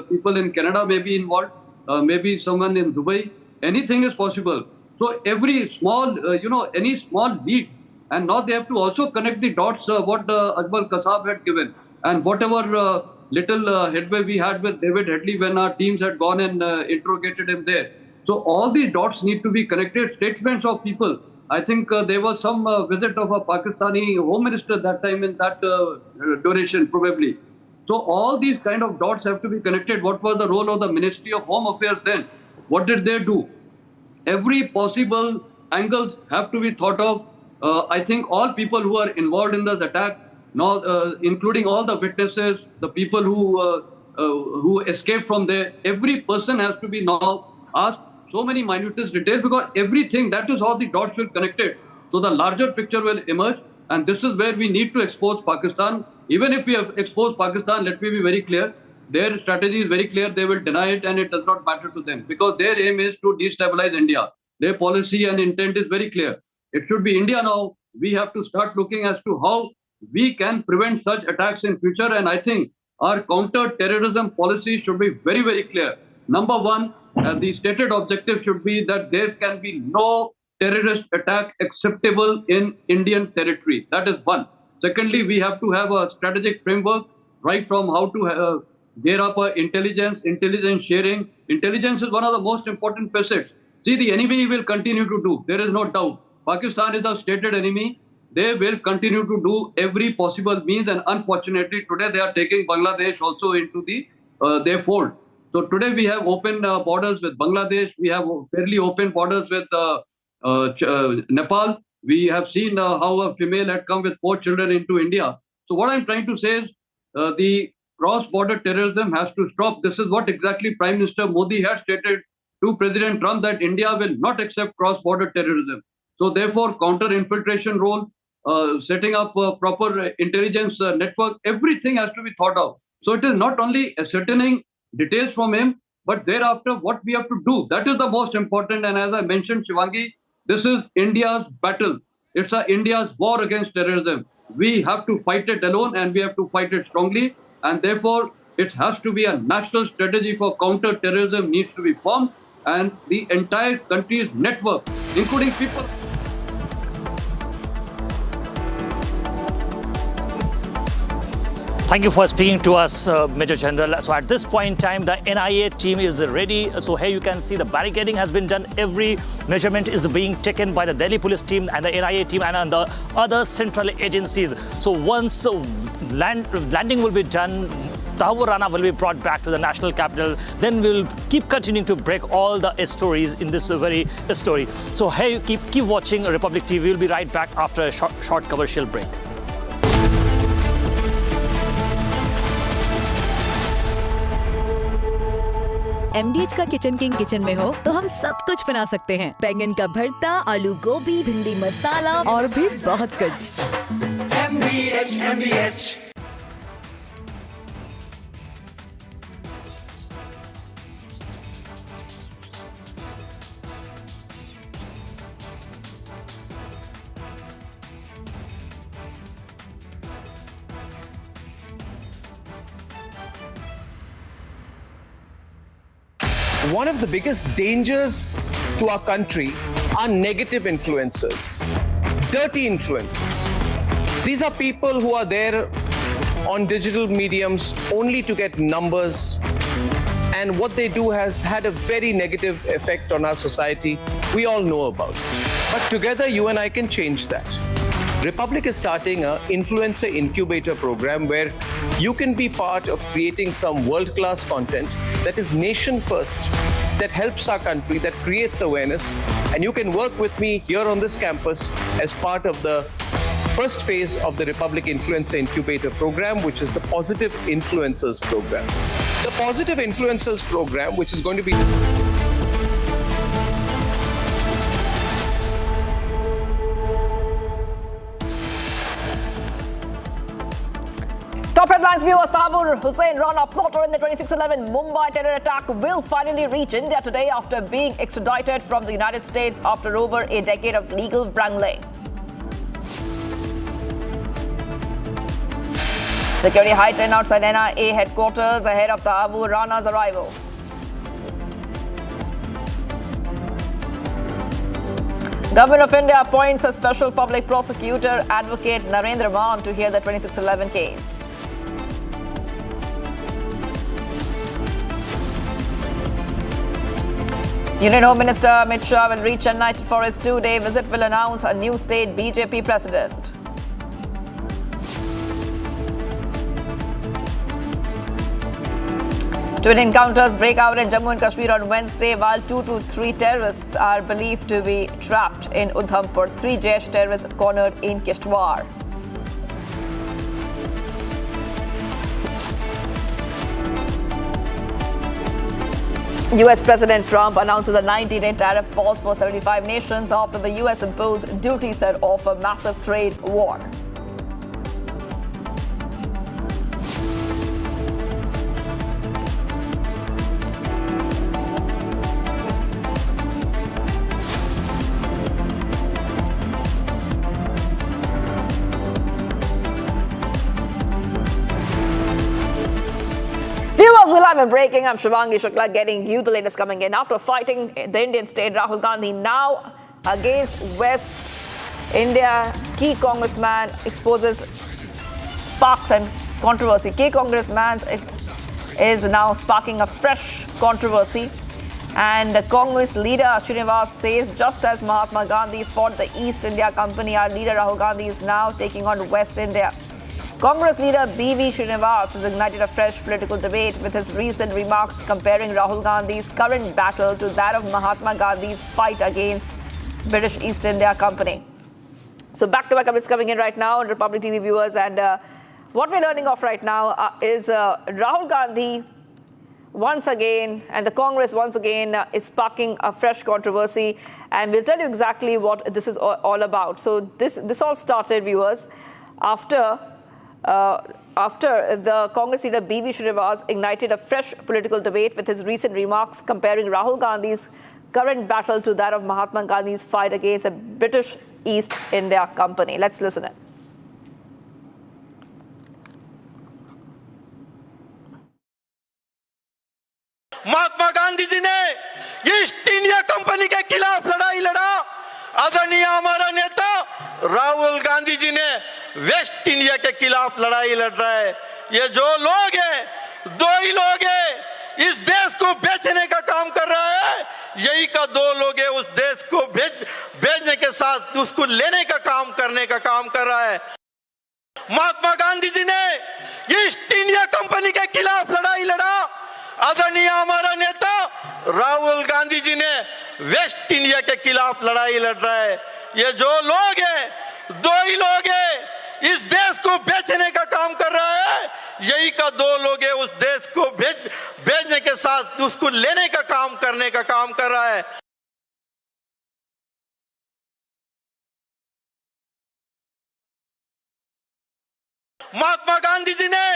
people in Canada may be involved, maybe someone in Dubai. Anything is possible. So every small, any small lead, and now they have to also connect the dots, what Ajmal Kasab had given, and whatever little headway we had with David Headley when our teams had gone and interrogated him there. So all these dots need to be connected, statements of people. I think there was some visit of a Pakistani Home Minister that time in that duration, probably. So all these kind of dots have to be connected. What was the role of the Ministry of Home Affairs then? What did they do? Every possible angles have to be thought of. I think all people who are involved in this attack, now including all the witnesses, the people who escaped from there, every person has to be now asked so many minutest details, because everything, that is how the dots will connect it. So the larger picture will emerge, and this is where we need to expose Pakistan. Even if we have exposed Pakistan, let me be very clear, their strategy is very clear. They will deny it, and it does not matter to them, because their aim is to destabilize India. Their policy and intent is very clear. It should be India now. We have to start looking as to how we can prevent such attacks in future, and I think our counter-terrorism policy should be very, very clear. Number one, the stated objective should be that there can be no terrorist attack acceptable in Indian territory. That is one. Secondly, we have to have a strategic framework, right from how to gear up intelligence sharing. Intelligence is one of the most important facets. See, the enemy will continue to do. There is no doubt. Pakistan is a stated enemy. They will continue to do every possible means, and unfortunately, today they are taking Bangladesh also into their fold. So today we have open borders with Bangladesh. We have fairly open borders with Nepal. We have seen how a female had come with 4 children into India. So what I'm trying to say is the cross-border terrorism has to stop. This is what exactly Prime Minister Modi has stated to President Trump, that India will not accept cross-border terrorism. So therefore, counter-infiltration role, setting up a proper intelligence network, everything has to be thought of. So it is not only ascertaining details from him, but thereafter what we have to do. That is the most important. And as I mentioned, Shivangi, this is India's battle. It's India's war against terrorism. We have to fight it alone, and we have to fight it strongly. And therefore, it has to be a national strategy for counter-terrorism needs to be formed, and the entire country's network, including people. Thank you for speaking to us, Major General. So at this point in time, the NIA team is ready. So here you can see the barricading has been done. Every measurement is being taken by the Delhi police team and the NIA team and the other central agencies. So once landing will be done, Tahawwur Rana will be brought back to the national capital. Then we will keep continuing to break all the stories in this very story. So here you keep watching Republic TV. We'll be right back after a short commercial break. MDH का kitchen king kitchen में हो तो हम सब कुछ बना सकते हैं। बैंगन का भरता, आलू गोभी, भिंडी मसाला और भी बहुत कुछ। MDH। One of the biggest dangers to our country are negative influences, dirty influences. These are people who are there on digital mediums only to get numbers, and what they do has had a very negative effect on our society. We all know about it. But together, you and I can change that. Republic is starting an influencer incubator program where you can be part of creating some world-class content that is nation first, that helps our country, that creates awareness. And you can work with me here on this campus as part of the first phase of the Republic Influencer Incubator program, which is the Positive Influencers program. The Positive Influencers program, which is going to be... Top headlines, viewers. Tahawwur Rana, plotter in the 26/11 Mumbai terror attack, will finally reach India today after being extradited from the United States after over a decade of legal wrangling. Security heightened outside NIA headquarters ahead of Tahawwur Rana's arrival. Government of India appoints a special public prosecutor, Advocate Narendra Maan, to hear the 26/11 case. Union Home Minister Amit Shah will reach Chennai for his 2-day visit, will announce a new state BJP president. Twin encounters break out in Jammu and Kashmir on Wednesday, while 2 to 3 terrorists are believed to be trapped in Udhampur. 3 Jaish terrorists cornered in Kishtwar. US President Trump announces a 90-day tariff pause for 75 nations after the US imposed duties that offer massive trade war. Viewers, we'll have Live and breaking, I'm Shivangi Shukla getting you the latest coming in. After fighting the Indian state, Rahul Gandhi now against West India. Key congressman exposes sparks and controversy. Key congressman is now sparking a fresh controversy. And the Congress leader Srinivas says just as Mahatma Gandhi fought the East India Company, our leader Rahul Gandhi is now taking on West India. Congress leader B.V. Srinivas has ignited a fresh political debate with his recent remarks comparing Rahul Gandhi's current battle to that of Mahatma Gandhi's fight against British East India Company. So back-to-back updates coming in right now, Republic TV viewers, and what we're learning of right now is Rahul Gandhi once again, and the Congress once again is sparking a fresh controversy, and we'll tell you exactly what this is all about. So this all started, viewers, after the Congress leader B.V. Srinivas ignited a fresh political debate with his recent remarks comparing Rahul Gandhi's current battle to that of Mahatma Gandhi's fight against a British East India Company. Let's listen in. Mahatma Gandhi ji ने east India company के खिलाफ लड़ाई लड़ा। आदरणीय हमारा नेता राहुल गांधी जी ने waste India के खिलाफ लड़ाई लड़ रहा है। ये जो लोग हैं, दो ही लोग हैं, इस देश को बेचने का काम कर रहा है। यही का दो लोग हैं, उस देश को बेचने के साथ उसको लेने का काम करने का काम कर रहा है। महात्मा गांधी जी ने ईस्ट इंडिया कंपनी के खिलाफ लड़ाई लड़ा। आदरणीय हमारा नेता राहुल गांधी जी ने वेस्ट इंडिया के खिलाफ लड़ाई लड़ रहा है। ये जो लोग हैं, दो ही लोग हैं, इस देश को बेचने का काम कर रहा है। यही का दो लोग हैं, उस देश को बेचने के साथ उसको लेने का काम करने का काम कर रहा है। महात्मा गांधी जी ने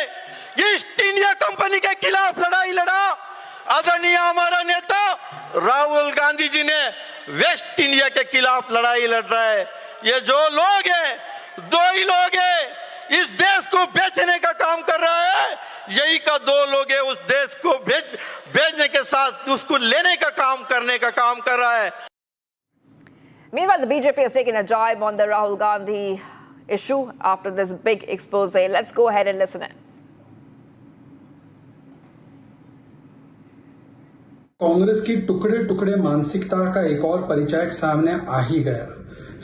ईस्ट इंडिया कंपनी के खिलाफ लड़ाई लड़ा। आदरणीय हमारा नेता राहुल गांधी जी ने वेस्ट इंडिया के खिलाफ लड़ाई लड़ रहा है। ये जो लोग हैं, दो ही लोग हैं, इस देश को बेचने का काम कर रहा है। यही का दो लोग हैं, उस देश को बेचने के साथ उसको लेने का काम करने का काम कर रहा है। Meanwhile, the BJP has taken a jibe on the Rahul Gandhi issue after this big expose. Let's go ahead and listen in. Congress की टुकड़े टुकड़े मानसिकता का एक और परिचायक सामने आ ही गया।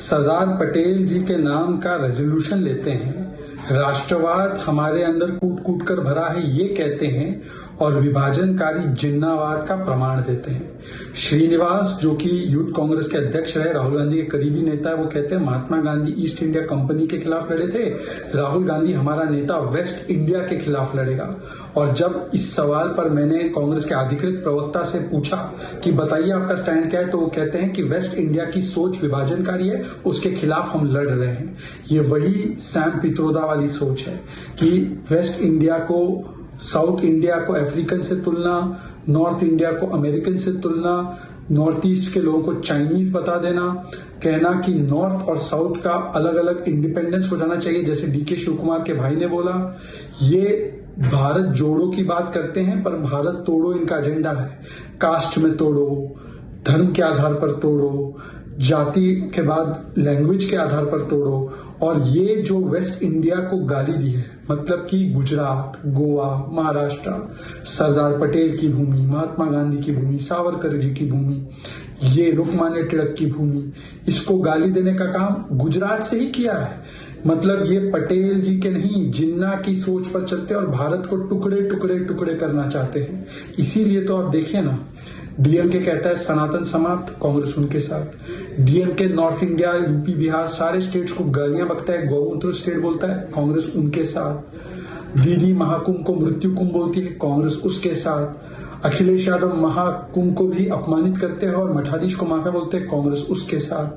सरदार पटेल जी के नाम का रेजोल्यूशन लेते हैं, राष्ट्रवाद हमारे अंदर कूट कूट कर भरा है ये कहते हैं और विभाजनकारी जिन्नावाद का प्रमाण देते हैं। श्रीनिवास जो कि यूथ कांग्रेस के अध्यक्ष रहे, राहुल गांधी के करीबी नेता है, वो कहते हैं Mahatma Gandhi east India company के खिलाफ लड़े थे, राहुल गांधी हमारा नेता वेस्ट इंडिया के खिलाफ लड़ेगा। और जब इस सवाल पर मैंने कांग्रेस के अधिकृत प्रवक्ता से पूछा कि बताइए आपका स्टैंड क्या है, तो वो कहते हैं कि वेस्ट इंडिया की सोच विभाजनकारी है, उसके खिलाफ हम लड़ रहे हैं। ये वही सैम पित्रोदा वाली सोच है कि वेस्ट इंडिया को साउथ इंडिया को अफ्रीकन से तुलना, नॉर्थ इंडिया को अमेरिकन से तुलना, नॉर्थ ईस्ट के लोगों को चाइनीज बता देना, कहना कि नॉर्थ और साउथ का अलग अलग इंडिपेंडेंस हो जाना चाहिए, जैसे डीके शिव कुमार के भाई ने बोला। ये भारत जोड़ो की बात करते हैं, पर भारत तोड़ो इनका एजेंडा है। कास्ट में तोड़ो, धर्म के आधार पर तोड़ो, जाति के बाद लैंग्वेज के आधार पर तोड़ो। और ये जो वेस्ट इंडिया को गाली दी है, मतलब कि गुजरात, गोवा, महाराष्ट्र, सरदार पटेल की भूमि, महात्मा गांधी की भूमि, सावरकर जी की भूमि, ये लोकमान्य तिलक की भूमि, इसको गाली देने का काम गुजरात से ही किया है। मतलब ये पटेल जी के नहीं, जिन्ना की सोच पर चलते और भारत को टुकड़े टुकड़े टुकड़े करना चाहते हैं। इसीलिए तो आप देखिए ना, डीएमके कहता है सनातन समाप्त, कांग्रेस उनके साथ। DMK north India, UP, Bihar सारे स्टेट्स को गालियां बकता है, गौमूत्र स्टेट बोलता है, कांग्रेस उनके साथ। दीदी महाकुंभ को मृत्यु कुंभ बोलती है, कांग्रेस उसके साथ। अखिलेश यादव महाकुंभ को भी अपमानित करते हैं और मठाधीश को माफिया बोलते हैं, कांग्रेस उसके साथ।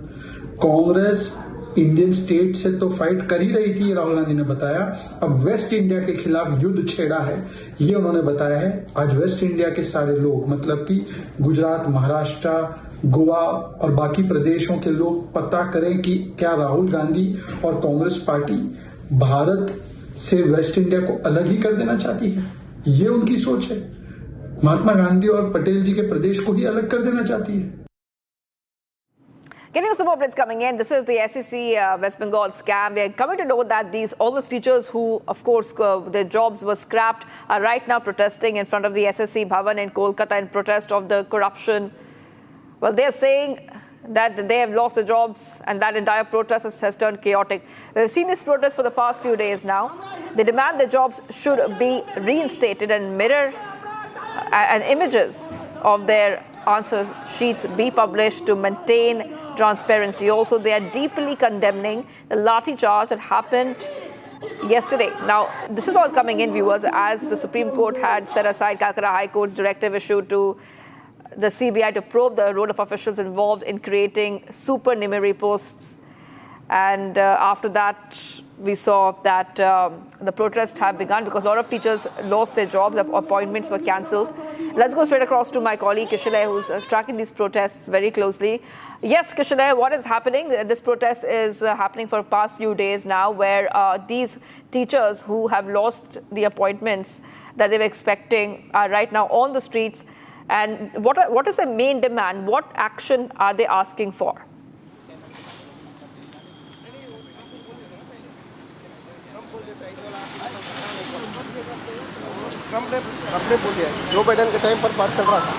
कांग्रेस इंडियन स्टेट से तो फाइट कर ही रही थी, राहुल गांधी ने बताया। अब वेस्ट इंडिया के खिलाफ युद्ध छेड़ा है, ये उन्होंने बताया है। आज वेस्ट इंडिया के सारे लोग, मतलब कि गुजरात, महाराष्ट्र, गोवा और बाकी प्रदेशों के लोग पता करें कि क्या राहुल गांधी और कांग्रेस पार्टी भारत से वेस्ट इंडिया को अलग ही कर देना चाहती है। ये उनकी सोच है। महात्मा गांधी और पटेल जी के प्रदेश को ही अलग कर देना चाहती है। Getting some more updates coming in. This is the SEC West Bengal scam. We are coming to know that all those teachers who, of course, their jobs were scrapped are right now protesting in front of the SSC Bhavan in Kolkata in protest of the corruption. Well, they are saying that they have lost their jobs and that entire protest has turned chaotic. We've seen this protest for the past few days now. They demand their jobs should be reinstated and mirror and images of their answer sheets be published to maintain transparency. Also, they are deeply condemning the lathi charge that happened yesterday. Now, this is all coming in, viewers, as the Supreme Court had set aside Calcutta High Court's directive issued to the CBI to probe the role of officials involved in creating supernumerary posts. And after that, we saw that the protests have begun because a lot of teachers lost their jobs, appointments were cancelled. Let's go straight across to my colleague Kishalay, who's tracking these protests very closely. Yes, Kishalay, what is happening? This protest is happening for the past few days now, where these teachers who have lost the appointments that they were expecting are right now on the streets. And what is the main demand? What action are they asking for? Trump ने बोल दिया Joe Biden के time पर बात चल रहा था।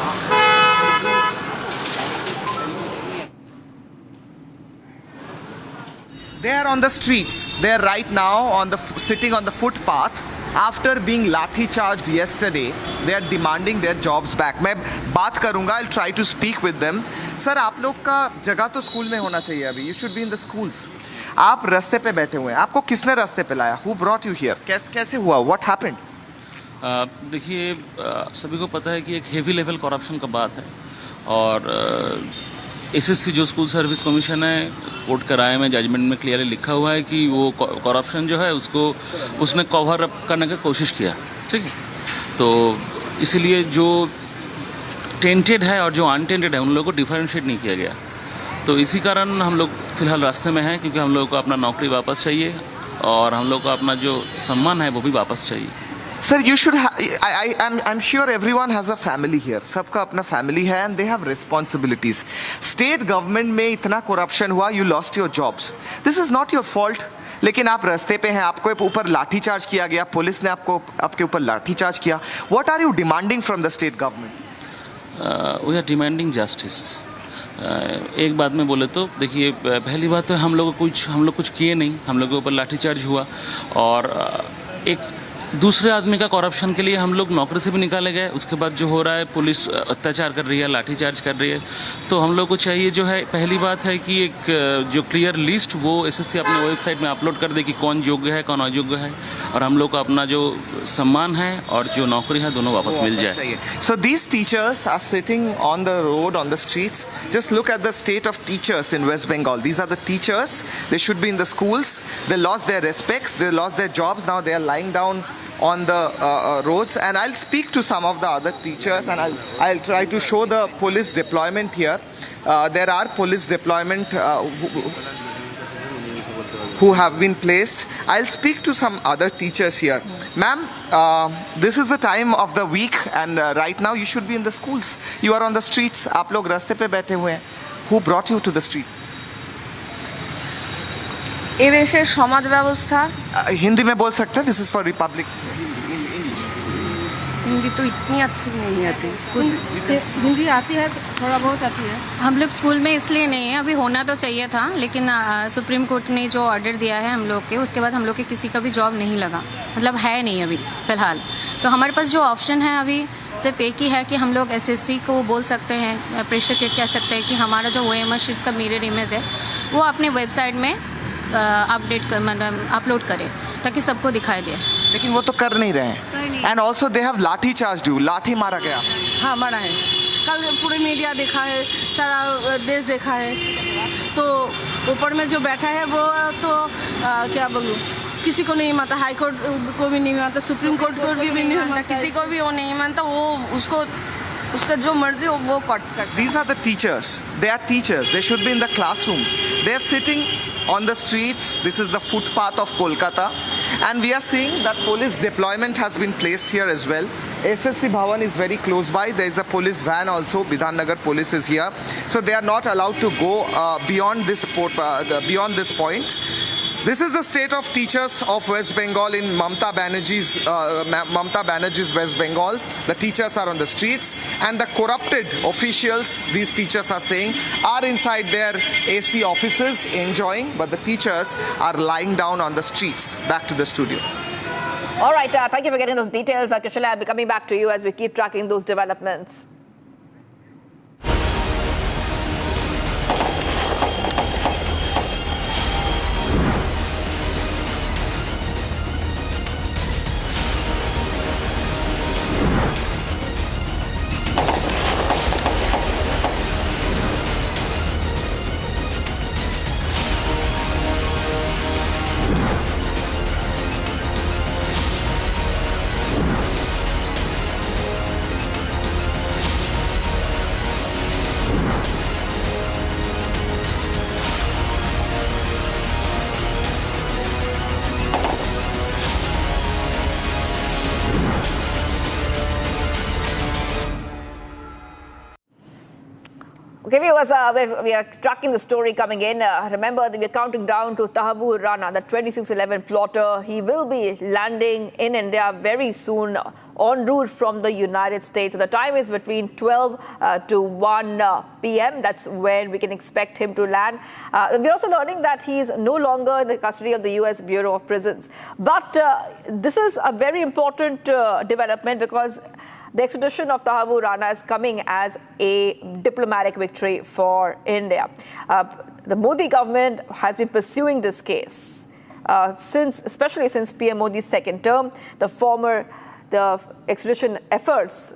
They are on the streets. They are right now sitting on the footpath after being lathi charged yesterday. They are demanding their jobs back. मैं बात करूंगा. I'll try to speak with them. Sir, आप लोग का जगह तो school में होना चाहिए अभी. You should be in the schools. आप रास्ते पे बैठे हुए हैं. आपको किसने रास्ते पे लाया? Who brought you here? कैसे हुआ? What happened? देखिए, सभी को पता है कि एक हेवी लेवल करप्शन का बात है और एसएससी जो स्कूल सर्विस कमीशन है, कोर्ट के राय में जजमेंट में क्लियरली लिखा हुआ है कि वो करप्शन जो है उसने कवर अप करने की कोशिश किया, ठीक है। तो इसीलिए जो टेंटेड है और जो अनटेंटेड है उन लोगों को डिफरेंशिएट नहीं किया गया। तो इसी कारण हम लोग फिलहाल रास्ते में हैं, क्योंकि हम लोग को अपना नौकरी वापस चाहिए और हम लोग को अपना जो सम्मान है वो भी वापस चाहिए। Sir, you should I'm sure everyone has a family here. सबका अपना family है and they have responsibilities. State government में इतना corruption हुआ, you lost your jobs. This is not your fault. लेकिन आप रास्ते पे हैं, आपको ऊपर लाठी चार्ज किया गया, पुलिस ने आपके ऊपर लाठी चार्ज किया. What are you demanding from the state government? We are demanding justice. एक बात में बोले तो देखिए, पहली बात तो हम लोग कुछ किए नहीं, हम लोगों के ऊपर लाठी चार्ज हुआ और एक दूसरे आदमी का करप्शन के लिए हम लोग नौकरी से भी निकाले गए। उसके बाद जो हो रहा है, पुलिस अत्याचार कर रही है, लाठीचार्ज कर रही है। तो हम लोग को चाहिए जो है, पहली बात है कि एक जो क्लियर लिस्ट वो एसएससी अपने वेबसाइट में अपलोड कर दे कि कौन योग्य है, कौन अयोग्य है, और हम लोग को अपना जो सम्मान है और जो नौकरी है दोनों वापस मिल जाए। So these teachers are sitting on the road, on the streets. Just look at the state of teachers in West Bengal. These are the teachers. They should be in the schools. They lost their respects. They lost their jobs. Now they are lying down on the roads, and I'll speak to some of the other teachers and I'll try to show the police deployment here. There are police deployment who have been placed. I'll speak to some other teachers here. Ma'am, this is the time of the week and right now you should be in the schools. You are on the streets. आप लोग रास्ते पे बैठे हुए हैं. Who brought you to the streets? ये देशेर समाज व्यवस्था। हिंदी में बोल सकते हैं? This is for Republic. Hindi तो इतनी अच्छी नहीं आती। हिंदी आती है, थोड़ा बहुत आती है। हम लोग स्कूल में इसलिए नहीं है, अभी होना तो चाहिए था, लेकिन सुप्रीम कोर्ट ने जो ऑर्डर दिया है हम लोग के, उसके बाद हम लोग के किसी का भी जॉब नहीं लगा, मतलब है नहीं अभी फिलहाल। तो हमारे पास जो ऑप्शन है अभी सिर्फ एक ही है कि हम लोग एसएससी को बोल सकते हैं, प्रेशर कह सकते हैं कि हमारा जो ओएमआर शीट का मिरर इमेज है वो अपने वेबसाइट में मतलब अपलोड करें ताकि सबको दिखाई दे। लेकिन वो तो कर नहीं रहे हैं। एंड ऑल्सो दे हैव लाठी चार्ज यू, लाठी मारा गया। हाँ, मारा है, कल पूरे मीडिया देखा है, सारा देश देखा है। तो ऊपर में जो बैठा है वो तो क्या बोलूँ, किसी को नहीं मानता, हाई कोर्ट को भी नहीं मानता, सुप्रीम कोर्ट को भी नहीं मानता, किसी को भी वो नहीं मानता, वो उसका जो मर्जी हो वो करता। These are the teachers. They are teachers. They should be in the classrooms. They are sitting on the streets. This is the footpath of Kolkata, and we are seeing that police deployment has been placed here as well. SSC Bhavan is very close by. There is a police van also. Bidhan Nagar police is here. So they are not allowed to go beyond this point. This is the state of teachers of West Bengal in Mamata Banerjee's West Bengal. The teachers are on the streets, and the corrupted officials, these teachers are saying, are inside their AC offices enjoying, but the teachers are lying down on the streets. Back to the studio. All right, thank you for getting those details. Kushal, I'll be coming back to you as we keep tracking those developments. Okay, viewers, we are tracking the story coming in. Remember, we are counting down to Tahawwur Rana, the 2611 plotter. He will be landing in India very soon en route from the United States. The time is between 12 to 1 p.m. That's when we can expect him to land. We're also learning that he is no longer in the custody of the U.S. Bureau of Prisons. But this is a very important development because the extradition of Tahawwur Rana is coming as a diplomatic victory for India. The Modi government has been pursuing this case especially since PM Modi's second term. The extradition efforts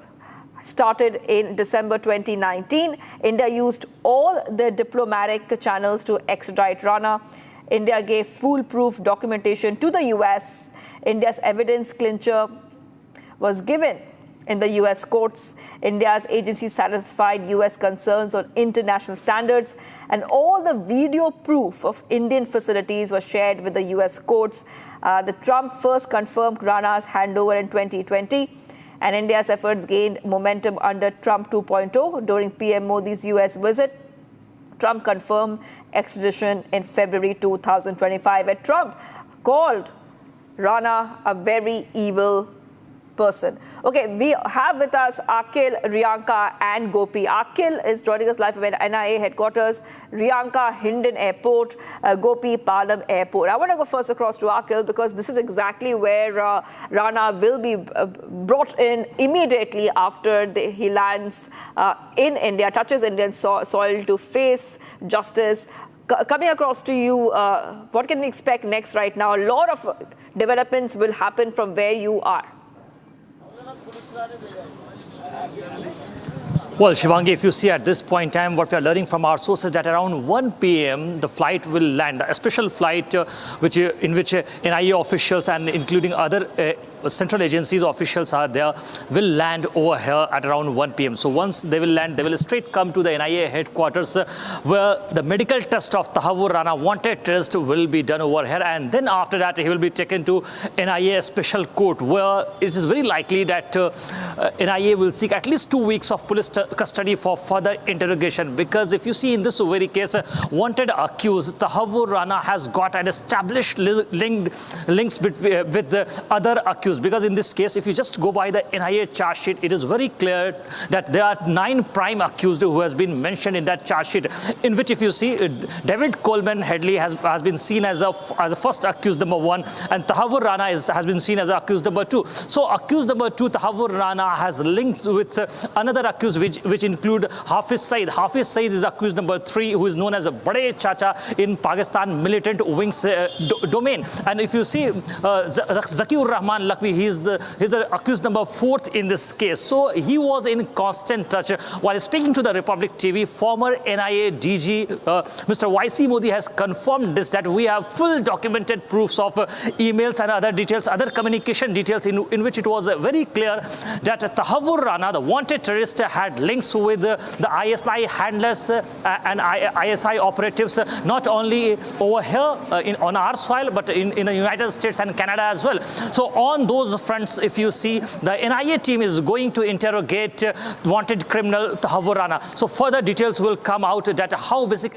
started in December 2019. India used all the diplomatic channels to extradite Rana. India gave foolproof documentation to the US. India's evidence clincher was given in the US courts. India's agency satisfied US concerns on international standards, and all the video proof of Indian facilities was shared with the US courts. The Trump first confirmed Rana's handover in 2020, and India's efforts gained momentum under Trump 2.0 during PM Modi's US visit. Trump confirmed extradition in February 2025, and Trump called Rana a very evil person. Okay, we have with us Akhil, Riyanka and Gopi. Akhil is joining us live from NIA headquarters, Riyanka, Hindon Airport, Gopi, Palam Airport. I want to go first across to Akhil because this is exactly where Rana will be brought in immediately after he lands in India, touches Indian soil to face justice. Coming across to you, what can we expect next right now? A lot of developments will happen from where you are. Well, Shivangi, if you see at this point in time, what we are learning from our sources that around 1 p.m. the flight will land, a special flight in which NIA officials and including other central agencies officials are there, will land over here at around 1 p.m. So once they will land, they will straight come to the NIA headquarters where the medical test of Tahawwur Rana, wanted test, will be done over here. And then after that, he will be taken to NIA special court, where it is very likely that NIA will seek at least 2 weeks of police custody for further interrogation. Because if you see in this very case, wanted accused Tahawwur Rana has got an established links with the other accused. Because in this case, if you just go by the NIA charge sheet, it is very clear that there are 9 prime accused who has been mentioned in that charge sheet, in which if you see David Headley has been seen as a first accused number 1, and Tahawwur Rana has been seen as accused number 2. So accused number 2, Tahawwur Rana, has links with another accused which include Hafiz Saeed. Hafiz Saeed is accused number 3, who is known as a Bade Chacha in Pakistan militant wings domain. And if you see Zakiur Rahman Lakwi, he's the accused number 4th in this case. So he was in constant touch. While speaking to the Republic TV, former NIA DG Mr. YC Modi has confirmed this, that we have full documented proofs of emails and other details, other communication details in which it was very clear that Tahawwur Rana, the wanted terrorist, had links with the ISI handlers and ISI operatives, not only over here on our soil, but in the United States and Canada as well. So on those fronts, if you see, the NIA team is going to interrogate wanted criminal Tahawwur Rana. So further details will come out that how basic.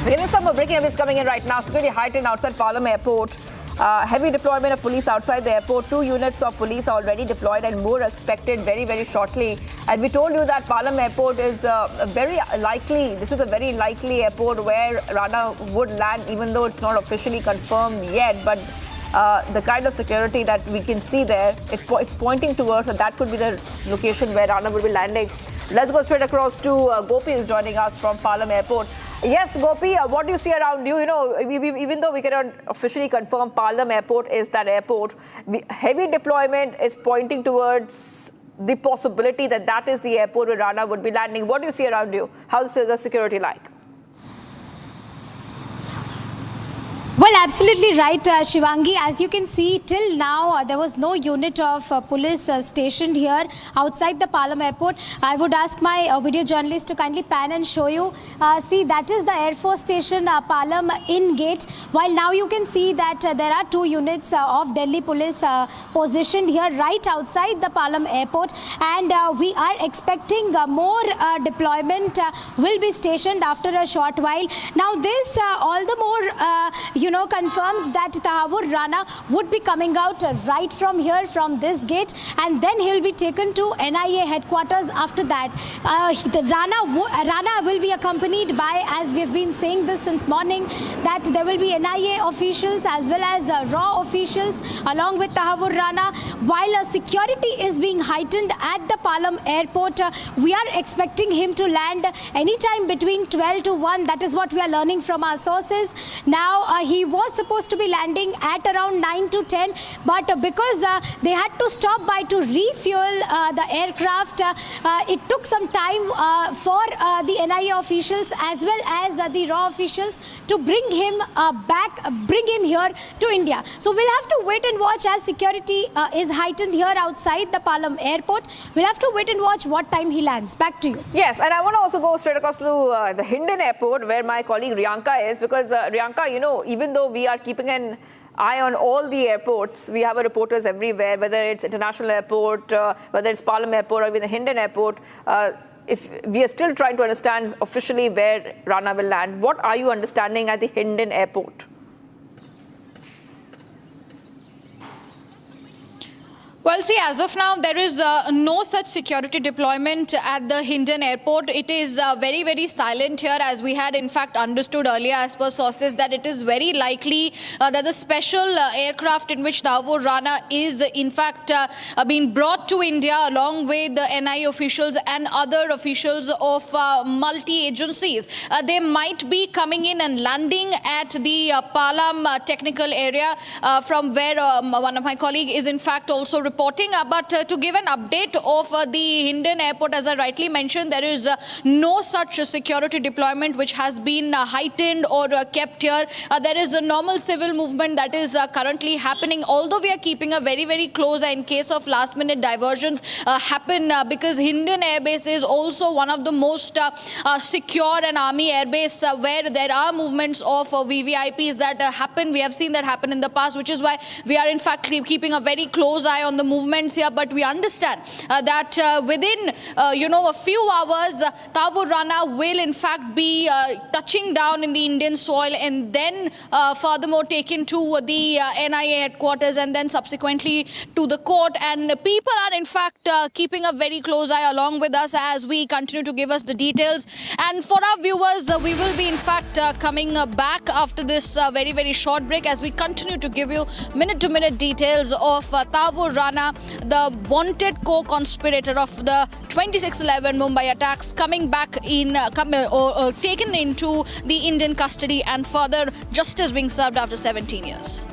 We're getting some breaking updates coming in right now. Security heightened outside Parliament Airport. Heavy deployment of police outside the airport. 2 units of police are already deployed and more expected very, very shortly. And we told you that Parliament Airport is this is a very likely airport where Rana would land, even though it's not officially confirmed yet. But the kind of security that we can see there, it's pointing towards that could be the location where Rana will be landing. Let's go straight across to Gopi, who's joining us from Parliament Airport. Yes, Gopi, what do you see around you? You know, even though we cannot officially confirm Parliament Airport is that airport, heavy deployment is pointing towards the possibility that is the airport where Rana would be landing. What do you see around you? How's the security like? Well, absolutely right, Shivangi. As you can see, till now, there was no unit of police stationed here outside the Parliament Airport. I would ask my video journalist to kindly pan and show you. See, that is the Air Force Station, Palam in gate. While now you can see that there are 2 units of Delhi police positioned here right outside the Palam Airport. And we are expecting more deployment will be stationed after a short while. Now, this all the more, confirms that Tahawwur Rana would be coming out right from here, from this gate, and then he'll be taken to NIA headquarters after that. Rana will be accompanied by, as we've been saying this since morning, that there will be NIA officials as well as RAW officials along with Tahawwur Rana. While security is being heightened at the Palam Airport, we are expecting him to land anytime between 12 to 1. That is what we are learning from our sources. Now, he was supposed to be landing at around 9 to 10, but because they had to stop by to refuel the aircraft, it took some time for the NIA officials as well as the RAW officials to bring him bring him here to India. So we'll have to wait and watch as security is heightened here outside the Palam Airport. We'll have to wait and watch what time he lands. Back to you. Yes, and I want to also go straight across to the Hindon Airport where my colleague Riyanka is, because Riyanka, even though we are keeping an eye on all the airports, we have reporters everywhere, whether it's International Airport, whether it's Palam Airport or even the Hindon Airport. If we are still trying to understand officially where Rana will land, what are you understanding at the Hindon Airport? Well, see, as of now, there is no such security deployment at the Hindon Airport. It is very, very silent here, as we had in fact understood earlier as per sources that it is very likely that the special aircraft in which Tahawwur Rana is in fact being brought to India along with the NIA officials and other officials of multi-agencies. They might be coming in and landing at the Palam technical area from where one of my colleagues is in fact also reporting. But to give an update of the Hindon Airport, as I rightly mentioned, there is no such security deployment which has been heightened or kept here. There is a normal civil movement that is currently happening, although we are keeping a very, very close eye in case of last-minute diversions happen, because Hindon Air Base is also one of the most secure and army airbase where there are movements of VVIPs that happen. We have seen that happen in the past, which is why we are in fact keeping a very close eye on the movements here. But we understand that within a few hours, Tahawwur Rana will in fact be touching down in the Indian soil and then furthermore taken to the NIA headquarters and then subsequently to the court. And people are in fact keeping a very close eye along with us as we continue to give us the details. And for our viewers, we will be in fact coming back after this very, very short break as we continue to give you minute-to-minute details of Tahawwur Rana, the wanted co-conspirator of the 26/11 Mumbai attacks, coming back in, taken into the Indian custody and further justice being served after 17 years.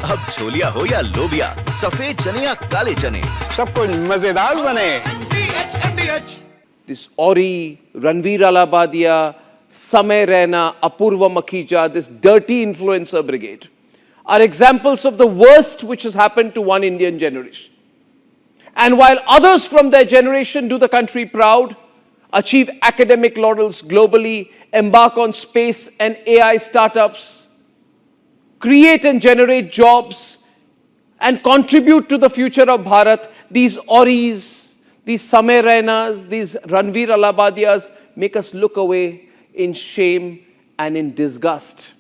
अब छोलिया हो या लोबिया, सफेद चने या काले चने, सब कुछ मजेदार बने। this Ori, Ranveer Alabadia, Samay Raina, Apurva Makhija, this dirty influencer brigade, are examples of the worst which has happened to one Indian generation. And while others from their generation do the country proud, achieve academic laurels globally, embark on space and AI startups, create and generate jobs, and contribute to the future of Bharat, these Oris, these Samay Rainas, these Ranveer Alabadias make us look away in shame and in disgust.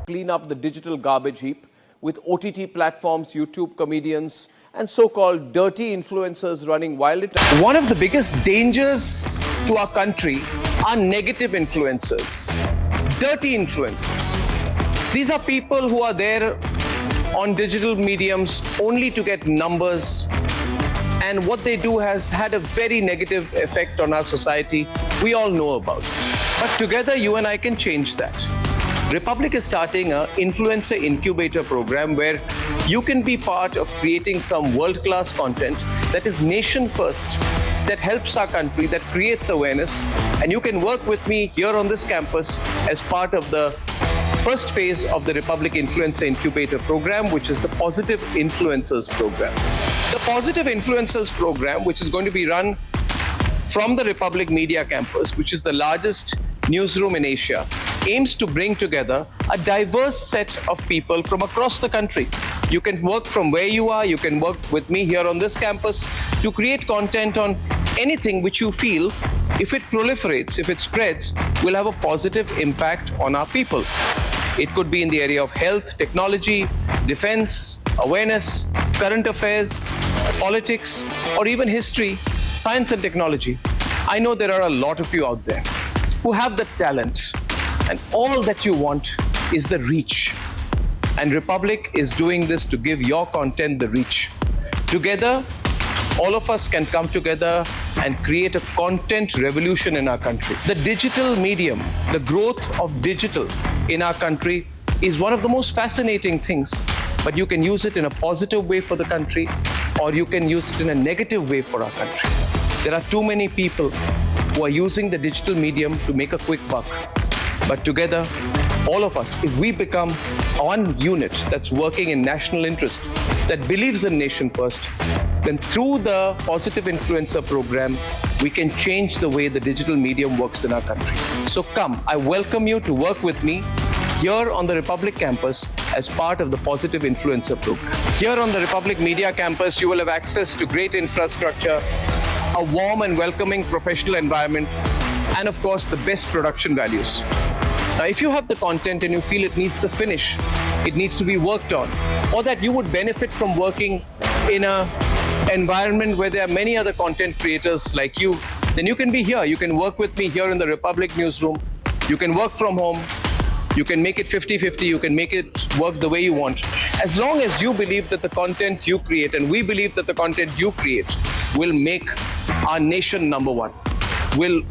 Clean up the digital garbage heap with OTT platforms, YouTube comedians, and so-called dirty influencers running wild. One of the biggest dangers to our country are negative influencers, dirty influencers. These are people who are there on digital mediums only to get numbers, and what they do has had a very negative effect on our society. We all know about it. But together, you and I can change that. Republic is starting an influencer incubator program where you can be part of creating some world-class content that is nation first, that helps our country, that creates awareness. And you can work with me here on this campus as part of the first phase of the Republic Influencer Incubator program, which is the Positive Influencers program. The Positive Influencers program, which is going to be run from the Republic Media Campus, which is the largest newsroom in Asia, aims to bring together a diverse set of people from across the country. You can work from where you are, you can work with me here on this campus to create content on anything which you feel, if it proliferates, if it spreads, will have a positive impact on our people. It could be in the area of health, technology, defense, awareness, current affairs, politics, or even history, science and technology. I know there are a lot of you out there who have the talent, and all that you want is the reach. And Republic is doing this to give your content the reach. Together, all of us can come together and create a content revolution in our country. The digital medium, the growth of digital in our country is one of the most fascinating things, but you can use it in a positive way for the country, or you can use it in a negative way for our country. There are too many people who are using the digital medium to make a quick buck. But together, all of us, if we become one unit that's working in national interest, that believes in nation first, then through the Positive Influencer program, we can change the way the digital medium works in our country. So come, I welcome you to work with me here on the Republic campus as part of the Positive Influencer program. Here on the Republic Media campus, you will have access to great infrastructure, a warm and welcoming professional environment, and of course, the best production values. Now, if you have the content and you feel it needs the finish, it needs to be worked on, or that you would benefit from working in an environment where there are many other content creators like you, then you can be here. You can work with me here in the Republic newsroom. You can work from home. You can make it 50-50. You can make it work the way you want. As long as you believe that the content you create, and we believe that the content you create, will make our nation number one, will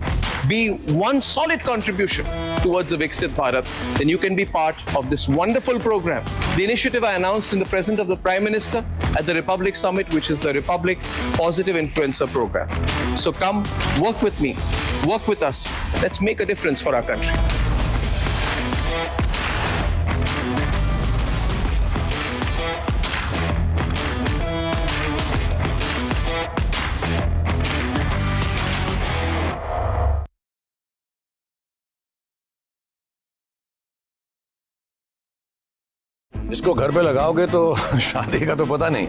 be one solid contribution towards a Viksit Bharat, then you can be part of this wonderful program. The initiative I announced in the presence of the Prime Minister at the Republic Summit, which is the Republic Positive Influencer Program. So come, work with me, work with us. Let's make a difference for our country. इसको घर पे लगाओगे तो शादी का तो पता नहीं,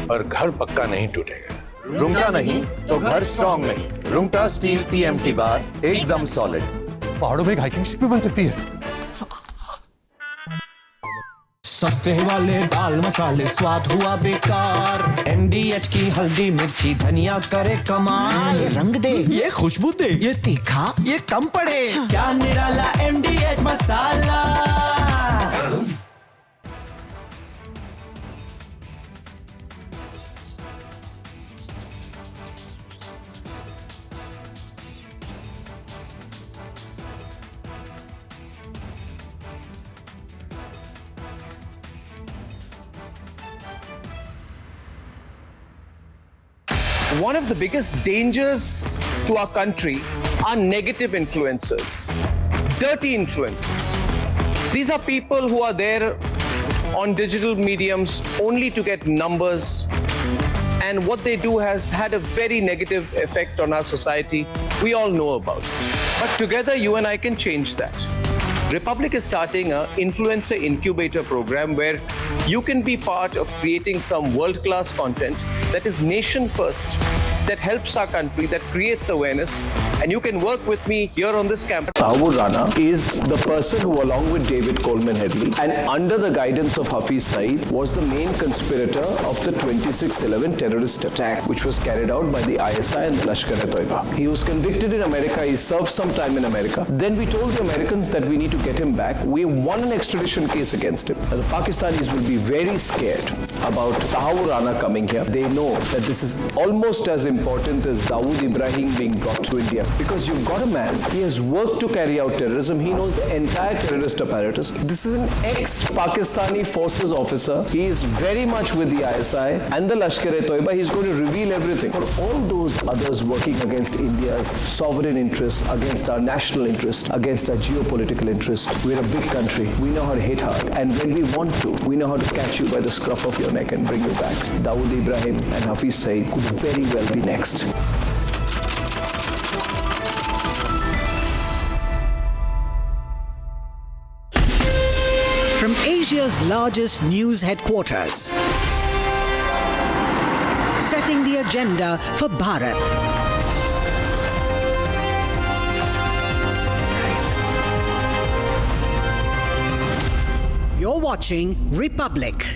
पर घर पक्का नहीं टूटेगा। रूंगटा नहीं तो घर स्ट्रॉन्ग नहीं। रूंगटा स्टील TMT बार एकदम सॉलिड। पहाड़ों में एक हाइकिंग शिप भी बन सकती है। सस्ते वाले दाल मसाले स्वाद हुआ बेकार। NDH की हल्दी मिर्ची धनिया करे कमाल। ये रंग दे, ये खुशबू दे, ये तीखा, ये कम पड़े। क्या निराला NDH masala. One of the biggest dangers to our country are negative influences, dirty influences. These are people who are there on digital mediums only to get numbers, and what they do has had a very negative effect on our society. We all know about it. But together, you and I can change that. Republic is starting an influencer incubator program where you can be part of creating some world-class content that is nation first, that helps our country, that creates awareness, and you can work with me here on this campus. Tahawwur Rana is the person who, along with David Headley and under the guidance of Hafiz Saeed, was the main conspirator of the 26/11 terrorist attack, which was carried out by the ISI and Lashkar-e-Toiba. He was convicted in America. He served some time in America. Then we told the Americans that we need to get him back. We won an extradition case against him. The Pakistanis will be very scared about Tahawwur Rana coming here. They know that this is almost as important as Dawood Ibrahim being brought to India. Because you've got a man, he has worked to carry out terrorism, he knows the entire terrorist apparatus. This is an ex-Pakistani forces officer. He is very much with the ISI and the Lashkar-e-Toiba. He's going to reveal everything. For all those others working against India's sovereign interests, against our national interest, against our geopolitical interest, we're a big country. We know how to hit hard. And when we want to, we know how to catch you by the scruff of your neck and bring you back. Dawood Ibrahim and Hafiz Saeed could very well be next. From Asia's largest news headquarters, setting the agenda for Bharat. You're watching Republic.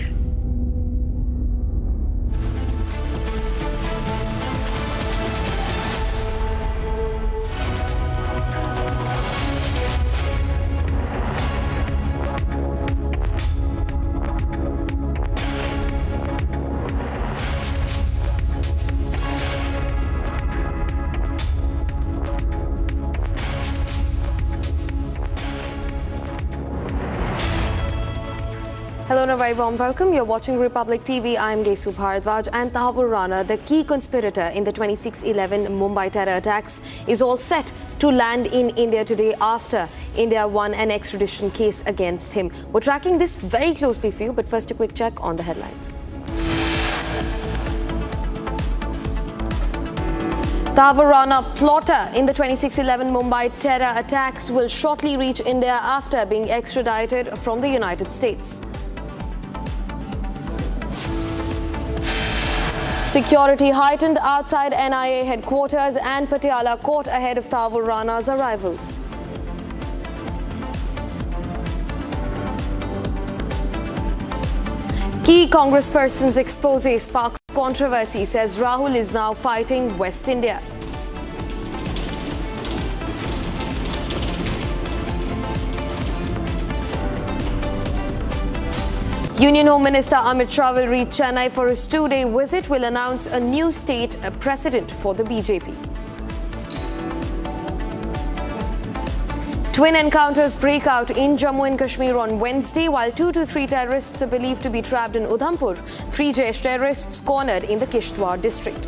Hello and a very warm welcome. You're watching Republic TV. I'm Gesu Bharadwaj, and Tahawwur Rana, the key conspirator in the 26/11 Mumbai terror attacks, is all set to land in India today after India won an extradition case against him. We're tracking this very closely for you, but first a quick check on the headlines. Tahawwur Rana, plotter in the 26/11 Mumbai terror attacks, will shortly reach India after being extradited from the United States. Security heightened outside NIA headquarters and Patiala court ahead of Tahawwur Rana's arrival. Key congressperson's expose sparks controversy, says Rahul is now fighting West India. Union Home Minister Amit Shah will reach Chennai for his two-day visit, will announce a new state precedent for the BJP. Twin encounters break out in Jammu and Kashmir on Wednesday, while 2 to 3 terrorists are believed to be trapped in Udhampur. 3 Jaish terrorists cornered in the Kishtwar district.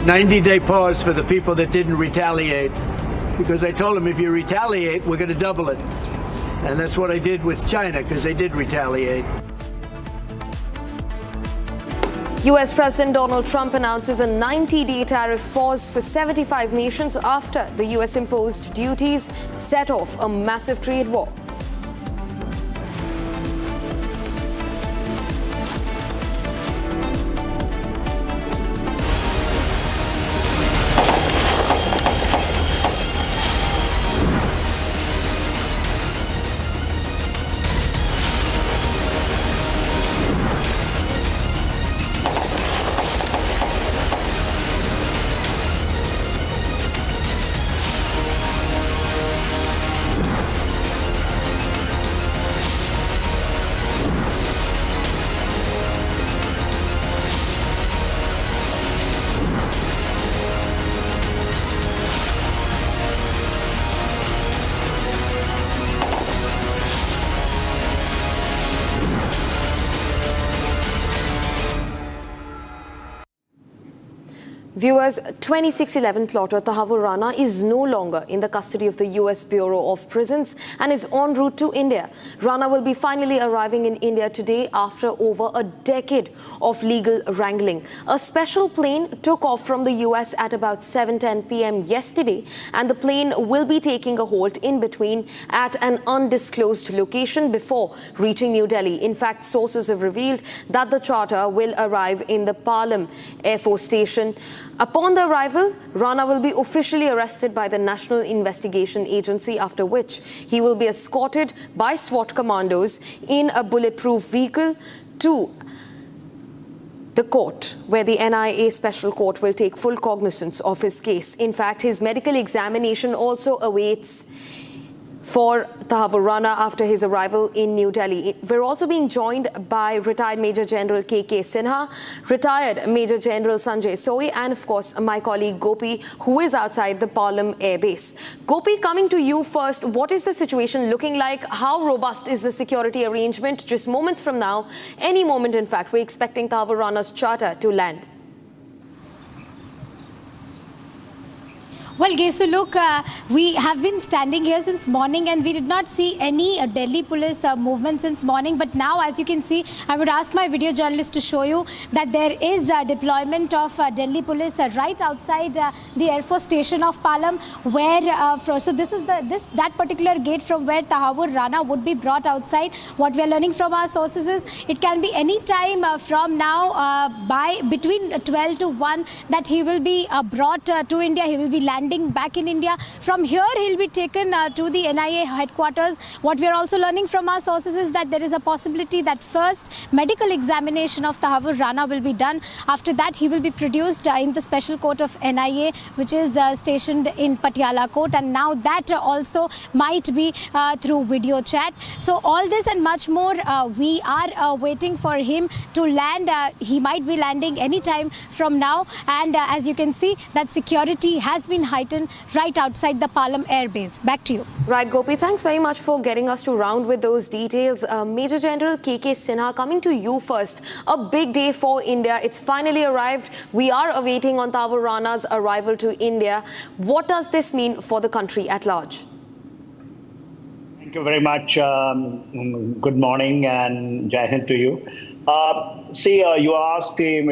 "90-day pause for the people that didn't retaliate, because I told them if you retaliate, we're going to double it. And that's what I did with China, because they did retaliate." US President Donald Trump announces a 90-day tariff pause for 75 nations after the US imposed duties, set off a massive trade war. Viewers, 2611 plotter Tahawwur Rana is no longer in the custody of the US Bureau of Prisons and is en route to India. Rana will be finally arriving in India today after over a decade of legal wrangling. A special plane took off from the US at about 7:10 p.m. yesterday, and the plane will be taking a halt in between at an undisclosed location before reaching New Delhi. In fact, sources have revealed that the charter will arrive in the Palam Air Force Station. Upon the arrival, Rana will be officially arrested by the National Investigation Agency, after which he will be escorted by SWAT commandos in a bulletproof vehicle to the court, where the NIA Special Court will take full cognizance of his case. In fact, his medical examination also awaits for Tahawwur Rana after his arrival in New Delhi. We're also being joined by retired Major General K.K. Sinha, retired Major General Sanjay Sohi, and of course my colleague Gopi, who is outside the Palam Air Base. Gopi, coming to you first, what is the situation looking like? How robust is the security arrangement? Just moments from now, any moment in fact, we're expecting Tahawwur Rana's charter to land. Well, Gesu, look, we have been standing here since morning and we did not see any Delhi police movement since morning. But now, as you can see, I would ask my video journalist to show you that there is a deployment of Delhi police right outside the Air Force Station of Palam, where, so this is that particular gate from where Tahawwur Rana would be brought outside. What we are learning from our sources is it can be any time from now by between 12 to 1 that he will be brought to India. He will be landing back in India. From here, he'll be taken to the NIA headquarters. What we are also learning from our sources is that there is a possibility that first medical examination of Tahawwur Rana will be done. After that, he will be produced in the special court of NIA, which is stationed in Patiala Court, and now that also might be through video chat. So all this and much more, we are waiting for him to land. He might be landing anytime from now, and as you can see, that security has been heightened right outside the Palam Air Base. Back to you. Right, Gopi, thanks very much for getting us to round with those details. Major General K.K. Sinha, coming to you first. A big day for India. It's finally arrived. We are awaiting on Tahawwur Rana's arrival to India. What does this mean for the country at large? Thank you very much. Good morning and Jai Hind to you. You asked him,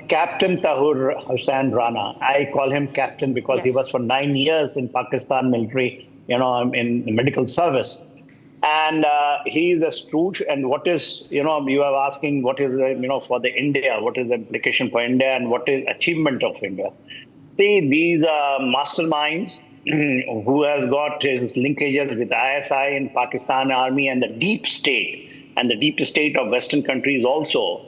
Captain Tahawwur Rana. I call him Captain because he was for 9 years in Pakistan military, in medical service. And he is a stooge. And what is, you are asking what is, for the India, what is the implication for India and what is achievement of India? See, these masterminds who has got his linkages with ISI in Pakistan Army and the deep state of Western countries also,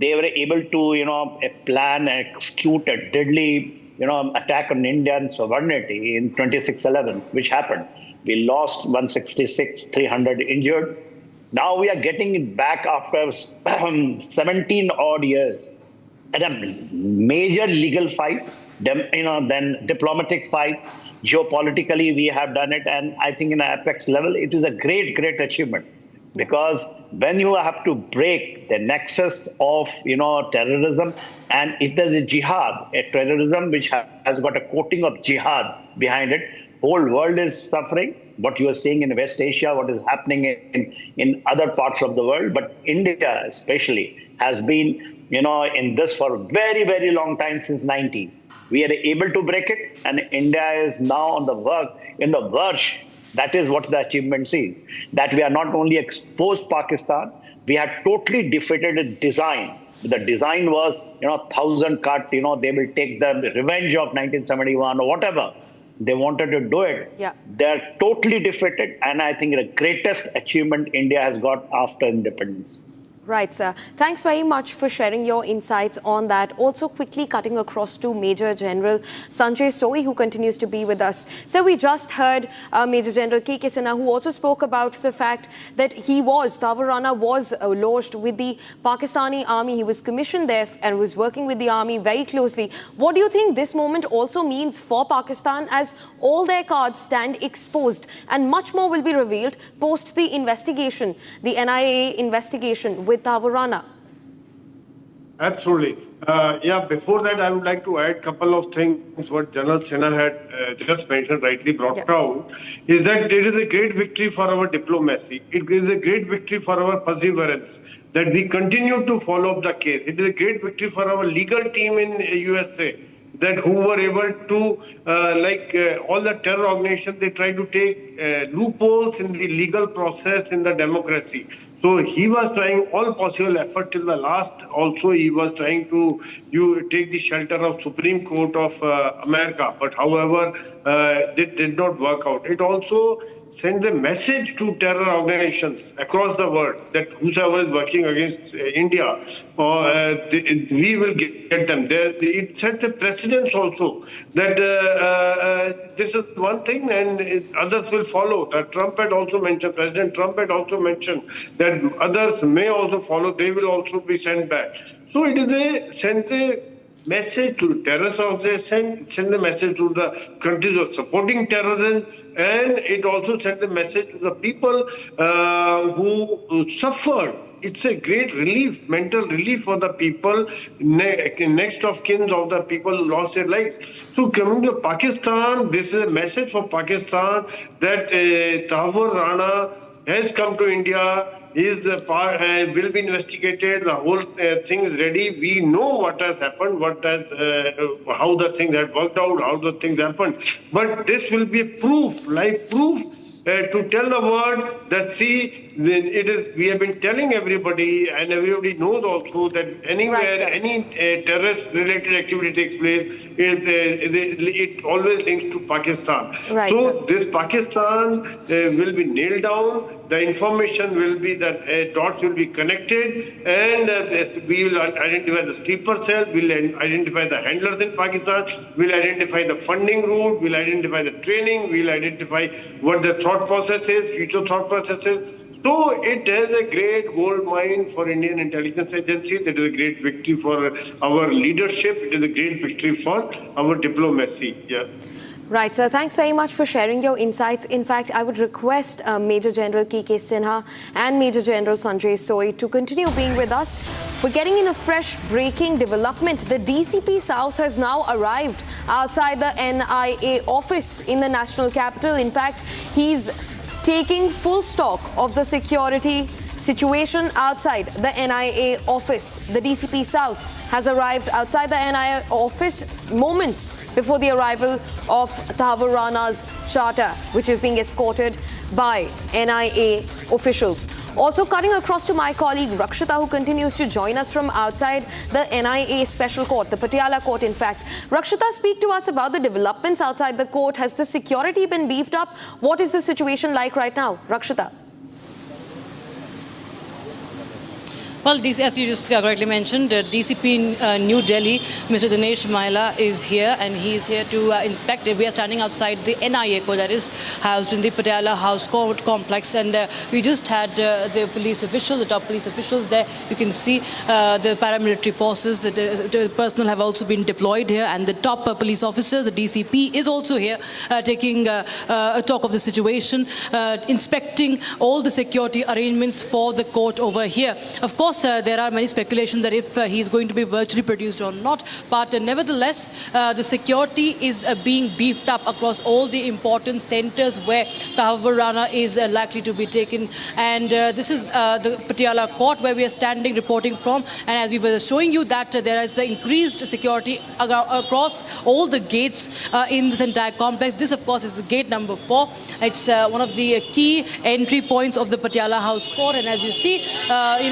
they were able to, plan and execute a deadly, attack on Indian sovereignty in 26/11, which happened. We lost 166, 300 injured. Now we are getting it back after 17 odd years at a major legal fight, then diplomatic fight. Geopolitically, we have done it, and I think in an apex level, it is a great, great achievement. Because when you have to break the nexus of, terrorism, and it is a jihad, a terrorism which has got a coating of jihad behind it, whole world is suffering. What you are seeing in West Asia, what is happening in other parts of the world, but India especially has been, in this for a very, very long time, since 90s. We are able to break it, and India is now on the verge. That is what the achievement is. That we are not only exposed Pakistan, we have totally defeated a design. The design was, 1,000 cut, they will take the revenge of 1971 or whatever. They wanted to do it. Yeah. They're totally defeated. And I think the greatest achievement India has got after independence. Right, sir. Thanks very much for sharing your insights on that. Also, quickly cutting across to Major General Sanjay Sohi, who continues to be with us. So we just heard Major General K.K. Sinha, who also spoke about the fact that Tahawwur Rana was lodged with the Pakistani army. He was commissioned there and was working with the army very closely. What do you think this moment also means for Pakistan, as all their cards stand exposed and much more will be revealed post the investigation, the NIA investigation with Tahawwur Rana? Absolutely. Before that, I would like to add a couple of things. What General Sinha had just mentioned, rightly brought out, is that it is a great victory for our diplomacy. It is a great victory for our perseverance, that we continue to follow up the case. It is a great victory for our legal team in USA, that who were able to, all the terror organizations, they try to take loopholes in the legal process, in the democracy. So he was trying all possible effort till the last. Also, he was trying to take the shelter of Supreme Court of America. But however, it did not work out. It also sent a message to terror organizations across the world that whosoever is working against India, we will get them. It sets a precedence also that this is one thing and others will follow. That President Trump had also mentioned that others may also follow. They will also be sent back. So it sends a message to terrorist organizations, send a message to the countries who are supporting terrorism, and it also sends a message to the people who suffered. It's a great relief, mental relief for the people, next of kin of the people who lost their lives. So coming to Pakistan, this is a message for Pakistan that Tahawwur Rana has come to India, will be investigated. The whole thing is ready. We know what has happened, how the things have worked out, how the things happened. But this will be proof, live proof, to tell the world that we have been telling everybody, and everybody knows also that anywhere any terrorist-related activity takes place, it always links to Pakistan. This Pakistan will be nailed down. The information will be that dots will be connected, and we will identify the sleeper cell. We'll identify the handlers in Pakistan. We'll identify the funding route. We'll identify the training. We'll identify what the thought process is, future thought processes. So it is a great gold mine for Indian intelligence agencies. It is a great victory for our leadership. It is a great victory for our diplomacy. Right, sir. Thanks very much for sharing your insights. In fact, I would request Major General K.K. Sinha and Major General Sanjay Soy to continue being with us. We're getting in a fresh breaking development. The DCP South has now arrived outside the NIA office in the national capital. In fact, he's taking full stock of the security situation outside the NIA office. The DCP South has arrived outside the NIA office moments before the arrival of Tahawwur Rana's charter, which is being escorted by NIA officials. Also cutting across to my colleague Rakshita, who continues to join us from outside the NIA Special Court, the Patiala Court in fact. Rakshita, speak to us about the developments outside the court. Has the security been beefed up? What is the situation like right now? Rakshita. Well, as you just correctly mentioned, DCP in New Delhi, Mr. Dinesh Mahila is here, and he is here to inspect it. We are standing outside the NIA court that is housed in the Patiala House Court complex, and we just had the police officials, the top police officials there. You can see the paramilitary forces, the personnel have also been deployed here, and the top police officers, the DCP, is also here taking a talk of the situation, inspecting all the security arrangements for the court over here. Of course, there are many speculations that if he is going to be virtually produced or not, but nevertheless, the security is being beefed up across all the important centers where Tahawwur Rana is likely to be taken. And this is the Patiala court where we are standing reporting from. And as we were showing you that there is increased security across all the gates in this entire complex. This, of course, is the gate number 4. It's one of the key entry points of the Patiala House Court. And as you see,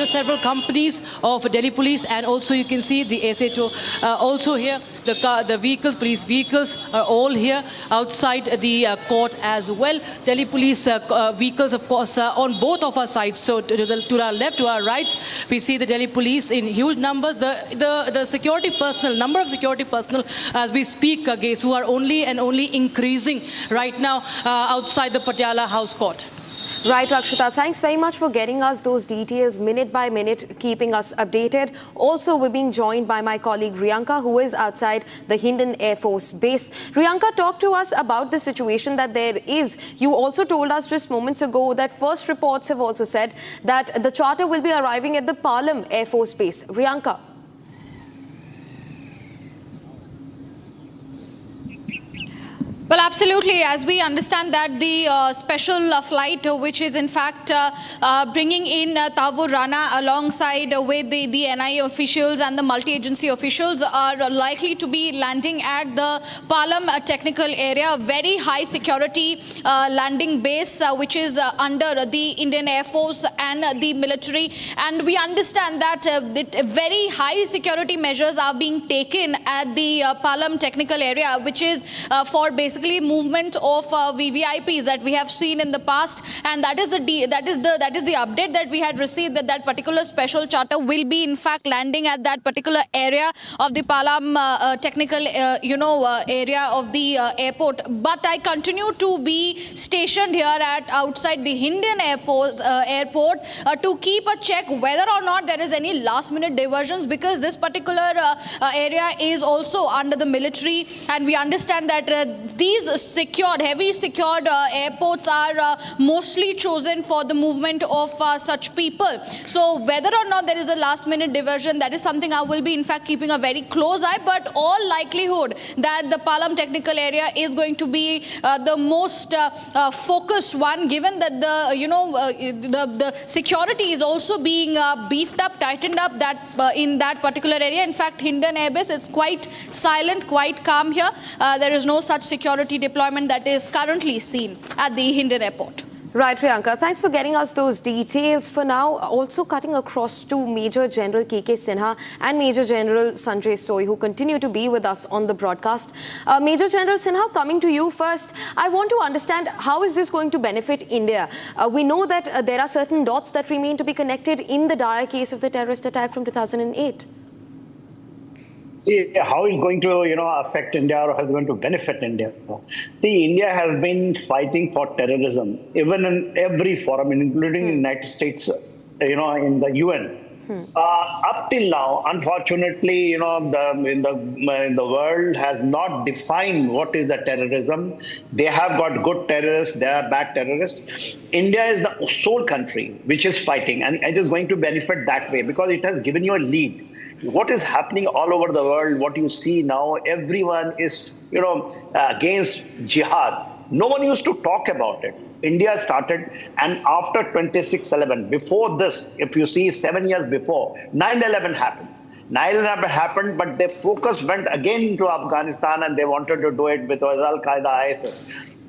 several companies of Delhi Police, and also you can see the SHO also here. The vehicles, police vehicles are all here outside the court as well. Delhi Police vehicles, of course, on both of our sides. So to our left, to our right, we see the Delhi Police in huge numbers. The security personnel, number of security personnel as we speak, who are only increasing right now outside the Patiala House Court. Right, Rakshita. Thanks very much for getting us those details minute by minute, keeping us updated. Also, we're being joined by my colleague Riyanka, who is outside the Hindon Air Force Base. Riyanka, talk to us about the situation that there is. You also told us just moments ago that first reports have also said that the charter will be arriving at the Palam Air Force Base. Riyanka. Well, absolutely. As we understand that the special flight, which is in fact bringing in Tahawwur Rana alongside with the NIA officials and the multi-agency officials, are likely to be landing at the Palam technical area, very high security landing base, which is under the Indian Air Force and the military. And we understand that very high security measures are being taken at the Palam technical area, which is for basically movement of VVIPs that we have seen in the past, and that is the update that we had received, that particular special charter will be in fact landing at that particular area of the Palam technical area of the airport. But I continue to be stationed here at outside the Indian Air Force airport to keep a check whether or not there is any last minute diversions, because this particular area is also under the military, and we understand that these heavy secured airports are mostly chosen for the movement of such people. So whether or not there is a last minute diversion, that is something I will be in fact keeping a very close eye, but all likelihood that the Palam technical area is going to be the most focused one, given that the security is also being beefed up, tightened up in that particular area. In fact, Hindon Air Base, it's quite silent, quite calm here. There is no such security deployment that is currently seen at the Hindon Airport. Right, Priyanka. Thanks for getting us those details. For now, also cutting across to Major General K.K. Sinha and Major General Sanjay Soy, who continue to be with us on the broadcast. Major General Sinha, coming to you first, I want to understand how is this going to benefit India? We know that there are certain dots that remain to be connected in the dire case of the terrorist attack from 2008. How is going to affect India, or how is going to benefit India? See, India has been fighting for terrorism, even in every forum, including the United States, in the UN. Up till now, unfortunately, the world has not defined what is the terrorism. They have got good terrorists, they are bad terrorists. India is the sole country which is fighting, and it is going to benefit that way because it has given you a lead. What is happening all over the world, what you see now, everyone is, against jihad. No one used to talk about it. India started, and after 26/11, before this, if you see 7 years before, 9/11 happened. 9/11 happened, but their focus went again into Afghanistan, and they wanted to do it with Al-Qaeda, ISIS.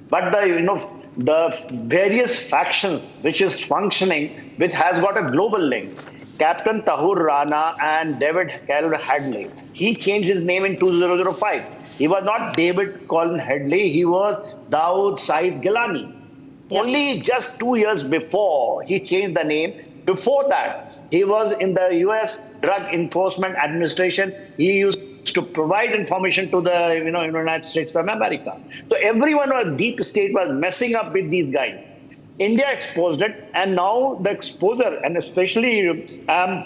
But the various factions which is functioning, which has got a global link. Captain Tahawwur Rana and David Headley. He changed his name in 2005. He was not David Colin Headley. He was Dawood Saeed Gilani. Only just 2 years before, he changed the name. Before that, he was in the U.S. Drug Enforcement Administration. He used to provide information to the United States of America. So everyone was deep state was messing up with these guys. India exposed it, and now the exposure, and especially I'm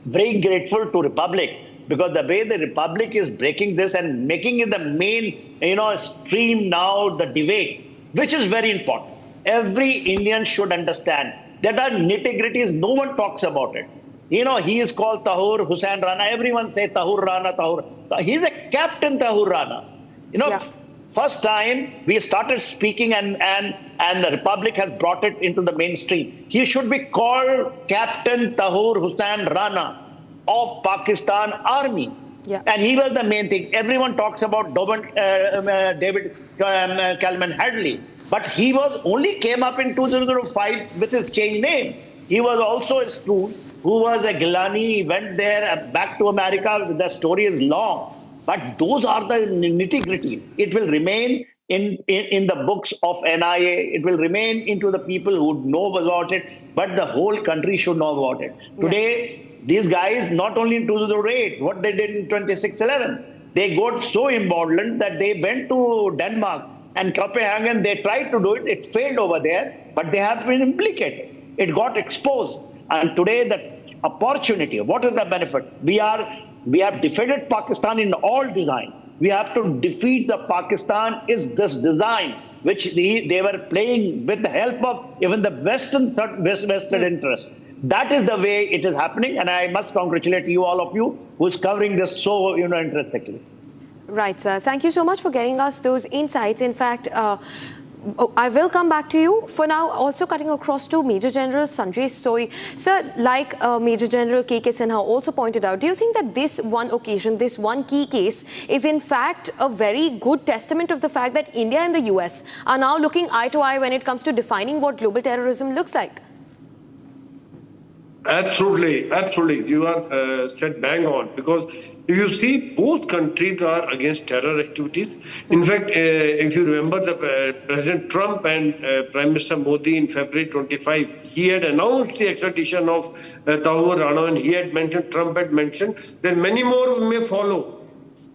very grateful to Republic, because the way the Republic is breaking this and making it the main, stream now, the debate, which is very important. Every Indian should understand that are nitty-gritties, no one talks about it. He is called Tahawwur Hussain Rana. Everyone say Tahawwur Rana, Tahawwur. He's a Captain Tahawwur Rana. First time we started speaking, and the Republic has brought it into the mainstream. He should be called Captain Tahawwur Hussain Rana of Pakistan Army. And he was the main thing. Everyone talks about David Calman Headley, but he was only came up in 2005 with his changed name. He was also a student who was a Gilani. He went there, back to America. The story is long. But those are the nitty-gritties. It will remain in the books of NIA. It will remain into the people who know about it, but the whole country should know about it. Today, these guys, not only in 2008, what they did in 26/11, they got so emboldened that they went to Denmark and Copenhagen. They tried to do it. It failed over there, but they have been implicated. It got exposed. And today, the opportunity, what is the benefit? We have defeated Pakistan in all design. We have to defeat the Pakistan is this design, which they were playing with the help of even the vested interest. That is the way it is happening, and I must congratulate you, all of you, who is covering this so interestingly. Right, sir. Thank you so much for getting us those insights. In fact, I will come back to you. For now, also cutting across to Major General Sanjay Soi. Sir, like Major General K.K. Sinha also pointed out, do you think that this one occasion, this one key case is in fact a very good testament of the fact that India and the US are now looking eye to eye when it comes to defining what global terrorism looks like? Absolutely, absolutely. You are said bang on, because if you see, both countries are against terror activities. In fact, if you remember, the President Trump and Prime Minister Modi in February 25, he had announced the extradition of Tahawwur Rana, and Trump had mentioned that many more may follow.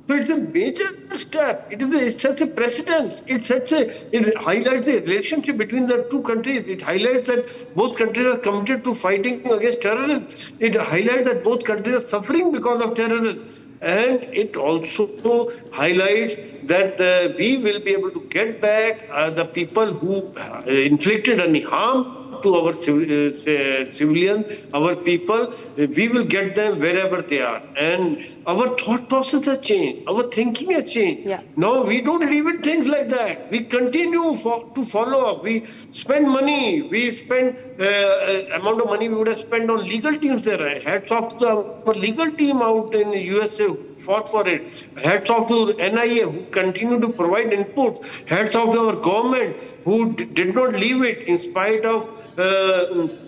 So it's a major step. It's such a precedence. It highlights the relationship between the two countries. It highlights that both countries are committed to fighting against terrorism. It highlights that both countries are suffering because of terrorism. And it also highlights that we will be able to get back the people who inflicted any harm to our civilians, our people. We will get them wherever they are. And our thought process has changed. Our thinking has changed. Yeah. Now we don't leave it things like that. We continue to follow up. We spend money. We spend amount of money we would have spent on legal teams there. Hats off to our legal team out in the USA who fought for it. Hats off to NIA who continue to provide inputs. Hats off to our government who did not leave it in spite of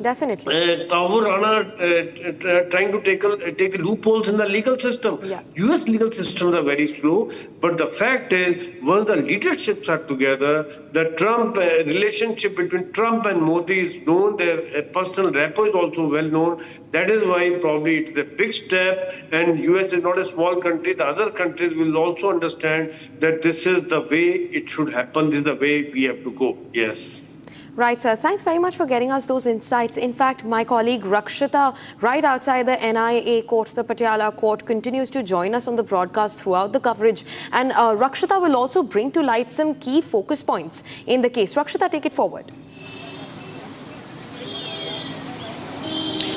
definitely Tahawwur Rana trying to take loopholes in the legal system. Yeah. US legal systems are very slow, but the fact is, once the leaderships are together, the Trump relationship between Trump and Modi is known, their personal rapport is also well known. That is why probably it's a big step, and US is not a small country. The other countries will also understand that this is the way it should happen, this is the way we have to go. Yes. Right, sir. Thanks very much for getting us those insights. In fact, my colleague Rakshita, right outside the NIA court, the Patiala court, continues to join us on the broadcast throughout the coverage. And Rakshita will also bring to light some key focus points in the case. Rakshita, take it forward.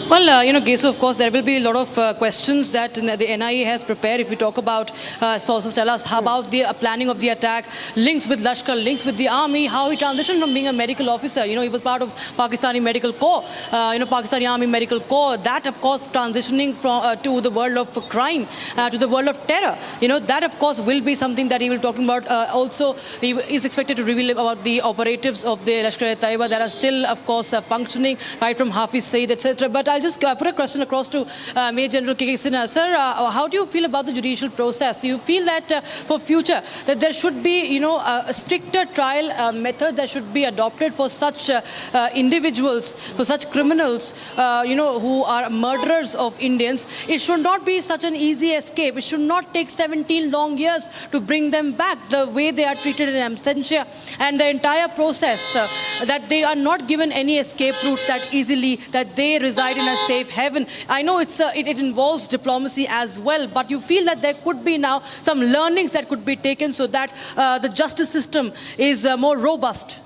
Well, Gesu, of course, there will be a lot of questions that the NIA has prepared. If we talk about, sources tell us how about the planning of the attack, links with Lashkar, links with the army, how he transitioned from being a medical officer. He was part of Pakistani Medical Corps, Pakistani Army Medical Corps. That, of course, transitioning from to the world of crime, to the world of terror. That, of course, will be something that he will be talking about. Also, he is expected to reveal about the operatives of the Lashkar-e-Taiba that are still, of course, functioning, right from Hafiz Saeed, etc. But I'll just put a question across to Major General K.K. Sinha. Sir, how do you feel about the judicial process? Do you feel that for future that there should be, a stricter trial method that should be adopted for such individuals, for such criminals, who are murderers of Indians? It should not be such an easy escape. It should not take 17 long years to bring them back. The way they are treated in absentia and the entire process, that they are not given any escape route that easily, that they reside in a safe haven. I know it involves diplomacy as well, but you feel that there could be now some learnings that could be taken so that the justice system is more robust.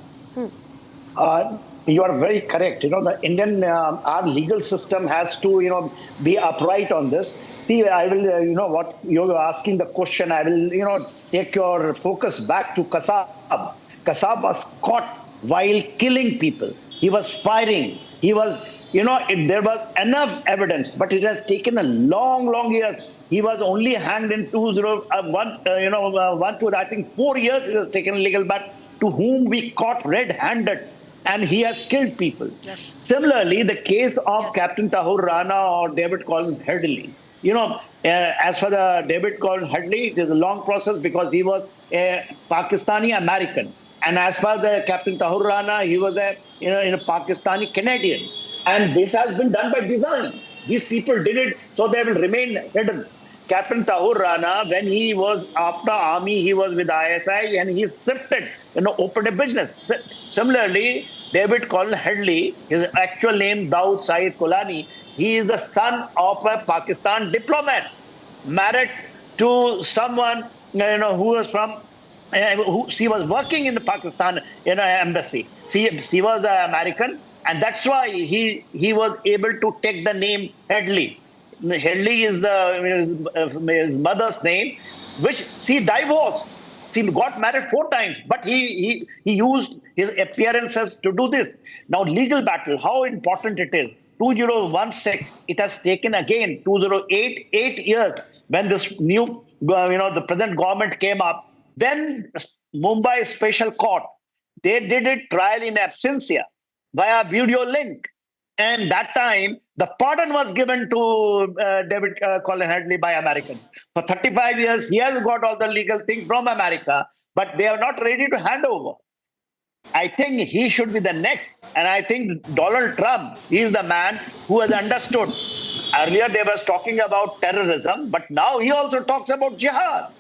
You are very correct. The Indian, our legal system has to, be upright on this. See, I will, what you're asking the question, I will, take your focus back to Kasab. Kasab was caught while killing people. He was firing. He was, there was enough evidence, but it has taken a long years. He was only hanged in 2001, I think 4 years it has taken legal, but to whom we caught red-handed. And he has killed people. Yes. Similarly, the case of Captain Tahawwur Rana or David Headley. As for the David Headley, it is a long process because he was a Pakistani American. And as far as the Captain Tahawwur Rana, he was a Pakistani Canadian. And this has been done by design. These people did it so they will remain hidden. Captain Tahawwur Rana, when he was after army, he was with ISI and he shifted, opened a business. Similarly, David Headley, his actual name Daud Saeed Kolani, he is the son of a Pakistan diplomat, married to someone, who was from, she was working in the Pakistan, embassy. She was an American, and that's why he was able to take the name Headley. Headley is his mother's name. which she divorced. She got married 4 times, but he used his appearances to do this. Now, legal battle, how important it is. 2016, it has taken again 2008, 8 years when this new, the present government came up. Then Mumbai Special Court, they did it trial in absentia via video link. And that time, the pardon was given to David Headley by Americans. For 35 years, he has got all the legal things from America, but they are not ready to hand over. I think he should be the next. And I think Donald Trump, he is the man who has understood. Earlier, they were talking about terrorism, but now he also talks about jihad.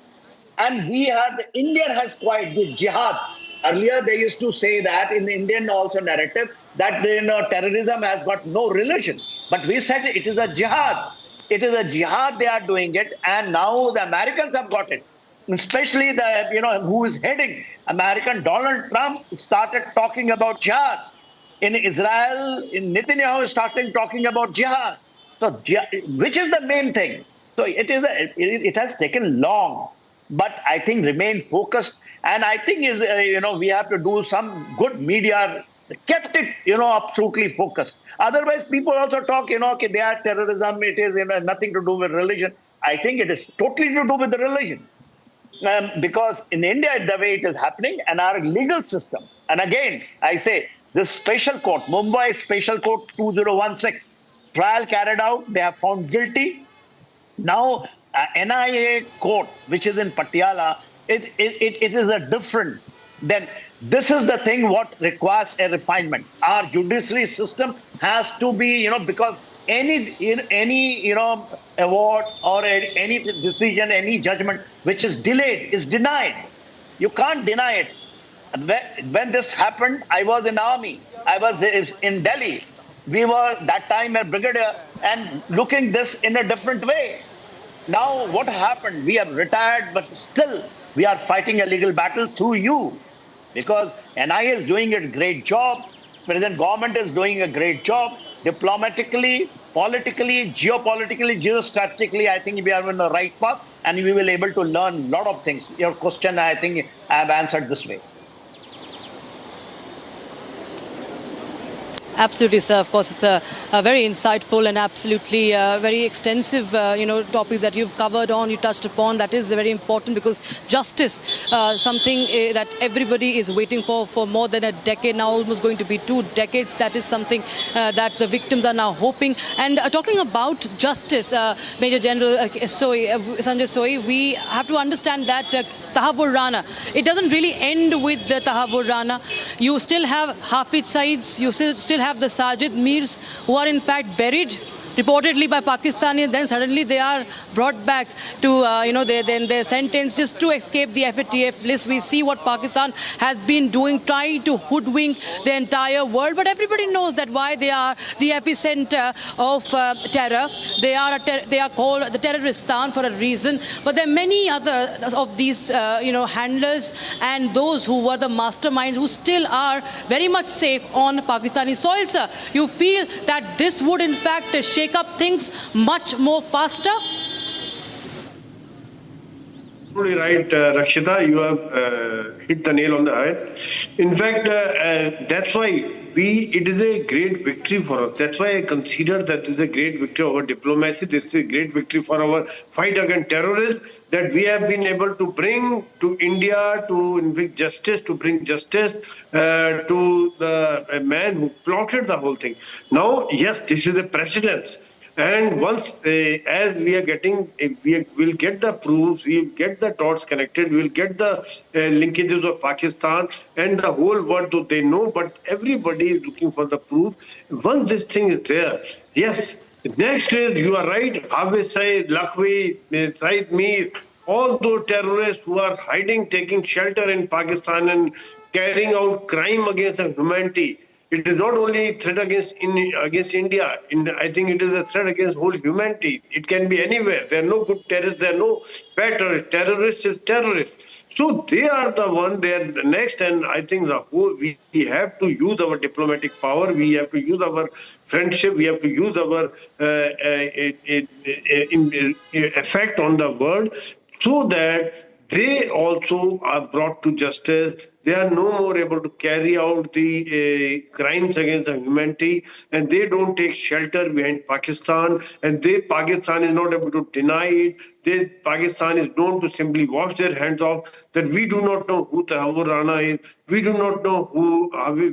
And India has quite this jihad. Earlier, they used to say that in the Indian also narrative that terrorism has got no religion. But we said it is a jihad. It is a jihad they are doing it. And now the Americans have got it. Especially who is heading American, Donald Trump started talking about jihad. In Israel, in Netanyahu started talking about jihad. So, which is the main thing? So it has taken long, but I think remain focused. And I think we have to do some good media, kept it absolutely focused. Otherwise, people also talk okay, they are terrorism. It is nothing to do with religion. I think it is totally to do with the religion. Because in India, the way it is happening and our legal system. And again, I say this special court, Mumbai Special Court 2016, trial carried out, they have found guilty. Now, NIA court, which is in Patiala, it is a different. Then this is the thing what requires a refinement. Our judiciary system has to be, because any award or any decision, any judgment which is delayed is denied. You can't deny it. When this happened, I was in army. I was in Delhi. We were that time a brigadier and looking this in a different way. Now what happened? We have retired, but still we are fighting a legal battle through you, because NIA is doing a great job. Present government is doing a great job diplomatically, politically, geopolitically, geostrategically. I think we are on the right path and we will be able to learn a lot of things. Your question, I think I have answered this way. Absolutely, sir. Of course, it's a very insightful and absolutely very extensive, topics that you've covered on, you touched upon. That is very important because justice, something that everybody is waiting for more than a decade now, almost going to be 2 decades. That is something that the victims are now hoping. And talking about justice, Major General Sanjay Soi, we have to understand that Tahawwur Rana, it doesn't really end with the Tahawwur Rana. You still have Hafiz Saids, you still have the Sajid Mirs, who are in fact buried reportedly by Pakistani, then suddenly they are brought back to, then they're sentenced just to escape the FATF list. We see what Pakistan has been doing, trying to hoodwink the entire world. But everybody knows that why they are the epicenter of terror. They are called the Terroristan for a reason. But there are many other of these, handlers and those who were the masterminds who still are very much safe on Pakistani soil, sir. You feel that this would in fact shake up things much more faster? Absolutely right, Rakshita. You have hit the nail on the head. In fact, that's why it is a great victory for us. That's why I consider that is a great victory of our diplomacy. This is a great victory for our fight against terrorism, that we have been able to bring to India, to bring justice to the man who plotted the whole thing. Now, yes, this is a precedence. And once, as we are getting, we will get the proofs, we will get the dots connected, we will get the linkages of Pakistan and the whole world, though they know, but everybody is looking for the proof. Once this thing is there, yes, next is, you are right, Hafiz Said, Lakhvi, Said Mir, all those terrorists who are hiding, taking shelter in Pakistan and carrying out crime against humanity. It is not only a threat against India. I think it is a threat against whole humanity. It can be anywhere. There are no good terrorists. There are no bad terrorists. Terrorists is terrorists. So they are the one. They are the next. And I think we have to use our diplomatic power. We have to use our friendship. We have to use our effect on the world so that they also are brought to justice. They are no more able to carry out the crimes against the humanity, and they don't take shelter behind Pakistan, and Pakistan is not able to deny it. Pakistan is known to simply wash their hands off, that we do not know who Tahawwur Rana is, we do not know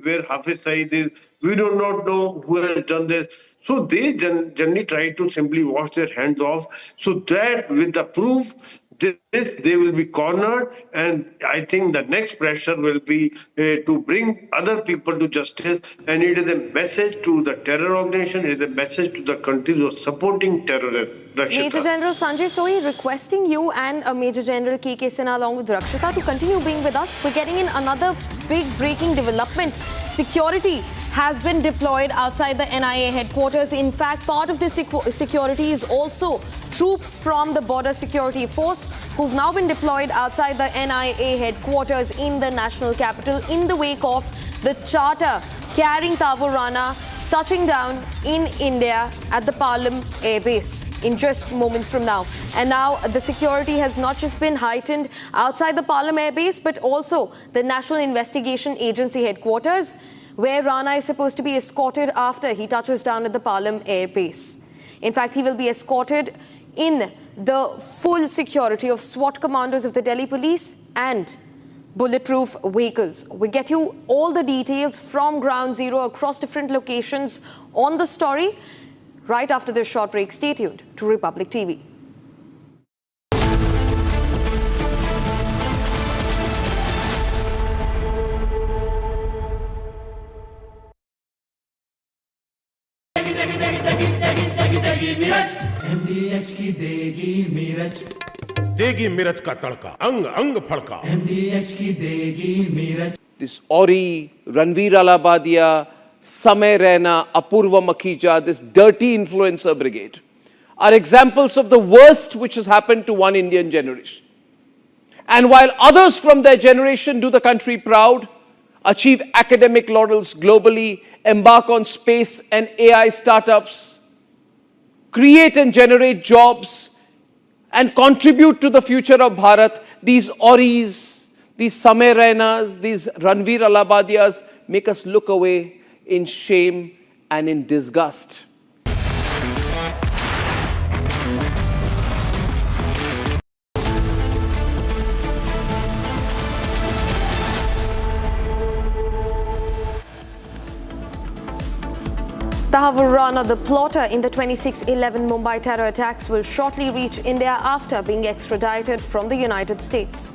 where Hafiz Saeed is, we do not know who has done this. So they generally try to simply wash their hands off, so that with the proof, they will be cornered, and I think the next pressure will be to bring other people to justice, and it is a message to the terror organization, it is a message to the countries who are supporting terrorism. Rakshita. Major General Sanjay Sohi, requesting you and Major General K.K. Sinha along with Rakshita to continue being with us. We're getting in another big breaking development. Security has been deployed outside the NIA headquarters. In fact, part of this security is also troops from the Border Security Force who've now been deployed outside the NIA headquarters in the national capital in the wake of the charter carrying Tahawwur Rana touching down in India at the Palam Air Base in just moments from now. And now the security has not just been heightened outside the Palam Air Base, but also the National Investigation Agency headquarters, where Rana is supposed to be escorted after he touches down at the Palam Air Base. In fact, he will be escorted in the full security of SWAT commandos of the Delhi Police and bulletproof vehicles. We get you all the details from ground zero across different locations on the story right after this short break. Stay tuned to Republic TV. MDH की देगी मिर्च, देगी मिर्च का तड़का, अंग अंग फड़का। MDH की देगी मिर्च। This Ori, Ranveer Alabadia, Samay Raina, Apurva Makhija, this dirty influencer brigade are examples of the worst which has happened to one Indian generation. And while others from their generation do the country proud, achieve academic laurels globally, embark on space and AI startups, create and generate jobs, and contribute to the future of Bharat, these Oris, these Samay Rainas, these Ranveer Alabadias make us look away in shame and in disgust. Tahawwur Rana, the plotter in the 26/11 Mumbai terror attacks, will shortly reach India after being extradited from the United States.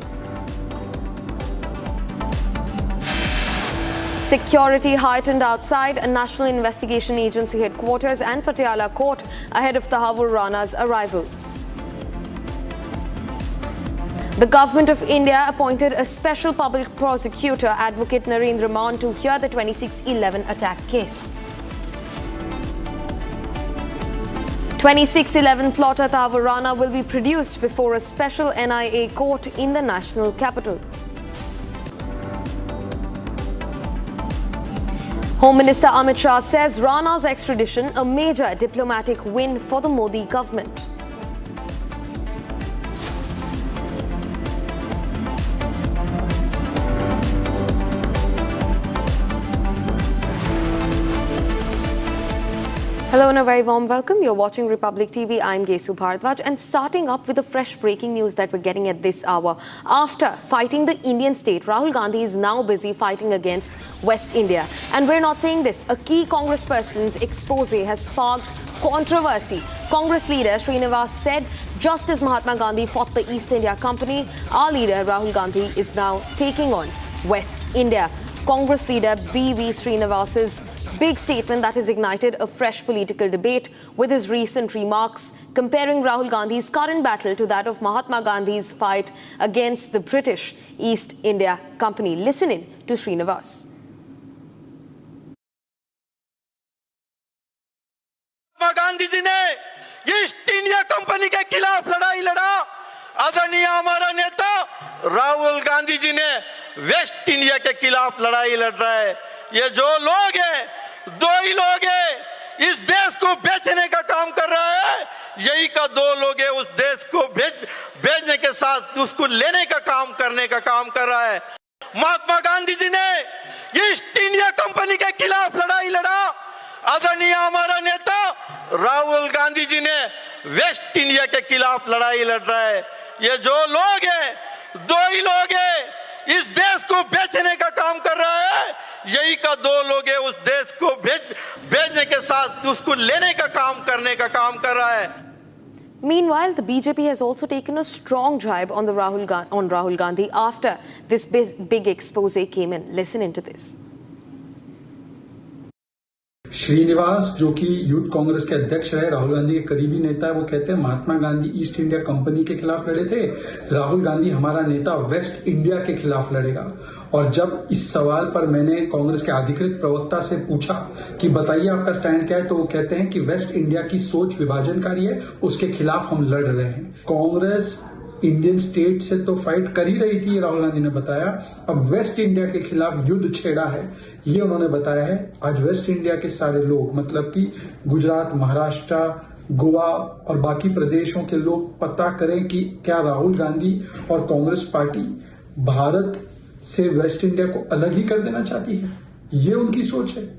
Security heightened outside a National Investigation Agency headquarters and Patiala court ahead of Tahawwur Rana's arrival. The government of India appointed a special public prosecutor, Advocate Narendra Maan, to hear the 26/11 attack case. 26/11 plotter Tahawwur Rana will be produced before a special NIA court in the national capital. Home Minister Amit Shah says Rana's extradition a major diplomatic win for the Modi government. Hello and a very warm welcome. You're watching Republic TV. I'm Gesu Bharadwaj, and starting up with the fresh breaking news that we're getting at this hour. After fighting the Indian state, Rahul Gandhi is now busy fighting against West India. And we're not saying this. A key congressperson's expose has sparked controversy. Congress leader Srinivas said, just as Mahatma Gandhi fought the East India Company, our leader Rahul Gandhi is now taking on West India. Congress leader B.V. Srinivas's big statement that has ignited a fresh political debate with his recent remarks comparing Rahul Gandhi's current battle to that of Mahatma Gandhi's fight against the British East India Company. Listen in to Srinivas. Mahatma Gandhi ji ने east India company के खिलाफ लड़ाई लड़ा। आदरणीय हमारा नेता राहुल गांधी जी ने waste India के खिलाफ लड़ाई लड़ रहा है। ये जो लोग हैं, दो ही लोग हैं, इस देश को बेचने का काम कर रहा है। यही का दो लोग है उस देश को भेजने के साथ उसको लेने का काम करने का काम कर रहा है। महात्मा गांधी जी ने ईस्ट इंडिया कंपनी के खिलाफ लड़ाई लड़ा। आदरणीय हमारा नेता राहुल गांधी जी ने वेस्ट इंडिया के खिलाफ लड़ाई लड़ रहा है। ये जो लोग हैं, दो ही लोग हैं, इस देश को बेचने का काम कर रहा है। यही का दो लोग हैं उस देश को भेजने के साथ उसको लेने का काम करने का काम कर रहा है। Meanwhile, the BJP has also taken a strong jibe on Rahul Gandhi after this big expose came in. Listen into this. Srinivas, जो कि यूथ कांग्रेस के अध्यक्ष रहे, राहुल गांधी के करीबी नेता है, वो कहते हैं Mahatma Gandhi east India company के खिलाफ लड़े थे, राहुल गांधी हमारा नेता वेस्ट इंडिया के खिलाफ लड़ेगा। और जब इस सवाल पर मैंने कांग्रेस के अधिकृत प्रवक्ता से पूछा कि बताइए आपका स्टैंड क्या है, तो वो कहते हैं कि वेस्ट इंडिया की सोच विभाजनकारी है, उसके खिलाफ हम लड़ रहे हैं। कांग्रेस इंडियन स्टेट से तो फाइट कर ही रही थी, राहुल गांधी ने बताया। अब वेस्ट इंडिया के खिलाफ युद्ध छेड़ा है, ये उन्होंने बताया है। आज वेस्ट इंडिया के सारे लोग, मतलब कि गुजरात, महाराष्ट्र, गोवा और बाकी प्रदेशों के लोग पता करें कि क्या राहुल गांधी और कांग्रेस पार्टी भारत से वेस्ट इंडिया को अलग ही कर देना चाहती है। ये उनकी सोच है।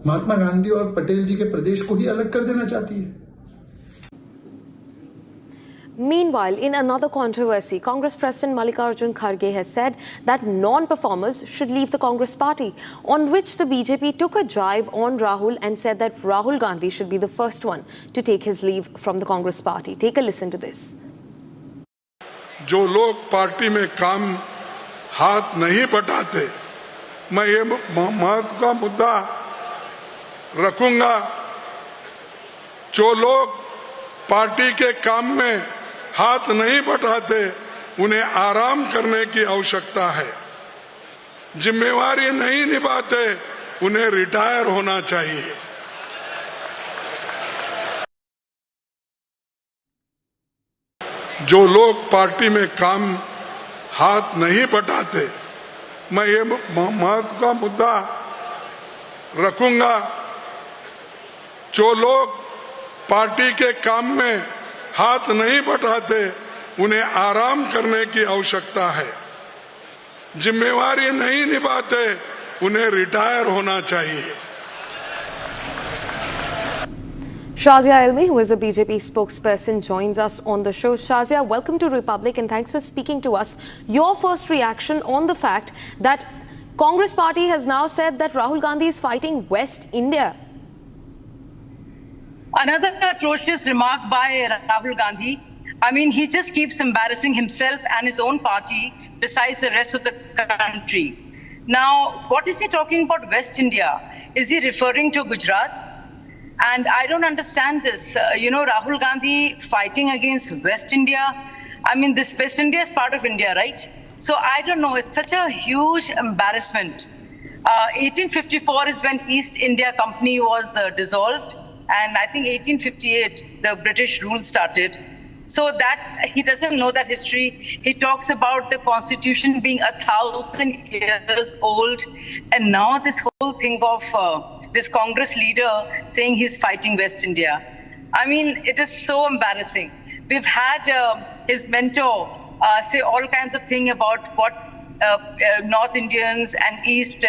महात्मा गांधी और पटेल जी के प्रदेश को ही अलग कर देना चाहती है। Meanwhile, in another controversy, Congress President Mallikarjun Kharge has said that non-performers should leave the Congress party, on which the BJP took a jibe on Rahul and said that Rahul Gandhi should be the first one to take his leave from the Congress party. Take a listen to this. जो लोग party में काम हाथ नहीं बटाते, मैं ये महत्व का मुद्दा रखूंगा। जो लोग पार्टी के काम में हाथ नहीं बटाते, उन्हें आराम करने की आवश्यकता है। जिम्मेवारी नहीं निभाते, उन्हें रिटायर होना चाहिए। जो लोग पार्टी में काम हाथ नहीं बटाते, मैं ये महत्व का मुद्दा रखूंगा। जो लोग पार्टी के काम में हाथ नहीं बटाते, उन्हें आराम करने की आवश्यकता है। जिम्मेवारी नहीं निभाते, उन्हें रिटायर होना चाहिए। Shazia Elmi, who is a BJP spokesperson, joins us on the show. Shazia, welcome to Republic and thanks for speaking to us. Your first reaction on the fact that Congress party has now said that Rahul Gandhi is fighting West India. Another atrocious remark by Rahul Gandhi. I mean, he just keeps embarrassing himself and his own party besides the rest of the country. Now, what is he talking about West India? Is he referring to Gujarat? And I don't understand this. Rahul Gandhi fighting against West India. I mean, this West India is part of India, right? So I don't know. It's such a huge embarrassment. 1854 is when East India Company was dissolved. And I think 1858, the British rule started. So that he doesn't know that history. He talks about the constitution being 1,000 years old. And now this whole thing of this Congress leader saying he's fighting West India. I mean, it is so embarrassing. We've had his mentor say all kinds of things about what North Indians and East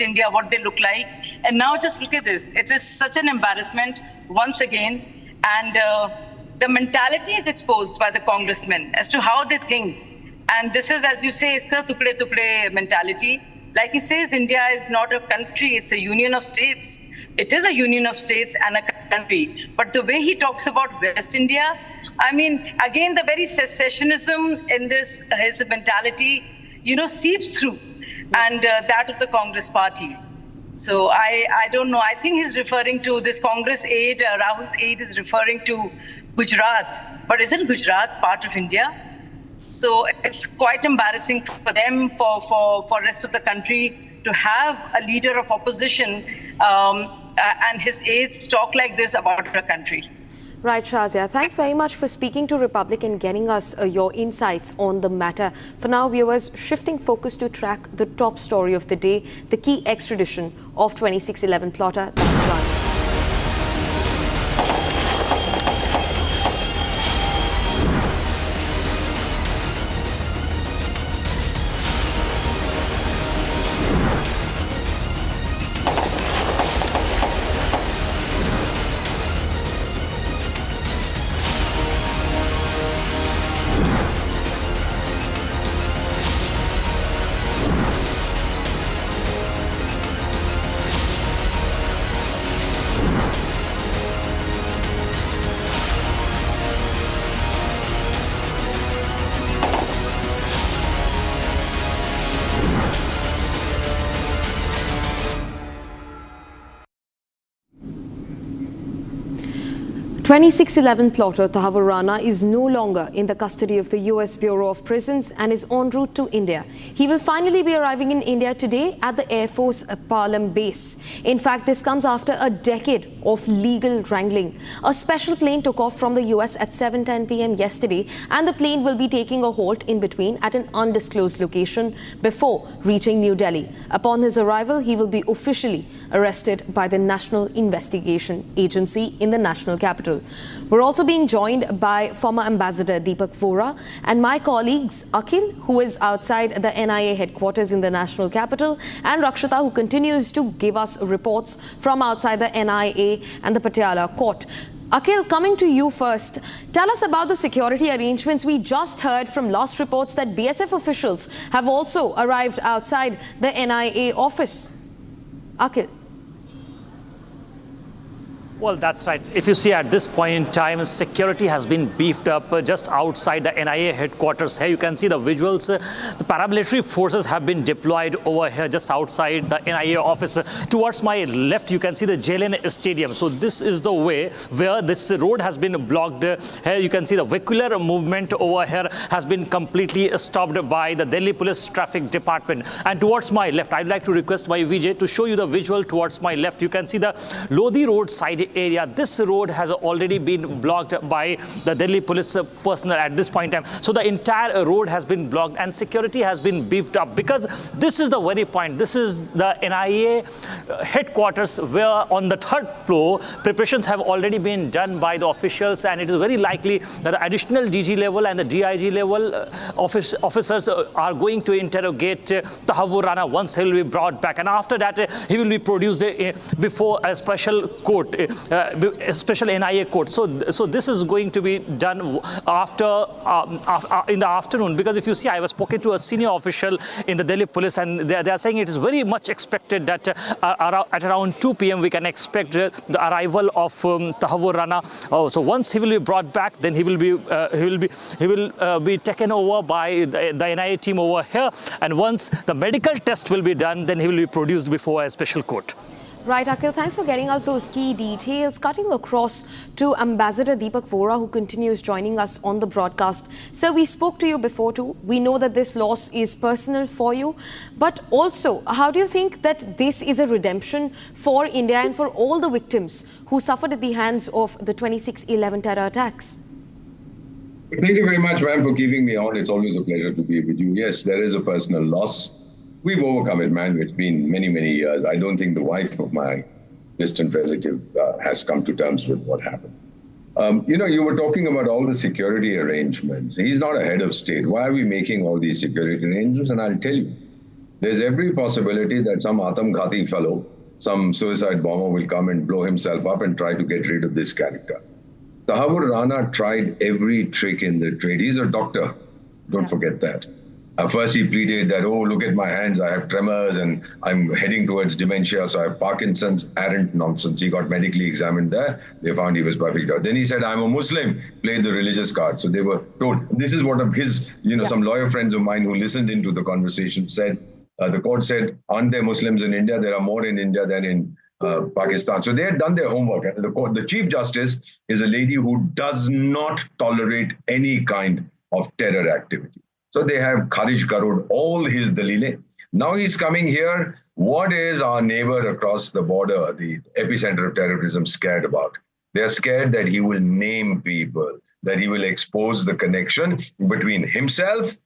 India, what they look like. And now just look at this. It is such an embarrassment once again. And the mentality is exposed by the congressmen as to how they think. And this is, as you say, sir tukde tukde mentality. Like he says, India is not a country, it's a union of states. It is a union of states and a country. But the way he talks about West India, I mean, again, the very secessionism in this, his mentality, seeps through, and that of the Congress party. So I don't know. I think he's referring to this Congress aide, Rahul's aide is referring to Gujarat. But isn't Gujarat part of India? So it's quite embarrassing for them, for rest of the country to have a leader of opposition and his aides talk like this about our country. Right, Shazia. Thanks very much for speaking to Republic and getting us your insights on the matter. For now, viewers, shifting focus to track the top story of the day, the key extradition of 2611 plotter David Headley. 2611 plotter Tahawwur Rana is no longer in the custody of the US Bureau of Prisons and is en route to India. He will finally be arriving in India today at the Air Force Palam base. In fact, this comes after a decade of legal wrangling. A special plane took off from the US at 7:10 p.m. yesterday, and the plane will be taking a halt in between at an undisclosed location before reaching New Delhi. Upon his arrival, he will be officially arrested by the National Investigation Agency in the national capital. We're also being joined by former Ambassador Deepak Vora and my colleagues Akhil, who is outside the NIA headquarters in the national capital, and Rakshita, who continues to give us reports from outside the NIA and the Patiala court. Akhil, coming to you first, tell us about the security arrangements. We just heard from last reports that BSF officials have also arrived outside the NIA office. Akhil. Well, that's right. If you see at this point in time, security has been beefed up just outside the NIA headquarters. Here you can see the visuals. The paramilitary forces have been deployed over here just outside the NIA office. Towards my left, you can see the JLN Stadium. So this is the way where this road has been blocked. Here you can see the vehicular movement over here has been completely stopped by the Delhi Police Traffic Department. And towards my left, I'd like to request my Vijay to show you the visual towards my left. You can see the Lodi Road side area. This road has already been blocked by the Delhi police personnel at this point in time. So the entire road has been blocked and security has been beefed up, because this is the very point. This is the NIA headquarters, where on the third floor preparations have already been done by the officials, and it is very likely that the additional DG level and the DIG level officers are going to interrogate Tahawwur Rana once he will be brought back, and after that he will be produced before a special court, a special NIA court. So this is going to be done after in the afternoon, because if you see, I was spoken to a senior official in the Delhi police, and they are saying it is very much expected that at around 2 p.m. we can expect the arrival of Tahawwur Rana. So once he will be brought back, then he will be taken over by the NIA team over here, and once the medical test will be done, then he will be produced before a special court. Right, Akhil, thanks for getting us those key details. Cutting across to Ambassador Deepak Vora, who continues joining us on the broadcast. Sir, we spoke to you before too. We know that this loss is personal for you, but also, how do you think that this is a redemption for India and for all the victims who suffered at the hands of the 2611 terror attacks? Thank you very much, ma'am, for keeping me on. It's always a pleasure to be with you. Yes, there is a personal loss. We've overcome it, man. It's been many, many years. I don't think the wife of my distant relative has come to terms with what happened. You were talking about all the security arrangements. He's not a head of state. Why are we making all these security arrangements? And I'll tell you, there's every possibility that some Atamghati fellow, some suicide bomber will come and blow himself up and try to get rid of this character. Tahawwur Rana tried every trick in the trade. He's a doctor. Don't forget that. First he pleaded that, oh, look at my hands, I have tremors and I'm heading towards dementia, so I have Parkinson's. Arrant nonsense. He got medically examined there. They found he was perfect. Then he said, I'm a Muslim, played the religious card. So they were told, this is what his, some lawyer friends of mine who listened into the conversation said. The court said, aren't there Muslims in India? There are more in India than in Pakistan. So they had done their homework. And the Chief Justice is a lady who does not tolerate any kind of terror activity. So they have Kharij Karod, all his dalile. Now he's coming here. What is our neighbor across the border, the epicenter of terrorism, scared about? They're scared that he will name people, that he will expose the connection between himself,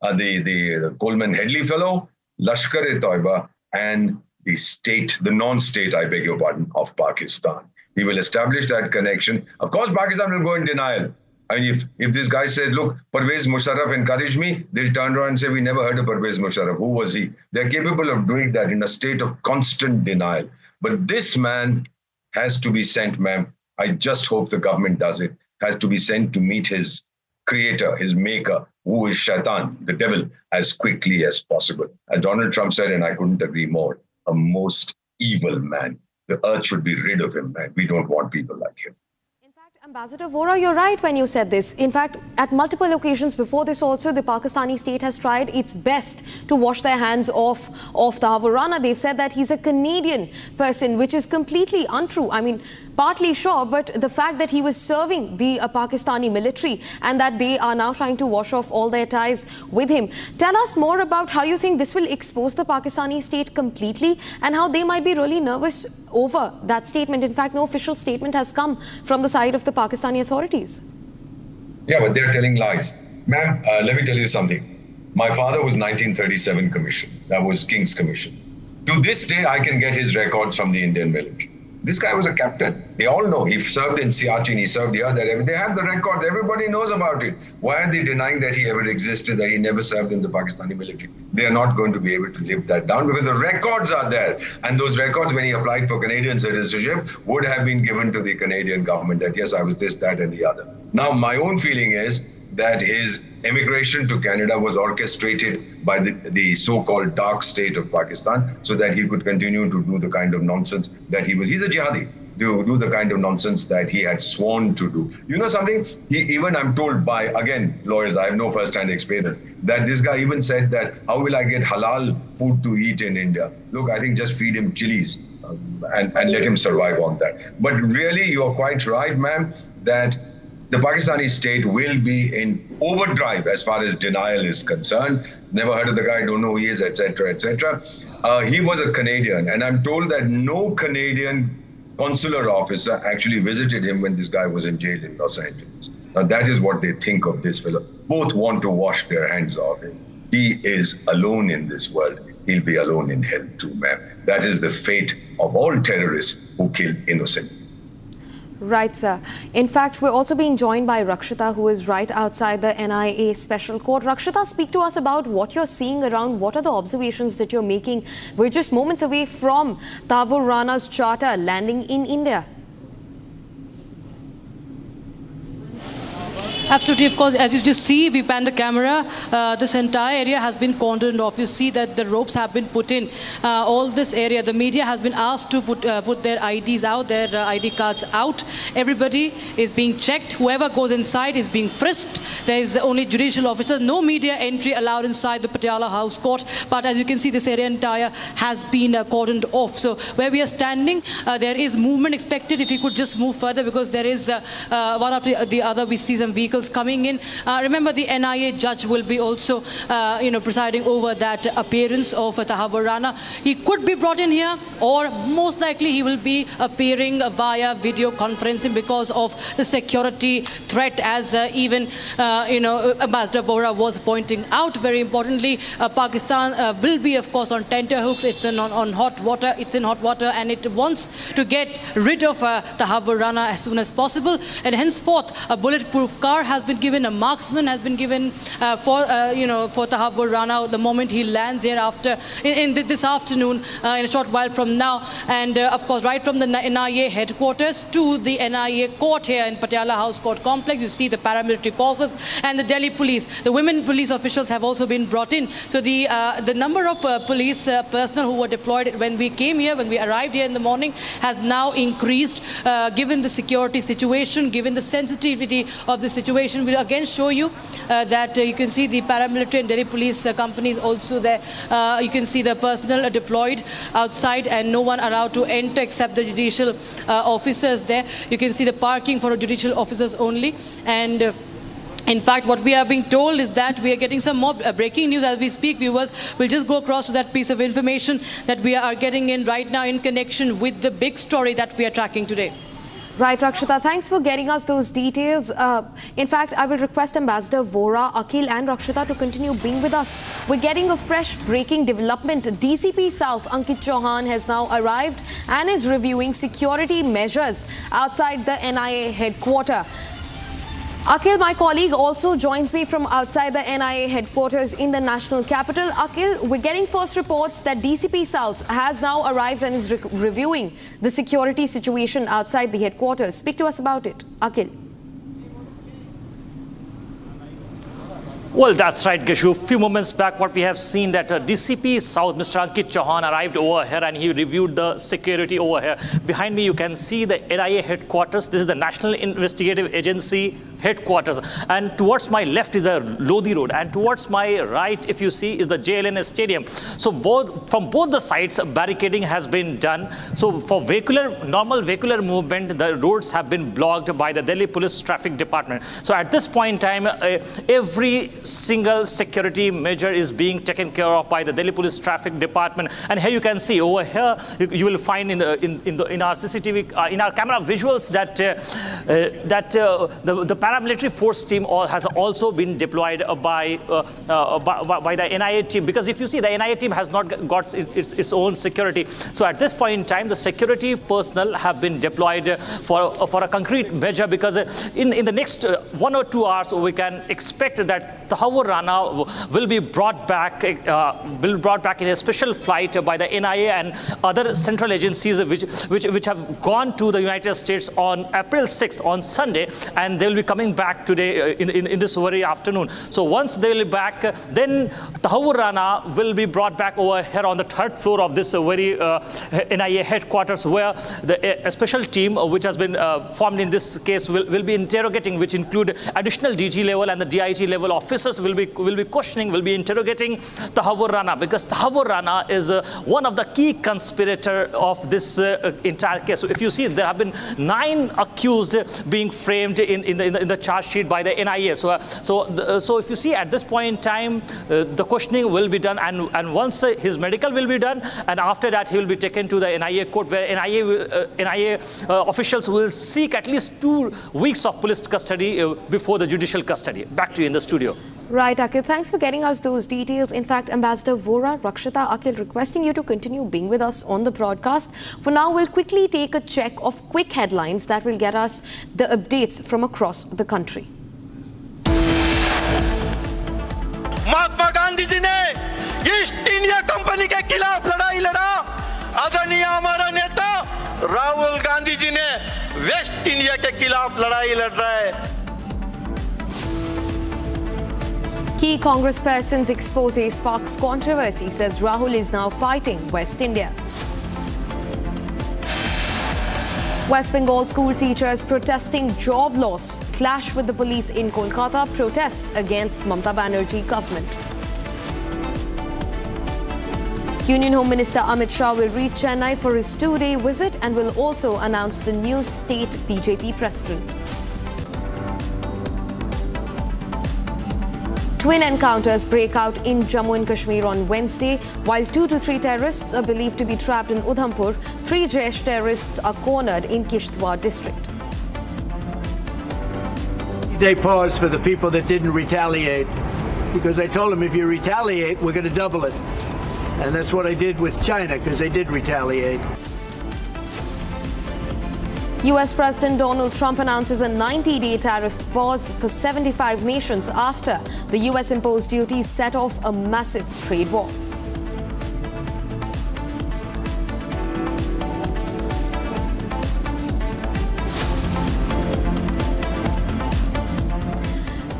the Coleman Headley fellow, Lashkar-e-Toiba, and the state, the non-state, I beg your pardon, of Pakistan. He will establish that connection. Of course, Pakistan will go in denial. I mean, if this guy says, look, Pervez Musharraf encouraged me, they'll turn around and say, we never heard of Pervez Musharraf. Who was he? They're capable of doing that in a state of constant denial. But this man has to be sent, ma'am. I just hope the government does it. Has to be sent to meet his creator, his maker, who is Shaitan, the devil, as quickly as possible. As Donald Trump said, and I couldn't agree more, a most evil man. The earth should be rid of him, man. We don't want people like him. Ambassador Vora, you're right when you said this. In fact, at multiple occasions before this also, the Pakistani state has tried its best to wash their hands off Tahawwur Rana. They've said that he's a Canadian person, which is completely untrue. I mean, partly sure, but the fact that he was serving the Pakistani military and that they are now trying to wash off all their ties with him. Tell us more about how you think this will expose the Pakistani state completely and how they might be really nervous over that statement. In fact, no official statement has come from the side of the Pakistani authorities. Yeah, but they're telling lies. Ma'am, let me tell you something. My father was 1937 commission. That was King's Commission. To this day, I can get his records from the Indian military. This guy was a captain. They all know. He served in Siachen, he served here, there. They have the records. Everybody knows about it. Why are they denying that he ever existed, that he never served in the Pakistani military? They are not going to be able to live that down because the records are there. And those records, when he applied for Canadian citizenship, would have been given to the Canadian government that, yes, I was this, that, and the other. Now, my own feeling is that his emigration to Canada was orchestrated by the so-called dark state of Pakistan so that he could continue to do the kind of nonsense that he was. He's a jihadi, to do the kind of nonsense that he had sworn to do. You know something? Even I'm told by, again, lawyers, I have no first-hand experience, that this guy even said that, how will I get halal food to eat in India? Look, I think just feed him chilies and let him survive on that. But really, you're quite right, ma'am, that the Pakistani state will be in overdrive as far as denial is concerned. Never heard of the guy, don't know who he is, etc., etc. He was a Canadian, and I'm told that no Canadian consular officer actually visited him when this guy was in jail in Los Angeles. Now that is what they think of this fellow. Both want to wash their hands of him. He is alone in this world. He'll be alone in hell too, ma'am. That is the fate of all terrorists who kill innocent. Right, sir. In fact, we're also being joined by Rakshita, who is right outside the NIA Special Court. Rakshita, speak to us about what you're seeing around. What are the observations that you're making? We're just moments away from Tahawwur Rana's charter landing in India. Absolutely, of course. As you just see, we pan the camera. This entire area has been cordoned off. You see that the ropes have been put in. All this area, the media has been asked to put their IDs out, their ID cards out. Everybody is being checked. Whoever goes inside is being frisked. There is only judicial officers. No media entry allowed inside the Patiala House Court. But as you can see, this area entire has been cordoned off. So where we are standing, there is movement expected. If you could just move further, because there is one after the other, we see some vehicles coming in. Remember, the NIA judge will be also, presiding over that appearance of Tahawwur Rana. He could be brought in here, or most likely he will be appearing via video conferencing because of the security threat, as even, Ambassador Vora was pointing out. Very importantly, Pakistan will be, of course, on tenterhooks. It's on hot water. It's in hot water, and it wants to get rid of Tahawwur Rana as soon as possible. And henceforth, a bulletproof car has been given, a marksman has been given for Tahawwur Rana the moment he lands here this afternoon, in a short while from now. And of course, right from the NIA headquarters to the NIA court here in Patiala House Court Complex, you see the paramilitary forces and the Delhi police. The women police officials have also been brought in. So the number of police personnel who were deployed when we came here, when we arrived here in the morning, has now increased, given the security situation, given the sensitivity of the situation. We'll again show you that you can see the paramilitary and Delhi police companies also there. You can see the personnel deployed outside and no one allowed to enter except the judicial officers there. You can see the parking for judicial officers only. And in fact, what we are being told is that we are getting some more breaking news as we speak. Viewers, we'll just go across to that piece of information that we are getting in right now in connection with the big story that we are tracking today. Right, Rakshita, thanks for getting us those details. In fact, I will request Ambassador Vora, Akhil and Rakshita to continue being with us. We're getting a fresh breaking development. DCP South, Ankit Chauhan, has now arrived and is reviewing security measures outside the NIA headquarters. Akhil, my colleague, also joins me from outside the NIA headquarters in the national capital. Akhil, we're getting first reports that DCP South has now arrived and is reviewing the security situation outside the headquarters. Speak to us about it, Akhil. Well, that's right, Geshu. A few moments back, what we have seen that DCP South, Mr. Ankit Chauhan, arrived over here and he reviewed the security over here. Behind me, you can see the NIA headquarters. This is the National Investigative Agency headquarters. And towards my left is a Lodi Road. And towards my right, if you see, is the JLNS Stadium. So from both the sides, barricading has been done. So for normal vehicular movement, the roads have been blocked by the Delhi Police Traffic Department. So at this point in time, every single security measure is being taken care of by the Delhi Police Traffic Department. And here you can see over here, you will find in our CCTV, in our camera visuals that the paramilitary force team has also been deployed by the NIA team. Because if you see, the NIA team has not got its own security. So at this point in time, the security personnel have been deployed for a concrete measure, because in the next 1 or 2 hours, we can expect that Tahawwur Rana will be brought back in a special flight by the NIA and other central agencies which have gone to the United States on April 6th, on Sunday, and they will be coming back today in this very afternoon. So once they will be back, then Tahawwur Rana will be brought back over here on the 3rd floor of this very NIA headquarters, where a special team which has been formed in this case will be interrogating, which include additional DG level and the DIG level officers will be questioning, will be interrogating Tahawwur Rana, because Tahawwur Rana is one of the key conspirators of this entire case. So if you see, there have been 9 accused being framed in the charge sheet by the NIA. So if you see, at this point in time, the questioning will be done, and once his medical will be done, and after that he will be taken to the NIA court, where NIA officials will seek at least 2 weeks of police custody before the judicial custody. Back to you in the studio. Right, Akhil. Thanks for getting us those details. In fact, Ambassador Vora, Rakshita, Akhil, requesting you to continue being with us on the broadcast. For now, we'll quickly take a check of quick headlines that will get us the updates from across the country. Mahatma Gandhi ji ने east India company के खिलाफ लड़ाई लड़ा। आदरणीय हमारा नेता राहुल गांधी जी ने waste India के खिलाफ लड़ाई लड़ रहा है। Key Congress person's expose sparks controversy, says Rahul is now fighting West India. West Bengal school teachers protesting job loss clash with the police in Kolkata, protest against Mamata Banerjee government. Union Home Minister Amit Shah will reach Chennai for his 2-day visit and will also announce the new state BJP president. Twin encounters break out in Jammu and Kashmir on Wednesday. While 2 to 3 terrorists are believed to be trapped in Udhampur, 3 Jaish terrorists are cornered in Kishtwar district. They paused for the people that didn't retaliate, because I told them if you retaliate, we're going to double it. And that's what I did with China, because they did retaliate. US President Donald Trump announces a 90-day tariff pause for 75 nations after the US imposed duties set off a massive trade war.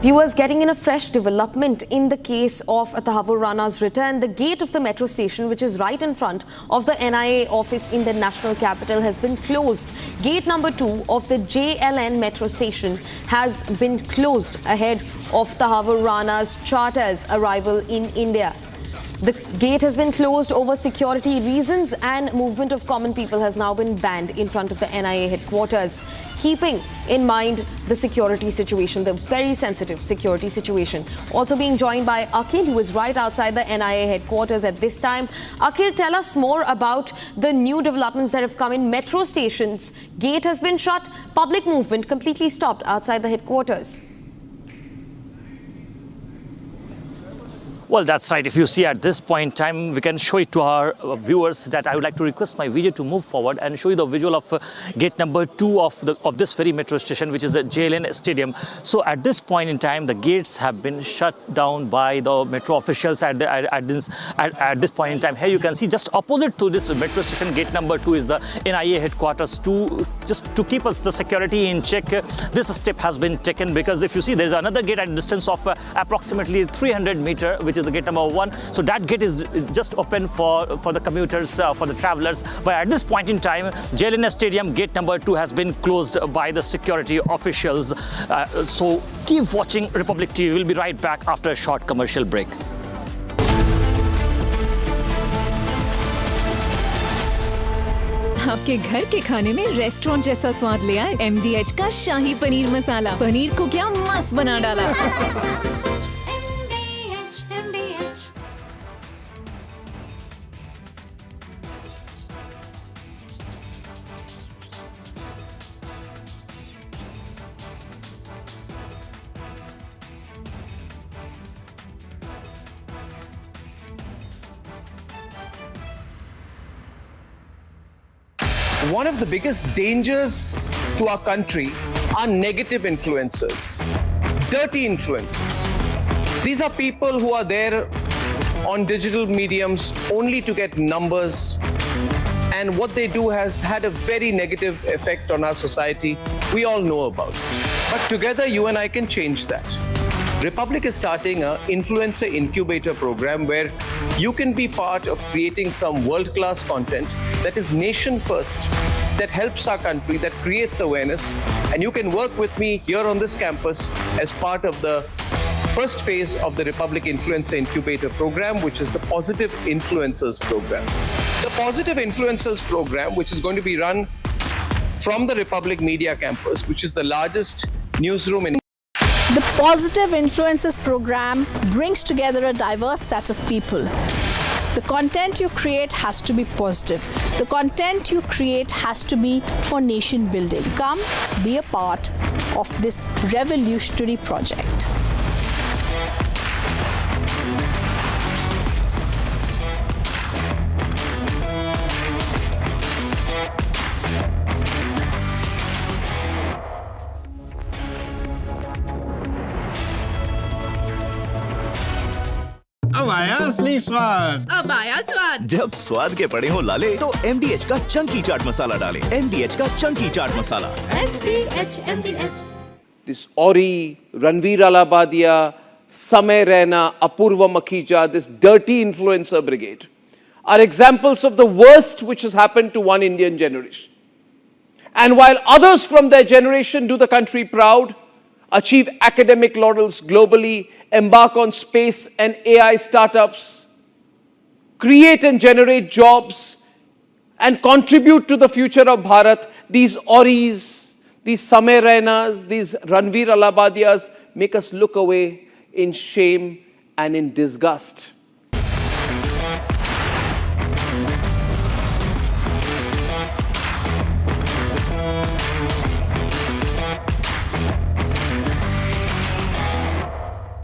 Viewers, getting in a fresh development in the case of Tahawwur Rana's return. The gate of the metro station, which is right in front of the NIA office in the national capital, has been closed. Gate number 2 of the JLN metro station has been closed ahead of Tahawwur Rana's charter's arrival in India. The gate has been closed over security reasons, and movement of common people has now been banned in front of the NIA headquarters, keeping in mind the security situation, the very sensitive security situation. Also being joined by Akhil, who is right outside the NIA headquarters at this time. Akhil, tell us more about the new developments that have come in metro stations. Gate has been shut, public movement completely stopped outside the headquarters. Well, that's right. If you see at this point in time, we can show it to our viewers that I would like to request my video to move forward and show you the visual of gate number 2 of this very metro station, which is the JLN Stadium. So at this point in time, the gates have been shut down by the metro officials at this point in time. Here you can see just opposite to this metro station, gate number 2 is the NIA headquarters. Just to keep us the security in check, this step has been taken, because if you see, there's another gate at a distance of approximately 300 meters, which is the gate number 1. So that gate is just open for the commuters, for the travelers. But at this point in time, JLN Stadium gate number 2 has been closed by the security officials. So keep watching Republic TV. We'll be right back after a short commercial break. आपके घर के खाने में restaurant जैसा स्वाद ले आए MDH का शाही पनीर मसाला। पनीर को क्या मस्त बना डाला। One of the biggest dangers to our country are negative influences, dirty influences. These are people who are there on digital mediums only to get numbers, and what they do has had a very negative effect on our society. We all know about it. But together, you and I can change that. Republic is starting an influencer incubator program where you can be part of creating some world-class content that is nation first, that helps our country, that creates awareness. And you can work with me here on this campus as part of the first phase of the Republic Influencer Incubator program, which is the Positive Influencers program. The Positive Influencers program, which is going to be run from the Republic Media campus, which is the largest newsroom in The Positive Influencers program brings together a diverse set of people. The content you create has to be positive. The content you create has to be for nation building. Come be a part of this revolutionary project. अब आया असली स्वाद। अब आया स्वाद। जब स्वाद के पड़े हो लाले तो MDH का चंकी चाट मसाला डालें। MDH का Chunky chaat masala. MDH। This Ori, Ranveer Alabadia, Samay Raina, Apurva Makhija, this dirty influencer brigade are examples of the worst which has happened to one Indian generation. And while others from their generation do the country proud, achieve academic laurels globally, embark on space and AI startups, create and generate jobs, and contribute to the future of Bharat, these Oris, these Samay Rainas, these Ranveer Alabadias make us look away in shame and in disgust.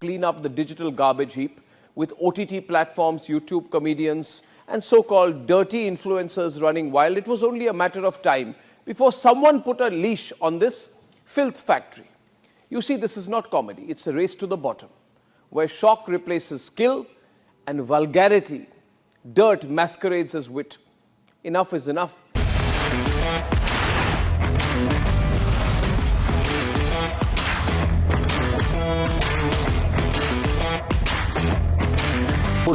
Clean up the digital garbage heap with OTT platforms, YouTube comedians, and so-called dirty influencers running wild. It was only a matter of time before someone put a leash on this filth factory. You see, this is not comedy. It's a race to the bottom, where shock replaces skill and vulgarity, dirt masquerades as wit. Enough is enough.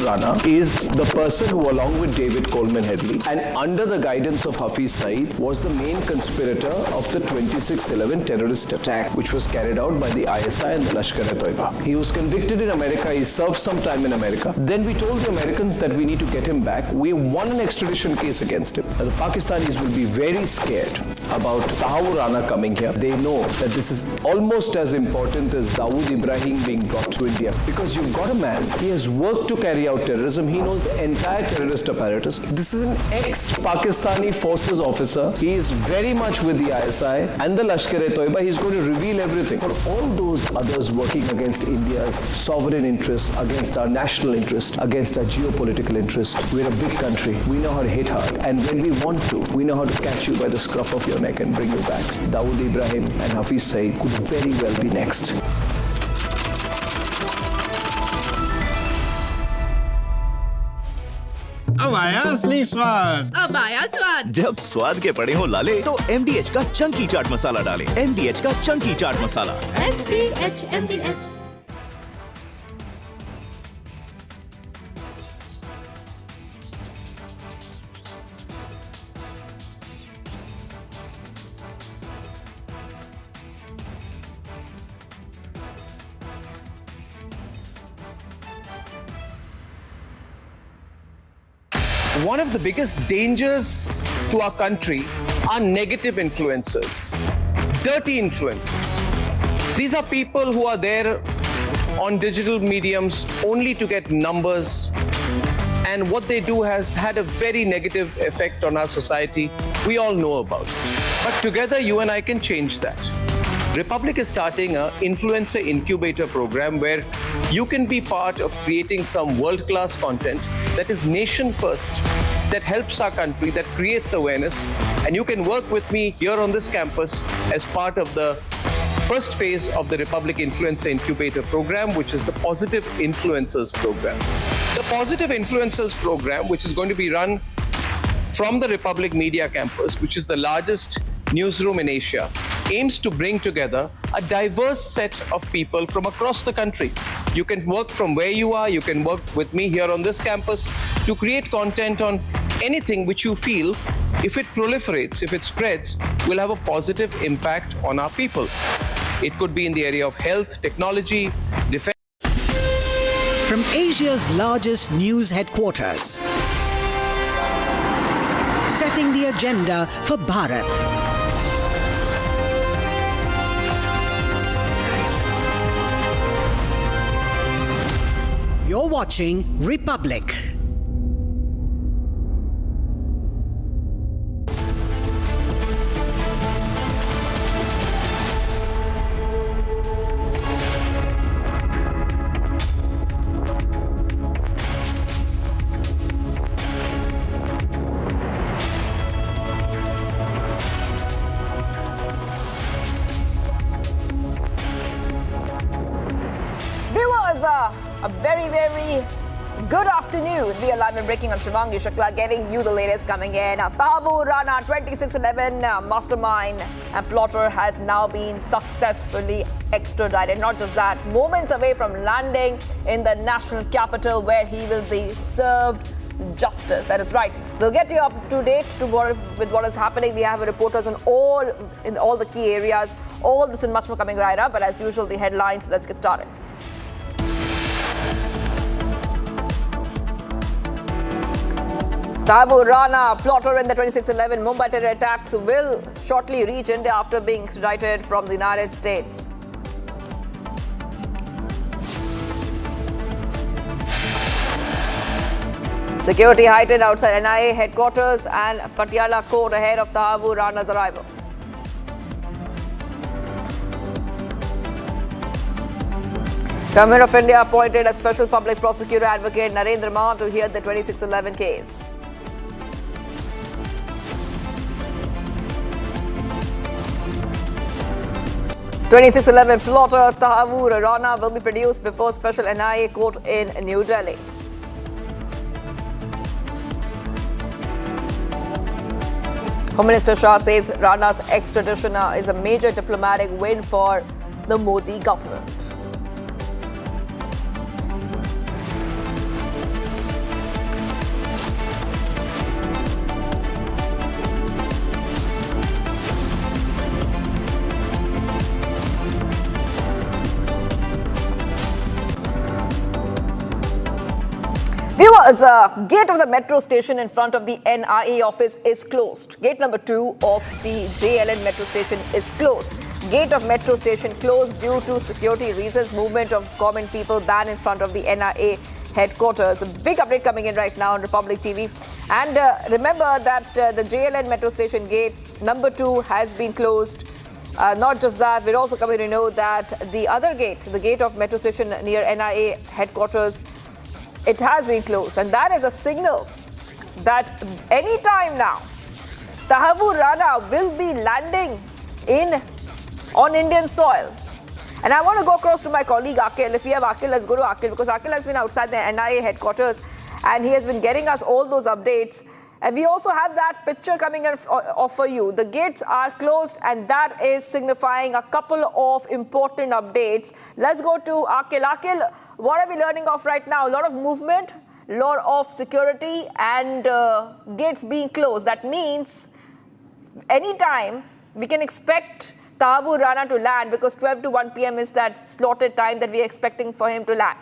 Rana is the person who, along with David Headley and under the guidance of Hafiz Saeed, was the main conspirator of the 26/11 terrorist attack, which was carried out by the ISI and the Lashkar-e-Toiba. He was convicted in America. He served some time in America. Then we told the Americans that we need to get him back. We won an extradition case against him. Now, the Pakistanis will be very scared. about Tahawwur Rana coming here. They know that this is almost as important as Dawood Ibrahim being brought to India. Because you've got a man, he has worked to carry out terrorism. He knows the entire terrorist apparatus. This is an ex-Pakistani forces officer. He is very much with the ISI and the Lashkar-e-Toiba. He's going to reveal everything. For all those others working against India's sovereign interests, against our national interest, against our geopolitical interest, we're a big country. We know how to hit hard. And when we want to, we know how to catch you by the scruff of your neck and bring you back. Dawood Ibrahim and Hafiz Saeed could very well be next. अब आया असली स्वाद। अब आया स्वाद। जब स्वाद के पड़े हो लाले तो MDH का चंकी चाट मसाला डालें। MDH का Chunky chaat masala. MDH। One of the biggest dangers to our country are negative influences, dirty influences. These are people who are there on digital mediums only to get numbers, and what they do has had a very negative effect on our society. We all know about it. But together, you and I can change that. Republic is starting an influencer incubator program where you can be part of creating some world-class content that is nation first, that helps our country, that creates awareness. And you can work with me here on this campus as part of the first phase of the Republic Influencer Incubator program, which is the Positive Influencers program. The Positive Influencers program, which is going to be run from the Republic Media Campus, which is the largest newsroom in Asia, aims to bring together a diverse set of people from across the country. You can work from where you are, you can work with me here on this campus to create content on anything which you feel, if it proliferates, if it spreads, will have a positive impact on our people. It could be in the area of health, technology, defense. From Asia's largest news headquarters, setting the agenda for Bharat. You're watching Republic. A very, very good afternoon. We are live and breaking on Shivangi Shukla, getting you the latest coming in. Tahawwur Rana, 2611 mastermind and plotter, has now been successfully extradited. Not just that, moments away from landing in the national capital where he will be served justice. That is right. We'll get you up to date with what is happening. We have reporters on all the key areas. All this and much more coming right up. But as usual, the headlines. Let's get started. Tahawwur Rana, plotter in the 2611 Mumbai terror attacks, will shortly reach India after being extradited from the United States. Security heightened outside NIA headquarters and Patiala court ahead of Tahawwur Rana's arrival. Government of India appointed a special public prosecutor advocate Narendra Maan to hear the 2611 case. (2611) plotter Tahawwur Rana will be produced before special NIA court in New Delhi. Home Minister Shah says Rana's extradition is a major diplomatic win for the Modi government. Because gate of the metro station in front of the NIA office is closed. Gate number 2 of the JLN metro station is closed. Gate of metro station closed due to security reasons. Movement of common people banned in front of the NIA headquarters. A big update coming in right now on Republic TV. And remember that the JLN metro station gate number 2 has been closed. Not just that, we're also coming to know that the other gate, the gate of metro station near NIA headquarters, it has been closed. And that is a signal that any time now, Tahawwur Rana will be landing on Indian soil. And I want to go across to my colleague Akil. If we have Akil, let's go to Akil, because Akil has been outside the NIA headquarters and he has been getting us all those updates. And we also have that picture coming in for you. The gates are closed and that is signifying a couple of important updates. Let's go to Akil. Akil, what are we learning of right now? A lot of movement, a lot of security and gates being closed. That means anytime we can expect Tahawwur Rana to land, because 12 to 1 p.m. is that slotted time that we are expecting for him to land.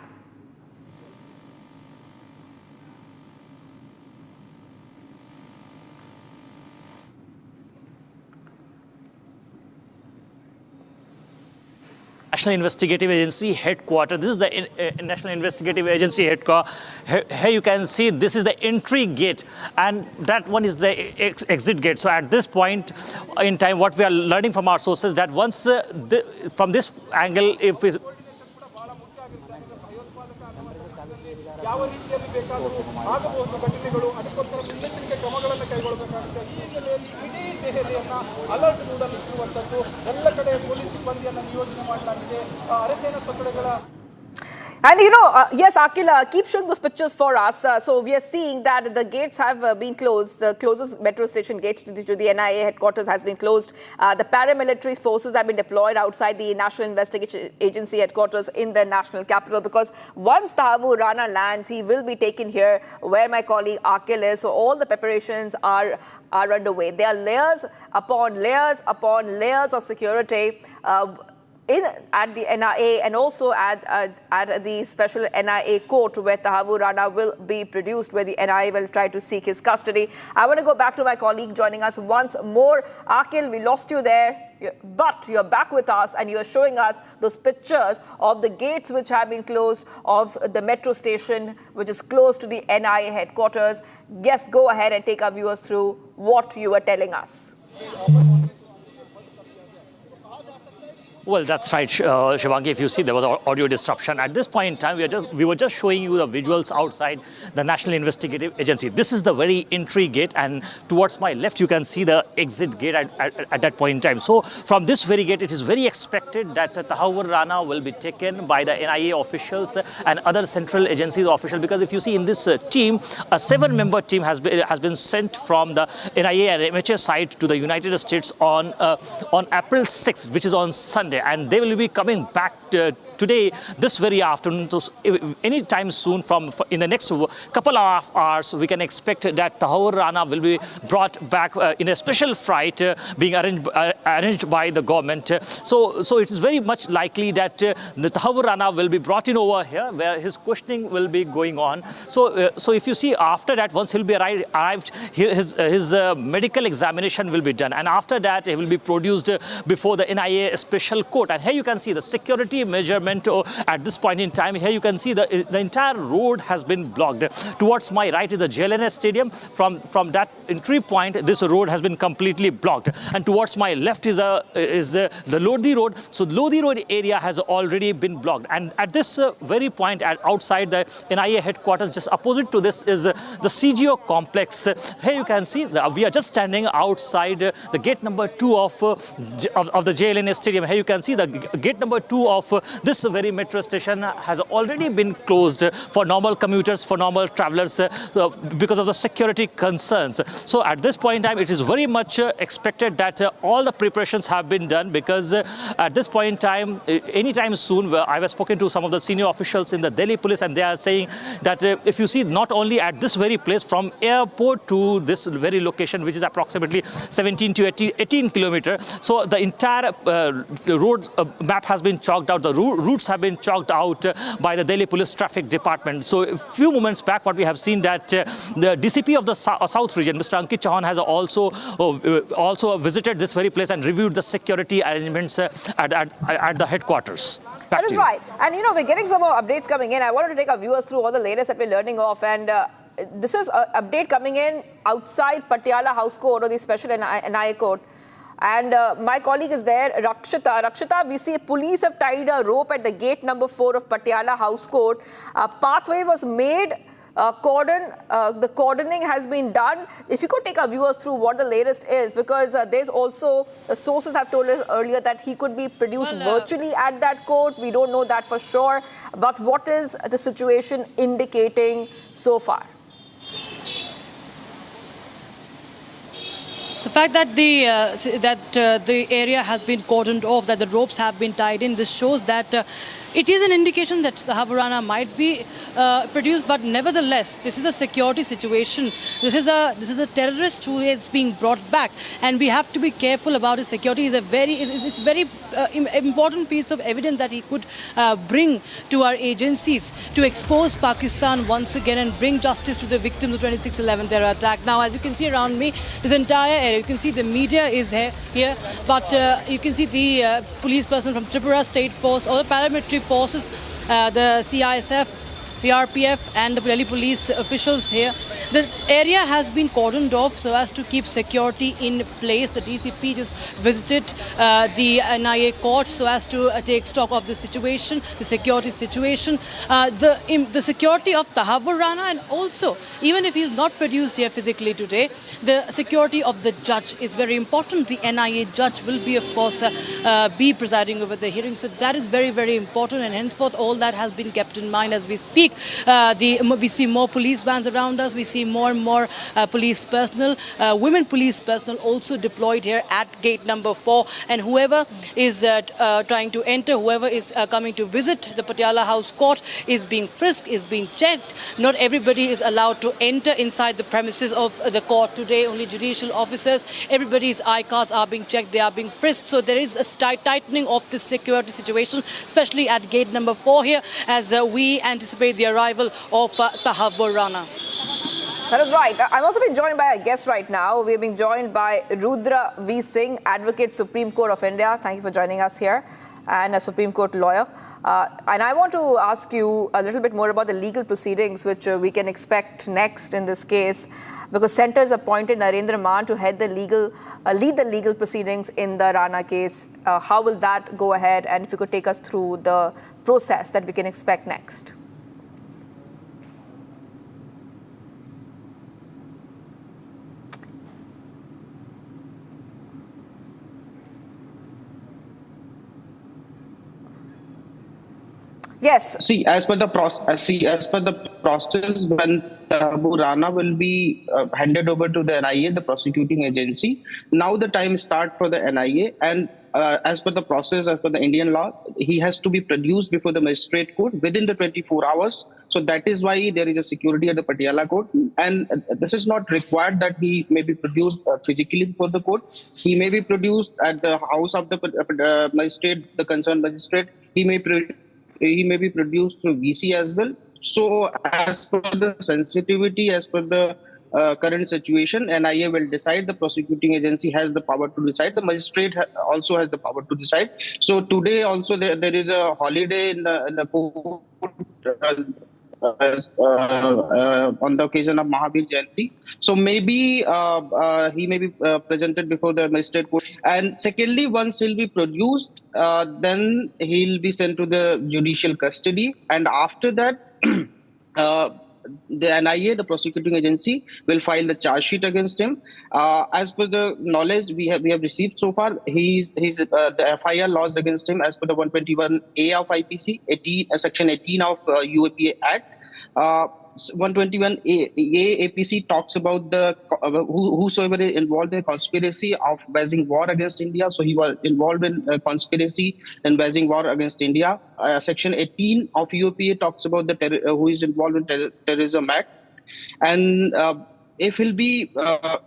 National Investigative Agency headquarters. This is the National Investigative Agency headquarters. Here you can see this is the entry gate and that one is the exit gate. So at this point in time, what we are learning from our sources that once from this angle, if we And you know, yes, Akil, keep showing those pictures for us. So we are seeing that the gates have been closed. The closest metro station gates to the NIA headquarters has been closed. The paramilitary forces have been deployed outside the National Investigation Agency headquarters in the national capital, because once Tahawwur Rana lands, he will be taken here where my colleague Akil is. So all the preparations are underway. There are layers upon layers upon layers of security at the NIA and also at the special NIA court where Tahawwur Rana will be produced, where the NIA will try to seek his custody. I want to go back to my colleague joining us once more. Akil, we lost you there, but you're back with us and you're showing us those pictures of the gates which have been closed, of the metro station which is close to the NIA headquarters. Yes, go ahead and take our viewers through what you were telling us. Well, that's right, Shivangi. If you see, there was audio disruption. At this point in time, we were just showing you the visuals outside the National Investigative Agency. This is the very entry gate, and towards my left, you can see the exit gate at that point in time. So from this very gate, it is very expected that Tahawwur Rana will be taken by the NIA officials and other central agencies officials, because if you see in this team, a 7-member team has been sent from the NIA and MHA side to the United States on April 6th, which is on Sunday. And they will be coming back today, this very afternoon. So anytime soon, in the next couple of hours, we can expect that Tahawwur Rana will be brought back in a special flight being arranged by the government. So it is very much likely that the Tahawwur Rana will be brought in over here, where his questioning will be going on. So if you see, after that, once he'll be arrived, his medical examination will be done, and after that, he will be produced before the NIA special court. And here you can see the security measurement at this point in time. Here you can see the entire road has been blocked. Towards my right is the JLN stadium. From that entry point, this road has been completely blocked. And towards my left is the Lodi Road. So Lodi Road area has already been blocked. And at this very point, outside the NIA headquarters, just opposite to this is the CGO complex. Here you can see we are just standing outside the gate number 2 of the JLN stadium. Here you can see the gate number 2 of this very metro station has already been closed for normal commuters, for normal travelers, because of the security concerns. So at this point in time, it is very much expected that all the preparations have been done, because at this point in time, anytime soon, I was spoken to some of the senior officials in the Delhi police, and they are saying that if you see, not only at this very place, from airport to this very location, which is approximately 17 to 18 kilometers, so the entire road map has been chalked out. The routes have been chalked out by the Delhi Police Traffic Department. So a few moments back, what we have seen that the DCP of the South region, Mr. Ankit Chauhan, has also visited this very place and reviewed the security arrangements at the headquarters. That is right. And we're getting some more updates coming in. I wanted to take our viewers through all the latest that we're learning of. And this is an update coming in outside Patiala House Court, or the special NIA court. And my colleague is there, Rakshita. Rakshita, we see police have tied a rope at the gate number 4 of Patiala House Court. A pathway was made. The cordoning has been done. If you could take our viewers through what the latest is, because there's also sources have told us earlier that he could be produced virtually at that court. We don't know that for sure. But what is the situation indicating so far? The fact that the area has been cordoned off, that the ropes have been tied in, this shows that it is an indication that Tahawwur Rana might be produced, but nevertheless, this is a security situation. This is a terrorist who is being brought back, and we have to be careful about his security. It's a very important piece of evidence that he could bring to our agencies to expose Pakistan once again and bring justice to the victims of 26/11 terror attack. Now, as you can see around me, this entire area, you can see the media is here, but you can see the police person from Tripura State Force, all the paramilitary forces, the CISF, CRPF and the Delhi police officials here. The area has been cordoned off so as to keep security in place. The DCP just visited the NIA court so as to take stock of the situation, the security situation, the security of Tahawwur Rana, and also, even if he is not produced here physically today, the security of the judge is very important. The NIA judge will be, of course, be presiding over the hearing. So that is very, very important, and henceforth all that has been kept in mind as we speak. We see more police vans around us. We see more and more police personnel, women police personnel also deployed here at gate number 4. And whoever is trying to enter, whoever is coming to visit the Patiala House Court is being frisked, is being checked. Not everybody is allowed to enter inside the premises of the court today. Only judicial officers. Everybody's eye cards are being checked. They are being frisked. So there is a tightening of this security situation, especially at gate number 4 here, as we anticipate the arrival of Tahawwur Rana. That is right. I'm also being joined by a guest right now. We're being joined by Rudra V. Singh, Advocate, Supreme Court of India. Thank you for joining us here, and a Supreme Court lawyer. And I want to ask you a little bit more about the legal proceedings which we can expect next in this case, because Centre has appointed Narendra Maan to lead the legal proceedings in the Rana case. How will that go ahead? And if you could take us through the process that we can expect next. Yes. See, as per the process, when Tahawwur Rana will be handed over to the NIA, the prosecuting agency, now the time starts for the NIA, and as per the process, as per the Indian law, he has to be produced before the magistrate court within the 24 hours. So that is why there is a security at the Patiala court, and this is not required that he may be produced physically before the court. He may be produced at the house of the magistrate, the concerned magistrate. He may be produced through VC as well. So as per the sensitivity, as per the current situation, NIA will decide. The prosecuting agency has the power to decide. The magistrate also has the power to decide. So today also there is a holiday in the court on the occasion of Mahavir Jayanti. So maybe he may be presented before the magistrate court. And secondly, once he'll be produced, then he'll be sent to the judicial custody. And after that, the NIA, the prosecuting agency, will file the charge sheet against him. As per the knowledge we have received so far, the FIR lodged against him as per the 121A of IPC, Section 18 of UAPA Act. 121A APC talks about the whosoever is involved in conspiracy of waging war against India. So he was involved in conspiracy and waging war against India. Section 18 of UAPA talks about the who is involved in terrorism act. And if he'll be the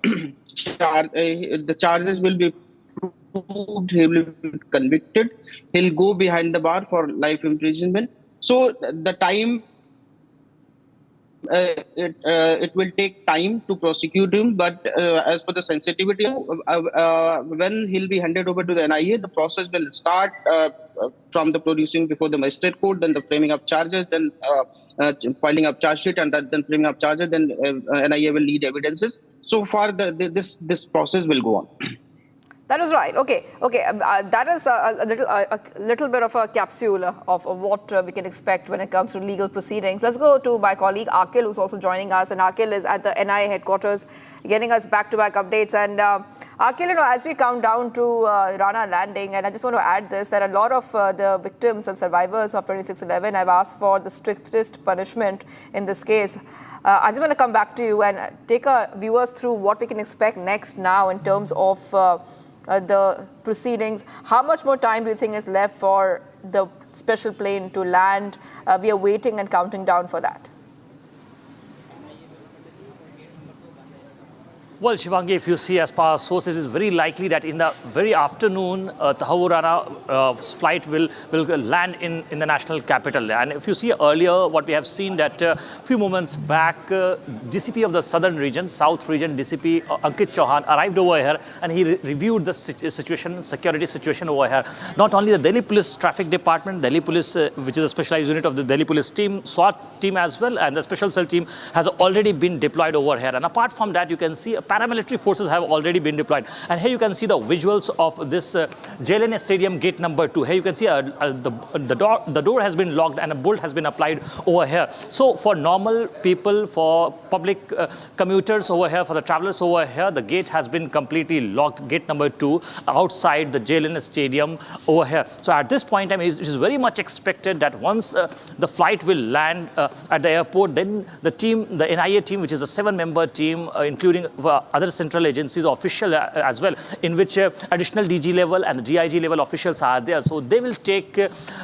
charges will be proved, he will be convicted, he'll go behind the bar for life imprisonment. So the time, it will take time to prosecute him, but as per the sensitivity, when he'll be handed over to the NIA, the process will start from the producing before the magistrate court, then the framing up charges, then filing up charge sheet, and then framing up charges, then NIA will lead evidences. So far, this process will go on. That is right. Okay. That is a little bit of a capsule of what we can expect when it comes to legal proceedings. Let's go to my colleague Akil, who's also joining us. And Akil is at the NIA headquarters, getting us back-to-back updates. And Akil, as we count down to Rana landing, and I just want to add this, that a lot of the victims and survivors of 26/11 have asked for the strictest punishment in this case. I just want to come back to you and take our viewers through what we can expect next now in terms of the proceedings. How much more time do you think is left for the special plane to land? We are waiting and counting down for that. Well, Shivangi, if you see as per our sources, it's very likely that in the very afternoon, Tahawwur Rana's flight will land in the national capital. And if you see earlier, what we have seen that a few moments back, DCP of the southern region, South region, DCP Ankit Chauhan arrived over here and he reviewed the situation, security situation over here. Not only the Delhi Police Traffic Department, Delhi Police, which is a specialized unit of the Delhi Police team, SWAT team as well, and the special cell team has already been deployed over here. And apart from that, you can see paramilitary forces have already been deployed. And here you can see the visuals of this JLN Stadium gate number 2. Here you can see the door has been locked and a bolt has been applied over here. So for normal people, for public commuters over here, for the travelers over here, the gate has been completely locked, gate number 2, outside the JLN Stadium over here. So at this point in time, it is very much expected that once the flight will land at the airport, then the team, the NIA team, which is a 7-member team, including other central agencies, official as well, in which additional DG level and GIG level officials are there. So they will take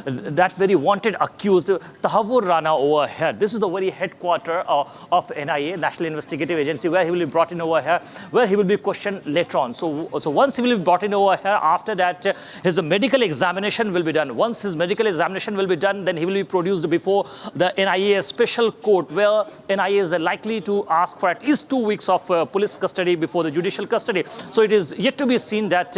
that very wanted accused, Tahawwur Rana, over here. This is the very headquarter of NIA, National Investigative Agency, where he will be brought in over here, where he will be questioned later on. So once he will be brought in over here, after that, his medical examination will be done. Once his medical examination will be done, then he will be produced before the NIA special court, where NIA is likely to ask for at least 2 weeks of police custody before the judicial custody. So it is yet to be seen that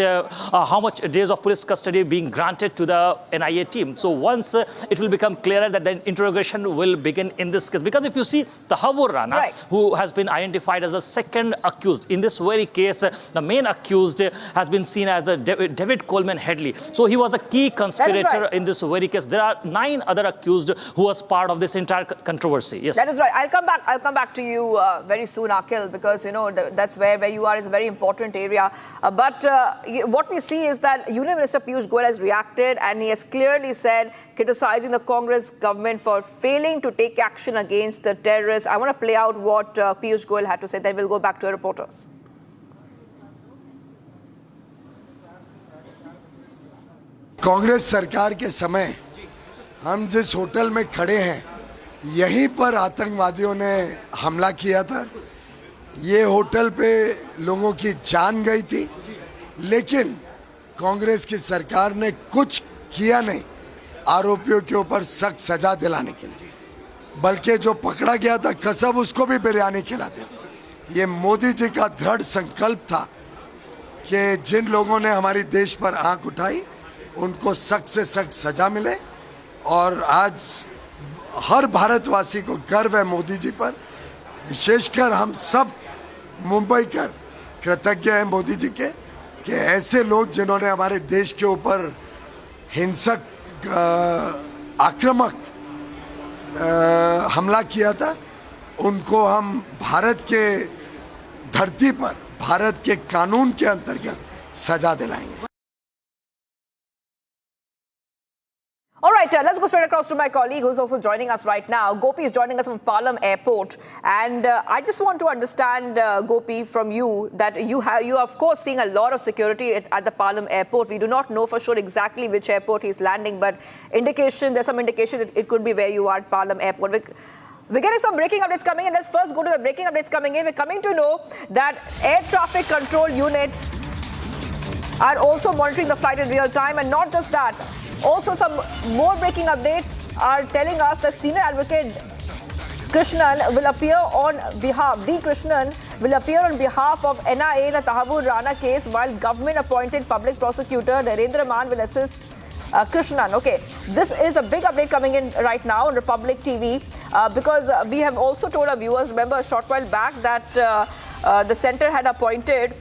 how much days of police custody being granted to the NIA team. So once it will become clearer that the interrogation will begin in this case. Because if you see Tahawwur Rana, who has been identified as a second accused, in this very case, the main accused has been seen as the David Coleman Headley. So he was the key conspirator in this very case. There are 9 other accused who was part of this entire controversy. Yes, that is right. I'll come back to you very soon, Akil, because that's where you are is a very important area. But what we see is that Union Minister Piyush Goyal has reacted and he has clearly said, criticizing the Congress government for failing to take action against the terrorists. I want to play out what Piyush Goyal had to say, then we'll go back to our reporters. Congress सरकार के समय हम जिस hotel में खड़े हैं, यहीं पर आतंकवादियों ने हमला किया था। ये होटल पे लोगों की जान गई थी, लेकिन कांग्रेस की सरकार ने कुछ किया नहीं आरोपियों के ऊपर सख्त सजा दिलाने के लिए, बल्कि जो पकड़ा गया था कसम उसको भी बिरयानी खिलाते थे। ये मोदी जी का दृढ़ संकल्प था कि जिन लोगों ने हमारी देश पर आंख उठाई उनको सख्त से सख्त सजा मिले। और आज हर भारतवासी को गर्व है मोदी जी पर, विशेषकर हम सब मुंबई कर कृतज्ञ हैं मोदी जी के कि ऐसे लोग जिन्होंने हमारे देश के ऊपर हिंसक आक्रामक हमला किया था, उनको हम भारत के धरती पर भारत के कानून के अंतर्गत सजा दिलाएंगे। All right, let's go straight across to my colleague who's also joining us right now. Gopi is joining us from Palam Airport. And I just want to understand, Gopi, from you that you are, of course, seeing a lot of security at the Palam Airport. We do not know for sure exactly which airport he's landing, but there's some indication it could be where you are at Palam Airport. We're getting some breaking updates coming in. Let's first go to the breaking updates coming in. We're coming to know that air traffic control units are also monitoring the flight in real time. And not just that, also some more breaking updates are telling us that senior advocate Krishnan will appear on behalf, D. Krishnan will appear on behalf of NIA in the Tahawwur Rana case, while government-appointed public prosecutor Narendra Man will assist Krishnan. Okay, this is a big update coming in right now on Republic TV because we have also told our viewers, remember a short while back, that the centre had appointed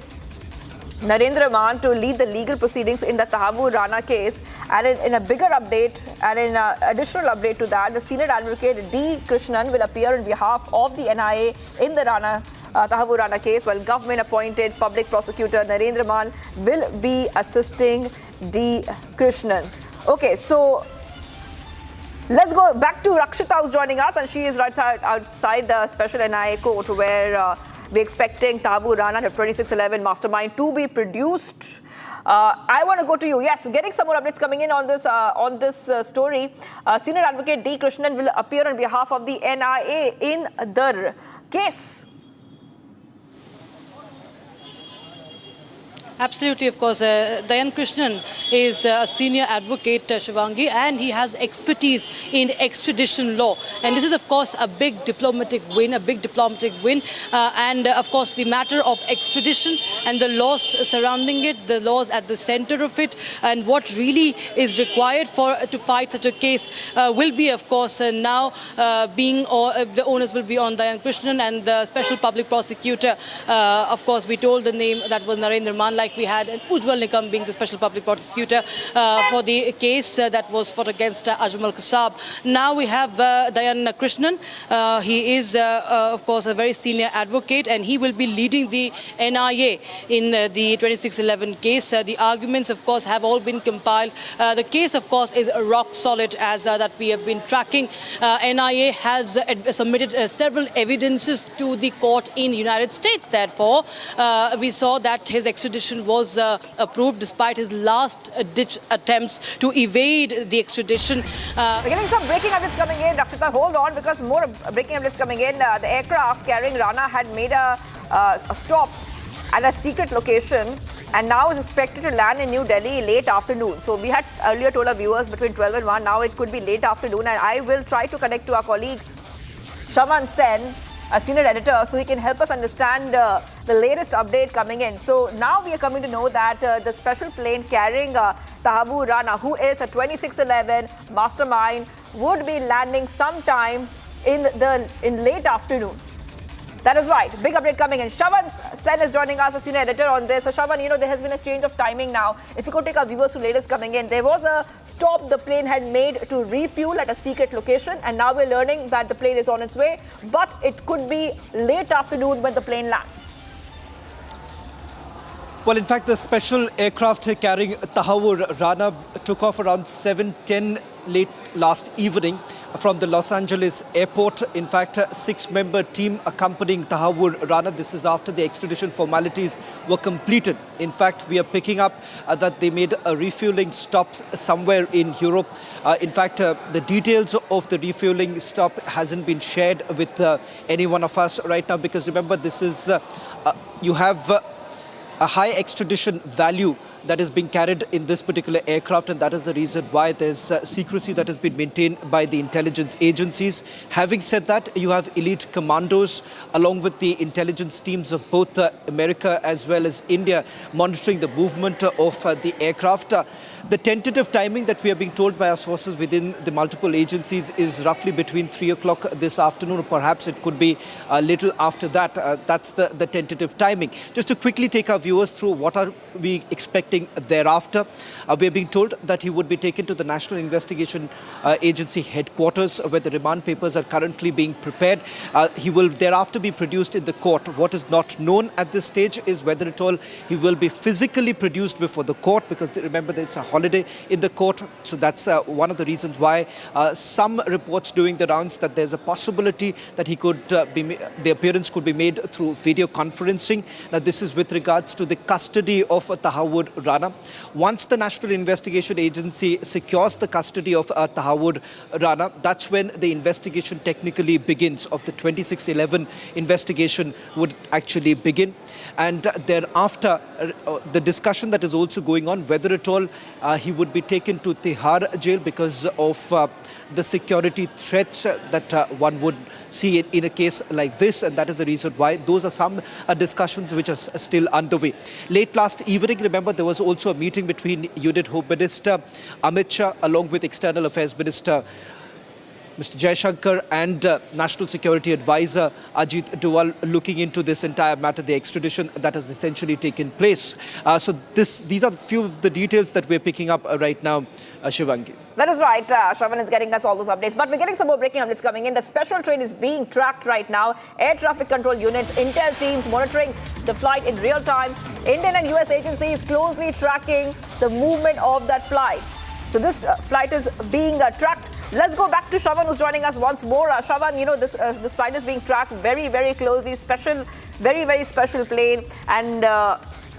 Narendra Man to lead the legal proceedings in the Tahawwur Rana case. And in a bigger update and in an additional update to that, the senior advocate D. Krishnan will appear on behalf of the NIA in the Tahawwur Rana case, while government-appointed public prosecutor Narendra Man will be assisting D. Krishnan. Okay, so let's go back to Rakshita, who's joining us, and she is right outside the special NIA court where we're expecting Tahawwur Rana, the 2611 mastermind, to be produced. I want to go to you. Yes, getting some more updates coming in on this story. Senior advocate D. Krishnan will appear on behalf of the NIA in the case. Absolutely, of course. Dayan Krishnan is a senior advocate, Shivangi, and he has expertise in extradition law. And this is, of course, a big diplomatic win, and, of course, the matter of extradition and the laws surrounding it, the laws at the center of it, and what really is required to fight such a case will be, of course, now the onus will be on Dayan Krishnan and the special public prosecutor. Of course, we told the name that was Narendra Man, like we had Ujjwal Nikam being the special public prosecutor for the case that was fought against Ajmal Kasab. Now we have Dayan Krishnan. He is, of course, a very senior advocate, and he will be leading the NIA in the 2611 case. The arguments, of course, have all been compiled. The case, of course, is rock solid, as that we have been tracking. NIA has submitted several evidences to the court in the United States. Therefore, we saw that his extradition was approved despite his last-ditch attempts to evade the extradition. We're getting some breaking updates coming in. Rakshita, hold on, because more breaking updates coming in. The aircraft carrying Rana had made a stop at a secret location and now is expected to land in New Delhi late afternoon. So we had earlier told our viewers between 12 and 1. Now it could be late afternoon, and I will try to connect to our colleague Shaman Sen, a senior editor, so he can help us understand the latest update coming in. So now we are coming to know that the special plane carrying Tahawwur Rana, who is a 2611 mastermind, would be landing sometime in late afternoon. That is right. Big update coming in. Shaman Sen is joining us, a senior editor on this. So Shaman, there has been a change of timing now. If you could take our viewers to latest coming in, there was a stop the plane had made to refuel at a secret location, and now we're learning that the plane is on its way, but it could be late afternoon when the plane lands. Well, in fact, the special aircraft carrying Tahawwur Rana took off around 7:10 late last evening from the Los Angeles airport. In fact, a 6-member team accompanying Tahawwur Rana. This is after the extradition formalities were completed. In fact, we are picking up that they made a refueling stop somewhere in Europe. In fact, the details of the refueling stop hasn't been shared with any one of us right now, because remember, this is you have a high extradition value that is being carried in this particular aircraft, and that is the reason why there's secrecy that has been maintained by the intelligence agencies. Having said that, you have elite commandos along with the intelligence teams of both America as well as India monitoring the movement of the aircraft. The tentative timing that we are being told by our sources within the multiple agencies is roughly between 3 o'clock this afternoon, or perhaps it could be a little after that. That's the tentative timing. Just to quickly take our viewers through what are we expecting thereafter. We are being told that he would be taken to the National Investigation Agency headquarters, where the remand papers are currently being prepared. He will thereafter be produced in the court. What is not known at this stage is whether at all he will be physically produced before the court, because remember, it's a holiday in the court. So that's one of the reasons why some reports doing the rounds that there's a possibility that he could the appearance could be made through video conferencing. Now, this is with regards to the custody of Tahawwur Rana. Once the National Investigation Agency secures the custody of Tahawwur Rana, that's when the investigation technically begins, of the 2611 investigation would actually begin. And thereafter, the discussion that is also going on, whether at all he would be taken to Tihar jail because of the security threats that one would see in a case like this, and that is the reason why. Those are some discussions which are still underway. Late last evening, remember, there was also a meeting between Union Home Minister Amit Shah along with External Affairs Minister Mr. Jaishankar and National Security Advisor Ajit Doval looking into this entire matter, the extradition that has essentially taken place. So these are a few of the details that we're picking up right now, Shivangi. That is right. Shravan is getting us all those updates. But we're getting some more breaking updates coming in. The special train is being tracked right now. Air traffic control units, intel teams monitoring the flight in real time. Indian and US agencies closely tracking the movement of that flight. So this flight is being tracked. Let's go back to Shravan, who's joining us once more. Shravan, you know, this flight is being tracked very, very closely. Very, very special plane. And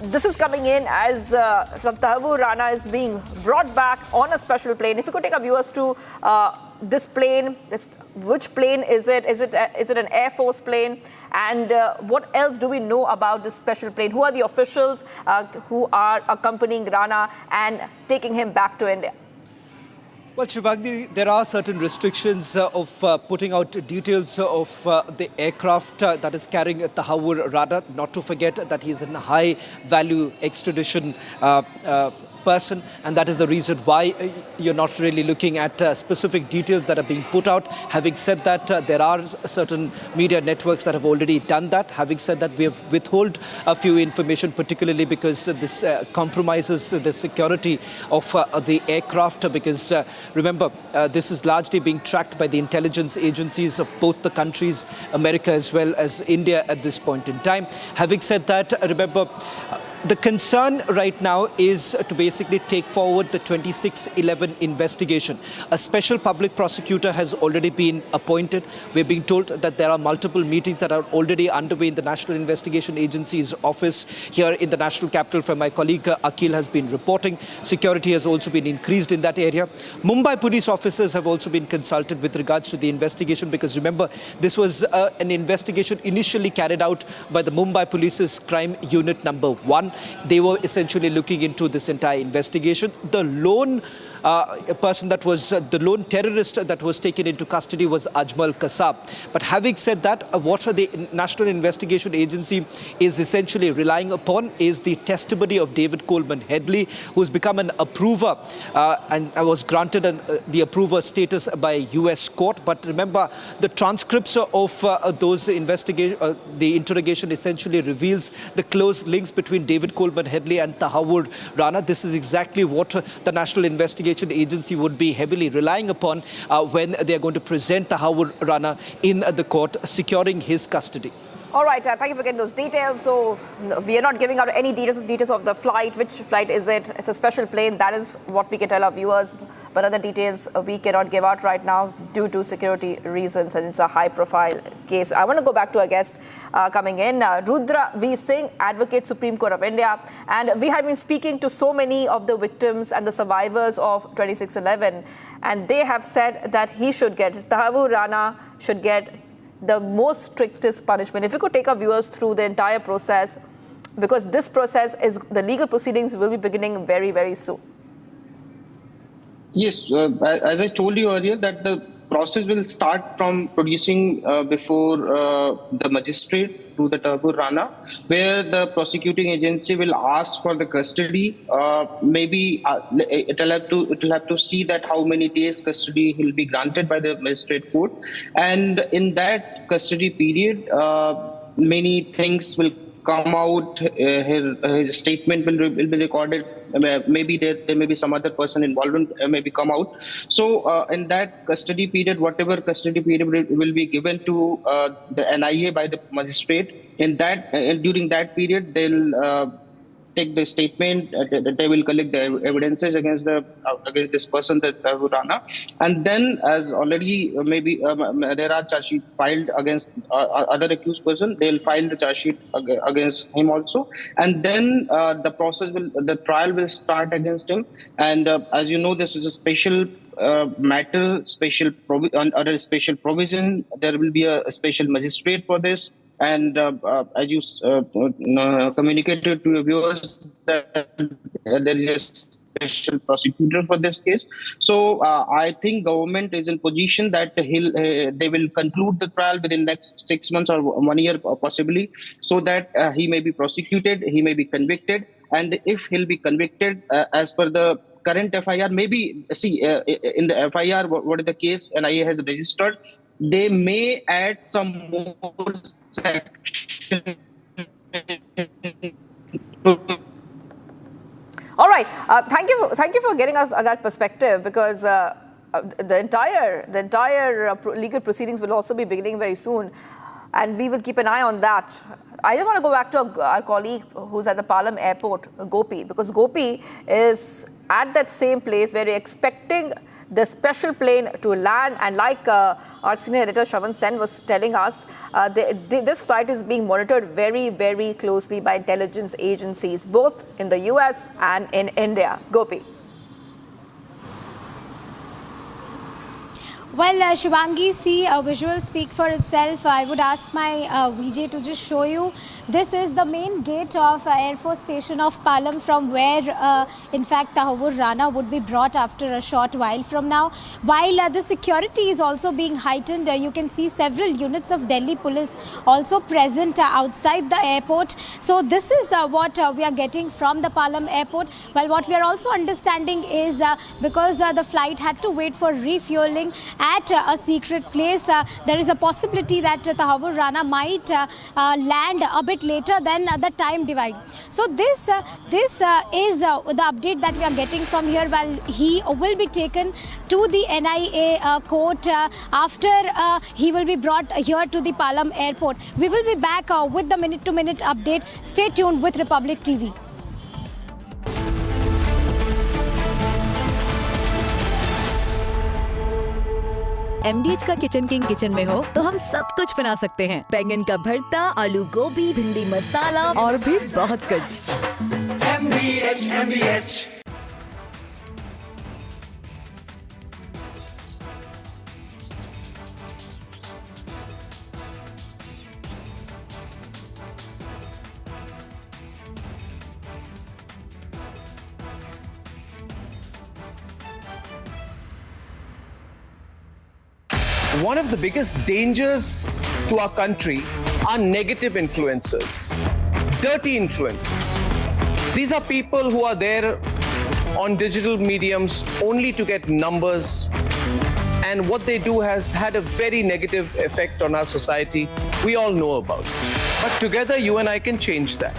this is coming in as Tahawwur Rana is being brought back on a special plane. If you could take our viewers to this plane, which plane is it? Is it an Air Force plane? And what else do we know about this special plane? Who are the officials who are accompanying Rana and taking him back to India? Well, Shivangi, there are certain restrictions of putting out details of the aircraft that is carrying Tahawwur Rana. Not to forget that he is a high-value extradition person, and that is the reason why you're not really looking at specific details that are being put out. Having said that, there are certain media networks that have already done that. Having said that, we have withheld a few information, particularly because this compromises the security of the aircraft, because remember, this is largely being tracked by the intelligence agencies of both the countries, America as well as India at this point in time. Having said that, remember, the concern right now is to basically take forward the 2611 investigation. A special public prosecutor has already been appointed. We're being told that there are multiple meetings that are already underway in the National Investigation Agency's office here in the national capital, from my colleague Akhil has been reporting. Security has also been increased in that area. Mumbai police officers have also been consulted with regards to the investigation, because remember, this was an investigation initially carried out by the Mumbai Police's Crime Unit number 1. They were essentially looking into this entire investigation. The lone person that was the lone terrorist that was taken into custody was Ajmal Kasab. But having said that, what the National Investigation Agency is essentially relying upon is the testimony of David Coleman Headley, who's become an approver and was granted the approver status by a US court. But remember, the transcripts of those the interrogation essentially reveals the close links between David Coleman Headley and Tahawwur Rana. This is exactly what the National Investigation Agency would be heavily relying upon when they are going to present Tahawwur Rana in the court, securing his custody. All right, thank you for getting those details. So we are not giving out any details of the flight. Which flight is it? It's a special plane. That is what we can tell our viewers. But other details we cannot give out right now due to security reasons, and it's a high-profile case. I want to go back to our guest coming in, Rudra V. Singh, Advocate, Supreme Court of India. And we have been speaking to so many of the victims and the survivors of 2611, and they have said that Tahawwur Rana should get the most strictest punishment. If you could take our viewers through the entire process, because this process is, the legal proceedings will be beginning very, very soon. Yes, as I told you earlier, that the process will start from producing before the magistrate to the Tahawwur Rana, where the prosecuting agency will ask for the custody. Maybe it will have to see that how many days custody will be granted by the magistrate court, and in that custody period, many things will come out. His statement will be recorded. Maybe there may be some other person involved, maybe come out. So in that custody period, whatever custody period will be given to the NIA by the magistrate, in that during that period they'll take the statement, that they will collect the evidences against this person, Tahawwur Rana, and then, as already maybe there are charge sheet filed against other accused person, they'll file the charge sheet against him also, and then the trial will start against him. And as you know, this is a special matter, under special provision. There will be a special magistrate for this. And as you communicated to your viewers, that there is a special prosecutor for this case. So I think government is in position that they will conclude the trial within next 6 months or 1 year possibly, so that he may be prosecuted, he may be convicted. And if he'll be convicted as per the current FIR, maybe in the FIR, what is the case NIA has registered, they may add some more section. All right. Thank you for getting us that perspective, because the entire legal proceedings will also be beginning very soon, and we will keep an eye on that. I just want to go back to our colleague who's at the Palam airport, Gopi, because Gopi is at that same place where we're expecting the special plane to land. And like our senior editor Shravan Sen was telling us, this flight is being monitored very, very closely by intelligence agencies, both in the US and in India. Gopi. Well, Shivangi, see, visuals speak for itself. I would ask my VJ to just show you. This is the main gate of Air Force Station of Palam, from where, in fact, Tahawwur Rana would be brought after a short while from now. While the security is also being heightened, you can see several units of Delhi police also present outside the airport. So this is what we are getting from the Palam airport. Well, what we are also understanding is because the flight had to wait for refueling at a secret place, there is a possibility that Tahawwur Rana might land a bit later than the time divide. So this is the update that we are getting from here. While he will be taken to the NIA court after he will be brought here to the Palam airport. We will be back with the minute-to-minute update. Stay tuned with Republic TV. MDH का kitchen king kitchen में हो तो हम सब कुछ बना सकते हैं। बैंगन का भरता, आलू गोभी, भिंडी मसाला और भी बहुत कुछ। MDH। One of the biggest dangers to our country are negative influences, dirty influences. These are people who are there on digital mediums only to get numbers, and what they do has had a very negative effect on our society. We all know about it. But together, you and I can change that.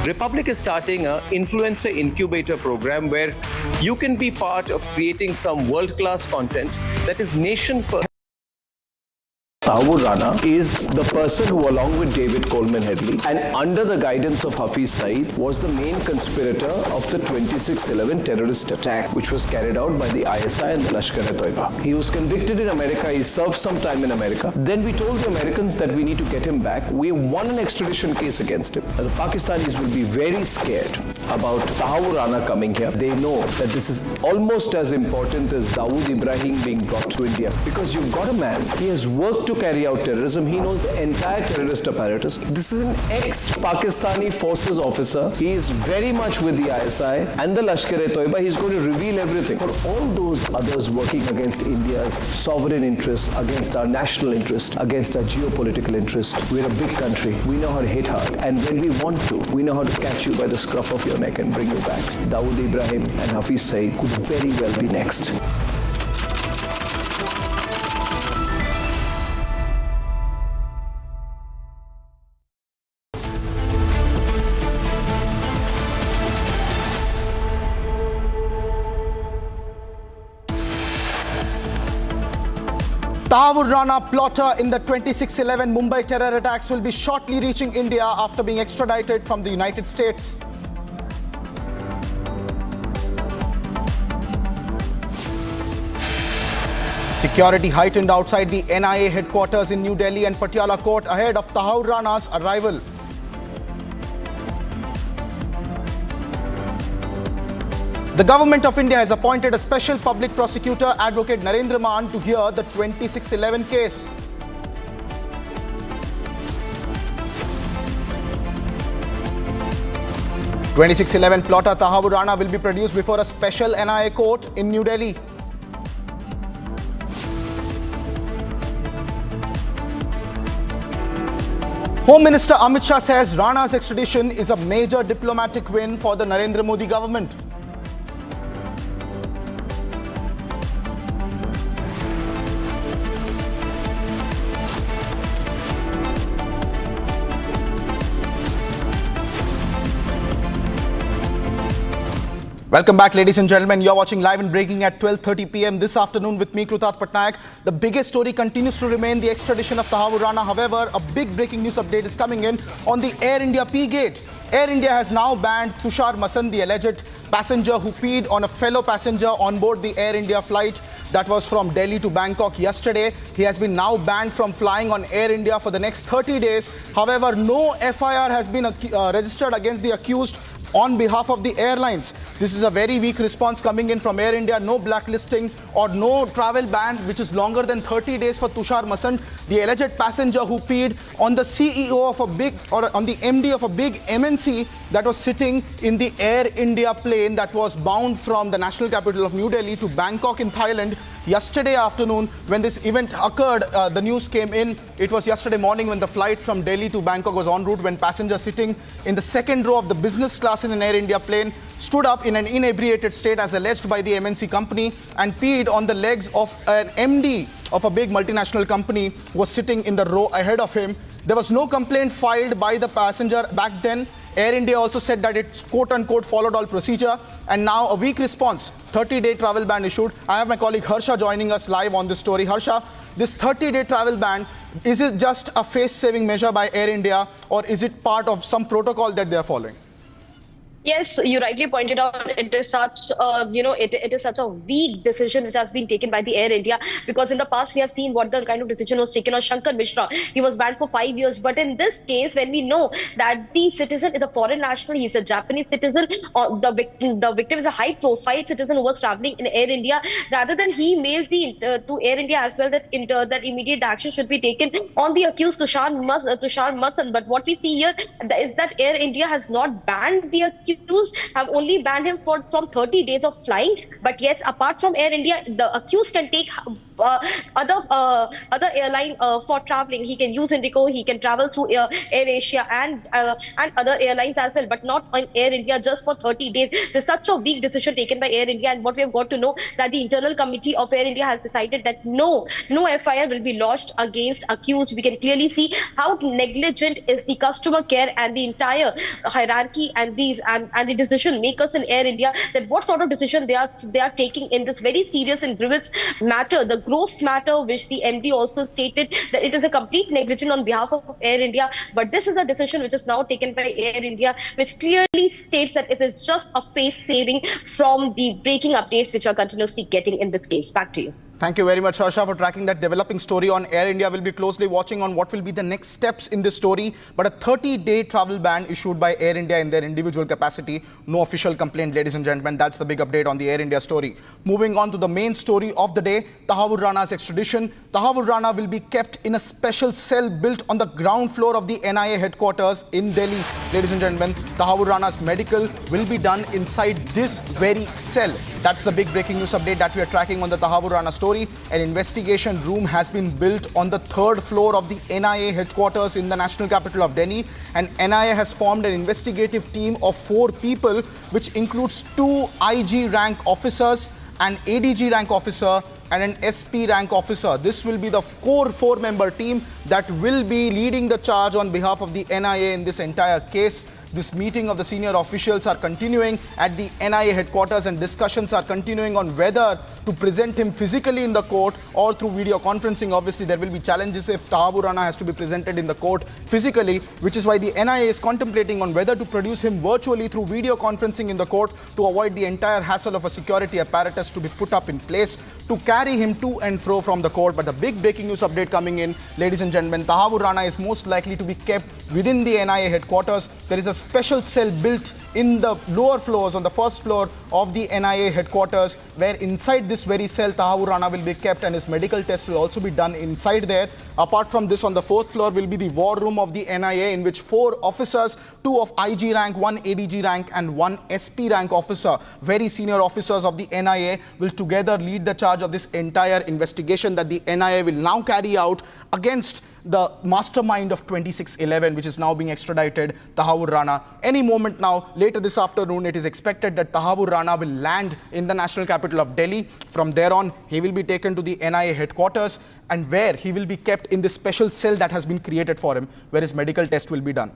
Republic is starting an influencer incubator program where you can be part of creating some world-class content that is nation first. Tahawwur Rana is the person who, along with David Headley and under the guidance of Hafiz Saeed, was the main conspirator of the 26/11 terrorist attack, which was carried out by the ISI and the Lashkar-e-Toiba. He was convicted in America. He served some time in America. Then we told the Americans that we need to get him back. We won an extradition case against him. The Pakistanis will be very scared about Tahawwur Rana coming here. They know that this is almost as important as Dawood Ibrahim being brought to India, because you've got a man, he has worked to carry out terrorism. He knows the entire terrorist apparatus. This is an ex-Pakistani forces officer. He is very much with the ISI and the Lashkar-e-Toiba. He's going to reveal everything. For all those others working against India's sovereign interests, against our national interest, against our geopolitical interest, we're a big country. We know how to hit hard. And when we want to, we know how to catch you by the scruff of your neck and bring you back. Dawood Ibrahim and Hafiz Saeed could very well be next. Tahawwur Rana, plotter in the 26/11 Mumbai terror attacks, will be shortly reaching India after being extradited from the United States. Security heightened outside the NIA headquarters in New Delhi and Patiala court ahead of Tahawwur Rana's arrival. The Government of India has appointed a special public prosecutor, Advocate Narendra Maan, to hear the 2611 case. (2611) plotter Tahawwur Rana will be produced before a special NIA court in New Delhi. Home Minister Amit Shah says Rana's extradition is a major diplomatic win for the Narendra Modi government. Welcome back, ladies and gentlemen. You're watching Live and Breaking at 12:30 p.m. this afternoon with me, Krutat Patnaik. The biggest story continues to remain the extradition of Tahawwur Rana. However, a big breaking news update is coming in on the Air India P-gate. Air India has now banned Tushar Masan, the alleged passenger who peed on a fellow passenger on board the Air India flight that was from Delhi to Bangkok yesterday. He has been now banned from flying on Air India for the next 30 days. However, no FIR has been registered against the accused on behalf of the airlines. This is a very weak response coming in from Air India. No blacklisting or no travel ban, which is longer than 30 days for Tushar Masan, the alleged passenger who peed on the CEO of a big, or on the MD of a big MNC that was sitting in the Air India plane that was bound from the national capital of New Delhi to Bangkok in Thailand. Yesterday afternoon, when this event occurred, the news came in. It was yesterday morning when the flight from Delhi to Bangkok was en route, when passengers sitting in the second row of the business class in an Air India plane stood up in an inebriated state as alleged by the MNC company and peed on the legs of an MD of a big multinational company who was sitting in the row ahead of him. There was no complaint filed by the passenger back then. Air India also said that it quote-unquote followed all procedure, and now a weak response, 30-day travel ban issued. I have my colleague Harsha joining us live on this story. Harsha, this 30-day travel ban, is it just a face-saving measure by Air India, or is it part of some protocol that they are following? Yes, you rightly pointed out, it is such it is such a weak decision which has been taken by the Air India, because in the past we have seen what the kind of decision was taken on Shankar Mishra. He was banned for 5 years, but in this case, when we know that the citizen is a foreign national, he's a Japanese citizen, or the victim is a high-profile citizen who was traveling in Air India, rather than he mailed to Air India as well that immediate action should be taken on the accused Tushar Masan. But what we see here is that Air India has not banned the accused, have only banned him from 30 days of flying. But yes, apart from Air India, the accused can take other airline for traveling. He can use Indigo, he can travel through Air Asia and other airlines as well, but not on Air India just for 30 days. There's such a weak decision taken by Air India, and what we have got to know that the internal committee of Air India has decided that no FIR will be lodged against accused. We can clearly see how negligent is the customer care and the entire hierarchy and the decision makers in Air India, that what sort of decision they are taking in this very serious and grievous matter, the gross matter, which the MD also stated that it is a complete negligence on behalf of Air India. But this is a decision which is now taken by Air India, which clearly states that it is just a face saving from the breaking updates which are continuously getting in this case. Back to you. Thank you very much, Harsha, for tracking that developing story on Air India. We'll be closely watching on what will be the next steps in this story. But a 30-day travel ban issued by Air India in their individual capacity. No official complaint, ladies and gentlemen. That's the big update on the Air India story. Moving on to the main story of the day, Tahawwur Rana's extradition. Tahawwur Rana will be kept in a special cell built on the ground floor of the NIA headquarters in Delhi. Ladies and gentlemen, Tahawwur Rana's medical will be done inside this very cell. That's the big breaking news update that we are tracking on the Tahawwur Rana story. An investigation room has been built on the third floor of the NIA headquarters in the national capital of Delhi. And NIA has formed an investigative team of 4 people, which includes 2 IG rank officers, an ADG rank officer, and an SP rank officer. This will be the core 4-member team that will be leading the charge on behalf of the NIA in this entire case. This meeting of the senior officials are continuing at the NIA headquarters, and discussions are continuing on whether to present him physically in the court or through video conferencing. Obviously, there will be challenges if Tahawwur Rana has to be presented in the court physically, which is why the NIA is contemplating on whether to produce him virtually through video conferencing in the court to avoid the entire hassle of a security apparatus to be put up in place to carry him to and fro from the court. But the big breaking news update coming in, ladies and gentlemen, Tahawwur Rana is most likely to be kept within the NIA headquarters. There is a special cell built in the lower floors, on the first floor of the NIA headquarters, where inside this very cell Tahawwur Rana will be kept, and his medical test will also be done inside there. Apart from this, on the fourth floor will be the war room of the NIA, in which 4 officers, 2 of IG rank, 1 ADG rank and 1 SP rank officer, very senior officers of the NIA, will together lead the charge of this entire investigation that the NIA will now carry out against the mastermind of 2611, which is now being extradited, Tahawwur Rana. Any moment now, later this afternoon, it is expected that Tahawwur Rana will land in the national capital of Delhi. From there on, he will be taken to the NIA headquarters, and where he will be kept in this special cell that has been created for him, where his medical test will be done.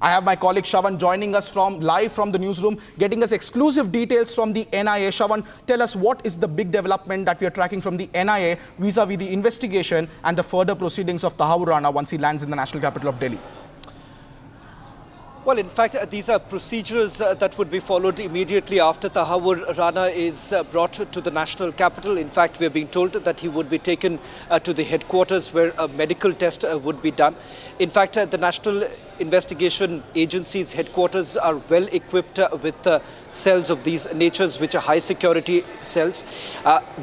I have my colleague Shravan joining us live from the newsroom, getting us exclusive details from the NIA. Shravan, tell us, what is the big development that we are tracking from the NIA vis-a-vis the investigation and the further proceedings of Tahawwur Rana once he lands in the national capital of Delhi? Well, in fact, these are procedures that would be followed immediately after Tahawwur Rana is brought to the national capital. In fact, we are being told that he would be taken to the headquarters where a medical test would be done. In fact, the National Investigation Agency's headquarters are well equipped with cells of these natures, which are high security cells.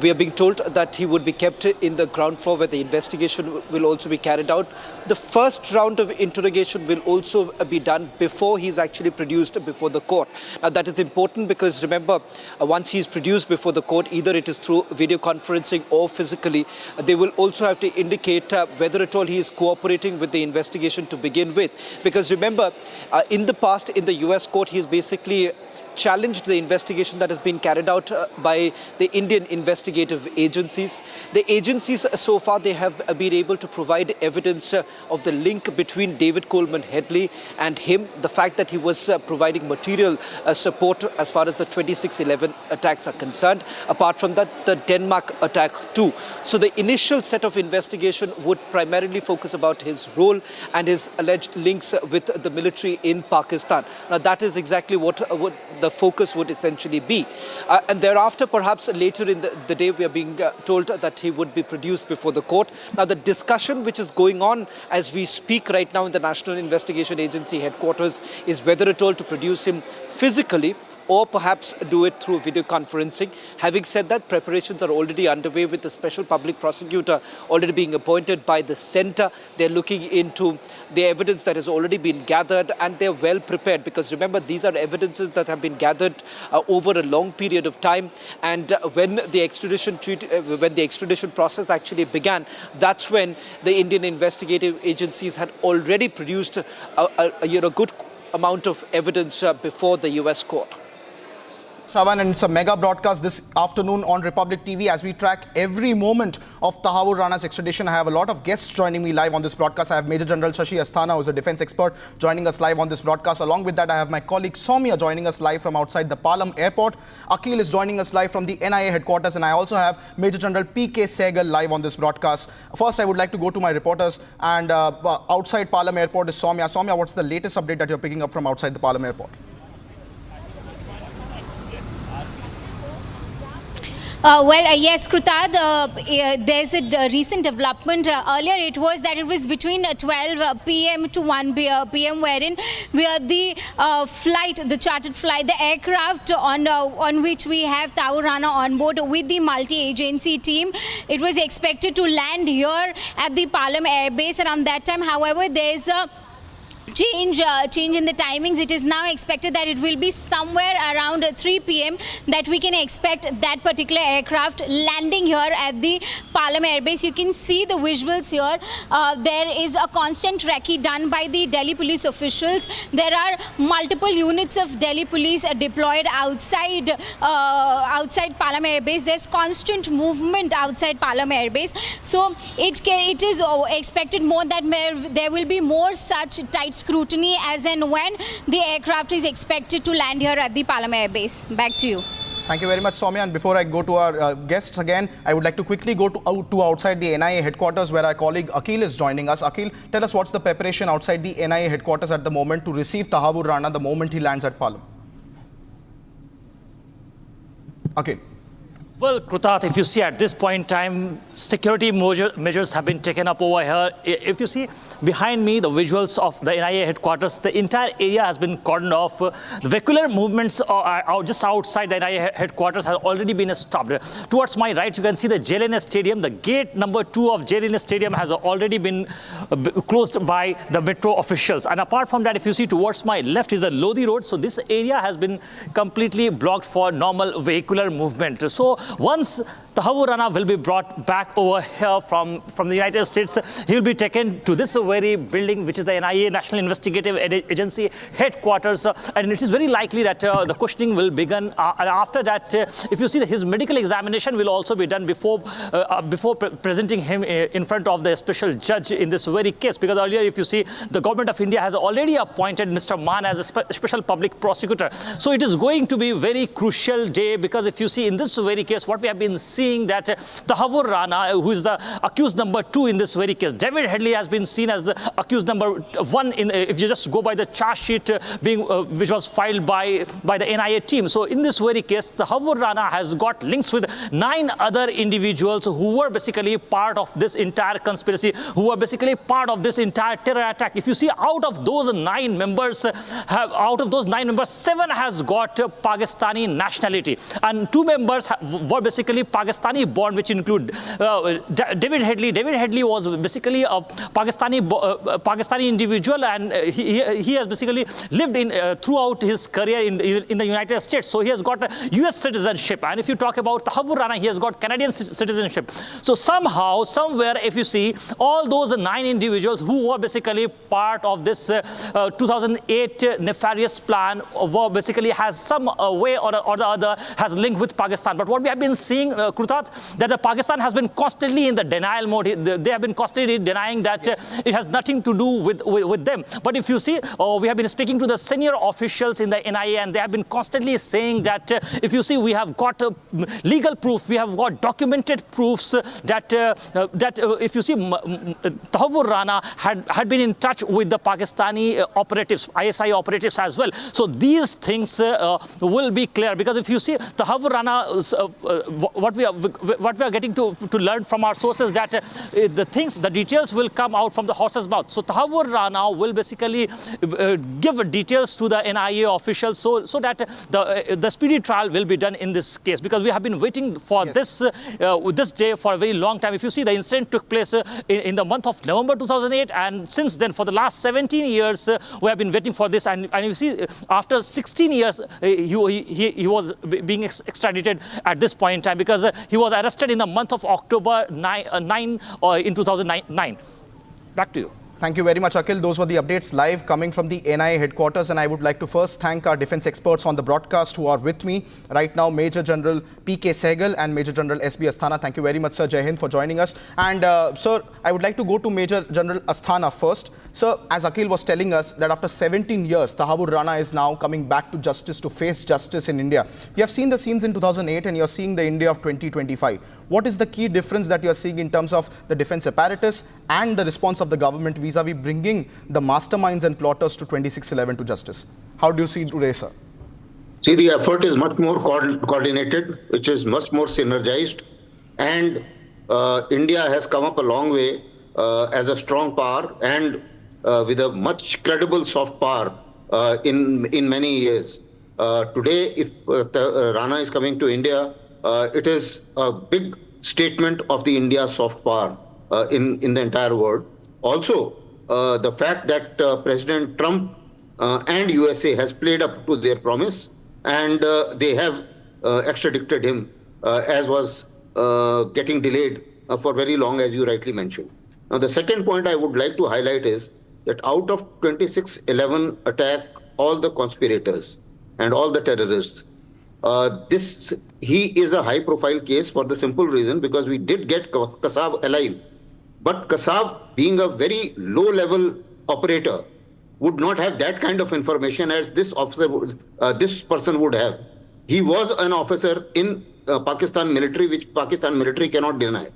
We are being told that he would be kept in the ground floor where the investigation will also be carried out. The first round of interrogation will also be done before he is actually produced before the court. Now, that is important because, remember, once he is produced before the court, either it is through video conferencing or physically, they will also have to indicate whether at all he is cooperating with the investigation to begin with. Because remember, in the past, in the US court, he has basically challenged the investigation that has been carried out by the Indian investigative agencies. The agencies so far, they have been able to provide evidence of the link between David Coleman Headley and him, the fact that he was providing material support as far as the 2611 attacks are concerned. Apart from that, the Denmark attack too. So the initial set of investigation would primarily focus about his role and his alleged links with the military in Pakistan. Now, that is exactly what the focus would essentially be. And thereafter, perhaps later in the day, we are being told that he would be produced before the court. Now, the discussion which is going on as we speak right now in the National Investigation Agency headquarters is whether at all to produce him physically or perhaps do it through video conferencing. Having said that, preparations are already underway with the special public prosecutor already being appointed by the centre. They're looking into the evidence that has already been gathered, and they're well prepared because remember, these are evidences that have been gathered over a long period of time. And when the extradition process actually began, that's when the Indian investigative agencies had already produced a good amount of evidence before the US court. Shravan, and it's a mega broadcast this afternoon on Republic TV as we track every moment of Tahawwur Rana's extradition. I have a lot of guests joining me live on this broadcast. I have Major General Shashi Asthana, who is a defense expert, joining us live on this broadcast. Along with that, I have my colleague Soumya joining us live from outside the Palam airport. Akhil is joining us live from the NIA headquarters, and I also have Major General P.K. Sehgal live on this broadcast. First, I would like to go to my reporters, and outside Palam airport is Soumya. Soumya, what's the latest update that you're picking up from outside the Palam airport? Yes, Krutad, there's a recent development. Earlier it was that it was between 12 p.m. to 1 p.m. wherein the chartered flight, the aircraft on which we have Tahawwur Rana on board with the multi-agency team, it was expected to land here at the Palam Air Base around that time. However, there's a change in the timings. It is now expected that it will be somewhere around 3 p.m. that we can expect that particular aircraft landing here at the Palam Air Base. You can see the visuals here. There is a constant recce done by the Delhi police officials. There are multiple units of Delhi police deployed outside Palam Air Base. There's constant movement outside Palam Air Base. So it is expected more that there will be more such tight scrutiny as and when the aircraft is expected to land here at the Palam Air Base. Back to you. Thank you very much, Soumya. And before I go to our guests again, I would like to quickly go to outside the NIA headquarters where our colleague Akhil is joining us. Akhil, tell us what's the preparation outside the NIA headquarters at the moment to receive Tahawwur Rana the moment he lands at Palam. Akhil. Well, Krutat, if you see at this point in time, security measures have been taken up over here. If you see behind me, the visuals of the NIA headquarters, the entire area has been cordoned off. The vehicular movements are just outside the NIA headquarters have already been stopped. Towards my right, you can see the JLNS Stadium. The gate number 2 of JLNS Stadium has already been closed by the metro officials. And apart from that, if you see towards my left is the Lodi Road. So this area has been completely blocked for normal vehicular movement. So once Tahawwur Rana will be brought back over here from the United States, he will be taken to this very building, which is the NIA, National Investigative Agency headquarters. And it is very likely that the questioning will begin. And after that, if you see, his medical examination will also be done before presenting him in front of the special judge in this very case. Because earlier, if you see, the government of India has already appointed Mr. Mann as a special public prosecutor. So it is going to be a very crucial day, because if you see in this very case, what we have been seeing that Tahawwur Rana, who is the accused number 2 in this very case, David Headley has been seen as the accused number 1 in, if you just go by the charge sheet which was filed by the NIA team. So in this very case, Tahawwur Rana has got links with 9 other individuals who were basically part of this entire conspiracy, who were basically part of this entire terror attack. If you see, out of those 9 members, 7 has got Pakistani nationality, and 2 members were basically Pakistani born, which include David Headley. David Headley was basically a Pakistani individual, and he has basically lived in throughout his career in the United States. So he has got a US citizenship. And if you talk about Tahawwur Rana, he has got Canadian citizenship. So somehow, somewhere, if you see, all those 9 individuals who were basically part of this 2008 nefarious plan were basically has some way or the other has linked with Pakistan. But what we have been seeing, Krutat, that Pakistan has been constantly in the denial mode. They have been constantly denying that it has nothing to do with them. But if you see, we have been speaking to the senior officials in the NIA, and they have been constantly saying that if you see, we have got legal proof, we have got documented proofs that if you see, Tahawwur Rana had been in touch with the Pakistani operatives, ISI operatives as well. So these things will be clear, because if you see, Tahawwur Rana, what we are getting to learn from our sources, that the details will come out from the horse's mouth. So Tahawwur Rana will basically give details to the NIA officials, so that the speedy trial will be done in this case, because we have been waiting for this day for a very long time. If you see, the incident took place in the month of November 2008, and since then, for the last 17 years, we have been waiting for this. And you see, after 16 years, he was being extradited at this point in time, because he was arrested in the month of October 9 in 2009. Back to you. Thank you very much, Akhil. Those were the updates live coming from the NIA headquarters. And I would like to first thank our defense experts on the broadcast who are with me right now, Major General P.K. Sehgal and Major General S.B. Asthana. Thank you very much, Sir. Jai Hind, for joining us. And sir, I would like to go to Major General Asthana first. Sir, as Akhil was telling us that after 17 years, Tahawwur Rana is now coming back to justice, to face justice in India. You have seen the scenes in 2008 and you're seeing the India of 2025. What is the key difference that you're seeing in terms of the defense apparatus and the response of the government vis-a-vis bringing the masterminds and plotters to 26/11 to justice? How do you see today, sir? See, the effort is much more coordinated, which is much more synergized. And India has come up a long way as a strong power and with a much credible soft power in many years. Today, if Rana is coming to India, it is a big statement of the India soft power in the entire world. Also, the fact that President Trump and USA has played up to their promise, and they have extradited him, as was getting delayed for very long, as you rightly mentioned. Now, the second point I would like to highlight is that out of 26/11 attack, all the conspirators and all the terrorists, he is a high-profile case for the simple reason because we did get Kasab alive. But Kasab, being a very low-level operator, would not have that kind of information as this officer, this person would have. He was an officer in Pakistan military, which Pakistan military cannot deny.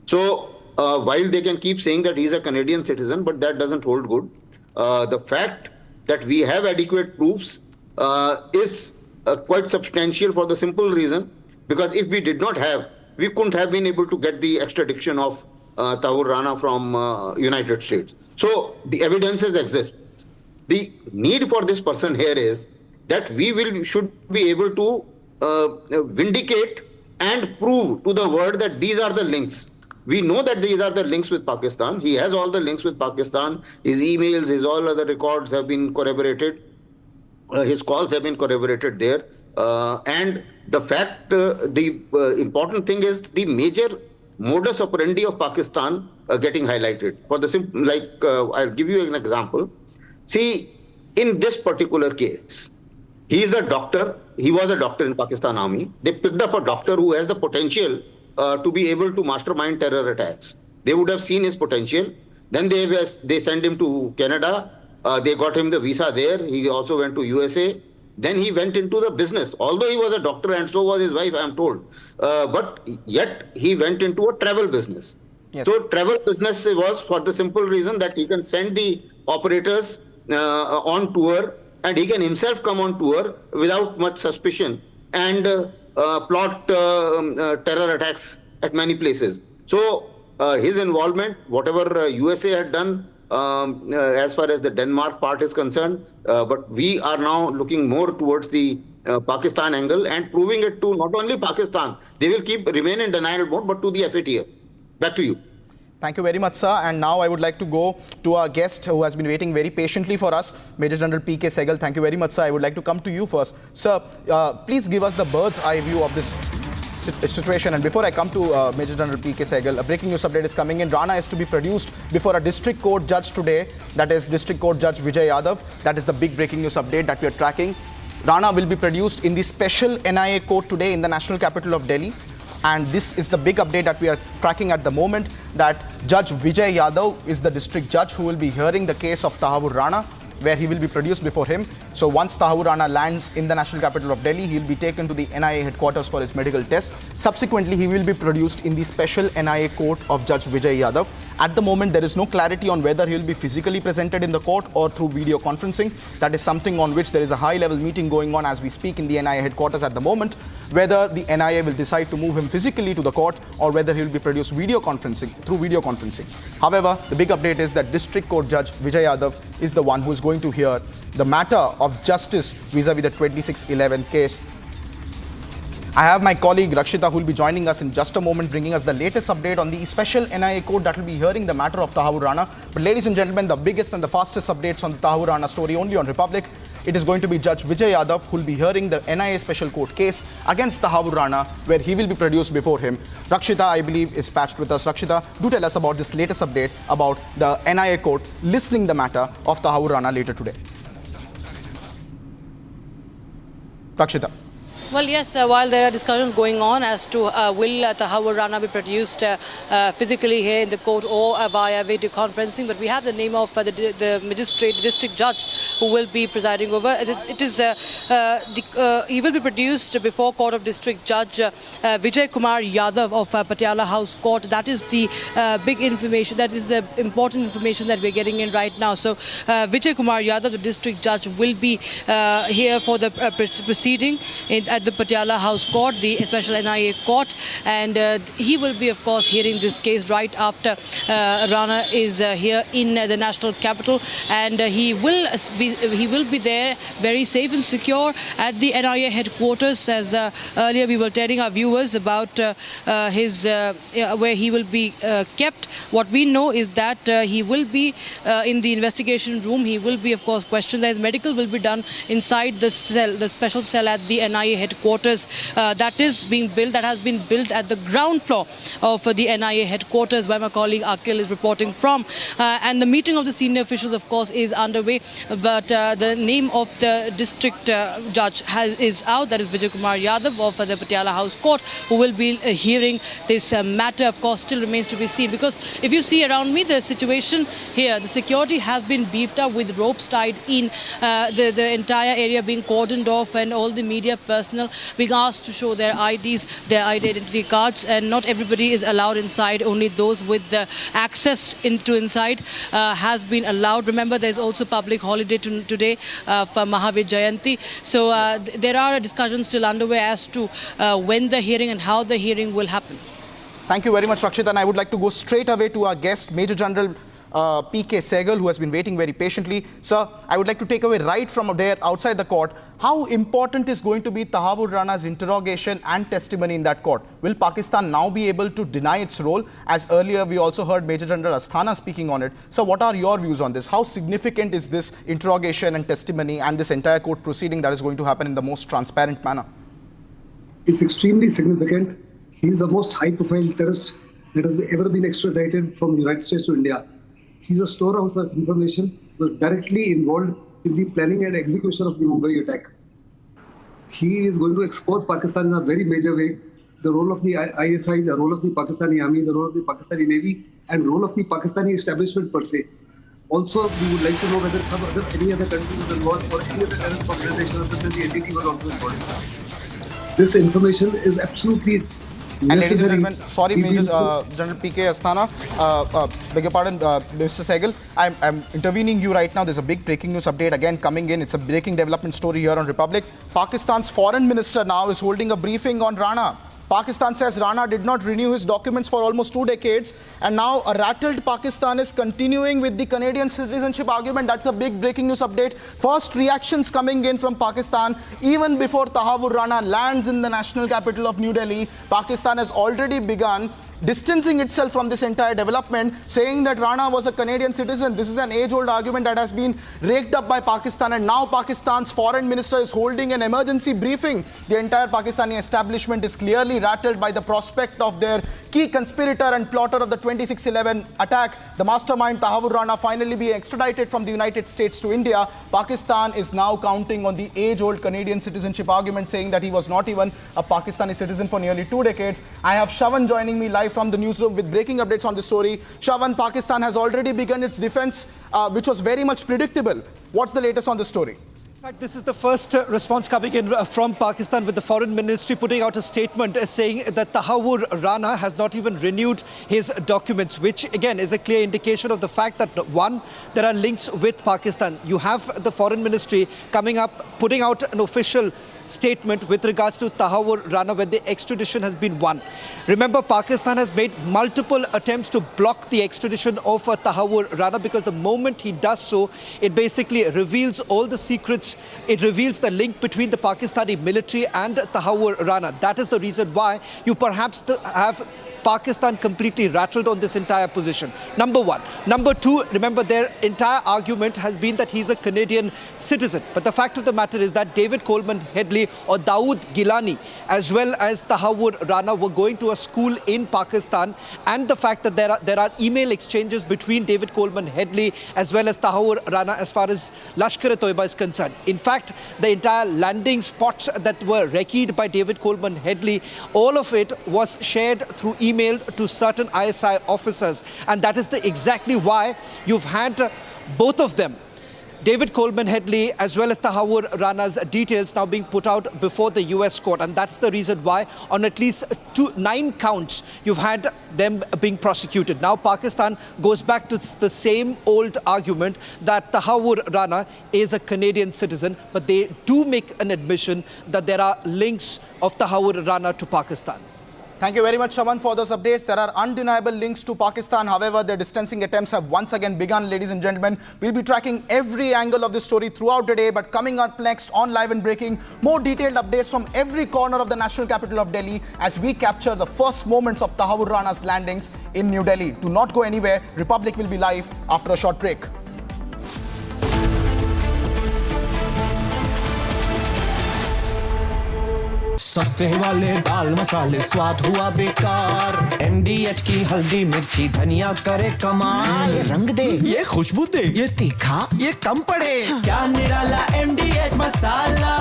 So while they can keep saying that he is a Canadian citizen, but that doesn't hold good. The fact that we have adequate proofs is quite substantial for the simple reason, because if we did not have, we couldn't have been able to get the extradition of Tahawwur Rana from United States. So the evidences exist. The need for this person here is that we should be able to vindicate and prove to the world that these are the links. We know that these are the links with Pakistan. He has all the links with Pakistan. His emails, his all other records have been corroborated. His calls have been corroborated there. And the fact, the important thing is the major modus operandi of Pakistan getting highlighted. For the simple, I'll give you an example. See, in this particular case, he is a doctor. He was a doctor in Pakistan Army. They picked up a doctor who has the potential to be able to mastermind terror attacks. They would have seen his potential. Then they sent him to Canada. They got him the visa there. He also went to USA. Then he went into the business. Although he was a doctor and so was his wife, I am told. But yet he went into a travel business. Yes. So travel business was for the simple reason that he can send the operators on tour, and he can himself come on tour without much suspicion and plot terror attacks at many places. So his involvement, whatever USA had done as far as the Denmark part is concerned, but we are now looking more towards the Pakistan angle and proving it to not only Pakistan, they will remain in denial mode, but to the FATF. Back to you. Thank you very much, sir. And now I would like to go to our guest who has been waiting very patiently for us, Major General P.K. Sehgal. Thank you very much, sir. I would like to come to you first. Sir, please give us the bird's eye view of this situation. And before I come to Major General P.K. Sehgal, a breaking news update is coming in. Rana is to be produced before a district court judge today. That is District Court Judge Vijay Yadav. That is the big breaking news update that we are tracking. Rana will be produced in the special NIA court today in the national capital of Delhi. And this is the big update that we are tracking at the moment, that Judge Vijay Yadav is the district judge who will be hearing the case of Tahawwur Rana, where he will be produced before him. So once Tahawwur Rana lands in the national capital of Delhi, he will be taken to the NIA headquarters for his medical test. Subsequently, he will be produced in the special NIA court of Judge Vijay Yadav. At the moment, there is no clarity on whether he will be physically presented in the court or through video conferencing. That is something on which there is a high-level meeting going on as we speak in the NIA headquarters at the moment, whether the NIA will decide to move him physically to the court or whether he will be produced through video conferencing. However, the big update is that District Court Judge Vijay Yadav is the one who is going to hear the matter of justice vis-a-vis the 2611 case. I have my colleague Rakshita who will be joining us in just a moment, bringing us the latest update on the special NIA court that will be hearing the matter of Tahawwur Rana. But ladies and gentlemen, the biggest and the fastest updates on the Tahawwur Rana story only on Republic. It is going to be Judge Vijay Yadav who will be hearing the NIA special court case against Tahawwur Rana, where he will be produced before him. Rakshita, I believe, is patched with us. Rakshita, do tell us about this latest update about the NIA court listening the matter of Tahawwur Rana later today. Rakshita. Well, yes, while there are discussions going on as to will Tahawwur Rana be produced physically here in the court or via video conferencing, but we have the name of the magistrate, district judge who will be presiding over. He will be produced before court of district judge Vijay Kumar Yadav of Patiala House Court. That is the big information, that is the important information that we're getting in right now. So Vijay Kumar Yadav, the district judge, will be here for the proceeding at the Patiala House Court, the special NIA court, and he will be, of course, hearing this case right after Rana is here in the national capital, and he will be there very safe and secure at the NIA headquarters. As earlier we were telling our viewers about where he will be kept. What we know is that he will be in the investigation room. He will be, of course, questioned. His medical will be done inside the cell, the special cell at the NIA headquarters that is being built, that has been built at the ground floor of the NIA headquarters, where my colleague Akil is reporting from. And the meeting of the senior officials, of course, is underway. But the name of the district judge is out. That is Vijay Kumar Yadav of the Patiala House Court, who will be hearing this matter. Of course, still remains to be seen, because if you see around me, the situation here, the security has been beefed up with ropes tied in, the entire area being cordoned off, and all the media personnel being asked to show their IDs, their identity cards, and not everybody is allowed inside. Only those with the access into inside has been allowed. Remember, there's also public holiday today for Mahavir Jayanti. So there are discussions still underway as to when the hearing and how the hearing will happen. Thank you very much, Rakshit. And I would like to go straight away to our guest, Major General P.K. Sehgal, who has been waiting very patiently. Sir, I would like to take away right from there, outside the court, how important is going to be Tahawwur Rana's interrogation and testimony in that court? Will Pakistan now be able to deny its role? As earlier, we also heard Major General Asthana speaking on it. So what are your views on this? How significant is this interrogation and testimony and this entire court proceeding that is going to happen in the most transparent manner? It's extremely significant. He is the most high-profile terrorist that has ever been extradited from the United States to India. He's a storehouse of information, was directly involved in the planning and execution of the Mumbai attack. He is going to expose Pakistan in a very major way. The role of the ISI, the role of the Pakistani army, the role of the Pakistani navy, and role of the Pakistani establishment per se. Also, we would like to know whether any other country was involved or any other terrorist organization other than the entity was also involved. This information is absolutely and ladies and gentlemen, sorry, Major General P.K. Asthana, beg your pardon, Mr. Sehgal, I'm intervening you right now. There's a big breaking news update again coming in. It's a breaking development story here on Republic. Pakistan's foreign minister now is holding a briefing on Rana. Pakistan says Rana did not renew his documents for almost 2 decades, and now a rattled Pakistan is continuing with the Canadian citizenship argument. That's a big breaking news update. First reactions coming in from Pakistan even before Tahawwur Rana lands in the national capital of New Delhi. Pakistan has already begun distancing itself from this entire development, saying that Rana was a Canadian citizen. This is an age-old argument that has been raked up by Pakistan, and now Pakistan's foreign minister is holding an emergency briefing. The entire Pakistani establishment is clearly rattled by the prospect of their key conspirator and plotter of the 26/11 attack, the mastermind Tahawwur Rana, finally being extradited from the United States to India. Pakistan is now counting on the age-old Canadian citizenship argument, saying that he was not even a Pakistani citizen for nearly 2 decades. I have Shavan joining me live from the newsroom with breaking updates on this story. Shavan, Pakistan has already begun its defense, which was very much predictable. What's the latest on this story? In fact, this is the first response coming in from Pakistan, with the foreign ministry putting out a statement saying that Tahawwur Rana has not even renewed his documents, which again is a clear indication of the fact that, one, there are links with Pakistan. You have the foreign ministry coming up, putting out an official statement with regards to Tahawwur Rana when the extradition has been won. Remember, Pakistan has made multiple attempts to block the extradition of Tahawwur Rana, because the moment he does so, it basically reveals all the secrets. It reveals the link between the Pakistani military and Tahawwur Rana. That is the reason why you perhaps have Pakistan completely rattled on this entire position. Number one. Number two, remember, their entire argument has been that he's a Canadian citizen. But the fact of the matter is that David Coleman Headley or Dawood Gilani, as well as Tahawwur Rana, were going to a school in Pakistan. And the fact that there are email exchanges between David Coleman Headley as well as Tahawwur Rana as far as Lashkar-e-Toiba is concerned. In fact, the entire landing spots that were recceed by David Coleman Headley, all of it was shared through email to certain ISI officers, and that is exactly why you've had both of them, David Coleman Headley as well as Tahawwur Rana's details now being put out before the US court, and that's the reason why on at least 9 counts you've had them being prosecuted. Now Pakistan goes back to the same old argument that Tahawwur Rana is a Canadian citizen, but they do make an admission that there are links of Tahawwur Rana to Pakistan. Thank you very much, Shavan, for those updates. There are undeniable links to Pakistan. However, their distancing attempts have once again begun, ladies and gentlemen. We'll be tracking every angle of this story throughout the day. But coming up next on Live and Breaking, more detailed updates from every corner of the national capital of Delhi as we capture the first moments of Tahawwur Rana's landings in New Delhi. Do not go anywhere. Republic will be live after a short break. सस्ते वाले दाल मसाले स्वाद हुआ बेकार। NDH की हल्दी मिर्ची धनिया करे कमाल। ये रंग दे, ये खुशबू दे, ये तीखा, ये कम पड़े। क्या निराला NDH masala.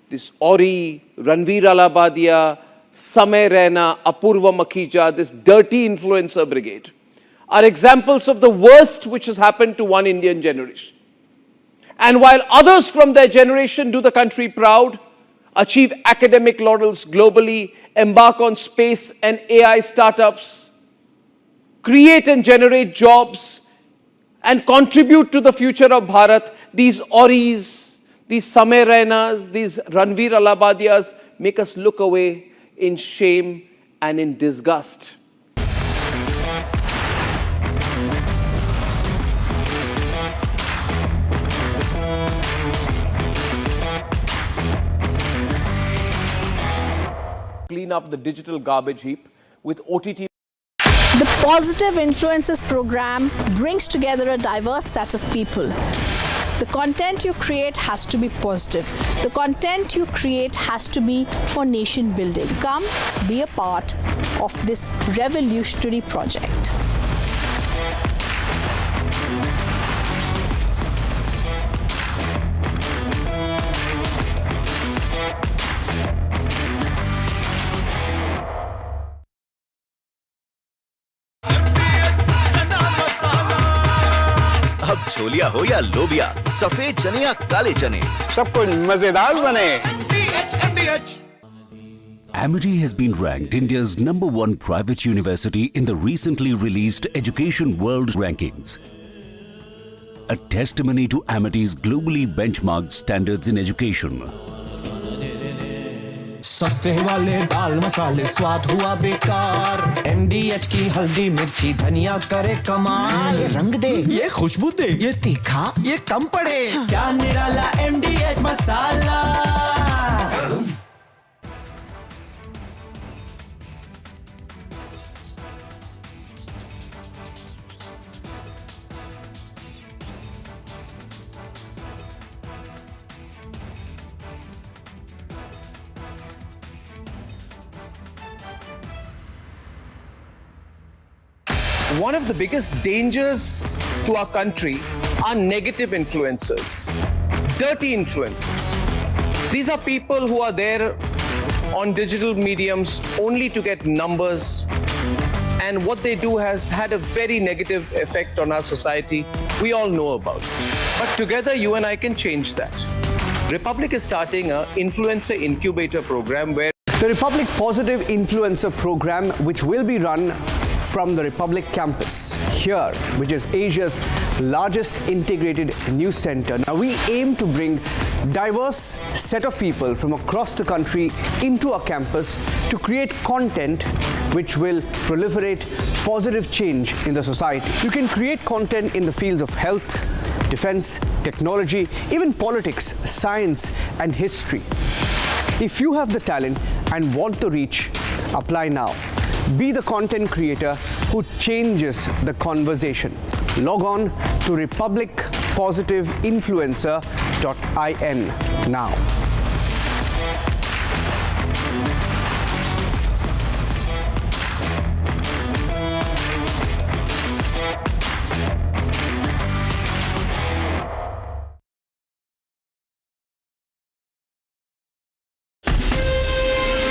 This Ori, Ranveer Alabadia, Samay Raina, Apurva Makhija, this dirty influencer brigade are examples of the worst which has happened to one Indian generation. And while others from their generation do the country proud, achieve academic laurels globally, embark on space and AI startups, create and generate jobs, and contribute to the future of Bharat, these Oris, these Samay Rainas, these Ranveer Alabadias make us look away in shame and in disgust. Clean up the digital garbage heap with OTT. The Positive Influences program brings together a diverse set of people. The content you create has to be positive. The content you create has to be for nation building. Come be a part of this revolutionary project. अब छोलिया हो या लोबिया, सफेद चने या काले चने, सब कुछ मजेदार बने। Amity has been ranked India's #1 private university in the recently released Education World Rankings. A testimony to Amity's globally benchmarked standards in education. सस्ते वाले दाल मसाले स्वाद हुआ बेकार। NDH की हल्दी मिर्ची धनिया करे कमाल। ये रंग दे, ये खुशबू दे, ये तीखा, ये कम पड़े। क्या निराला NDH masala. One of the biggest dangers to our country are negative influencers, dirty influencers. These are people who are there on digital mediums only to get numbers, and what they do has had a very negative effect on our society. We all know about it. But together, you and I can change that. Republic is starting an influencer incubator program where the Republic Positive Influencer Program, which will be run from the Republic campus here, which is Asia's largest integrated news center. Now we aim to bring diverse set of people from across the country into our campus to create content which will proliferate positive change in the society. You can create content in the fields of health, defense, technology, even politics, science and history. If you have the talent and want the reach, apply now. Be the content creator who changes the conversation. Log on to republicpositiveinfluencer.in now.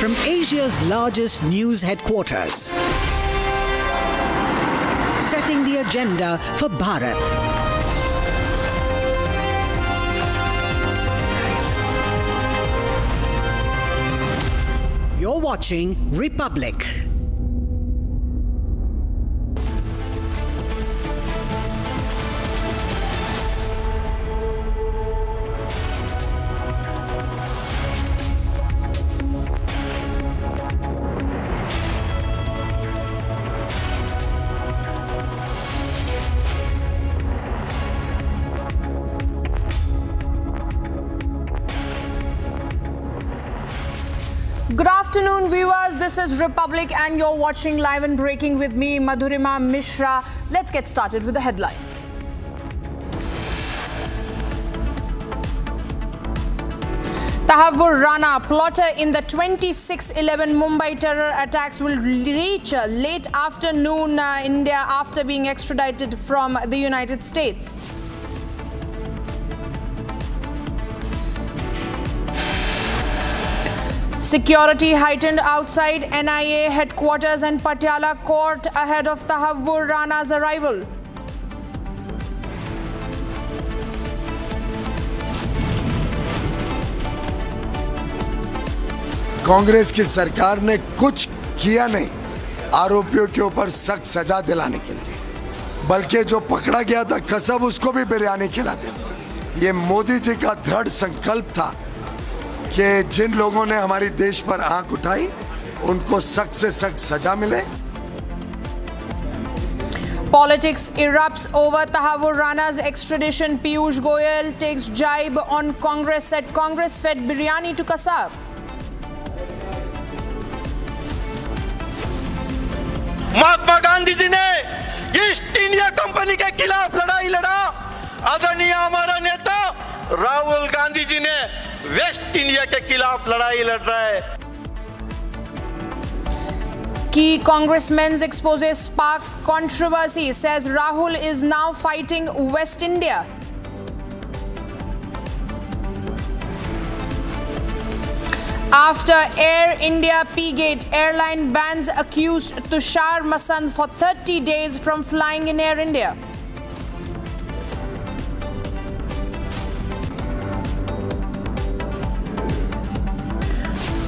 From Asia's largest news headquarters, setting the agenda for Bharat. You're watching Republic. Good afternoon, viewers. This is Republic and you're watching Live and Breaking with me, Madhurima Mishra. Let's get started with the headlines. Tahawwur Rana, plotter in the 26/11 Mumbai terror attacks, will reach late afternoon India after being extradited from the United States. Security heightened outside NIA headquarters and Patiala court ahead of Tahawwur Rana's arrival. Congress की सरकार ने कुछ किया नहीं आरोपियों के ऊपर सख्त सजा दिलाने के लिए, बल्कि जो पकड़ा गया था कसम उसको भी बिरयानी खिलाते थे। ये मोदी जी का दृढ़ संकल्प था कि जिन लोगों ने हमारी देश पर आंख उठाई उनको सख्त से सख्त सजा मिले। Politics erupts over Tahawwur Rana's extradition. Piyush Goyal takes jibe on Congress, said Congress fed biryani to Kasab. Mahatma Gandhi ji ने ईस्ट इंडिया कंपनी के खिलाफ लड़ाई लड़ा। आदरणीय हमारा नेता राहुल गांधी जी ने वेस्ट इंडिया के खिलाफ लड़ाई लड़ रहा है। Key congressmen exposes sparks controversy, says Rahul is now fighting West India. After Air India P-Gate, airline bans accused Tushar Masand for 30 days from flying in Air India.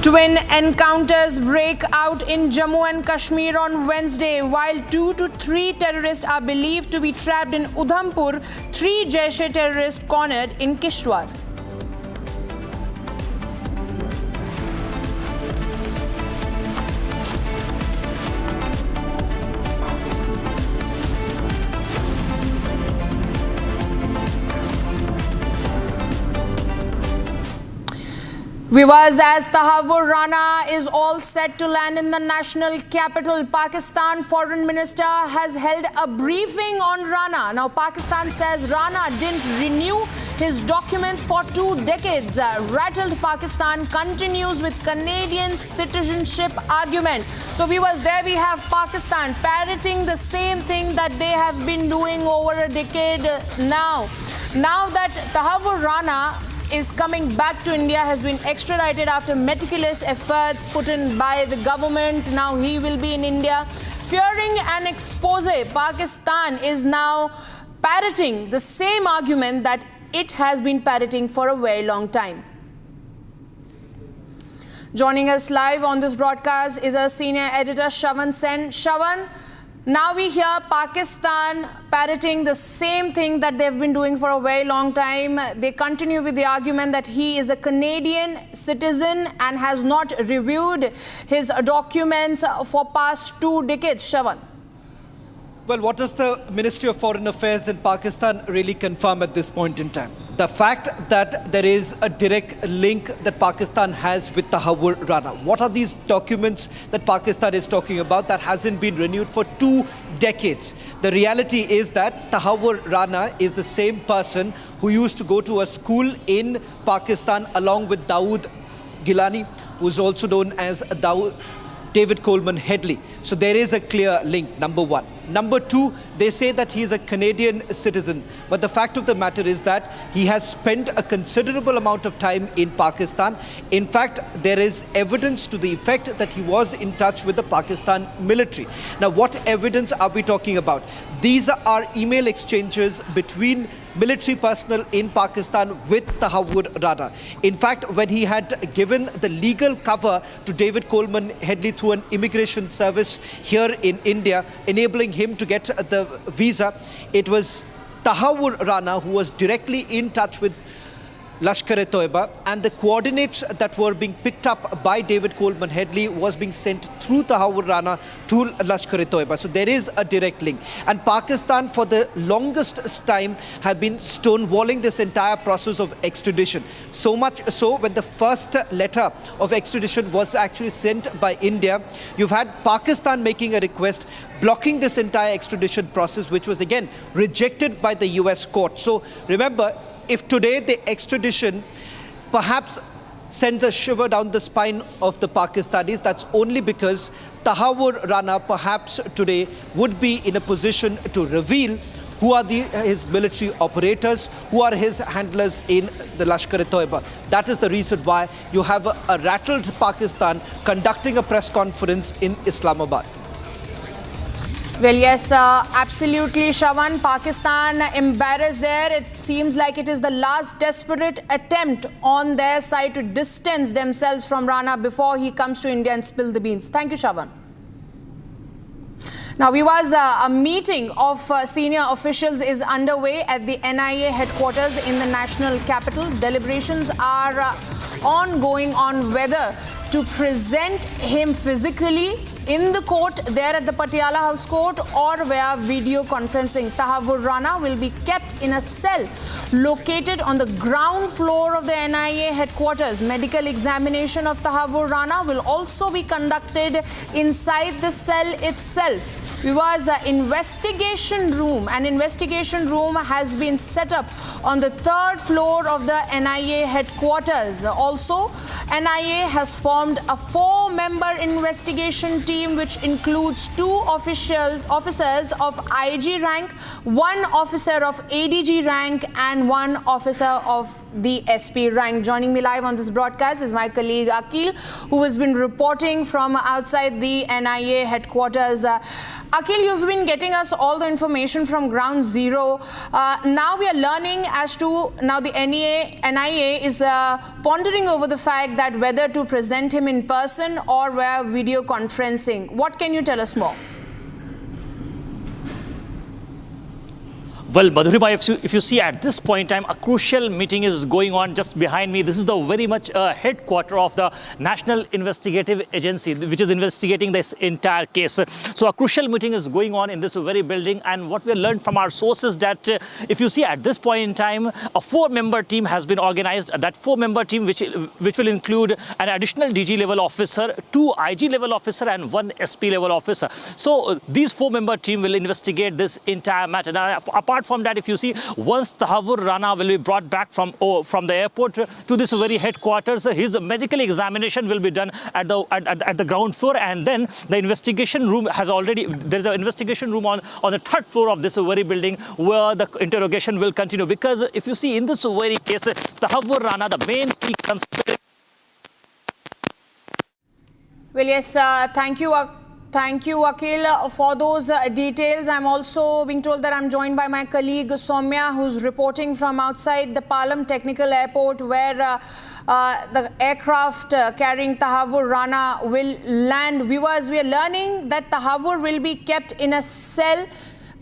Twin encounters break out in Jammu and Kashmir on Wednesday. While 2 to 3 terrorists are believed to be trapped in Udhampur, 3 Jaish-e terrorists cornered in Kishtwar. Viewers, as Tahawwur Rana is all set to land in the national capital, Pakistan Foreign Minister has held a briefing on Rana. Now, Pakistan says Rana didn't renew his documents for 2 decades. Rattled Pakistan continues with Canadian citizenship argument. So, viewers, there we have Pakistan parroting the same thing that they have been doing over a decade now. Now that Tahawwur Rana is coming back to India, has been extradited after meticulous efforts put in by the government. Now he will be in India. Fearing an expose, Pakistan is now parroting the same argument that it has been parroting for a very long time. Joining us live on this broadcast is our senior editor, Shravan Sen. Shravan, now we hear Pakistan parroting the same thing that they've been doing for a very long time. They continue with the argument that he is a Canadian citizen and has not reviewed his documents for past 2 decades. Shravan. Well, what does the Ministry of Foreign Affairs in Pakistan really confirm at this point in time? The fact that there is a direct link that Pakistan has with Tahawwur Rana. What are these documents that Pakistan is talking about that hasn't been renewed for 2 decades? The reality is that Tahawwur Rana is the same person who used to go to a school in Pakistan along with Dawood Gilani, who's also known as David Headley. So there is a clear link, number one. Number two, they say that he is a Canadian citizen. But the fact of the matter is that he has spent a considerable amount of time in Pakistan. In fact, there is evidence to the effect that he was in touch with the Pakistan military. Now, what evidence are we talking about? These are email exchanges between military personnel in Pakistan with Tahawwur Rana. In fact, when he had given the legal cover to David Headley through an immigration service here in India, enabling him to get the visa, it was Tahawwur Rana who was directly in touch with Lashkar-e-Toiba, and the coordinates that were being picked up by David Headley was being sent through Tahawwur Rana to Lashkar-e-Toiba. So there is a direct link. And Pakistan for the longest time have been stonewalling this entire process of extradition. So much so, when the first letter of extradition was actually sent by India, you've had Pakistan making a request, blocking this entire extradition process, which was again rejected by the US court. So remember, if today the extradition perhaps sends a shiver down the spine of the Pakistanis. That's only because Tahawwur Rana perhaps today would be in a position to reveal who are his military operators, who are his handlers in the Lashkar-e-Toiba. That is the reason why you have a rattled Pakistan conducting a press conference in Islamabad. Well, yes, absolutely, Shravan. Pakistan embarrassed there. It seems like it is the last desperate attempt on their side to distance themselves from Rana before he comes to India and spill the beans. Thank you, Shravan. Now, a meeting of senior officials is underway at the NIA headquarters in the national capital. Deliberations are ongoing on whether to present him physically in the court there at the Patiala House Court or via video conferencing. Tahawwur Rana will be kept in a cell located on the ground floor of the NIA headquarters. Medical examination of Tahawwur Rana will also be conducted inside the cell itself. An investigation room has been set up on the third floor of the NIA headquarters. Also, NIA has formed a 4-member investigation team which includes 2 officers of IG rank, 1 officer of ADG rank and 1 officer of the SP rank. Joining me live on this broadcast is my colleague Akil, who has been reporting from outside the NIA headquarters. Akil, you've been getting us all the information from ground zero. Now we are learning as to, now the NIA is pondering over the fact that whether to present him in person or via video conferencing. What can you tell us more? Well, Madhurima, if you see at this point in time, a crucial meeting is going on just behind me. This is the very much headquarter of the National Investigative Agency, which is investigating this entire case. So a crucial meeting is going on in this very building. And what we learned from our sources that if you see at this point in time, a 4-member team has been organized. That 4-member team, which will include an additional DG level officer, 2 IG level officer and 1 SP level officer. So these 4-member team will investigate this entire matter. Now, apart from that, if you see, once Tahawwur Rana will be brought back from the airport to this very headquarters, his medical examination will be done at the ground floor, and then the investigation room there's an investigation room on the 3rd floor of this very building where the interrogation will continue. Because if you see in this very case, Tahawwur Rana, the main key conspirator. Well, yes, Thank you, Akil, for those details. I'm also being told that I'm joined by my colleague Soumya, who's reporting from outside the Palam Technical Airport, where the aircraft carrying Tahawwur Rana will land. Viewers, we are learning that Tahawwur will be kept in a cell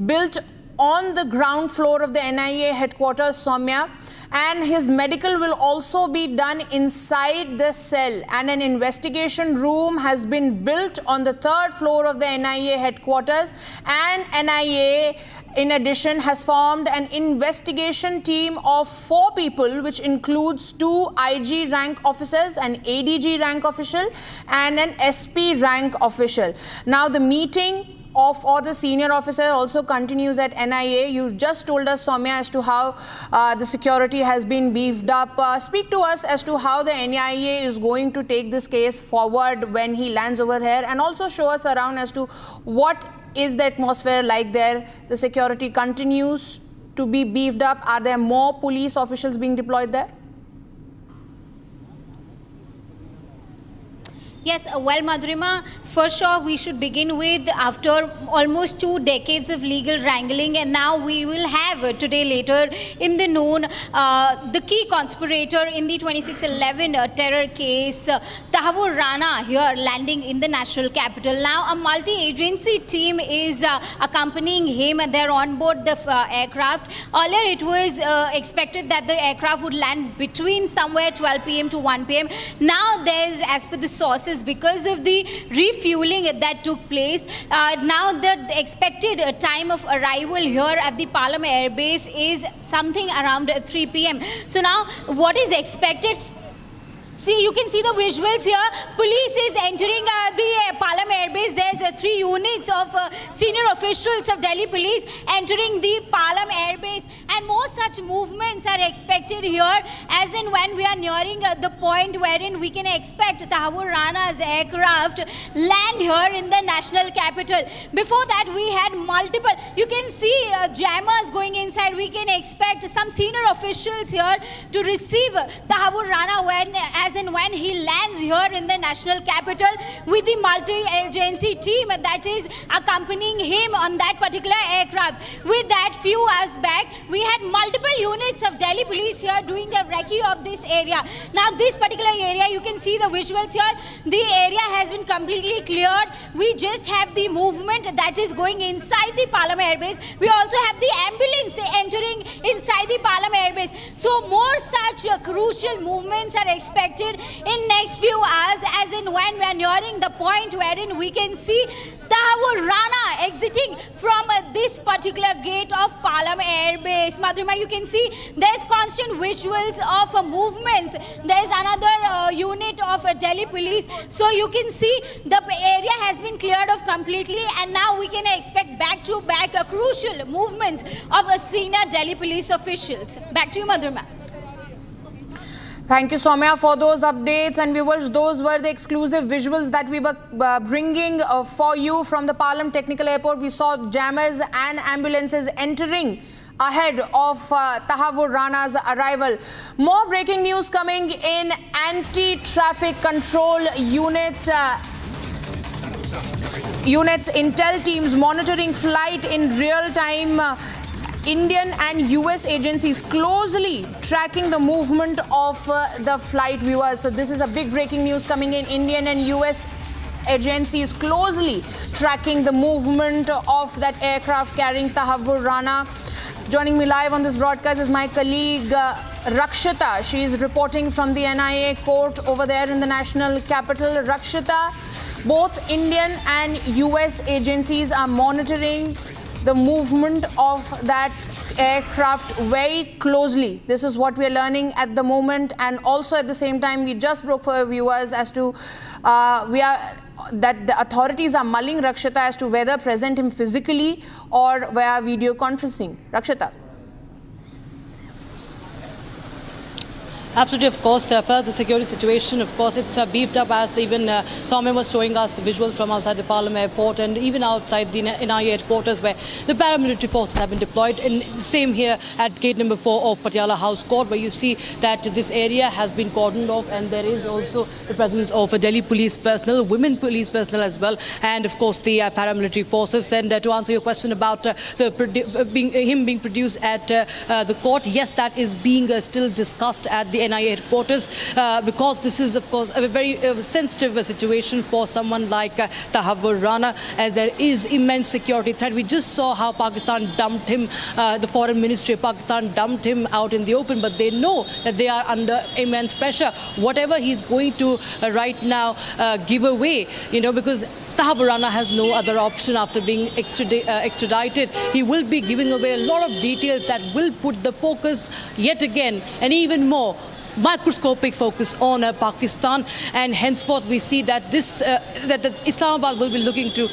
built on the ground floor of the NIA headquarters, Soumya. And his medical will also be done inside the cell, and an investigation room has been built on the 3rd floor of the NIA headquarters, and NIA in addition has formed an investigation team of 4 people, which includes 2 IG rank officers, an ADG rank official and an SP rank official. Now the meeting or the senior officer also continues at NIA. You just told us, Soumya, as to how the security has been beefed up. Speak to us as to how the NIA is going to take this case forward when he lands over here, and also show us around as to what is the atmosphere like there. The security continues to be beefed up. Are there more police officials being deployed there? Yes, well, Madhurima, for sure we should begin with, after almost 2 decades of legal wrangling, and now we will have today later in the noon the key conspirator in the 2611 terror case, Tahawwur Rana, here landing in the national capital. Now a multi-agency team is accompanying him, and they're on board the aircraft. Earlier it was expected that the aircraft would land between somewhere 12 p.m. to 1 p.m. Now there's, as per the sources, because of the refueling that took place, now the expected time of arrival here at the Palam Air Base is something around 3 p.m. So now what is expected? See, you can see the visuals here. Police is entering the Palam Air Base. There's 3 units of senior officials of Delhi Police entering the Palam Air Base. and more such movements are expected here, as in when we are nearing the point wherein we can expect Tahawwur Rana's aircraft land here in the national capital. Before that, we had multiple, you can see jammers going inside. We can expect some senior officials here to receive Tahawwur Rana when he lands here in the national capital, with the multi-agency team that is accompanying him on that particular aircraft. With that, few hours back, we had multiple units of Delhi police here doing the recce of this area. Now, this particular area, you can see the visuals here. The area has been completely cleared. We just have the movement that is going inside the Parliament airbase. We also have the ambulance entering inside the Parliament airbase. So more such crucial movements are expected in next few hours, as in when we are nearing the point wherein we can see Tahawwur Rana exiting from this particular gate of Parliament airbase. Madhurima, you can see there's constant visuals of movements. There's another unit of Delhi police. So you can see the area has been cleared off completely, and now we can expect back-to-back crucial movements of senior Delhi police officials. Back to you, Madhurima. Thank you, Soumya, for those updates. And viewers, those were the exclusive visuals that we were bringing for you from the Palam Technical Airport. We saw jammers and ambulances entering ahead of Tahawwur Rana's arrival. More breaking news coming in. Anti-traffic control units. Intel teams monitoring flight in real time. Indian and US agencies closely tracking the movement of the flight, viewers. So this is a big breaking news coming in. Indian and US agencies closely tracking the movement of that aircraft carrying Tahawwur Rana. Joining me live on this broadcast is my colleague Rakshita. She is reporting from the NIA court over there in the national capital. Rakshita, both Indian and US agencies are monitoring the movement of that aircraft very closely. This is what we are learning at the moment, and also at the same time we just broke for our viewers as to that the authorities are mulling, Rakshita, as to whether present him physically or via video conferencing. Rakshita. Absolutely, of course. First, the security situation, of course, it's beefed up, as even Soumya was showing us the visuals from outside the Parliament airport and even outside the NIA headquarters, where the paramilitary forces have been deployed. And same here at gate number 4 of Patiala House Court, where you see that this area has been cordoned off, and there is also the presence of Delhi police personnel, women police personnel as well, and of course the paramilitary forces. And to answer your question about him being produced at the court, yes, that is being still discussed at the NIA headquarters, because this is, of course, a very sensitive situation for someone like Tahawwur Rana, as there is immense security threat. We just saw how Pakistan dumped him, the foreign ministry of Pakistan dumped him out in the open, but they know that they are under immense pressure. Whatever he's going to right now give away, because Tahawwur Rana has no other option after being extradited. He will be giving away a lot of details that will put the focus yet again and even more microscopic focus on Pakistan, and henceforth we see that this that Islamabad will be looking to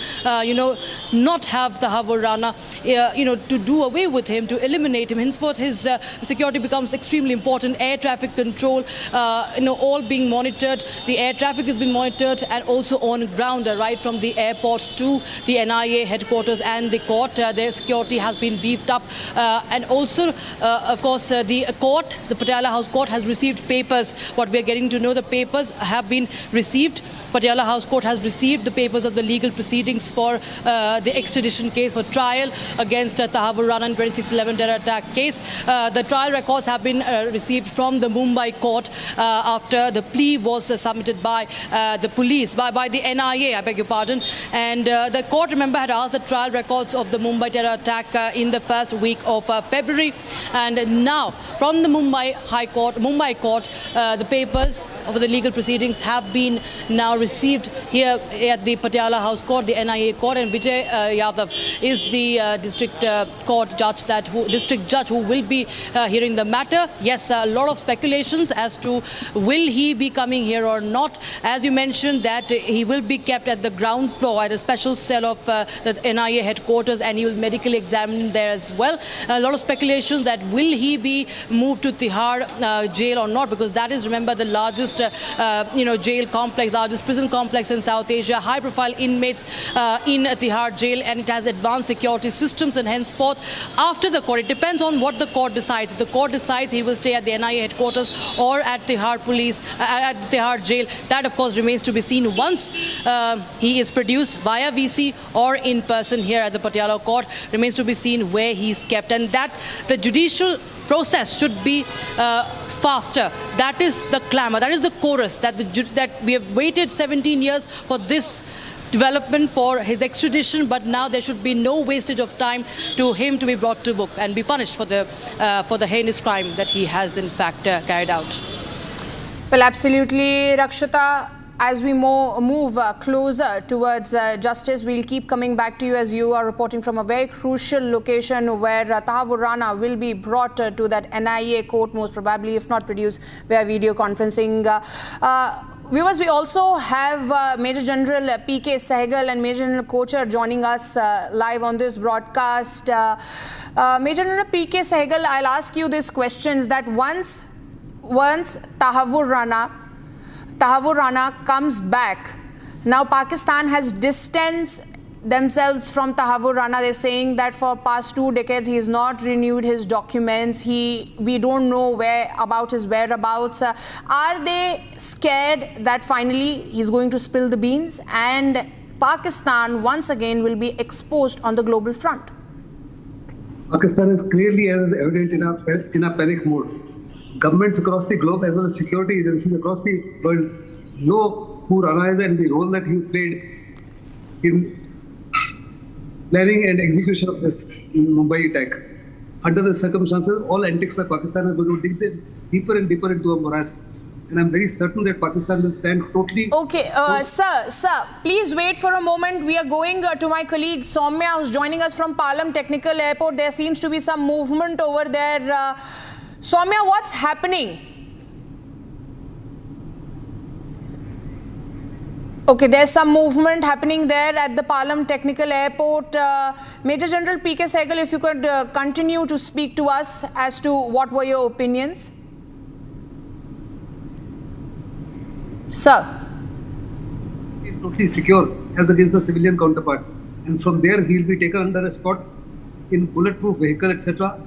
not have Tahawwur Rana to do away with him, to eliminate him. Henceforth his security becomes extremely important. Air traffic control all being monitored. The air traffic is being monitored, and also on ground, right from the airport to the NIA headquarters and the court, their security has been beefed up, and also of course the court, the Patiala House Court, has received papers. What we are getting to know, the papers have been received. Patiala House Court has received the papers of the legal proceedings for the extradition case for trial against Tahawwur Rana in 2611 terror attack case. The trial records have been received from the Mumbai court after the plea was submitted by the police, by the NIA, I beg your pardon. And the court, remember, had asked the trial records of the Mumbai terror attack in the first week of February. And now, from the Mumbai court. The papers of the legal proceedings have been now received here at the Patiala House Court, the NIA court, and Vijay Yadav is the district judge who will be hearing the matter. Yes, a lot of speculations as to will he be coming here or not. As you mentioned, that he will be kept at the ground floor at a special cell of the NIA headquarters, and he will medically examine there as well. A lot of speculations that will he be moved to Tihar jail or not, because that is, remember, the largest jail complex, largest prison complex in South Asia, high profile inmates in Tihar jail, and it has advanced security systems, and henceforth after the court, it depends on what the court decides. If the court decides he will stay at the NIA headquarters or at Tihar police, at Tihar jail, that of course remains to be seen once he is produced via VC or in person here at the Patiala court. Remains to be seen where he's kept, and that the judicial process should be faster. That is the clamour, that is the chorus, that we have waited 17 years for this development, for his extradition, but now there should be no wastage of time to him to be brought to book and be punished for the heinous crime that he has in fact carried out. Well, absolutely, Rakshita. As we move closer towards justice, we'll keep coming back to you as you are reporting from a very crucial location where Tahawwur Rana will be brought to that NIA court, most probably, if not produced via video conferencing. Viewers, we also have Major General P.K. Sehgal and Major General Kochar joining us live on this broadcast. Major General P.K. Sehgal, I'll ask you these questions that once Tahawwur Rana comes back, now Pakistan has distanced themselves from Tahawwur Rana. They're saying that for past 2 decades he has not renewed his documents. We don't know about his whereabouts. Are they scared that finally he's going to spill the beans and Pakistan once again will be exposed on the global front? Pakistan is clearly, as is evident, in a panic mode. Governments across the globe as well as security agencies across the world know who Rana is and the role that he played in planning and execution of this Mumbai attack. Under the circumstances, all antics by Pakistan are going to dig deeper and deeper into a morass. And I'm very certain that Pakistan will stand totally... Okay, sir, please wait for a moment. We are going to my colleague Soumya, who's joining us from Palam Technical Airport. There seems to be some movement over there. Soumya, what's happening? Okay, there's some movement happening there at the Palam Technical Airport. Major General P.K. Sehgal, if you could continue to speak to us as to what were your opinions. Sir. Totally secure as against the civilian counterpart. And from there, he'll be taken under escort in bulletproof vehicle, etc.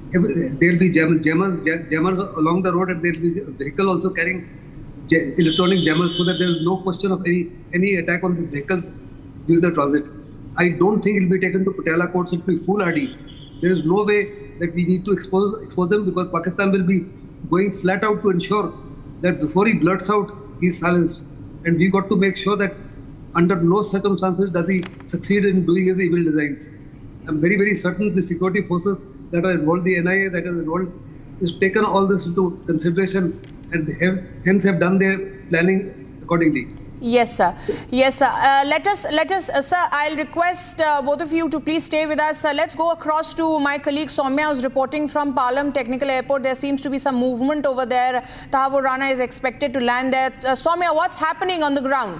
There'll be jammers along the road, and there'll be a vehicle also carrying electronic jammers, so that there's no question of any attack on this vehicle during the transit. I don't think it'll be taken to Patiala courts. It'll be foolhardy. There is no way that we need to expose them, because Pakistan will be going flat out to ensure that before he blurts out, he's silenced. And we got to make sure that under no circumstances does he succeed in doing his evil designs. I'm very, very certain the security forces that are involved, the NIA that is involved, has taken all this into consideration and hence have done their planning accordingly. Yes, sir. Yes, sir. Let us, sir, I'll request both of you to please stay with us. Let's go across to my colleague Soumya, who's reporting from Palam Technical Airport. There seems to be some movement over there. Tahawwur Rana is expected to land there. Soumya, what's happening on the ground?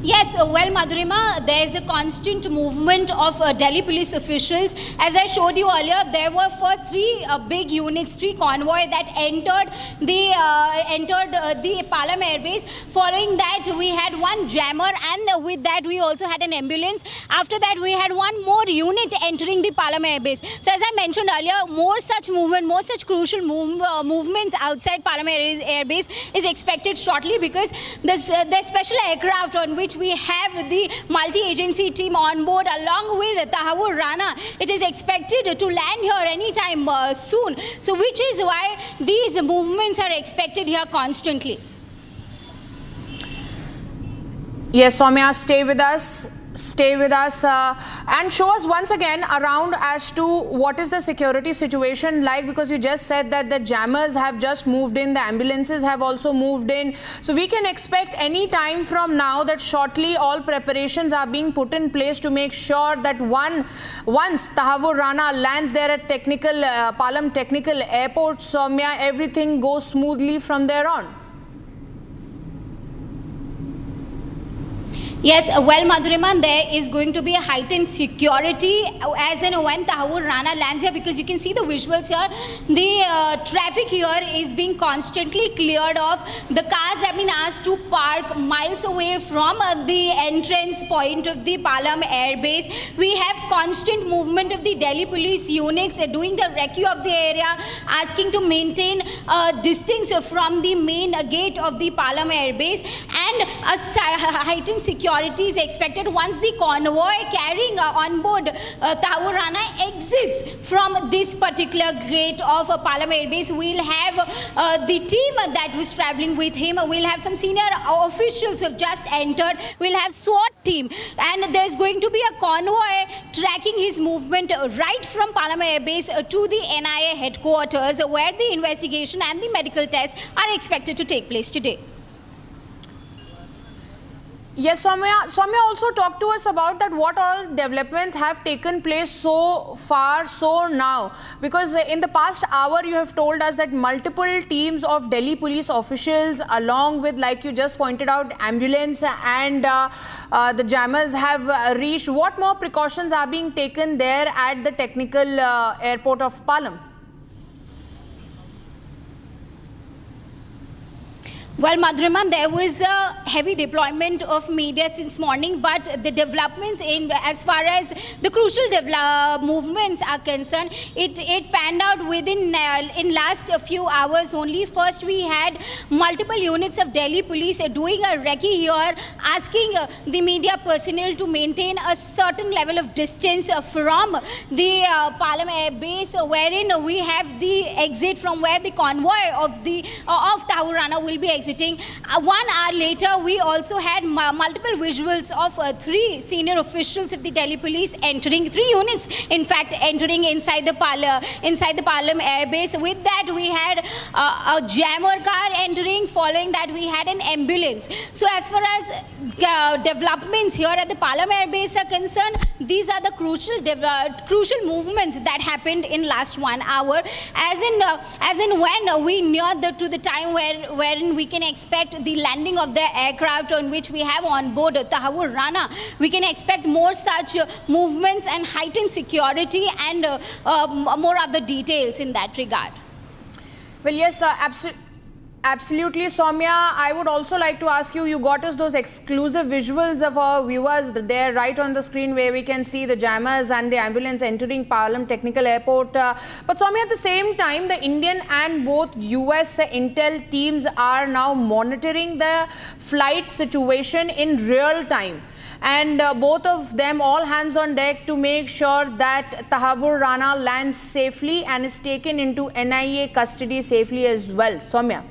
Yes, well, Madhurima, there is a constant movement of Delhi police officials. As I showed you earlier, there were first 3 big units, 3 convoy that entered the Palam airbase. Following that, we had 1 jammer, and with that, we also had an ambulance. After that, we had 1 more unit entering the Palam airbase. So, as I mentioned earlier, more such movement, more such crucial movements outside Palam airbase is expected shortly, because the special aircraft on which we have the multi-agency team on board along with Tahawwur Rana, it is expected to land here anytime soon. So which is why these movements are expected here constantly. Yes, Soumya, stay with us. stay with us and show us once again around as to what is the security situation like, because you just said that the jammers have just moved in, the ambulances have also moved in. So we can expect any time from now that shortly all preparations are being put in place to make sure that once Tahawwur Rana lands there at Palam Technical Airport, Soumya, everything goes smoothly from there on. Yes, well, Madhuriman, there is going to be a heightened security as and when Tahawwur Rana lands here, because you can see the visuals here. The traffic here is being constantly cleared off. The cars have been asked to park miles away from the entrance point of the Palam Air Base. We have constant movement of the Delhi police units doing the recce of the area, asking to maintain distance from the main gate of the Palam Air Base, and a heightened security is expected once the convoy carrying on board Tahawwur Rana exits from this particular gate of Palam Air Base. We'll have the team that was traveling with him. We'll have some senior officials who have just entered. We'll have SWAT team, and there's going to be a convoy tracking his movement right from Palam Air Base to the NIA headquarters, where the investigation and the medical tests are expected to take place today. Yes, Soumya also talked to us about that, what all developments have taken place so far, so now, because in the past hour you have told us that multiple teams of Delhi police officials, along with, like you just pointed out, ambulance and the jammers have reached. What more precautions are being taken there at the technical airport of Palam? Well, Madhuriman, there was a heavy deployment of media since morning, but the developments as far as the crucial movements are concerned, it panned out within in last few hours only. First, we had multiple units of Delhi police doing a recce here, asking the media personnel to maintain a certain level of distance from the Palam Air Base, wherein we have the exit from where the convoy of Tahawwur Rana will be exiting. 1 hour later, we also had multiple visuals of 3 senior officials of the Delhi police entering, 3 units, in fact, entering inside the Palam Air Base. With that, we had a jammer car entering. Following that, we had an ambulance. So as far as developments here at the Palam Air Base are concerned, these are the crucial movements that happened in last 1 hour. As in when we near to the time wherein we can expect the landing of the aircraft on which we have on board Tahawwur Rana, we can expect more such movements and heightened security and more other details in that regard. Well, yes, absolutely, Soumya. I would also like to ask you, you got us those exclusive visuals of our viewers there right on the screen, where we can see the jammers and the ambulance entering Palam Technical Airport. But Soumya, at the same time, the Indian and both US intel teams are now monitoring the flight situation in real time. And both of them, all hands on deck to make sure that Tahawwur Rana lands safely and is taken into NIA custody safely as well. Soumya.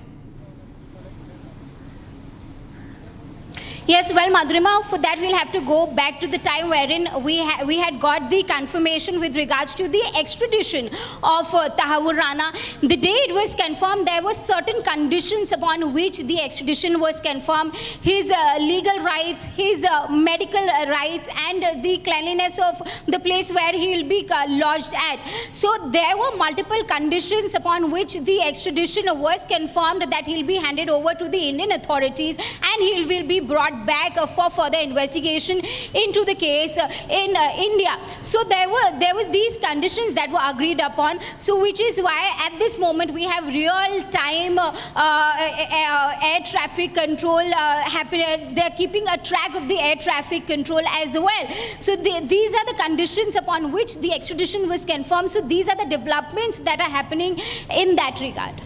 Yes, well, Madhurima, for that we'll have to go back to the time wherein we had got the confirmation with regards to the extradition of Tahawwur Rana. The day it was confirmed, there were certain conditions upon which the extradition was confirmed. His legal rights, his medical rights, and the cleanliness of the place where he will be lodged at. So there were multiple conditions upon which the extradition was confirmed, that he'll be handed over to the Indian authorities and he will be brought back for further investigation into the case in India. So there were these conditions that were agreed upon. So which is why at this moment we have real-time air traffic control happening. They're keeping a track of the air traffic control as well. So these are the conditions upon which the extradition was confirmed. So these are the developments that are happening in that regard.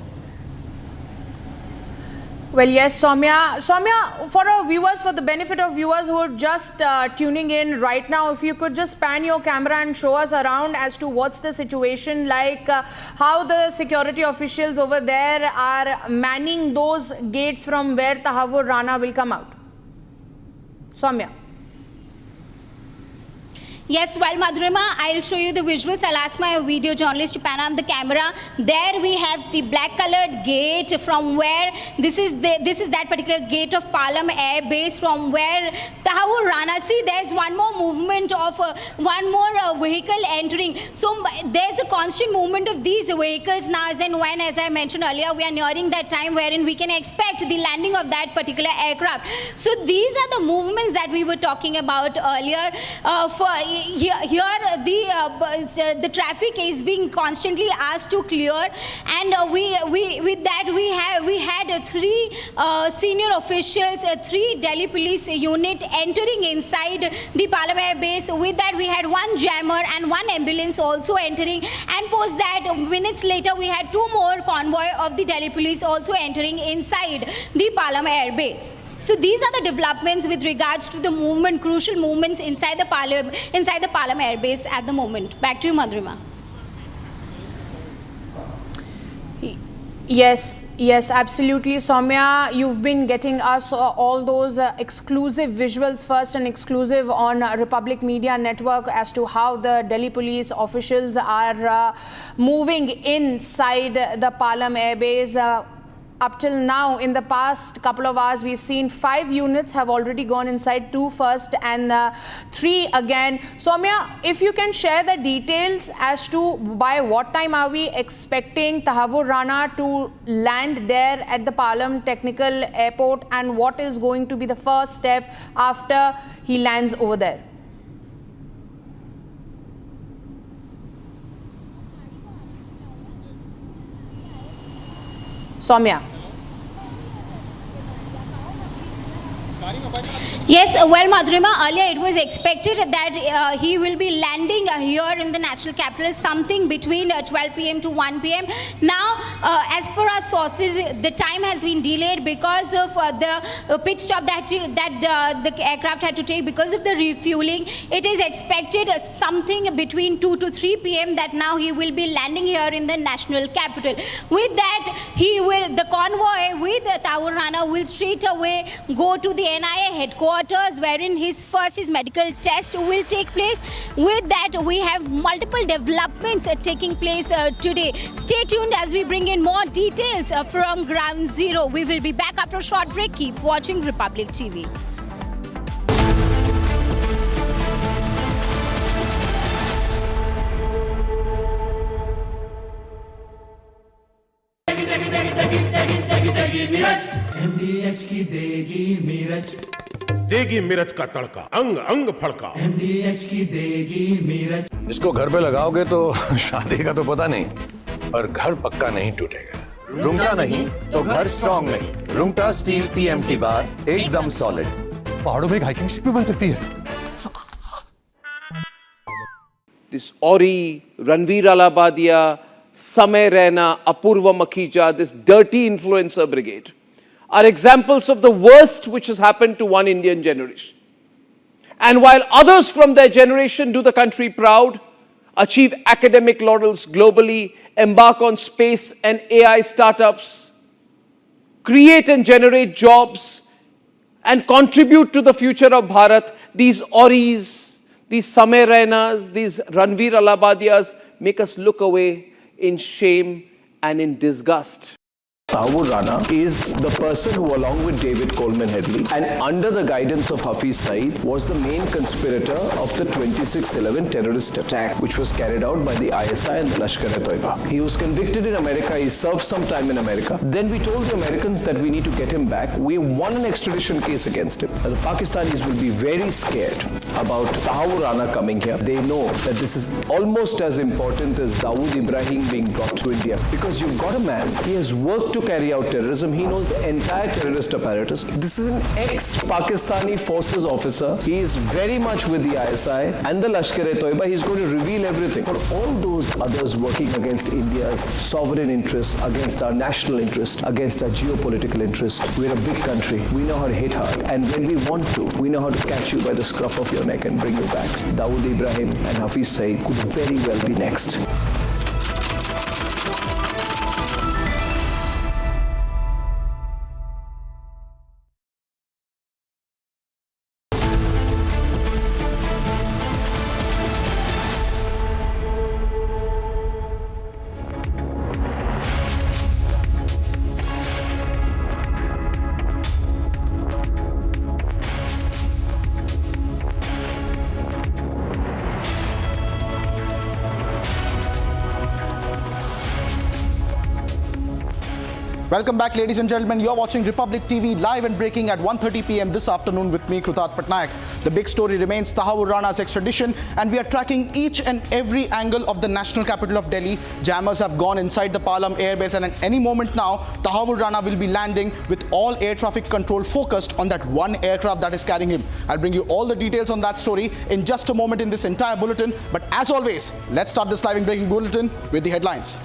Well, yes, Soumya, for our viewers, for the benefit of viewers who are just tuning in right now, if you could just pan your camera and show us around as to what's the situation like, how the security officials over there are manning those gates from where Tahawwur Rana will come out. Soumya. Yes, well, Madhurima, I'll show you the visuals. I'll ask my video journalist to pan on the camera. There we have the black-colored gate from where this is that particular gate of Palam Air Base from where Tahawwur Rana. See, there's one more movement of one more vehicle entering. So there's a constant movement of these vehicles now, as and when, as I mentioned earlier, we are nearing that time wherein we can expect the landing of that particular aircraft. So these are the movements that we were talking about earlier. Here the traffic is being constantly asked to clear, and with that we had three senior officials, three Delhi police unit entering inside the Palam Air Base. With that we had one jammer and one ambulance also entering, and post that minutes later we had two more convoy of the Delhi police also entering inside the Palam Air Base. So these are the developments with regards to the movement, crucial movements inside the Palam Air Base at the moment. Back to you, Madhurima. Yes, absolutely, Soumya. You've been getting us all those exclusive visuals first and exclusive on Republic Media Network as to how the Delhi police officials are moving inside the Palam Air Base. Up till now, in the past couple of hours, we've seen 5 units have already gone inside, 2 first and 3 again. Soumya, if you can share the details as to by what time are we expecting Tahawwur Rana to land there at the Palam Technical Airport, and what is going to be the first step after he lands over there? Soumya. Yes, well, Madhurima, earlier it was expected that he will be landing here in the national capital something between 12 p.m. to 1 p.m. Now, as per our sources, the time has been delayed because of the pit stop that the aircraft had to take because of the refueling. It is expected something between 2 to 3 p.m. that now he will be landing here in the national capital. With that, the convoy with Tahawwur Rana will straight away go to the NIA headquarters, wherein his medical test will take place. With that, we have multiple developments taking place today. Stay tuned as we bring in more details from Ground Zero. We will be back after a short break. Keep watching Republic TV. MDH की देगी मिर्च का तड़का, अंग अंग फड़का। MDH की देगी मिर्च। इसको घर पे लगाओगे तो शादी का तो पता नहीं, पर घर पक्का नहीं टूटेगा। रुंगटा नहीं तो घर स्ट्रॉन्ग नहीं। रुंगटा स्टील TMT बार एकदम सॉलिड। पहाड़ों में एक हाइकिंग स्टिक भी बन सकती है। This Ori, Ranveer Alabadia, Samay Raina, Apurva Makhija, this dirty influencer brigade are examples of the worst which has happened to one Indian generation. And while others from their generation do the country proud, achieve academic laurels globally, embark on space and AI startups, create and generate jobs, and contribute to the future of Bharat, these Oris, these Samay Rainas, these Ranveer Alabadias make us look away in shame and in disgust. Tahawwur Rana is the person who, along with David Headley and under the guidance of Hafiz Saeed, was the main conspirator of the 26/11 terrorist attack, which was carried out by the ISI and the Lashkar-e-Toiba. He was convicted in America. He served some time in America. Then we told the Americans that we need to get him back. We won an extradition case against him. The Pakistanis will be very scared about Tahawwur Rana coming here. They know that this is almost as important as Dawood Ibrahim being brought to India, because you've got a man, he has worked to carry out terrorism. He knows the entire terrorist apparatus. This is an ex-Pakistani forces officer. He is very much with the ISI and the Lashkar-e-Toiba. He's going to reveal everything. For all those others working against India's sovereign interests, against our national interest, against our geopolitical interest, we're a big country. We know how to hit hard. And when we want to, we know how to catch you by the scruff of your neck and bring you back. Dawood Ibrahim and Hafiz Saeed could very well be next. Welcome back, ladies and gentlemen. You're watching Republic TV live and breaking at 1:30 p.m. this afternoon with me, Krutat Patnaik. The big story remains Tahawwur Rana's extradition, and we are tracking each and every angle of the national capital of Delhi. Jammers have gone inside the Palam airbase, and at any moment now, Tahawwur Rana will be landing with all air traffic control focused on that one aircraft that is carrying him. I'll bring you all the details on that story in just a moment in this entire bulletin. But as always, let's start this live and breaking bulletin with the headlines.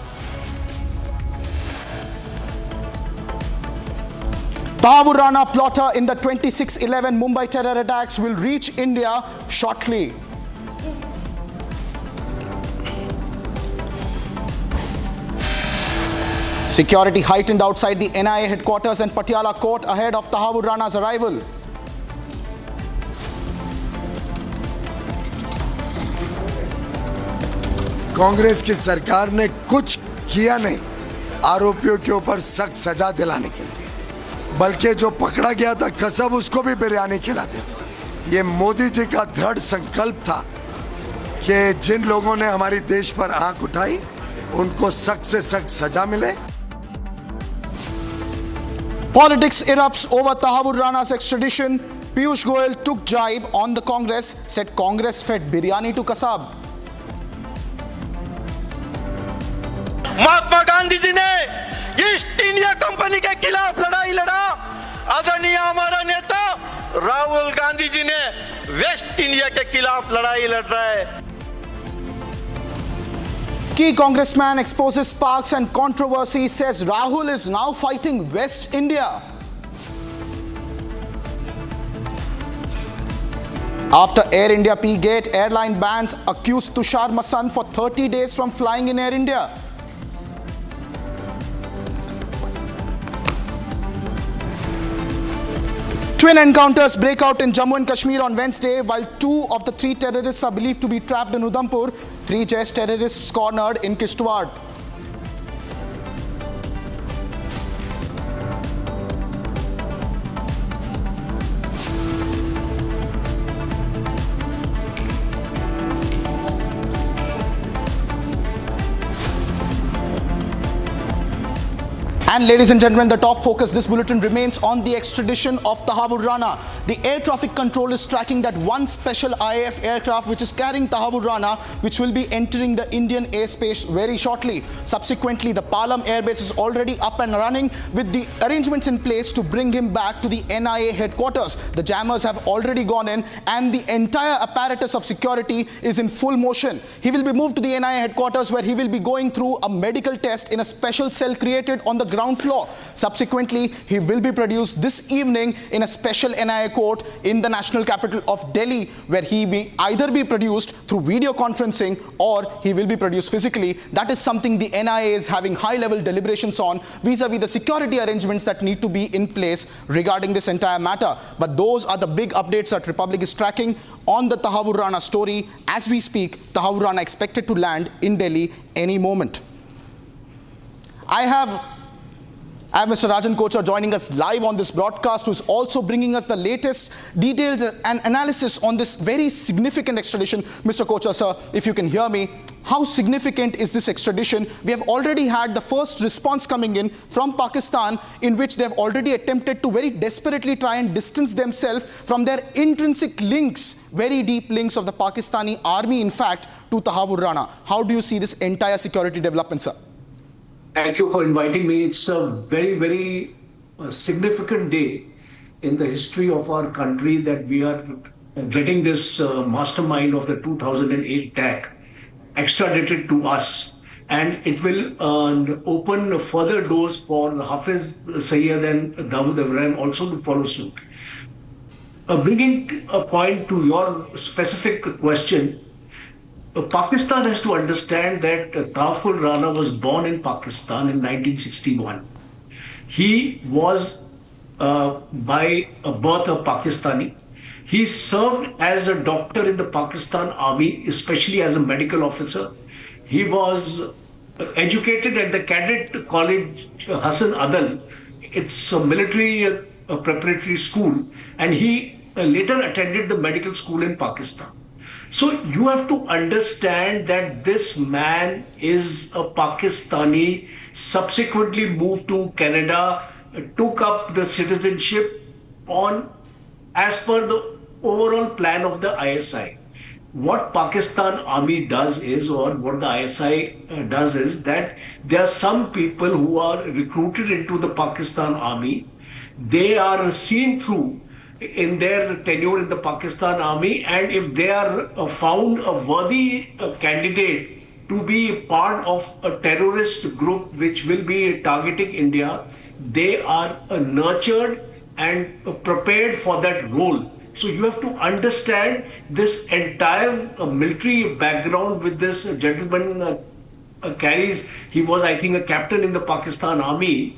Tahawwur Rana, plotter in the 26/11 Mumbai terror attacks, will reach India shortly. Security heightened outside the NIA headquarters and Patiala court ahead of Tahawwur Rana's arrival. Congress की सरकार ने कुछ किया नहीं आरोपियों के ऊपर सख्त सजा दिलाने के लिए, बल्कि जो पकड़ा गया था कसम उसको भी बिरयानी खिलाते थे। ये मोदी जी का दृढ़ संकल्प था कि जिन लोगों ने हमारी देश पर आंख उठाई उनको सख्त से सख्त सजा मिले। Politics erupts over Tahawwur Rana's extradition. Piyush Goyal took jibe on the Congress, said Congress fed biryani to Kasab. Mahatma Gandhi ji ने ईस्ट इंडिया कंपनी के खिलाफ लड़ाई लड़ा। आदरणीय हमारा नेता राहुल गांधी जी ने वेस्ट इंडिया के खिलाफ लड़ाई लड़ रहा है। Key congressman exposes sparks and controversy, says Rahul is now fighting West India. After Air India P-Gate, airline bans accused Tushar Masan for 30 days from flying in Air India. Twin encounters break out in Jammu and Kashmir on Wednesday, while 2 of the 3 terrorists are believed to be trapped in Udhampur. 3 Jaish terrorists cornered in Kishtwar. And ladies and gentlemen, the top focus this bulletin remains on the extradition of Tahawwur Rana. The air traffic control is tracking that one special IAF aircraft which is carrying Tahawwur Rana, which will be entering the Indian airspace very shortly. Subsequently, the Palam airbase is already up and running with the arrangements in place to bring him back to the NIA headquarters. The jammers have already gone in and the entire apparatus of security is in full motion. He will be moved to the NIA headquarters where he will be going through a medical test in a special cell created on the ground floor. Subsequently, he will be produced this evening in a special NIA court in the national capital of Delhi, where he may either be produced through video conferencing or he will be produced physically. That is something the NIA is having high-level deliberations on vis-a-vis the security arrangements that need to be in place regarding this entire matter. But those are the big updates that Republic is tracking on the Tahawwur Rana story. As we speak, Tahawwur Rana expected to land in Delhi any moment. I have Mr. Rajan Kochar joining us live on this broadcast, who is also bringing us the latest details and analysis on this very significant extradition. Mr. Kochar, sir, if you can hear me, how significant is this extradition? We have already had the first response coming in from Pakistan, in which they have already attempted to very desperately try and distance themselves from their intrinsic links, very deep links of the Pakistani army, in fact, to Tahawwur Rana. How do you see this entire security development, sir? Thank you for inviting me. It's a very, very significant day in the history of our country that we are getting this mastermind of the 2008 attack extradited to us. And it will open further doors for Hafiz Sayyed and Dawood Ibrahim also to follow suit. Bringing a point to your specific question, Pakistan has to understand that Tahawwur Rana was born in Pakistan in 1961. He was by birth a Pakistani. He served as a doctor in the Pakistan Army, especially as a medical officer. He was educated at the Cadet College Hassan Adal. It's a military preparatory school, and he later attended the medical school in Pakistan. So you have to understand that this man is a Pakistani, subsequently moved to Canada, took up the citizenship on as per the overall plan of the ISI. What Pakistan Army does is, or what the ISI does is that there are some people who are recruited into the Pakistan Army. They are seen through in their tenure in the Pakistan Army, and if they are found a worthy candidate to be part of a terrorist group which will be targeting India, they are nurtured and prepared for that role. So you have to understand this entire military background with this gentleman carries. He was, I think, a captain in the Pakistan Army.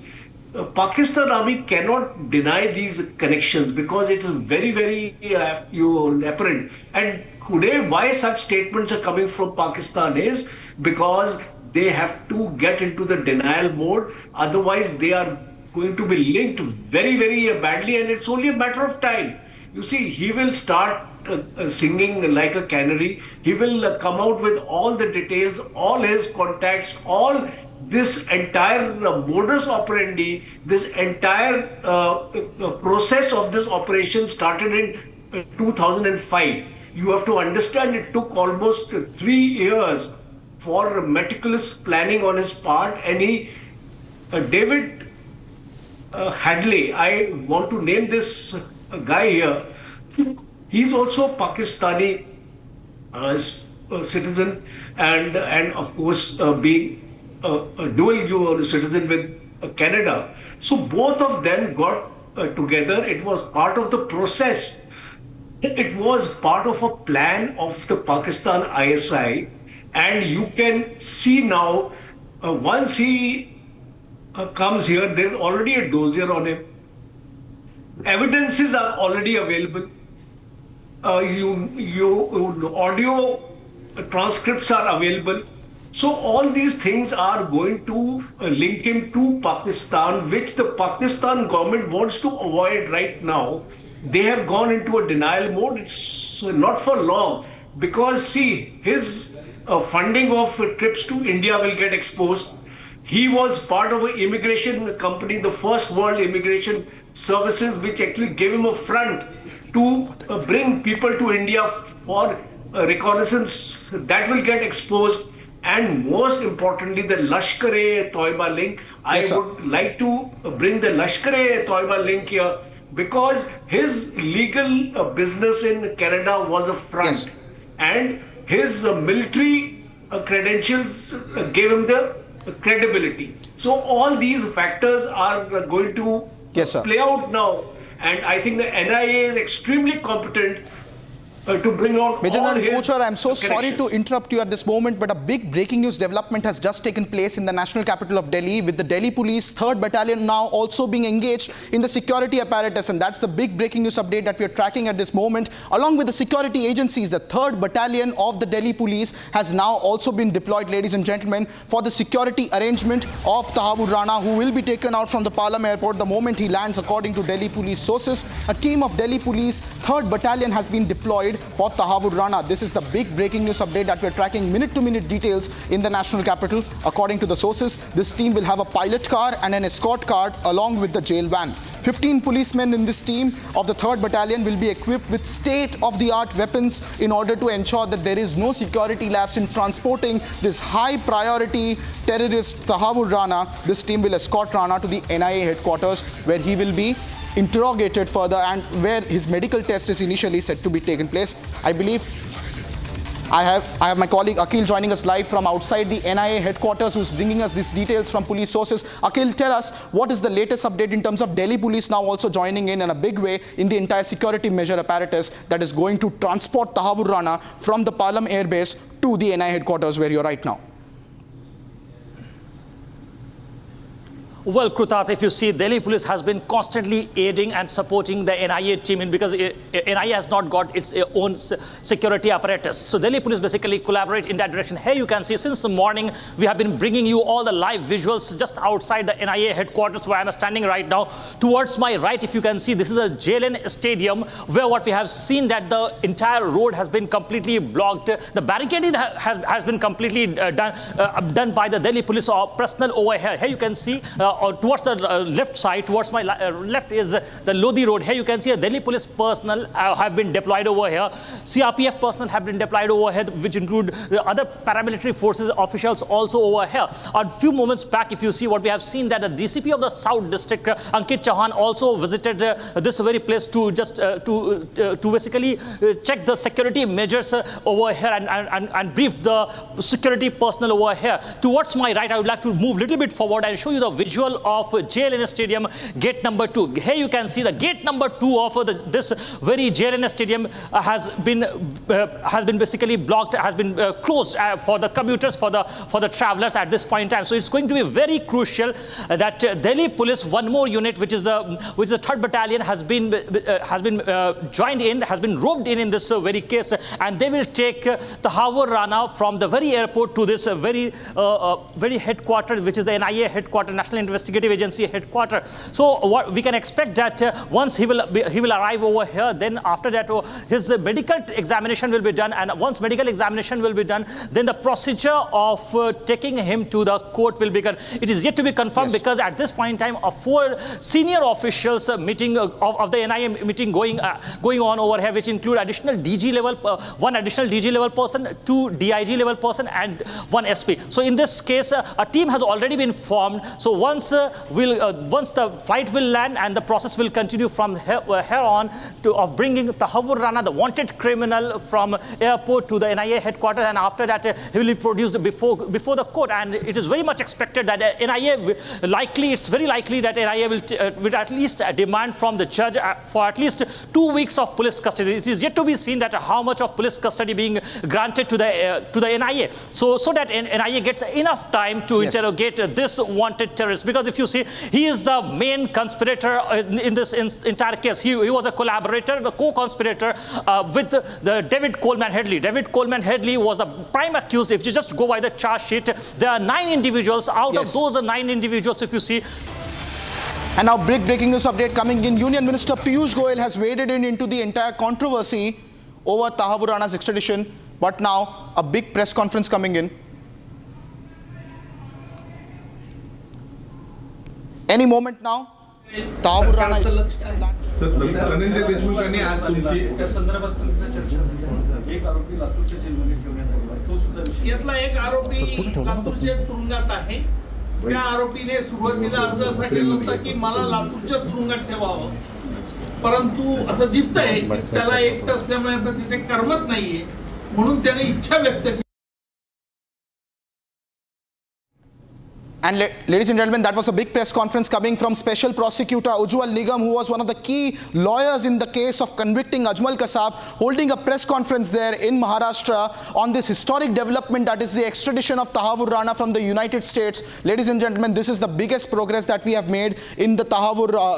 Pakistan Army cannot deny these connections because it is very, very apparent. And today, why such statements are coming from Pakistan is because they have to get into the denial mode. Otherwise, they are going to be linked very, very badly, and it's only a matter of time. You see, he will start singing like a canary. He will come out with all the details, all his contacts, all this entire modus operandi, this entire process of this operation started in 2005. You have to understand it took almost 3 years for meticulous planning on his part, and David Headley, I want to name this guy here, he's also Pakistani citizen and of course being a dual citizen with Canada. So both of them got together. It was part of the process. It was part of a plan of the Pakistan ISI, and you can see now once he comes here, there is already a dossier on him. Evidences are already available. Audio transcripts are available. So all these things are going to link him to Pakistan, which the Pakistan government wants to avoid right now. They have gone into a denial mode. It's not for long because see, his funding of trips to India will get exposed. He was part of an immigration company, the First World Immigration Services, which actually gave him a front to bring people to India for reconnaissance. That will get exposed. And most importantly, the Lashkar-e-Toiba link. Yes, I would like to bring the Lashkar-e-Toiba link here because his legal business in Canada was a front. Yes. And his military credentials gave him the credibility. So all these factors are going to play out now. And I think the NIA is extremely competent to bring out Major all General his Kochar, I'm so sorry to interrupt you at this moment, but a big breaking news development has just taken place in the national capital of Delhi, with the Delhi Police 3rd Battalion now also being engaged in the security apparatus, and that's the big breaking news update that we are tracking at this moment. Along with the security agencies, the 3rd Battalion of the Delhi Police has now also been deployed, ladies and gentlemen, for the security arrangement of Tahawwur Rana, who will be taken out from the Palam airport the moment he lands, according to Delhi Police sources. A team of Delhi Police 3rd Battalion has been deployed for Tahawwur Rana. This is the big breaking news update that we're tracking, minute-to-minute details in the national capital. According to the sources, this team will have a pilot car and an escort car along with the jail van. 15 policemen in this team of the 3rd Battalion will be equipped with state-of-the-art weapons in order to ensure that there is no security lapse in transporting this high-priority terrorist Tahawwur Rana. This team will escort Rana to the NIA headquarters, where he will be interrogated further and where his medical test is initially set to be taken place. I believe I have my colleague Akhil joining us live from outside the NIA headquarters, who's bringing us these details from police sources. Akhil, tell us, what is the latest update in terms of Delhi Police now also joining in a big way in the entire security measure apparatus that is going to transport Tahawwur Rana from the Palam airbase to the NIA headquarters where you're right now? Well, Krutat, if you see, Delhi police has been constantly aiding and supporting the NIA team because NIA has not got its own security apparatus. So Delhi police basically collaborate in that direction. Here you can see since the morning we have been bringing you all the live visuals just outside the NIA headquarters where I am standing right now. Towards my right, if you can see, this is a JLN stadium where what we have seen that the entire road has been completely blocked. The barricading has been completely done by the Delhi police personnel over here. Here you can see towards the left side, towards my left is the Lodi road. Here you can see a Delhi police personnel have been deployed over here. CRPF personnel have been deployed over here, which include the other paramilitary forces officials also over here. A few moments back, if you see what we have seen, that the DCP of the South District, Ankit Chauhan, also visited this very place to just to basically check the security measures over here and brief the security personnel over here. Towards my right, I would like to move a little bit forward and show you the visual of JLN Stadium, gate number 2. Here you can see the gate number 2 of this very JLN Stadium has been basically blocked, has been closed for the commuters, for the travelers at this point in time. So it's going to be very crucial that Delhi Police, one more unit, which is the 3rd Battalion, has been joined in, has been roped in this very case, and they will take Tahawwur Rana from the very airport to this very headquarters, which is the NIA headquarters, National Investigative Agency headquarters. So what we can expect that once he will arrive over here, then after that his medical examination will be done, and once medical examination will be done, then the procedure of taking him to the court will begin. It is yet to be confirmed, because at this point in time, 4 senior officials meeting of the NIA meeting going on over here, which include additional DG level, 1 additional DG level person, 2 DIG level person, and 1 SP. So in this case, a team has already been formed. So once the flight will land and the process will continue from here on of bringing Tahawwur Rana, the wanted criminal, from airport to the NIA headquarters, and after that he will be produced before the court. And it is very much expected that NIA it's very likely that NIA will at least demand from the judge for at least 2 weeks of police custody. It is yet to be seen that how much of police custody being granted to the NIA, so that NIA gets enough time to interrogate this wanted terrorist. Because if you see, he is the main conspirator in this entire case. He was a collaborator, the co-conspirator with the David Headley. David Headley was the prime accused. If you just go by the charge sheet, there are 9 individuals. Out of those 9 individuals, if you see. And now breaking news update coming in. Union Minister Piyush Goyal has waded into the entire controversy over Tahawwur Rana's extradition. But now a big press conference coming in. Any moment now, Tahawwur Rana is... यातला एक आरोपी लातूरच्या तुरुंगात आहे. त्या आरोपीने सुरुवातीला अर्ज असा केला होता की मला लातूरच्याच तुरुंगात ठेवावं, परंतु असं दिसतंय की त्याला एकटं असल्यामुळे आता तिथे करमत नाहीये, म्हणून त्याने इच्छा व्यक्त केली. And ladies and gentlemen, that was a big press conference coming from Special Prosecutor Ujjwal Nigam, who was one of the key lawyers in the case of convicting Ajmal Kasab, holding a press conference there in Maharashtra on this historic development, that is the extradition of Tahawwur Rana from the United States. Ladies and gentlemen, this is the biggest progress that we have made in the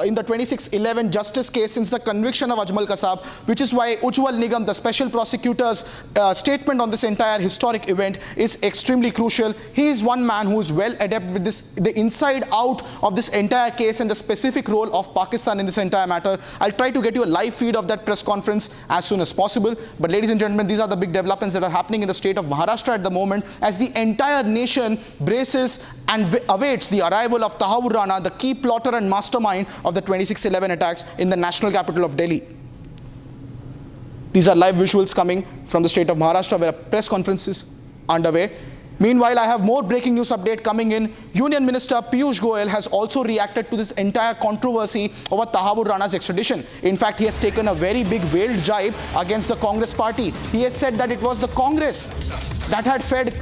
in the 2611 justice case since the conviction of Ajmal Kasab, which is why Ujjwal Nigam, the Special Prosecutor's statement on this entire historic event is extremely crucial. He is one man who is well adept with the inside out of this entire case and the specific role of Pakistan in this entire matter. I'll try to get you a live feed of that press conference as soon as possible. But ladies and gentlemen, these are the big developments that are happening in the state of Maharashtra at the moment, as the entire nation braces and awaits the arrival of Tahawwur Rana, the key plotter and mastermind of the 2611 attacks in the national capital of Delhi. These are live visuals coming from the state of Maharashtra, where a press conference is underway. Meanwhile, I have more breaking news update coming in. Union Minister Piyush Goyal has also reacted to this entire controversy over Tahawwur Rana's extradition. In fact, he has taken a very big veiled jibe against the Congress party. He has said that it was the Congress that had fed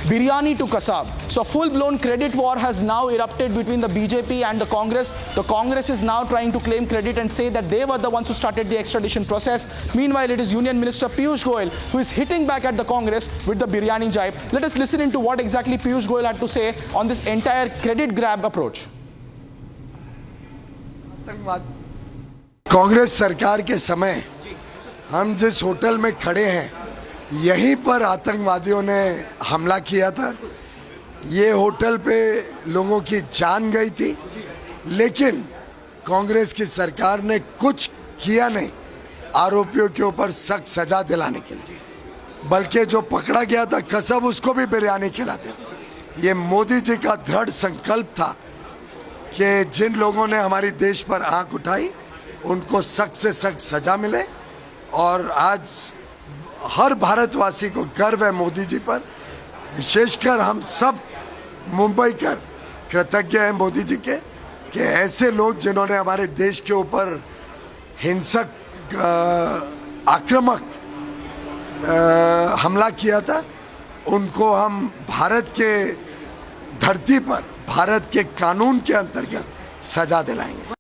biryani to kasab. So full-blown credit war has now erupted between the BJP and the Congress. The Congress is now trying to claim credit and say that they were the ones who started the extradition process. Meanwhile, it is Union Minister Piyush Goyal who is hitting back at the Congress with the biryani jibe. Let us listen into what exactly Piyush Goyal had to say on this entire credit grab approach. Congress सरकार के समय हम जिस hotel में खड़े हैं यहीं पर आतंकवादियों ने हमला किया था। ये होटल पे लोगों की जान गई थी, लेकिन कांग्रेस की सरकार ने कुछ किया नहीं आरोपियों के ऊपर सख्त सजा दिलाने के लिए, बल्कि जो पकड़ा गया था कसब उसको भी बिरयानी खिलाते थे। ये मोदी जी का दृढ़ संकल्प था कि जिन लोगों ने हमारी देश पर आंख उठाई उनको सख्त से सख्त सजा मिले, और आज हर भारतवासी को गर्व है मोदी जी पर। विशेषकर हम सब मुंबई कर कृतज्ञ हैं मोदी जी के कि ऐसे लोग जिन्होंने हमारे देश के ऊपर हिंसक आक्रामक हमला किया था, उनको हम भारत के धरती पर भारत के कानून के अंतर्गत सजा दिलाएंगे।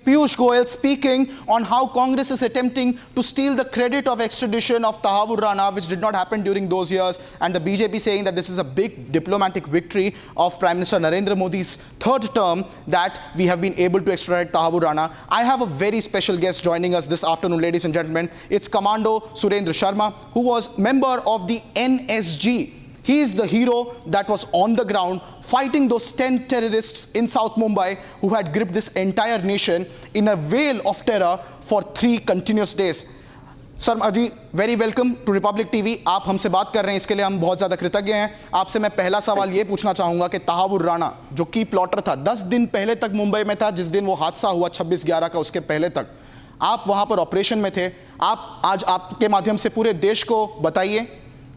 Piyush Goyal speaking on how Congress is attempting to steal the credit of extradition of Tahawwur Rana, which did not happen during those years, and the BJP saying that this is a big diplomatic victory of Prime Minister Narendra Modi's third term that we have been able to extradite Tahawwur Rana. I have a very special guest joining us this afternoon, ladies and gentlemen. It's Commando Surendra Sharma, who was member of the NSG. He is the hero that was on the ground fighting those 10 terrorists in South Mumbai who had gripped this entire nation in a veil of terror for 3 continuous days. Sharma ji, very welcome to Republic TV. आप हमसे बात कर रहे हैं, इसके लिए हम बहुत ज़्यादा कृतज्ञ हैं। आपसे मैं पहला सवाल ये पूछना चाहूँगा कि तहावुर राणा जो की प्लॉटर था, 10 दिन पहले तक मुंबई में था, जिस दिन वो हादसा हुआ 26/11 का, उसके पहले तक आप वहाँ पर ऑपरेशन में थे। आप आज आपके माध्यम से पूरे देश को बताइए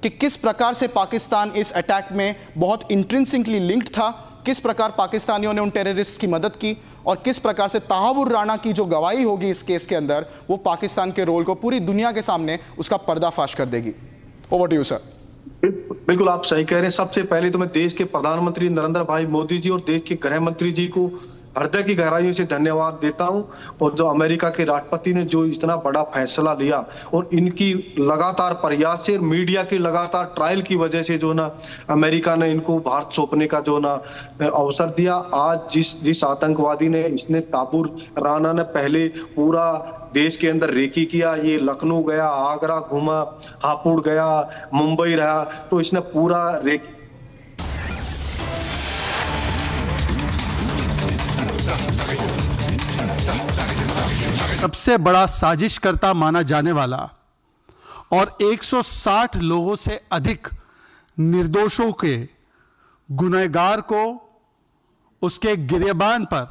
कि किस प्रकार से पाकिस्तान इस अटैक में बहुत इंट्रिंसिकली लिंक्ड था, किस प्रकार पाकिस्तानियों ने उन टेररिस्ट की मदद की, और किस प्रकार से तहावुर राणा की जो गवाही होगी इस केस के अंदर वो पाकिस्तान के रोल को पूरी दुनिया के सामने उसका पर्दाफाश कर देगी। Over to you sir. बिल्कुल आप सही कह रहे हैं। सबसे पहले तो मैं देश के प्रधानमंत्री नरेंद्र भाई मोदी जी और देश के गृह मंत्री जी को हृदय की गहराइयों से धन्यवाद देता हूं, और जो अमेरिका के राष्ट्रपति ने जो इतना बड़ा फैसला लिया और इनकी लगातार प्रयास से, मीडिया की लगातार ट्रायल की वजह से जो ना अमेरिका ने इनको भारत सौंपने का जो ना अवसर दिया। आज जिस आतंकवादी ने इसने तहावुर राणा ने पहले पूरा देश के अंदर रेकी किया, ये लखनऊ गया, आगरा घूमा, हापुड़ गया, मुंबई रहा, तो इसने पूरा रेकी सबसे बड़ा साजिशकर्ता माना जाने वाला और 160 लोगों से अधिक निर्दोषों के गुनहगार को उसके गिरेबान पर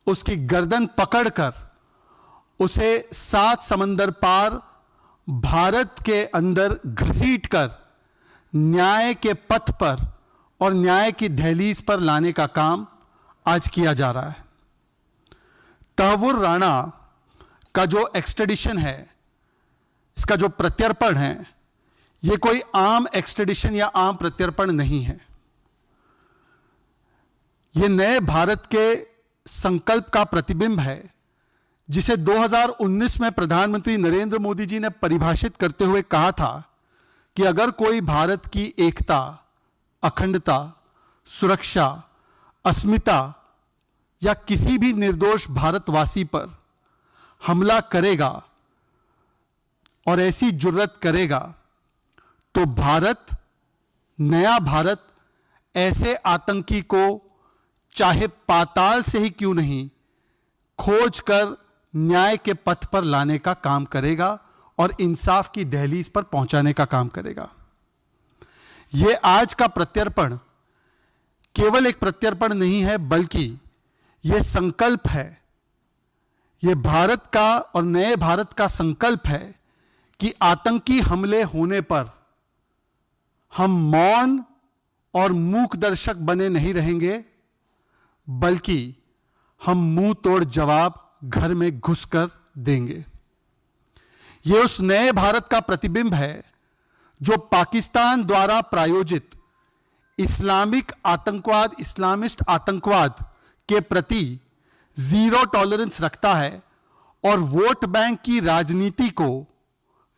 उसकी गर्दन पकड़कर उसे 7 समंदर पार भारत के अंदर घसीटकर न्याय के पथ पर और न्याय की दहलीज पर लाने का काम आज किया जा रहा है। तहावुर राणा का जो एक्सट्रेडिशन है, इसका जो प्रत्यर्पण है, ये कोई आम एक्सट्रेडिशन या आम प्रत्यर्पण नहीं है। ये नए भारत के संकल्प का प्रतिबिंब है, जिसे 2019 में प्रधानमंत्री नरेंद्र मोदी जी ने परिभाषित करते हुए कहा था कि अगर कोई भारत की एकता, अखंडता, सुरक्षा, अस्मिता या किसी भी निर्दोष भारतवासी पर हमला करेगा और ऐसी जुर्रत करेगा तो भारत, नया भारत, ऐसे आतंकी को चाहे पाताल से ही क्यों नहीं खोज कर न्याय के पथ पर लाने का काम करेगा और इंसाफ की दहलीज पर पहुंचाने का काम करेगा। यह आज का प्रत्यर्पण केवल एक प्रत्यर्पण नहीं है, बल्कि यह संकल्प है, यह भारत का और नए भारत का संकल्प है कि आतंकी हमले होने पर हम मौन और मूक दर्शक बने नहीं रहेंगे, बल्कि हम मुंह तोड़ जवाब घर में घुसकर देंगे। ये उस नए भारत का प्रतिबिंब है जो पाकिस्तान द्वारा प्रायोजित इस्लामिक आतंकवाद, इस्लामिस्ट आतंकवाद के प्रति जीरो टॉलरेंस रखता है और वोट बैंक की राजनीति को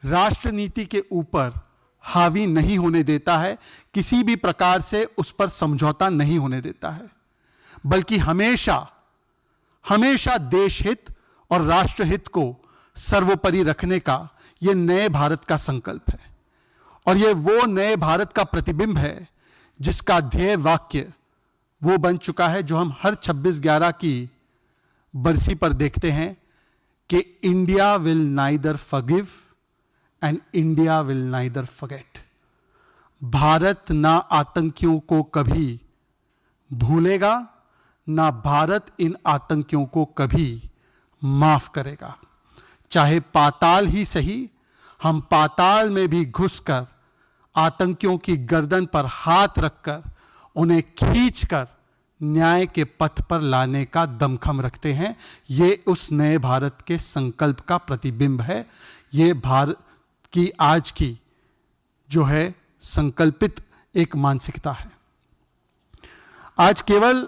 राष्ट्र नीति के ऊपर हावी नहीं होने देता है, किसी भी प्रकार से उस पर समझौता नहीं होने देता है, बल्कि हमेशा हमेशा देश हित और राष्ट्र हित को सर्वोपरि रखने का यह नए भारत का संकल्प है। और यह वो नए भारत का प्रतिबिंब है जिसका ध्येय वाक्य वो बन चुका है जो हम हर 26/11 की बरसी पर देखते हैं कि India will neither forgive and India will neither forget. Bharat ना आतंकियों को कभी भूलेगा, ना भारत इन आतंकियों को कभी माफ करेगा। चाहे पाताल ही सही, हम पाताल में भी घुसकर आतंकियों की गर्दन पर हाथ रखकर उन्हें खींचकर न्याय के पथ पर लाने का दमखम रखते हैं। ये उस नए भारत के संकल्प का प्रतिबिंब है। ये भारत की आज की जो है संकल्पित एक मानसिकता है। आज केवल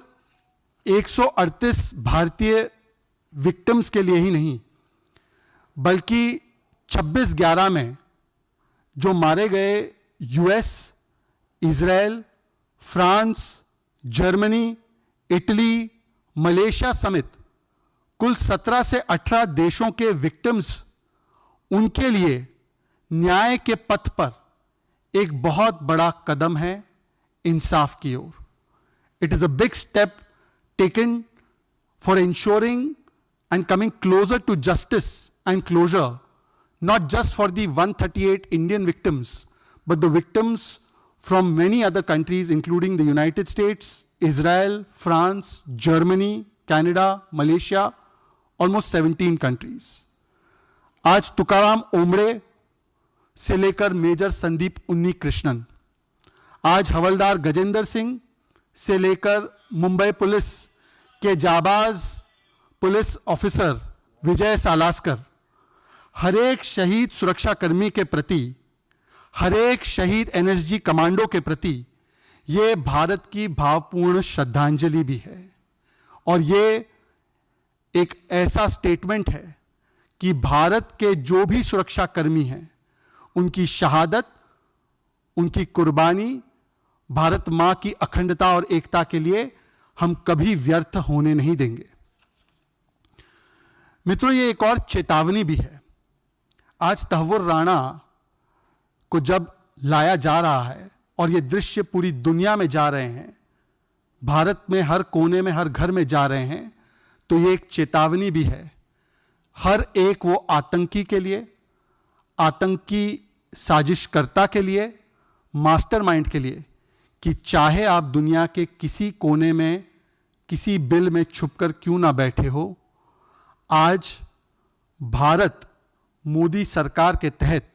138 भारतीय विक्टिम्स के लिए ही नहीं, बल्कि 26/11 में जो मारे गए US, Israel, France, Germany, Italy, Malaysia समेत कुल 17 से 18 देशों के विक्टिम्स, उनके लिए न्याय के पथ पर एक बहुत बड़ा कदम है इंसाफ की ओर। It is a big step taken for ensuring and coming closer to justice and closure, not just for the 138 Indian victims, but the victims from many other countries, including the United States, Israel, France, Germany, Canada, Malaysia, almost 17 countries. आज तुकाराम ओमड़े से लेकर major Sandeep उन्नी कृष्णन, आज हवलदार गजेंद्र सिंह से लेकर Mumbai police के जाबाज police officer विजय सालास्कर, हर एक शहीद सुरक्षाकर्मी के प्रति, हर एक शहीद एनएसजी कमांडो के प्रति ये भारत की भावपूर्ण श्रद्धांजलि भी है। और ये एक ऐसा स्टेटमेंट है कि भारत के जो भी सुरक्षाकर्मी हैं, उनकी शहादत, उनकी कुर्बानी भारत मां की अखंडता और एकता के लिए हम कभी व्यर्थ होने नहीं देंगे। मित्रों, ये एक और चेतावनी भी है। आज तहव्वुर राणा को जब लाया जा रहा है और ये दृश्य पूरी दुनिया में जा रहे हैं, भारत में हर कोने में, हर घर में जा रहे हैं, तो ये एक चेतावनी भी है हर एक वो आतंकी के लिए, आतंकी साजिशकर्ता के लिए, मास्टरमाइंड के लिए, कि चाहे आप दुनिया के किसी कोने में, किसी बिल में छुपकर क्यों ना बैठे हो, आज भारत मोदी सरकार के तहत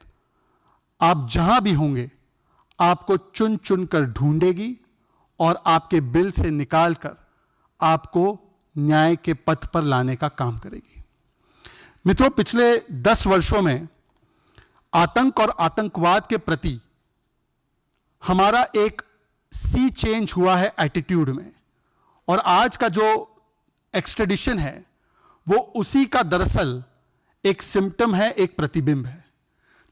आप जहां भी होंगे आपको चुन चुन कर ढूंढेगी और आपके बिल से निकालकर आपको न्याय के पथ पर लाने का काम करेगी। मित्रों, पिछले 10 वर्षों में आतंक और आतंकवाद के प्रति हमारा एक सी चेंज हुआ है एटीट्यूड में, और आज का जो एक्सट्रेडिशन है वो उसी का दरअसल एक सिम्टम है, एक प्रतिबिंब है,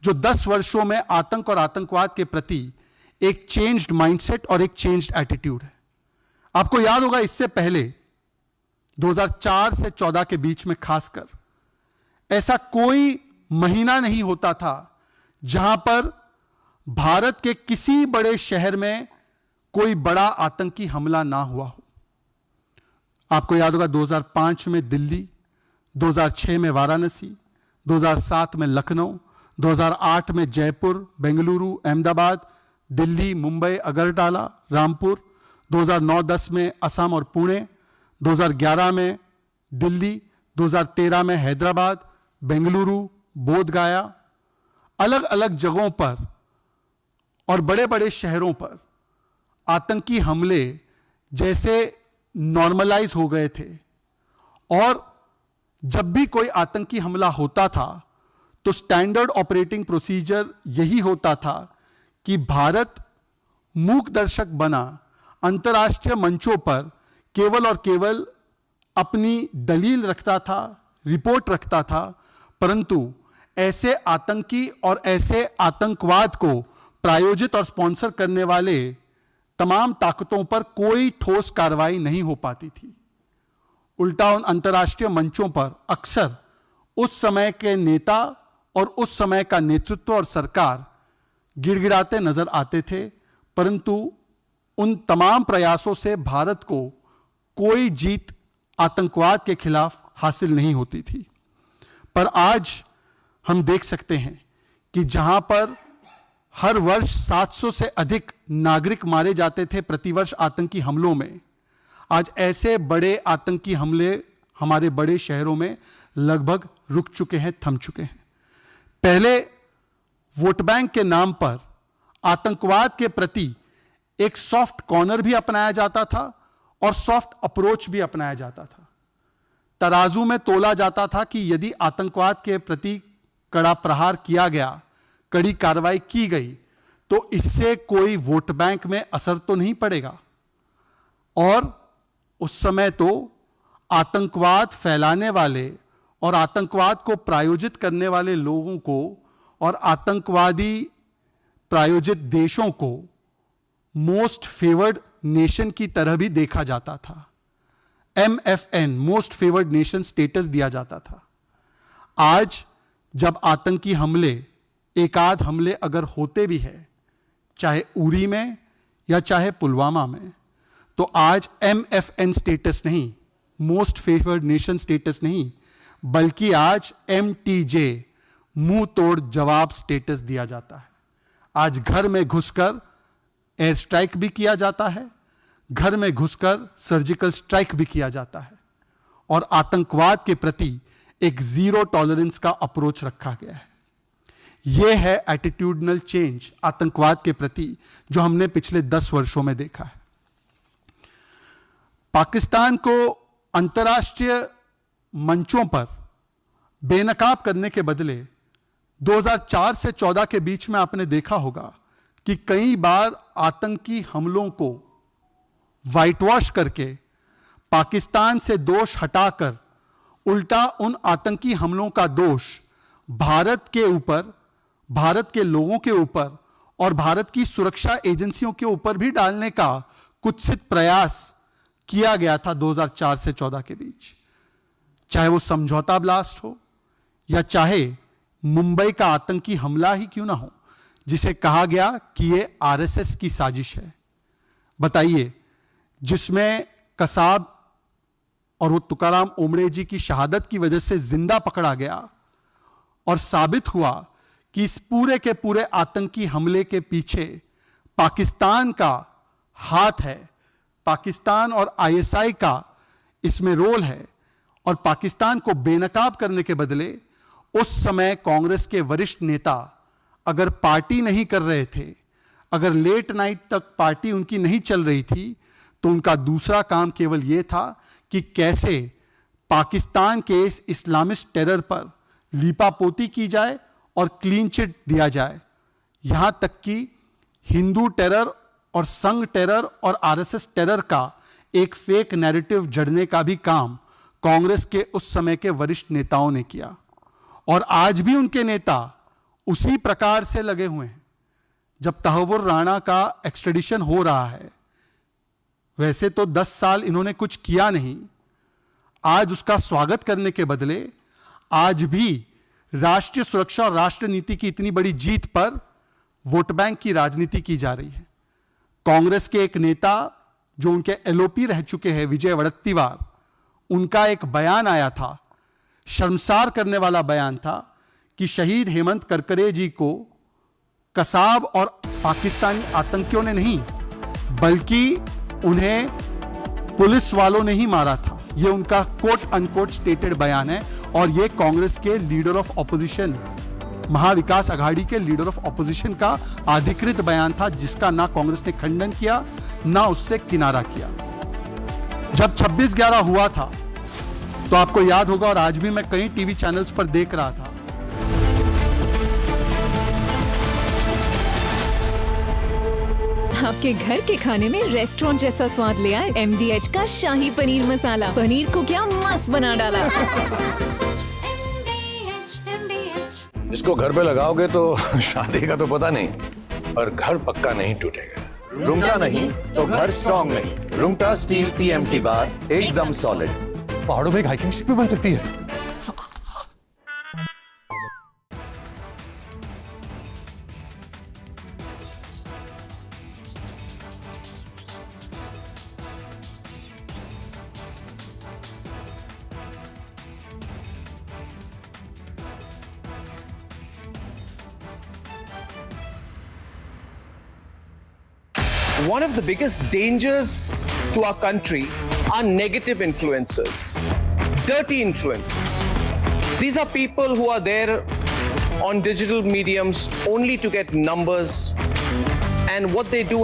जो 10 वर्षों में आतंक और आतंकवाद के प्रति एक चेंज्ड माइंडसेट और एक चेंज्ड एटीट्यूड है। आपको याद होगा, इससे पहले 2004 से 14 के बीच में खासकर ऐसा कोई महीना नहीं होता था जहां पर भारत के किसी बड़े शहर में कोई बड़ा आतंकी हमला ना हुआ हो। आपको याद होगा 2005 में दिल्ली, 2006 में वाराणसी, 2007 में लखनऊ, 2008 में जयपुर, बेंगलुरु, अहमदाबाद, दिल्ली, मुंबई, अगरतला, रामपुर, 2009-10 में असम और पुणे, 2011 में दिल्ली, 2013 में हैदराबाद, बेंगलुरु, बोधगया, अलग अलग जगहों पर और बड़े बड़े शहरों पर आतंकी हमले जैसे नॉर्मलाइज हो गए थे। और जब भी कोई आतंकी हमला होता था तो स्टैंडर्ड ऑपरेटिंग प्रोसीजर यही होता था कि भारत मूक दर्शक बना, अंतर्राष्ट्रीय मंचों पर केवल और केवल अपनी दलील रखता था, रिपोर्ट रखता था, परंतु ऐसे आतंकी और ऐसे आतंकवाद को प्रायोजित और स्पॉन्सर करने वाले तमाम ताकतों पर कोई ठोस कार्रवाई नहीं हो पाती थी। उल्टा उन अंतर्राष्ट्रीय मंचों पर अक्सर उस समय के नेता और उस समय का नेतृत्व और सरकार गिड़गिड़ाते नजर आते थे, परंतु उन तमाम प्रयासों से भारत को कोई जीत आतंकवाद के खिलाफ हासिल नहीं होती थी। पर आज हम देख सकते हैं कि जहां पर हर वर्ष 700 से अधिक नागरिक मारे जाते थे प्रतिवर्ष आतंकी हमलों में, आज ऐसे बड़े आतंकी हमले हमारे बड़े शहरों में लगभग रुक चुके हैं, थम चुके हैं। पहले वोट बैंक के नाम पर आतंकवाद के प्रति एक सॉफ्ट कॉर्नर भी अपनाया जाता था और सॉफ्ट अप्रोच भी अपनाया जाता था। तराजू में तोला जाता था कि यदि आतंकवाद के प्रति कड़ा प्रहार किया गया, कड़ी कार्रवाई की गई, तो इससे कोई वोट बैंक में असर तो नहीं पड़ेगा। और उस समय तो आतंकवाद फैलाने वाले और आतंकवाद को प्रायोजित करने वाले लोगों को और आतंकवादी प्रायोजित देशों को मोस्ट फेवर्ड नेशन की तरह भी देखा जाता था। MFN, most favoured nation status दिया जाता था। आज जब आतंकी हमले, एकाध हमले अगर होते भी है, चाहे उरी में या चाहे पुलवामा में, तो आज MFN स्टेटस नहीं, मोस्ट फेवर्ड नेशन स्टेटस नहीं, बल्कि आज MTJ, मुंह तोड़ जवाब स्टेटस दिया जाता है। आज घर में घुसकर एयर स्ट्राइक भी किया जाता है, घर में घुसकर सर्जिकल स्ट्राइक भी किया जाता है, और आतंकवाद के प्रति एक जीरो टॉलरेंस का अप्रोच रखा गया है। यह है एटीट्यूडनल चेंज आतंकवाद के प्रति जो हमने पिछले 10 वर्षों में देखा है। पाकिस्तान को अंतर्राष्ट्रीय मंचों पर बेनकाब करने के बदले 2004 से 14 के बीच में आपने देखा होगा कि कई बार आतंकी हमलों को व्हाइट वॉश करके पाकिस्तान से दोष हटाकर उल्टा उन आतंकी हमलों का दोष भारत के ऊपर, भारत के लोगों के ऊपर और भारत की सुरक्षा एजेंसियों के ऊपर भी डालने का कुत्सित प्रयास किया गया था 2004 से 14 के बीच। चाहे वो समझौता ब्लास्ट हो या चाहे मुंबई का आतंकी हमला ही क्यों ना हो, जिसे कहा गया कि ये आरएसएस की साजिश है। बताइए, जिसमें कसाब और वो तुकाराम ओमड़े जी की शहादत की वजह से जिंदा पकड़ा गया और साबित हुआ कि इस पूरे के पूरे आतंकी हमले के पीछे पाकिस्तान का हाथ है, पाकिस्तान और आईएसआई का इसमें रोल है। और पाकिस्तान को बेनकाब करने के बदले उस समय कांग्रेस के वरिष्ठ नेता अगर पार्टी नहीं कर रहे थे, अगर लेट नाइट तक पार्टी उनकी नहीं चल रही थी, तो उनका दूसरा काम केवल यह था कि कैसे पाकिस्तान के इस इस्लामिस्ट टेरर पर लीपापोती की जाए और क्लीन चिट दिया जाए। यहां तक कि हिंदू टेरर और संघ टेरर और आरएसएस टेरर का एक फेक नैरेटिव जड़ने का भी काम कांग्रेस के उस समय के वरिष्ठ नेताओं ने किया, और आज भी उनके नेता उसी प्रकार से लगे हुए हैं। जब तहव्वुर राणा का एक्सट्रेडिशन हो रहा है, वैसे तो 10 साल इन्होंने कुछ किया नहीं, आज उसका स्वागत करने के बदले आज भी राष्ट्रीय सुरक्षा और राष्ट्र नीति की इतनी बड़ी जीत पर वोट बैंक की राजनीति की जा रही है। कांग्रेस के एक नेता जो उनके एलओपी रह चुके हैं, विजय वड़त्तीवार, उनका एक बयान आया था, शर्मसार करने वाला बयान था, कि शहीद हेमंत करकरे जी को कसाब और पाकिस्तानी आतंकियों ने नहीं, बल्कि उन्हें पुलिस वालों ने ही मारा था। यह उनका कोट अनकोट स्टेटेड बयान है, और यह कांग्रेस के leader of opposition, Mahavikas Aghadi के लीडर ऑफ ऑपोजिशन का अधिकृत बयान था, जिसका ना कांग्रेस ने खंडन किया ना उससे किनारा किया। जब 26/11 हुआ था, तो आपको याद होगा, और आज भी मैं कई टीवी चैनल्स पर देख रहा था आपके घर के खाने में रेस्टोरेंट जैसा स्वाद ले आए MDH का शाही पनीर मसाला। पनीर को क्या मस्त बना डाला। इसको घर पे लगाओगे तो शादी का तो पता नहीं, पर घर पक्का नहीं टूटेगा। रुंगटा नहीं तो घर स्ट्रॉन्ग नहीं। रुंगटा स्टील TMT बार एकदम सॉलिड। पहाड़ों में एक हाइकिंग शिप भी बन सकती है। One of the biggest dangers to our country are negative influences, dirty influences. These are people who are there on digital mediums only to get numbers, and what they do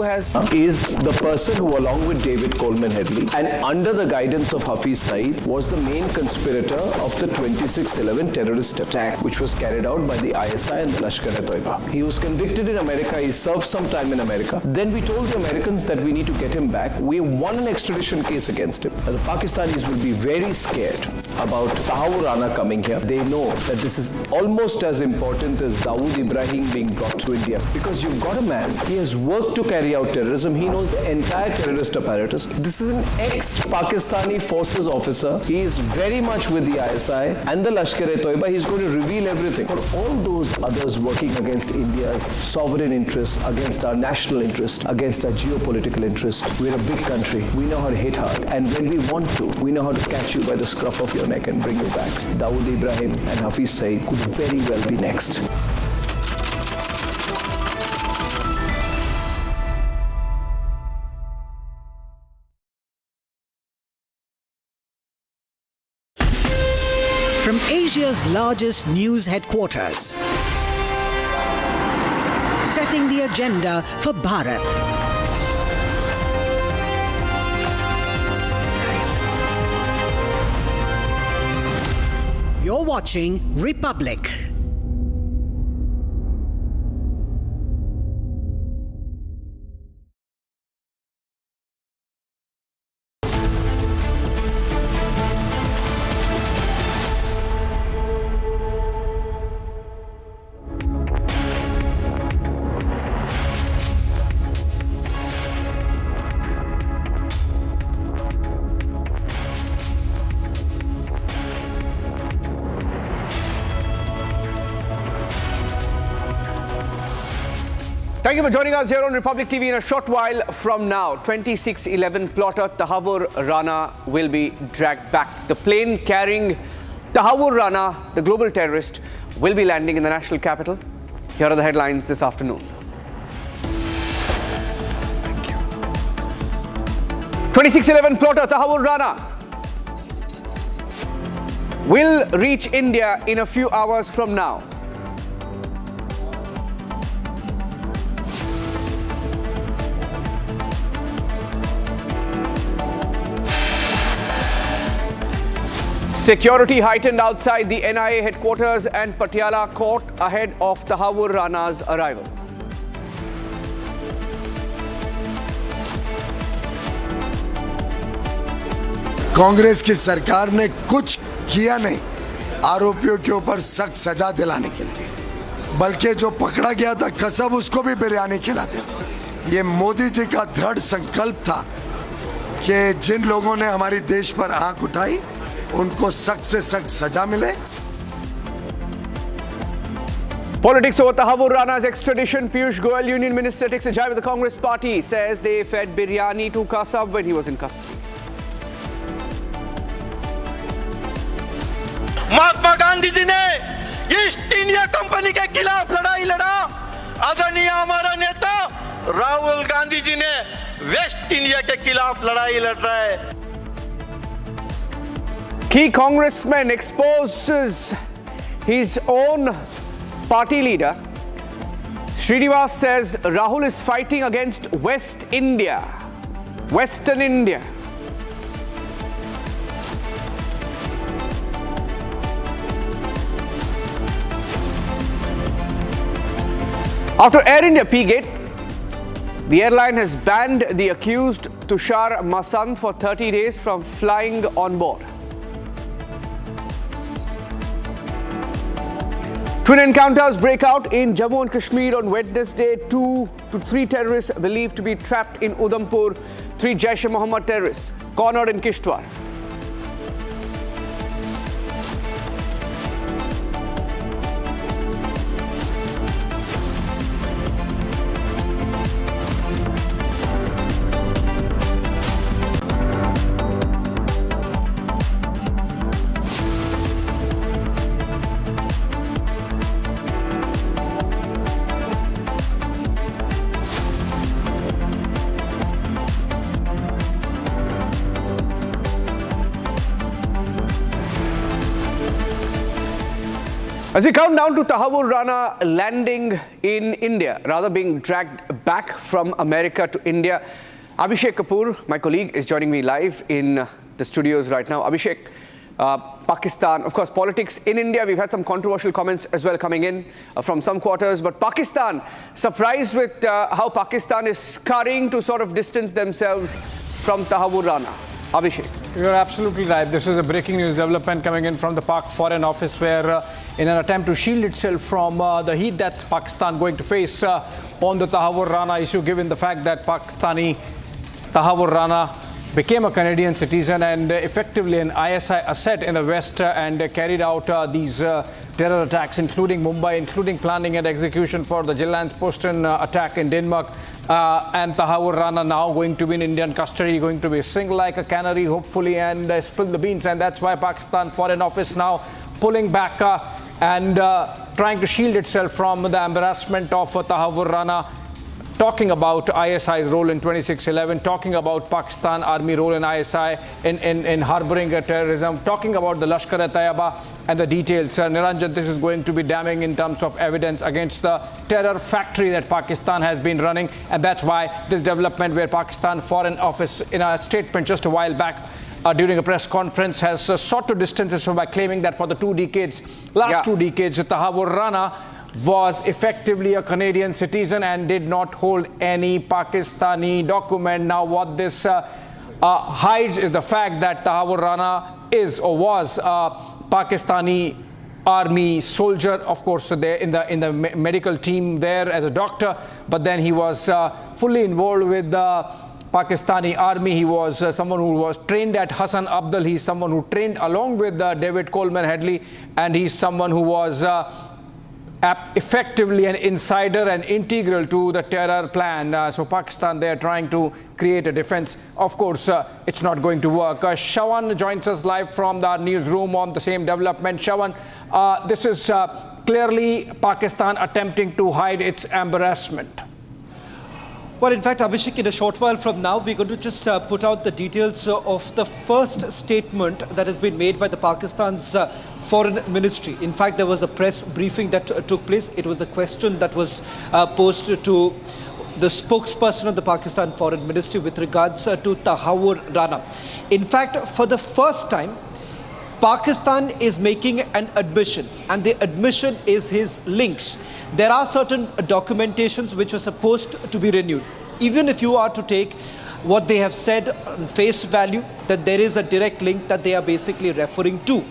is the person who, along with David Headley and under the guidance of Hafiz Saeed, was the main conspirator of the 26/11 terrorist attack, which was carried out by the ISI and the Lashkar-e-Toiba. He was convicted in America. He served some time in America. Then we told the Americans that we need to get him back. We won an extradition case against him. Now, the Pakistanis will be very scared about Tahawwur Rana coming here. They know that this is almost as important as Dawood Ibrahim being brought to India, because you've got a man, he has worked to carry out terrorism. He knows the entire terrorist apparatus. This is an ex-Pakistani forces officer. He is very much with the ISI and the Lashkar-e-Toiba. He's going to reveal everything. For all those others working against India's sovereign interests, against our national interest, against our geopolitical interest, we're a big country. We know how to hit hard. And when we want to, we know how to catch you by the scruff of your neck and bring you back. Dawood Ibrahim and Hafiz Saeed could very well be next. From Asia's largest news headquarters, setting the agenda for Bharat. You're watching Republic. Thank you for joining us here on Republic TV. In a short while from now, 26/11 plotter Tahawwur Rana will be dragged back. The plane carrying Tahawwur Rana, the global terrorist, will be landing in the national capital. Here are the headlines this afternoon. 26/11 plotter Tahawwur Rana will reach India in a few hours from now. Security heightened outside the NIA headquarters and Patiala court ahead of Tahawwur Rana's arrival. Congress की सरकार ने कुछ किया नहीं आरोपियों के ऊपर सख्त सजा दिलाने के लिए, बल्कि जो पकड़ा गया था कसब उसको भी बिरयानी खिलाते थे। ये मोदी जी का दृढ़ संकल्प था कि जिन लोगों ने हमारी देश पर आंख उठाई उनको सख्त से सख्त सजा मिले। Politics over Tahawwur Rana's extradition. Piyush Goyal, Union Minister, takes a jibe with the Congress party. Says they fed biryani to Kasab when he was in custody. Mahatma Gandhi ji ने ईस्ट इंडिया कंपनी के खिलाफ लड़ाई लड़ा। आदरणीय हमारा नेता राहुल गांधी जी ने वेस्ट इंडिया के खिलाफ लड़ाई लड़ रहा है। Key congressman exposes his own party leader. Srinivas says Rahul is fighting against West India, Western India. After Air India P-Gate, The airline has banned the accused Tushar Masand for 30 days from flying on board. Twin encounters break out in Jammu and Kashmir on Wednesday. 2 to 3 terrorists believed to be trapped in Udhampur. 3 Jaish-e-Mohammed terrorists cornered in Kishtwar. As we count down to Tahawwur Rana landing in India, rather being dragged back from America to India, Abhishek Kapoor, my colleague, is joining me live in the studios right now. Abhishek, Pakistan, of course, politics in India. We've had some controversial comments as well coming in from some quarters. But Pakistan, surprised with how Pakistan is scurrying to sort of distance themselves from Tahawwur Rana. Abhishek. You're absolutely right. This is a breaking news development coming in from the Pak Foreign Office, where in an attempt to shield itself from the heat that's Pakistan going to face on the Tahawwur Rana issue, given the fact that Pakistani Tahawwur Rana became a Canadian citizen and effectively an ISI asset in the West and carried out these terror attacks, including Mumbai, including planning and execution for the Jyllands-Posten attack in Denmark. And Tahawwur Rana now going to be in Indian custody, going to be sing like a canary, hopefully, and spill the beans. And that's why Pakistan Foreign Office now pulling back and trying to shield itself from the embarrassment of Tahawwur Rana, talking about ISI's role in 26/11, talking about Pakistan Army role in ISI in harboring terrorism, talking about the Lashkar-e-Taiba and the details. Niranjan, this is going to be damning in terms of evidence against the terror factory that Pakistan has been running. And that's why this development, where Pakistan Foreign Office in a statement just a while back during a press conference has sought to distance itself by claiming that for the 2 decades, last 2 decades, Tahawwur Rana was effectively a Canadian citizen and did not hold any Pakistani document. Now, what this hides is the fact that Tahawwur Rana is or was a Pakistani army soldier, of course, there in the medical team there as a doctor, but then he was fully involved with the Pakistani army. He was someone who was trained at Hassan Abdul. He's someone who trained along with David Coleman Headley, and he's someone who was effectively an insider and integral to the terror plan. So Pakistan, they are trying to create a defense. Of course, it's not going to work. Shawan joins us live from the newsroom on the same development. Shawan, this is clearly Pakistan attempting to hide its embarrassment. Well, in fact, Abhishek, in a short while from now, we're going to just put out the details of the first statement that has been made by the Pakistan's Foreign Ministry. In fact, there was a press briefing that took place. It was a question that was posed to the spokesperson of the Pakistan Foreign Ministry with regards to Tahawwur Rana. In fact, for the first time, Pakistan is making an admission, and the admission is his links. There are certain documentations which are supposed to be renewed. Even if you are to take what they have said on face value, that there is a direct link that they are basically referring to.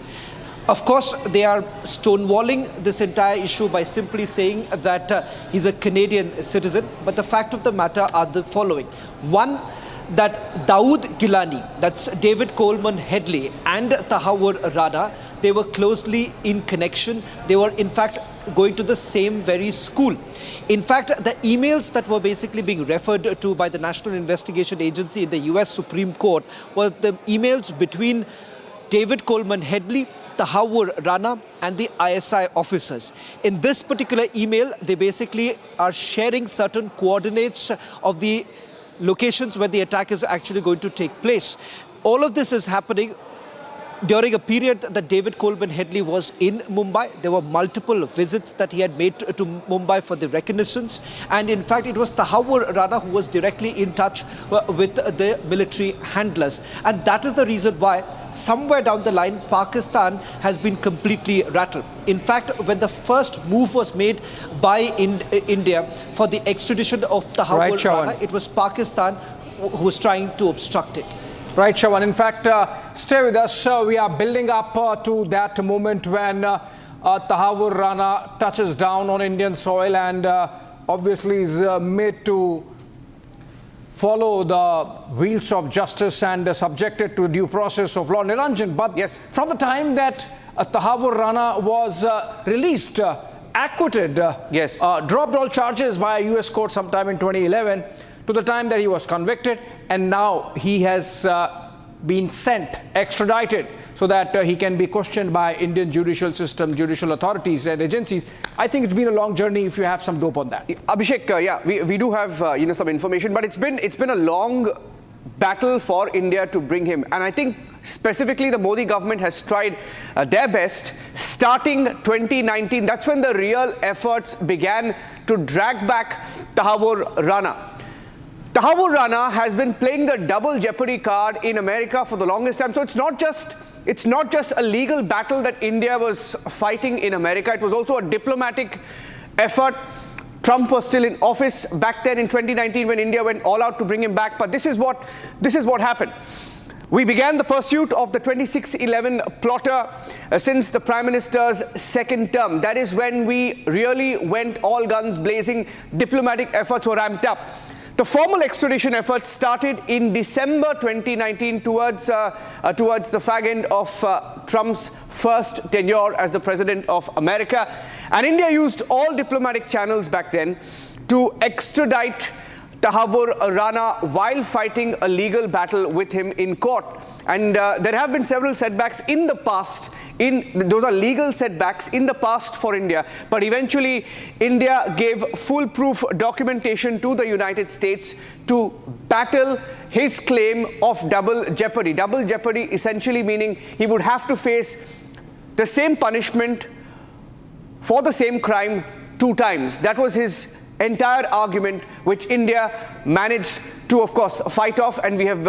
Of course, they are stonewalling this entire issue by simply saying that he's a Canadian citizen. But the fact of the matter are the following. One, that Dawood Gilani, that's David Coleman Headley, and Tahawwur Rana, they were closely in connection. They were, in fact, going to the same very school. In fact, the emails that were basically being referred to by the National Investigation Agency in the US Supreme Court were the emails between David Coleman Headley, Tahawwur Rana, and the ISI officers. In this particular email, they basically are sharing certain coordinates of the locations where the attack is actually going to take place. All of this is happening during a period that David Coleman Headley was in Mumbai. There were multiple visits that he had made to Mumbai for the reconnaissance. And in fact, it was Tahawwur Rana who was directly in touch with the military handlers. And that is the reason why somewhere down the line, Pakistan has been completely rattled. In fact, when the first move was made by India for the extradition of Tahawwur Rana, it was Pakistan who was trying to obstruct it. Right, Shawan. In fact, stay with us. We are building up to that moment when Tahawwur Rana touches down on Indian soil and obviously is made to follow the wheels of justice and subjected to due process of law. Niranjan, but yes, from the time that Tahawwur Rana was released, acquitted, dropped all charges by a US court sometime in 2011, to the time that he was convicted, and now he has been sent, extradited, so that he can be questioned by Indian judicial system, judicial authorities and agencies. I think it's been a long journey if you have some dope on that. Abhishek, yeah, we do have some information, but it's been a long battle for India to bring him. And I think specifically the Modi government has tried their best. Starting 2019, that's when the real efforts began to drag back Tahawwur Rana. Tahawwur Rana has been playing the double jeopardy card in America for the longest time. So it's not just a legal battle that India was fighting in America. It was also a diplomatic effort. Trump was still in office back then in 2019 when India went all out to bring him back. But this is what happened. We began the pursuit of the 2611 plotter since the Prime Minister's second term. That is when we really went all guns blazing. Diplomatic efforts were ramped up. The formal extradition efforts started in December 2019 towards the fag end of Trump's first tenure as the President of America. And India used all diplomatic channels back then to extradite Tahawwur Rana while fighting a legal battle with him in court. And there have been several setbacks in the past. Those are legal setbacks in the past for India. But eventually, India gave foolproof documentation to the United States to battle his claim of double jeopardy. Double jeopardy essentially meaning he would have to face the same punishment for the same crime 2 times. That was his entire argument, which India managed to, of course, fight off, and we have,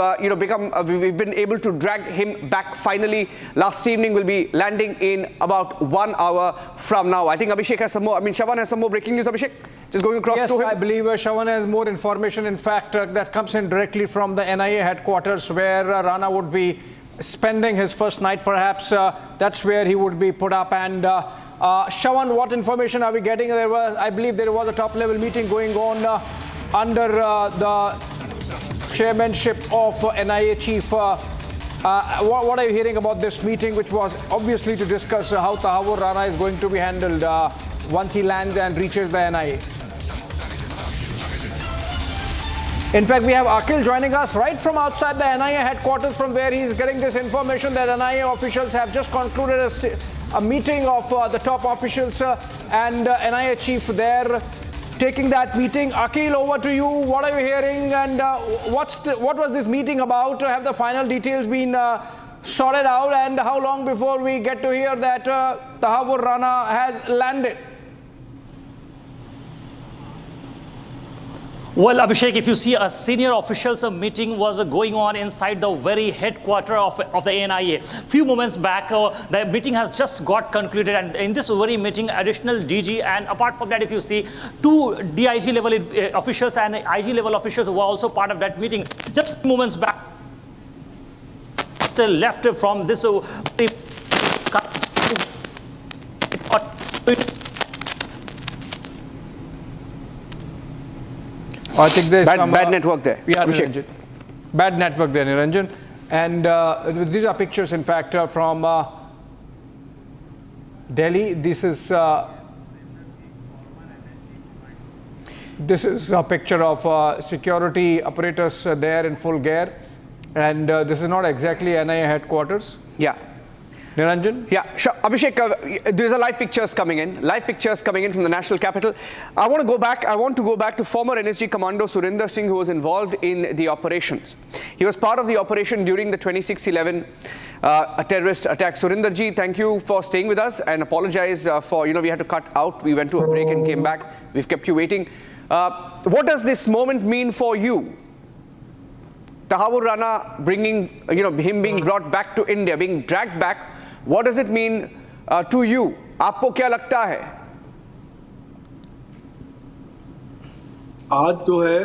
we've been able to drag him back finally. Last evening, we'll be landing in about 1 hour from now. I think Abhishek has some more. Shawan has some more breaking news. Abhishek, just going across to him. Yes, I believe Shawan has more information. In fact, that comes in directly from the NIA headquarters, where Rana would be spending his first night, perhaps. That's where he would be put up. And Shawan, what information are we getting? I believe there was a top-level meeting going on under the chairmanship of NIA chief. What are you hearing about this meeting, which was obviously to discuss how Tahawwur Rana is going to be handled once he lands and reaches the NIA? In fact, we have Akhil joining us right from outside the NIA headquarters, from where he is getting this information that NIA officials have just concluded a meeting of the top officials and NIA chief there taking that meeting. Akhil, over to you. What are you hearing, and what was this meeting about? Have the final details been sorted out, and how long before we get to hear that Tahawwur Rana has landed? Well, Abhishek, if you see, a senior officials meeting was going on inside the very headquarters of the NIA. Few moments back, the meeting has just got concluded, and in this very meeting, additional DG, and apart from that, if you see, 2 DIG level officials and IG level officials were also part of that meeting. Just moments back, still left from this. I think there's bad network there. Yeah, Niranjan. Bad network there, Niranjan. And these are pictures, in fact, from Delhi. This is a picture of security apparatus there in full gear. And this is not exactly NIA headquarters. Yeah. Niranjan? Yeah, sure. Abhishek, these are live pictures coming in from the national capital. I want to go back to former NSG Commando Surinder Singh, who was involved in the operations. He was part of the operation during the 2611 terrorist attack. Surinder ji, thank you for staying with us, and apologize for, we had to cut out. We went to a break and came back. We've kept you waiting. What does this moment mean for you? Tahawwur Rana him being brought back to India, being dragged back, what does it mean to you? आपको क्या लगता है? आज जो है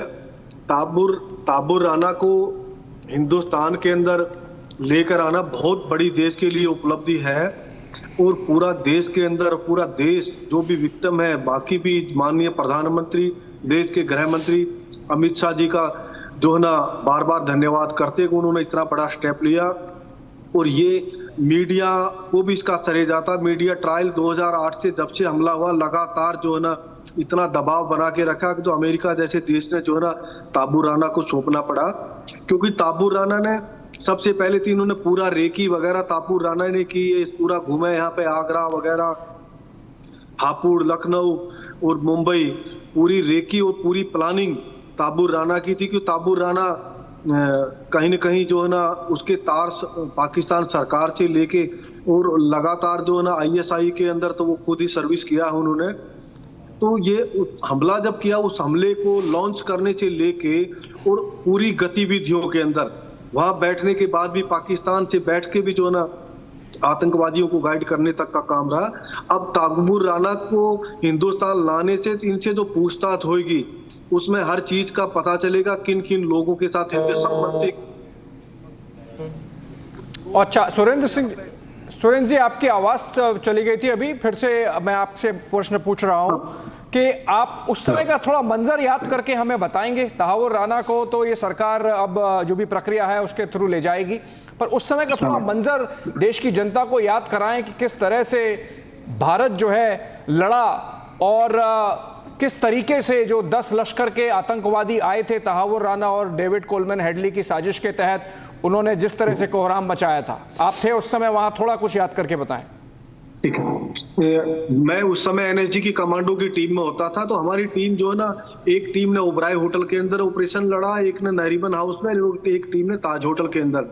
ताबुर राना को हिंदुस्तान के अंदर लेकर आना बहुत बड़ी देश के लिए उपलब्धि है, और पूरा देश के अंदर पूरा देश जो भी विक्टिम है, बाकी भी माननीय प्रधानमंत्री, देश के गृह मंत्री अमित शाह जी का जो है ना बार बार धन्यवाद करते हैं कि उन्होंने इतना बड़ा स्टेप लिया। और ये मीडिया को भी इसका श्रेय जाता। मीडिया ट्रायल 2008 से जब से हमला हुआ लगातार जो है ना इतना दबाव बना के रखा कि जो अमेरिका जैसे देश ने जो है ना ताबुर राना को सौंपना पड़ा, क्योंकि ताबुर राना ने सबसे पहले तो इन्होंने पूरा रेकी वगैरह ताबुर राना ने की, ये पूरा घूमे यहाँ पे आगरा वगैरह, हापुड़, लखनऊ और मुंबई, पूरी रेकी और पूरी प्लानिंग ताबुर राना की थी। कि ताबुर राना कहीं न कहीं जो है ना उसके तार पाकिस्तान सरकार से लेके और लगातार जो है ना ISI के अंदर तो वो खुद ही सर्विस किया है उन्होंने। तो ये हमला जब किया, उस हमले को लॉन्च करने से लेके और पूरी गतिविधियों के अंदर वहां बैठने के बाद भी पाकिस्तान से बैठ के भी जो है ना आतंकवादियों को गाइड करने तक का काम रहा। अब ताबुर राना को हिंदुस्तान लाने से इनसे जो पूछताछ होगी उसमें हर चीज का पता चलेगा, किन किन लोगों के साथ इनके संबंध। अच्छा, सुरेंद्र जी, आपकी आवाज चली गई थी अभी, फिर से मैं आपसे प्रश्न पूछ रहा हूं कि आप उस समय का थोड़ा मंजर याद करके हमें बताएंगे। तहावुर राना को तो ये सरकार अब जो भी प्रक्रिया है उसके थ्रू ले जाएगी, पर उस समय का थोड़ा मंजर देश की जनता को याद कराएं कि किस तरह से भारत जो है लड़ा और किस तरीके से जो 10 लश्कर के आतंकवादी आए थे तहावुर राना और डेविड कोलमैन हेडली की साजिश के तहत, उन्होंने जिस तरह से कोहराम मचाया था। आप थे उस समय वहां, थोड़ा कुछ याद करके बताएं। ठीक है, मैं उस समय NSG की कमांडो की टीम में होता था। तो हमारी टीम जो है ना, एक टीम ने ओबराय होटल के अंदर ऑपरेशन लड़ा, एक ने नरीमन हाउस में, एक टीम ने ताज होटल के अंदर।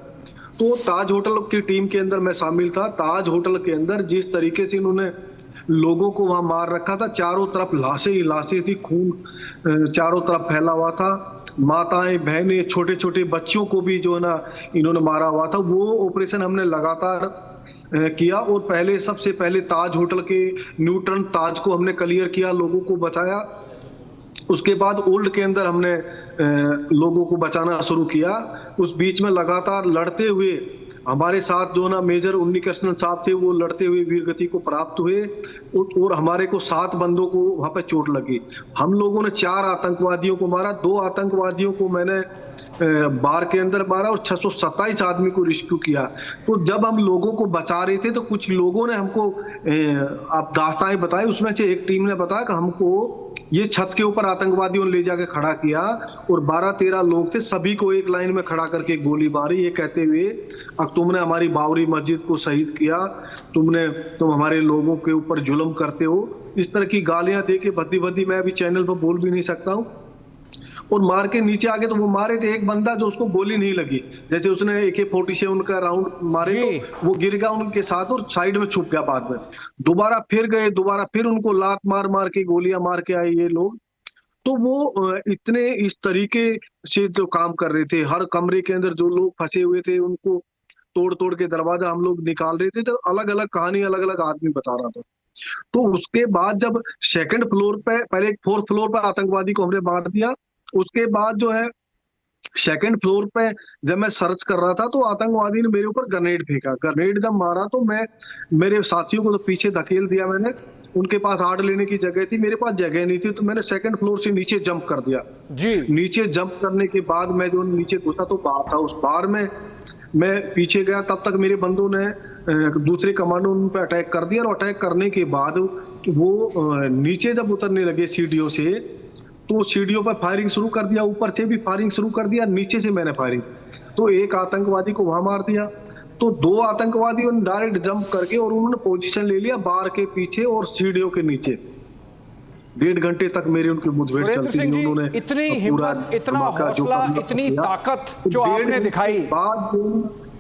तो ताज होटल की टीम के अंदर मैं शामिल था। ताज होटल के अंदर जिस तरीके से इन्होंने लोगों को वहां मार रखा था, चारों तरफ लाशें ही लाशें थी, खून चारों तरफ फैला हुआ था, माताएं, बहनें, छोटे छोटे बच्चों को भी जो है ना इन्होंने मारा हुआ था। वो ऑपरेशन हमने लगातार किया और पहले सबसे पहले ताज होटल के न्यूट्रन ताज को हमने क्लियर किया, लोगों को बचाया। उसके बाद ओल्ड के अंदर हमने लोगों को बचाना शुरू किया। उस बीच में लगातार लड़ते हुए हमारे साथ जो ना मेजर उन्नी कृष्णन साहब थे, वो लड़ते हुए वीरगति को प्राप्त हुए और हमारे को 7 बंदों को वहां पे चोट लगी। हम लोगों ने 4 आतंकवादियों को मारा, 2 आतंकवादियों को मैंने बार के अंदर मारा और 627 आदमी को रेस्क्यू किया। तो जब हम लोगों को बचा रहे थे तो कुछ लोगों ने हमको आप दास्तानें बताई, उसमें से एक टीम ने बताया कि हमको ये छत के ऊपर आतंकवादियों ने ले जाके खड़ा किया और 12-13 लोग थे, सभी को एक लाइन में खड़ा करके गोली मारी, ये कहते हुए अब तुमने हमारी बाबरी मस्जिद को शहीद किया, तुम हमारे लोगों के ऊपर जुल्म करते हो। इस तरह की गालियां दे के भद्दी भद्दी मैं अभी चैनल पर बोल भी नहीं सकता हूँ। और मार के नीचे आगे तो वो मारे थे, एक बंदा जो उसको गोली नहीं लगी, जैसे उसने AK-47 का राउंड मारे तो वो गिर गया उनके साथ और साइड में छुप गया। बाद में दोबारा फिर गए, दोबारा फिर उनको लात मार मार के गोलियां मार के आए ये लोग। तो वो इतने इस तरीके से जो काम कर रहे थे, हर कमरे के अंदर जो लोग फंसे हुए थे उनको तोड़ तोड़ के दरवाजा हम लोग निकाल रहे थे। तो अलग अलग कहानी अलग अलग आदमी बता रहा था। तो उसके बाद जब 2nd फ्लोर पे, पहले 4th फ्लोर पे आतंकवादी को हमने बांट दिया, उसके बाद जो है 2nd फ्लोर पे जब मैं सर्च कर रहा था तो आतंकवादी ने मेरे ऊपर ग्रेनेड फेंका। ग्रेनेड जब मारा तो मैं मेरे साथियों को तो पीछे धकेल दिया मैंने, उनके पास आड़ लेने की जगह थी, मेरे पास जगह नहीं थी, तो मैंने 2nd फ्लोर से नीचे जंप कर दिया जी। नीचे जंप करने के बाद मैं जो नीचे घुसा तो बार था, उस बार में मैं पीछे गया, तब तक मेरे बंदों ने दूसरे कमांडो उन पर अटैक कर दिया। और अटैक करने के बाद वो नीचे जब उतरने लगे सीढ़ियों से तो सीढ़ियों पर फायरिंग शुरू कर दिया, ऊपर से भी फायरिंग शुरू कर दिया, नीचे से मैंने फायरिंग, तो एक आतंकवादी को वहां मार दिया। तो 2 आतंकवादियों ने डायरेक्ट जंप करके और उन्होंने पोजीशन ले लिया बार के पीछे और सीढ़ियों के नीचे। 1.5 घंटे तक मेरी उनकी मुठभेड़ चलती रही। उन्होंने इतनी हिम्मत, इतना हौसला, इतनी ताकत जो आपने दिखाई,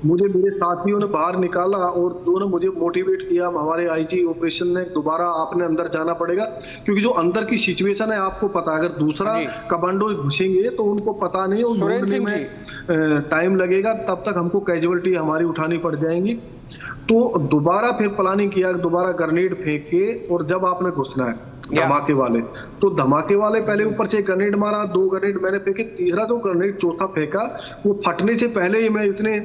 मुझे मेरे साथियों ने बाहर निकाला और दोनों मुझे मोटिवेट किया, हमारे आईजी ऑपरेशन ने, दोबारा आपने अंदर जाना पड़ेगा, क्योंकि जो अंदर की सिचुएशन है आपको पता है, अगर दूसरा कमांडो घुसेंगे तो उनको पता नहीं, और ढूंढने में टाइम लगेगा, तब तक हमको कैजुअलिटी हमारी उठानी पड़ जाएंगी। तो दोबारा फिर प्लानिंग किया, दोबारा ग्रेनेड फेंक के, और जब आपने घुसना है धमाके वाले, तो धमाके वाले पहले ऊपर से ग्रेनेड मारा, 2 ग्रेनेड मैंने फेंके, तीसरा जो ग्रेनेड चौथा फेंका वो फटने से पहले ही मैं इतने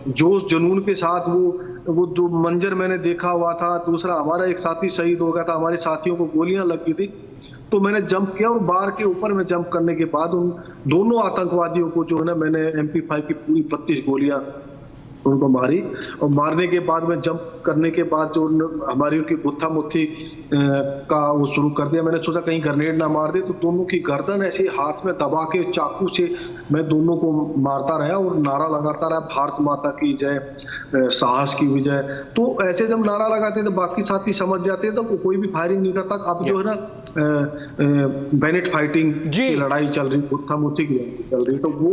जोश जुनून के साथ वो जो मंजर मैंने देखा हुआ था, दूसरा हमारा एक साथी शहीद हो गया था, हमारे साथियों को गोलियां लग गई थी, तो मैंने जंप किया और बार के ऊपर में जंप करने के बाद उन दोनों आतंकवादियों को जो है ना, मैंने MP5 की पूरी 32 गोलियां उनको मारी, और मारने के बाद में जंप करने के बाद जो हमारी उनकी गुत्था मुत्थी का वो शुरू कर दिया। मैंने सोचा कहीं ग्रेनेड ना मार दे, तो दोनों की गर्दन ऐसे हाथ में दबा के चाकू से मैं दोनों को मारता रहा और नारा लगाता रहा, भारत माता की जय, साहस की विजय। तो ऐसे जब नारा लगाते तो बाकी साथी समझ जाते तो कोई भी फायरिंग नहीं करता। अब जो है ना बैनेट फाइटिंग की लड़ाई चल रही, गुत्था मुत्थी की चल रही, तो वो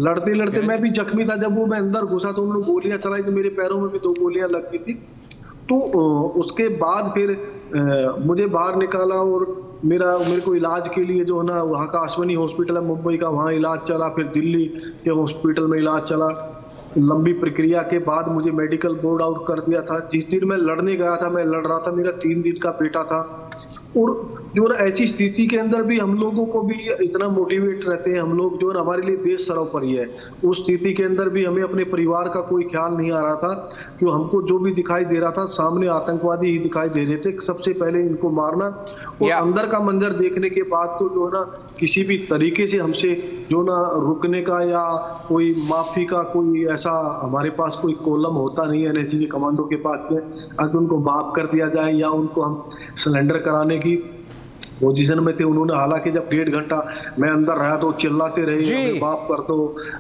लड़ते लड़ते मैं भी जख्मी था। जब वो मैं अंदर घुसा तो उन्होंने गोलियां चलाई, तो मेरे पैरों में भी 2 गोलियां लग गई थी। तो उसके बाद फिर मुझे बाहर निकाला और मेरे को इलाज के लिए जो है ना, वहाँ का अश्विनी हॉस्पिटल है मुंबई का, वहाँ इलाज चला, फिर दिल्ली के हॉस्पिटल में इलाज चला। लंबी प्रक्रिया के बाद मुझे मेडिकल बोर्ड आउट कर दिया था। जिस दिन मैं लड़ने गया था, मैं लड़ रहा था, मेरा 3 दिन का बेटा था। और जो ना ऐसी स्थिति के अंदर भी हम लोगों को भी इतना मोटिवेट रहते हैं हम लोग, जो ना हमारे लिए देश सर्वोपरि है। उस स्थिति के अंदर भी हमें अपने परिवार का कोई ख्याल नहीं आ रहा था, क्यों हमको जो भी दिखाई दे रहा था सामने आतंकवादी ही दिखाई दे रहे थे। सबसे पहले इनको मारना, और अंदर का मंजर देखने के बाद तो जो ना किसी भी तरीके से हमसे जो ना रुकने का या कोई माफी का कोई ऐसा हमारे पास कोई कॉलम होता नहीं है NIA के कमांडो के पास में। अगर उनको माफ कर दिया जाए या उनको हम सरेंडर कराने की पोजीशन में थे। उन्होंने हालांकि जब 1.5 घंटा मैं अंदर रहा तो चिल्लाते रहे, हमें माफ कर दो,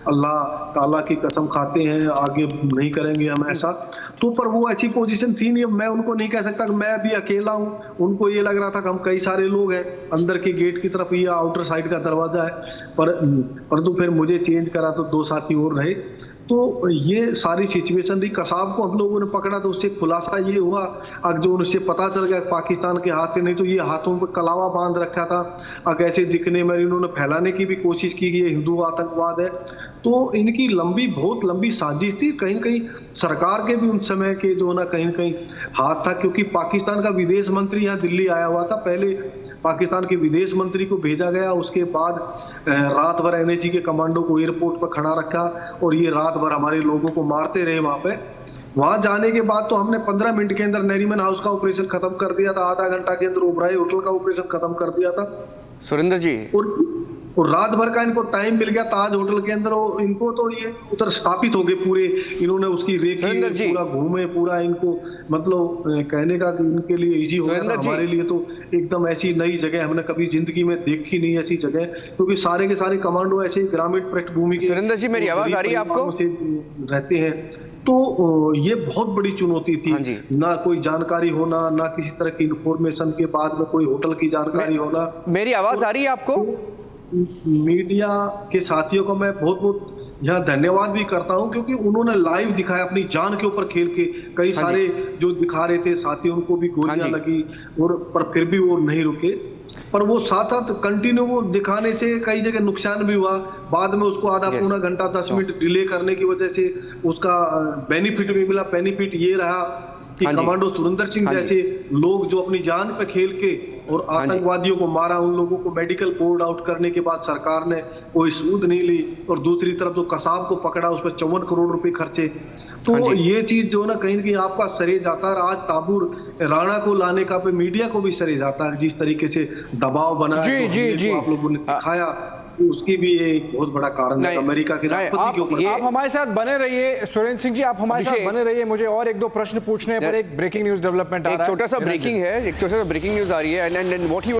अल्लाह ताला की कसम खाते हैं आगे नहीं करेंगे हम ऐसा। तो पर वो ऐसी पोजीशन थी नहीं, मैं उनको नहीं कह सकता कि मैं भी अकेला हूँ। उनको ये लग रहा था कि हम कई सारे लोग हैं, अंदर के गेट की तरफ या आउटर साइड का दरवाजा है, परंतु फिर मुझे चेंज करा तो 2 साथी और रहे। तो ये सारी सिचुएशन थी। कसाब को हम लोगों ने पकड़ा तो उससे खुलासा ये हुआ, अगर जो उनसे पता चल गया पाकिस्तान के हाथ से, नहीं तो ये हाथों पे कलावा बांध रखा था। अगर ऐसे दिखने में इन्होंने फैलाने की भी कोशिश की कि ये हिंदू आतंकवाद है। तो इनकी बहुत लंबी साजिश थी। कहीं न कहीं सरकार के भी उन समय के जो ना कहीं न कहीं हाथ था, क्योंकि पाकिस्तान का विदेश मंत्री यहाँ दिल्ली आया हुआ था। पहले पाकिस्तान के विदेश मंत्री को भेजा गया, उसके बाद रात भर NIA के कमांडो को एयरपोर्ट पर खड़ा रखा और ये रात भर हमारे लोगों को मारते रहे वहां पे। वहां जाने के बाद तो हमने 15 मिनट के अंदर नरीमन हाउस का ऑपरेशन खत्म कर दिया था, आधा घंटा के अंदर ओबराय होटल का ऑपरेशन खत्म कर दिया था सुरेंद्र जी। और रात भर का इनको टाइम मिल गया ताज होटल के अंदर। इनको तो ये उधर स्थापित हो गए पूरे, इन्होंने उसकी रेकी पूरा घूमे, पूरा इनको मतलब कहने का कि इनके लिए इजी हो गया। हमारे लिए तो एकदम ऐसी नई जगह हमने कभी जिंदगी में देखी नहीं ऐसी जगह, क्योंकि सारे के सारे कमांडो ऐसे ग्रामीण पृष्ठभूमि के। सुरेंद्र जी, मेरी आवाज आ रही है आपको? रहते हैं। तो ये बहुत बड़ी चुनौती थी, ना कोई जानकारी होना, ना किसी तरह की इंफॉर्मेशन के बाद में कोई होटल की जानकारी होना। मेरी आवाज आ रही है आपको? मीडिया के साथियों को मैं बहुत यहाँ धन्यवाद भी करता हूँ, क्योंकि उन्होंने लाइव दिखाया, अपनी जान के ऊपर खेल के। कई सारे जो दिखा रहे थे साथी, उनको भी गोलियां लगी और पर फिर भी वो नहीं रुके। पर वो साथ कंटिन्यू वो दिखाने से कई जगह नुकसान भी हुआ। बाद में उसको आधा पौना घंटा 10 मिनट डिले करने की वजह से उसका बेनिफिट भी मिला। बेनिफिट ये रहा कि कमांडो सुरेंद्र सिंह जैसे लोग जो अपनी जान पे खेल के और आतंकवादियों को मारा, उन लोगों को मेडिकल बोर्ड आउट करने के बाद सरकार ने कोई सूद नहीं ली। और दूसरी तरफ जो कसाब को पकड़ा उस पर 54 करोड़ रुपए खर्चे। तो ये चीज जो ना कहीं न कहीं आपका सरे जाता है। आज ताहव्वुर राणा को लाने का पे मीडिया को भी सरे जाता है, जिस तरीके से दबाव बना आप लोगों ने दिखाया, उसकी भी एक बहुत बड़ा कारण है अमेरिका के राष्ट्रपति के ऊपर। आप हमारे साथ बने रहिए सुरेंद्र सिंह जी, आप हमारे साथ बने रहिए। मुझे और 1-2 प्रश्न पूछने पर एक ब्रेकिंग न्यूज डेवलपमेंट आ रहा है। एक छोटा सा ब्रेकिंग न्यूज आ रही है। And what